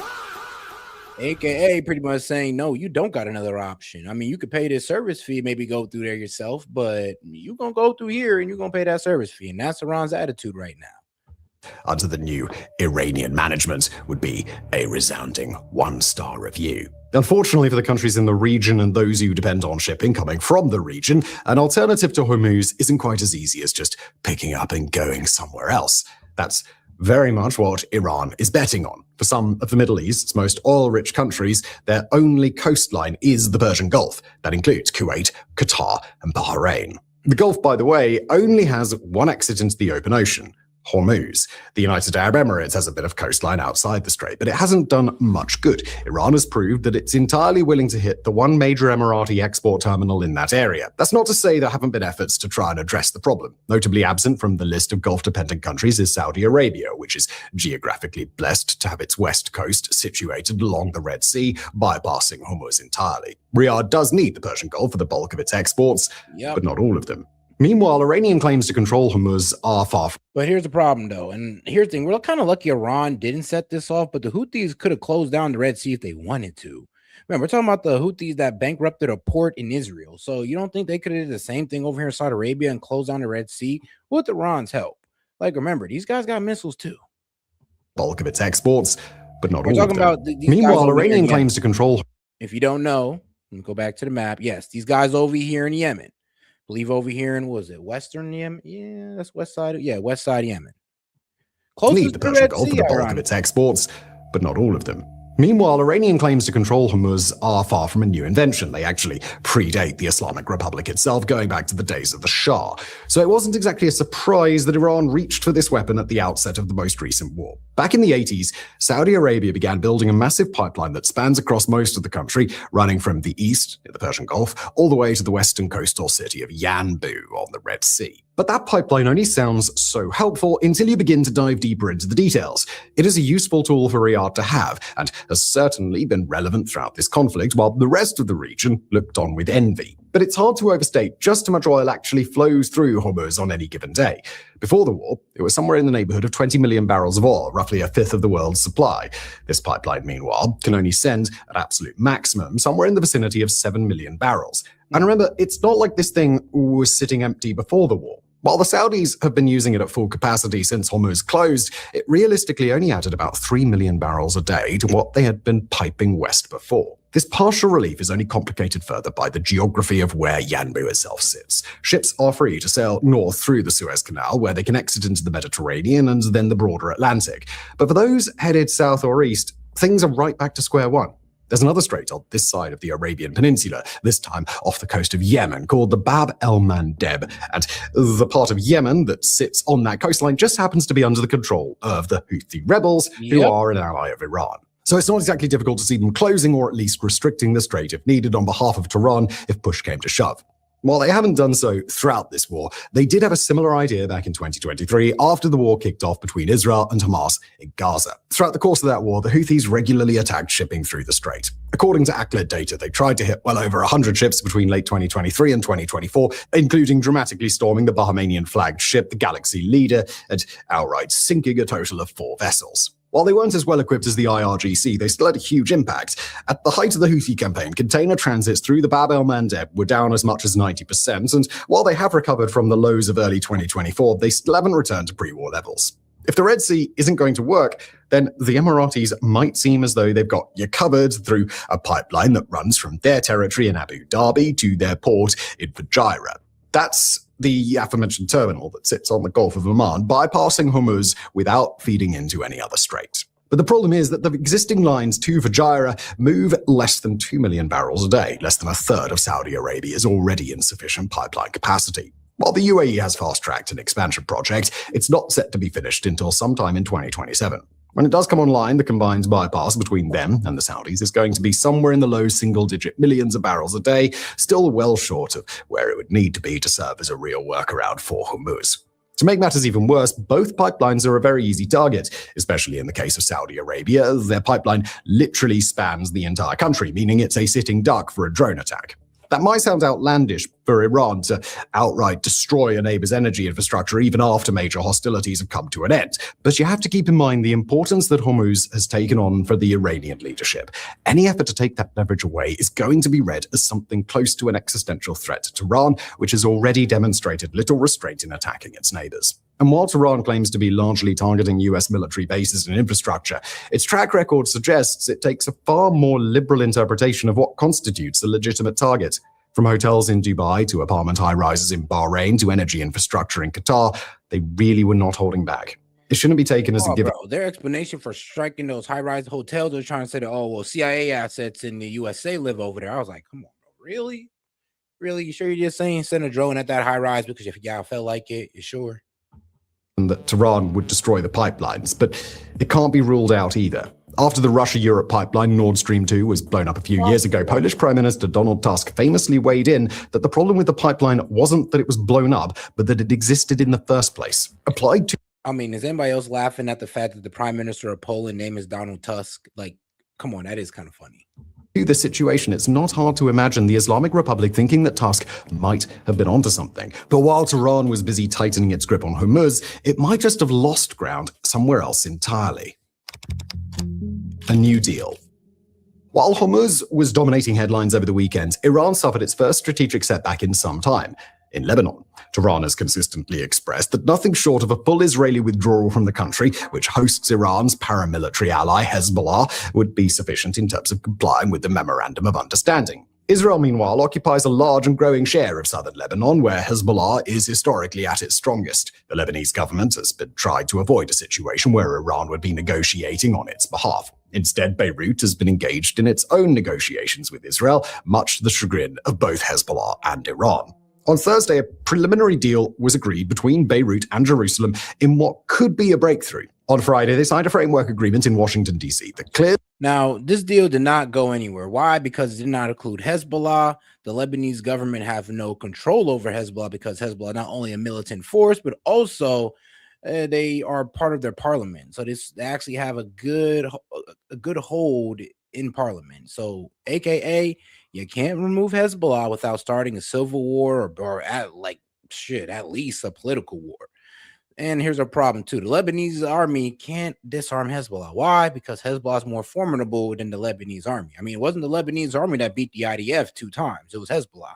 AKA pretty much saying, no, you don't got another option. I mean, you could pay this service fee, maybe go through there yourself, but you're going to go through here and you're going to pay that service fee. And that's Iran's attitude right now. Under the new Iranian management would be a resounding 1-star review. Unfortunately for the countries in the region and those who depend on shipping coming from the region, an alternative to Hormuz isn't quite as easy as just picking up and going somewhere else. That's very much what Iran is betting on. For some of the Middle East's most oil-rich countries, their only coastline is the Persian Gulf. That includes Kuwait, Qatar, and Bahrain. The Gulf, by the way, only has one exit into the open ocean, Hormuz. The United Arab Emirates has a bit of coastline outside the strait, but it hasn't done much good. Iran has proved that it's entirely willing to hit the one major Emirati export terminal in that area. That's not to say there haven't been efforts to try and address the problem. Notably absent from the list of Gulf-dependent countries is Saudi Arabia, which is geographically blessed to have its west coast situated along the Red Sea, bypassing Hormuz entirely. Riyadh does need the Persian Gulf for the bulk of its exports, but not all of them. Meanwhile, Iranian claims to control Hormuz are far from. But here's the problem, though. And here's the thing. We're kind of lucky Iran didn't set this off, but the Houthis could have closed down the Red Sea if they wanted to. Remember, we're talking about the Houthis that bankrupted a port in Israel. So you don't think they could have did the same thing over here in Saudi Arabia and closed down the Red Sea with Iran's help? Like, remember, these guys got missiles, too. Bulk of its exports, but not all of them. Meanwhile, Iranian claims to control. If you don't know, let me go back to the map. Yes, these guys over here in Yemen. Believe over here in, was it Western Yemen? Yeah, that's west side. Yeah, west side Yemen. Need the Persian Gulf for the bulk of its exports, but not all of them. Meanwhile, Iranian claims to control Hormuz are far from a new invention. They actually predate the Islamic Republic itself, going back to the days of the Shah. So it wasn't exactly a surprise that Iran reached for this weapon at the outset of the most recent war. Back in the 80s, Saudi Arabia began building a massive pipeline that spans across most of the country, running from the east, in the Persian Gulf, all the way to the western coastal city of Yanbu on the Red Sea. But that pipeline only sounds so helpful until you begin to dive deeper into the details. It is a useful tool for Riyadh to have, and has certainly been relevant throughout this conflict, while the rest of the region looked on with envy. But it's hard to overstate just how much oil actually flows through Hormuz on any given day. Before the war, it was somewhere in the neighborhood of 20 million barrels of oil, roughly a fifth of the world's supply. This pipeline, meanwhile, can only send, at absolute maximum, somewhere in the vicinity of 7 million barrels. And remember, it's not like this thing was sitting empty before the war. While the Saudis have been using it at full capacity since Hormuz closed, it realistically only added about 3 million barrels a day to what they had been piping west before. This partial relief is only complicated further by the geography of where Yanbu itself sits. Ships are free to sail north through the Suez Canal, where they can exit into the Mediterranean and then the broader Atlantic. But for those headed south or east, things are right back to square one. There's another strait on this side of the Arabian Peninsula, this time off the coast of Yemen, called the Bab el-Mandeb, and the part of Yemen that sits on that coastline just happens to be under the control of the Houthi rebels, who are an ally of Iran. So it's not exactly difficult to see them closing or at least restricting the strait if needed on behalf of Tehran if push came to shove. While they haven't done so throughout this war, they did have a similar idea back in 2023 after the war kicked off between Israel and Hamas in Gaza. Throughout the course of that war, the Houthis regularly attacked shipping through the strait. According to ACLED data, they tried to hit well over 100 ships between late 2023 and 2024, including dramatically storming the Bahrainian-flagged ship, the Galaxy Leader, and outright sinking a total of 4 vessels. While they weren't as well equipped as the IRGC, they still had a huge impact. At the height of the Houthi campaign, container transits through the Bab el-Mandeb were down as much as 90%, and while they have recovered from the lows of early 2024, they still haven't returned to pre-war levels. If the Red Sea isn't going to work, then the Emiratis might seem as though they've got you covered through a pipeline that runs from their territory in Abu Dhabi to their port in Fujairah. That's the aforementioned terminal that sits on the Gulf of Oman, bypassing Hormuz without feeding into any other strait. But the problem is that the existing lines to Fujairah move less than 2 million barrels a day, less than a third of Saudi Arabia's already insufficient pipeline capacity. While the UAE has fast-tracked an expansion project, it's not set to be finished until sometime in 2027. When it does come online, the combined bypass between them and the Saudis is going to be somewhere in the low single-digit millions of barrels a day, still well short of where it would need to be to serve as a real workaround for Hormuz. To make matters even worse, both pipelines are a very easy target, especially in the case of Saudi Arabia. Their pipeline literally spans the entire country, meaning it's a sitting duck for a drone attack. That might sound outlandish for Iran to outright destroy a neighbor's energy infrastructure even after major hostilities have come to an end. But you have to keep in mind the importance that Hormuz has taken on for the Iranian leadership. Any effort to take that leverage away is going to be read as something close to an existential threat to Tehran, which has already demonstrated little restraint in attacking its neighbors. And while Tehran claims to be largely targeting US military bases and infrastructure, its track record suggests it takes a far more liberal interpretation of what constitutes a legitimate target. From hotels in Dubai to apartment high-rises in Bahrain to energy infrastructure in Qatar, they really were not holding back. It shouldn't be taken as a given. Bro, their explanation for striking those high-rise hotels, they're trying to say that, oh, well, CIA assets in the USA live over there. I was like, come on, bro, really? Really? You sure you're just saying send a drone at that high-rise because if y'all felt like it? You sure? And that Tehran would destroy the pipelines, but it can't be ruled out either. After the Russia-Europe pipeline Nord Stream 2 was blown up a few years ago, Polish Prime Minister Donald Tusk famously weighed in that the problem with the pipeline wasn't that it was blown up, but that it existed in the first place. Applied to... I mean, is anybody else laughing at the fact that the Prime Minister of Poland name is Donald Tusk? Like, come on, that is kind of funny. To this situation, it's not hard to imagine the Islamic Republic thinking that Tusk might have been onto something. But while Tehran was busy tightening its grip on Hormuz, it might just have lost ground somewhere else entirely. A new deal. While Hormuz was dominating headlines over the weekend, Iran suffered its first strategic setback in some time. In Lebanon, Tehran has consistently expressed that nothing short of a full Israeli withdrawal from the country, which hosts Iran's paramilitary ally Hezbollah, would be sufficient in terms of complying with the Memorandum of Understanding. Israel, meanwhile, occupies a large and growing share of southern Lebanon, where Hezbollah is historically at its strongest. The Lebanese government has been tried to avoid a situation where Iran would be negotiating on its behalf. Instead, Beirut has been engaged in its own negotiations with Israel, much to the chagrin of both Hezbollah and Iran. On Thursday, a preliminary deal was agreed between Beirut and Jerusalem in what could be a breakthrough. On Friday, they signed a framework agreement in Washington, D.C. that cleared. Now, this deal did not go anywhere. Why? Because it did not include Hezbollah. The Lebanese government have no control over Hezbollah because Hezbollah not only a militant force, but also they are part of their parliament. So they actually have a good hold in parliament. So, AKA, you can't remove Hezbollah without starting a civil war or at least a political war. And here's a problem too. The Lebanese army can't disarm Hezbollah. Why? Because Hezbollah is more formidable than the Lebanese army. I mean, it wasn't the Lebanese army that beat the IDF 2 times. It was Hezbollah.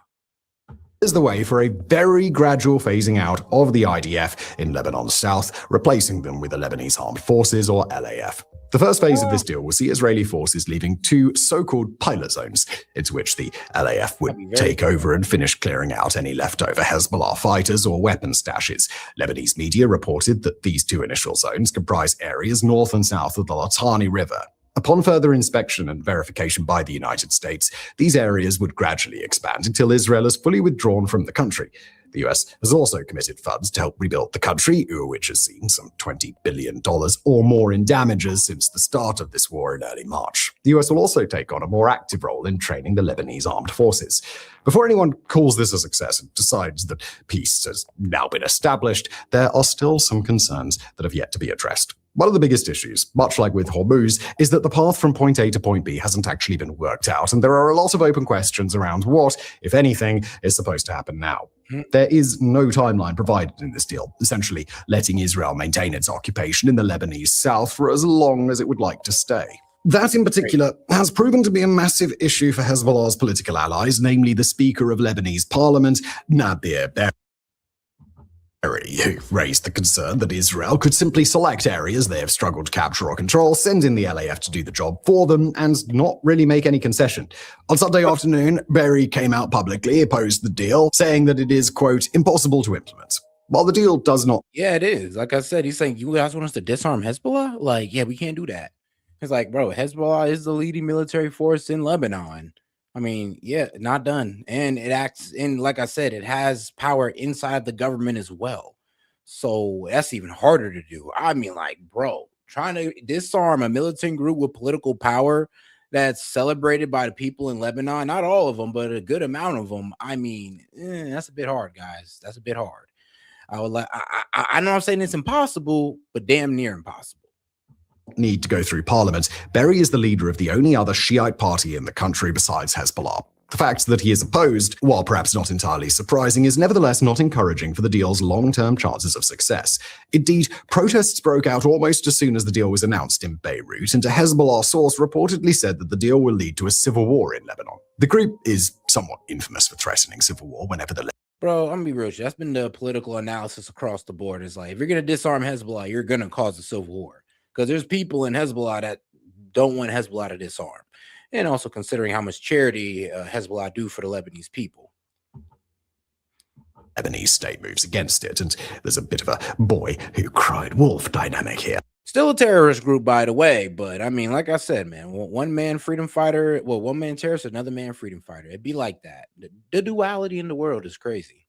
Is the way for a very gradual phasing out of the IDF in Lebanon's south, replacing them with the Lebanese Armed Forces, or LAF. The first phase of this deal will see Israeli forces leaving 2 so-called pilot zones, into which the LAF would take over and finish clearing out any leftover Hezbollah fighters or weapon stashes. Lebanese media reported that these 2 initial zones comprise areas north and south of the Litani River. Upon further inspection and verification by the United States, these areas would gradually expand until Israel is fully withdrawn from the country. The US has also committed funds to help rebuild the country, which has seen some $20 billion or more in damages since the start of this war in early March. The US will also take on a more active role in training the Lebanese armed forces. Before anyone calls this a success and decides that peace has now been established, there are still some concerns that have yet to be addressed. One of the biggest issues, much like with Hormuz, is that the path from point A to point B hasn't actually been worked out, and there are a lot of open questions around what, if anything, is supposed to happen now. There is no timeline provided in this deal, essentially letting Israel maintain its occupation in the Lebanese south for as long as it would like to stay. That, in particular, has proven to be a massive issue for Hezbollah's political allies, namely the Speaker of Lebanese Parliament, Nabir Berri, who raised the concern that Israel could simply select areas they have struggled to capture or control, send in the LAF to do the job for them, and not really make any concession. On Sunday afternoon, Berry came out publicly, opposed the deal, saying that it is, quote, impossible to implement. While the deal does not... Yeah, it is. Like I said, he's saying, you guys want us to disarm Hezbollah? Like, yeah, we can't do that. It's like, bro, Hezbollah is the leading military force in Lebanon. I mean, yeah, not done. And it acts in, like I said, it has power inside the government as well. So that's even harder to do. I mean, like, bro, trying to disarm a militant group with political power that's celebrated by the people in Lebanon, not all of them, but a good amount of them. I mean, that's a bit hard, guys. That's a bit hard. I know I'm saying it's impossible, but damn near impossible. Need to go through parliament. Berry is the leader of the only other Shiite party in the country besides Hezbollah. The fact that he is opposed, while perhaps not entirely surprising, is nevertheless not encouraging for the deal's long-term chances of success. Indeed, protests broke out almost as soon as the deal was announced in Beirut, and a Hezbollah source reportedly said that the deal will lead to a civil war in Lebanon. The group is somewhat infamous for threatening civil war whenever the... Bro, I'm gonna be real. That's been the political analysis across the board. It's like, if you're gonna disarm Hezbollah, you're gonna cause a civil war. Because there's people in Hezbollah that don't want Hezbollah to disarm. And also considering how much charity Hezbollah do for the Lebanese people. Lebanese state moves against it, and there's a bit of a boy who cried wolf dynamic here. Still a terrorist group, by the way, but I mean, like I said, man, one man freedom fighter, well, one man terrorist, another man freedom fighter. It'd be like that. The duality in the world is crazy.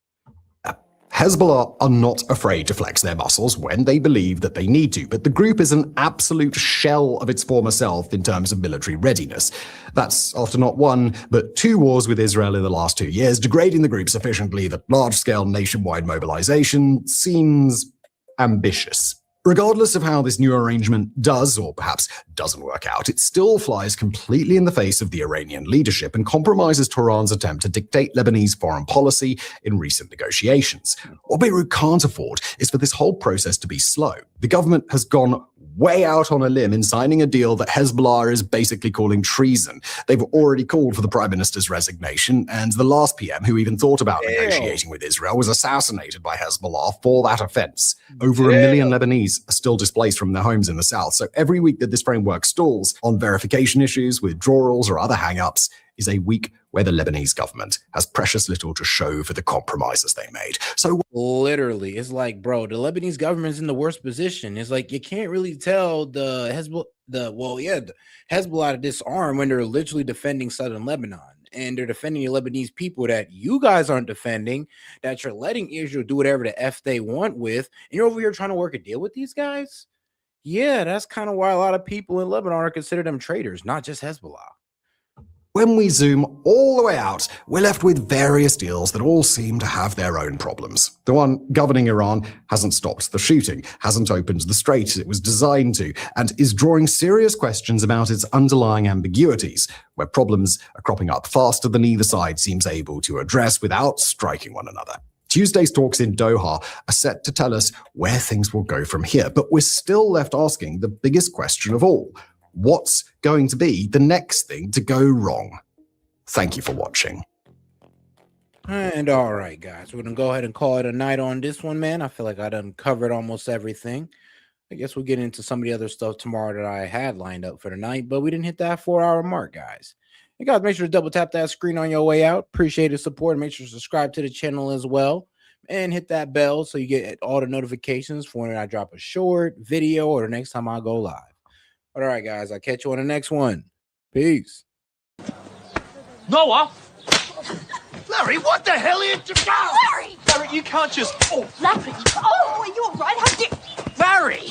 Hezbollah are not afraid to flex their muscles when they believe that they need to, but the group is an absolute shell of its former self in terms of military readiness. That's after not 1, but 2 wars with Israel in the last 2 years, degrading the group sufficiently that large-scale nationwide mobilization seems ambitious. Regardless of how this new arrangement does or perhaps doesn't work out, it still flies completely in the face of the Iranian leadership and compromises Tehran's attempt to dictate Lebanese foreign policy in recent negotiations. What Beirut can't afford is for this whole process to be slow. The government has gone way out on a limb in signing a deal that Hezbollah is basically calling treason. They've already called for the prime minister's resignation, and the last PM who even thought about negotiating with Israel was assassinated by Hezbollah for that offense. Over 1 million Lebanese are still displaced from their homes in the south, so every week that this framework stalls on verification issues, withdrawals, or other hang-ups, is a week where the Lebanese government has precious little to show for the compromises they made. So literally, it's like, bro, the Lebanese government's in the worst position. It's like you can't really tell the Hezbollah to disarm when they're literally defending southern Lebanon. And they're defending the Lebanese people that you guys aren't defending, that you're letting Israel do whatever the F they want with. And you're over here trying to work a deal with these guys? Yeah, that's kind of why a lot of people in Lebanon are considered them traitors, not just Hezbollah. when we zoom all the way out, we're left with various deals that all seem to have their own problems. The one governing Iran hasn't stopped the shooting, hasn't opened the strait it was designed to, and is drawing serious questions about its underlying ambiguities, where problems are cropping up faster than either side seems able to address without striking one another. Tuesday's talks in Doha are set to tell us where things will go from here, but we're still left asking the biggest question of all. What's going to be the next thing to go wrong? Thank you for watching. And all right, guys, we're going to go ahead and call it a night on this one, man. I feel like I done covered almost everything. I guess we'll get into some of the other stuff tomorrow that I had lined up for the night, but we didn't hit that 4-hour mark, guys. And guys, make sure to double tap that screen on your way out. Appreciate the support. And make sure to subscribe to the channel as well. And hit that bell so you get all the notifications for when I drop a short video or the next time I go live. All right, guys, I'll catch you on the next one. Peace. Noah! Larry, what the hell are you doing? Larry! Larry, you can't just... Larry! Oh, are you all right? How did... Larry!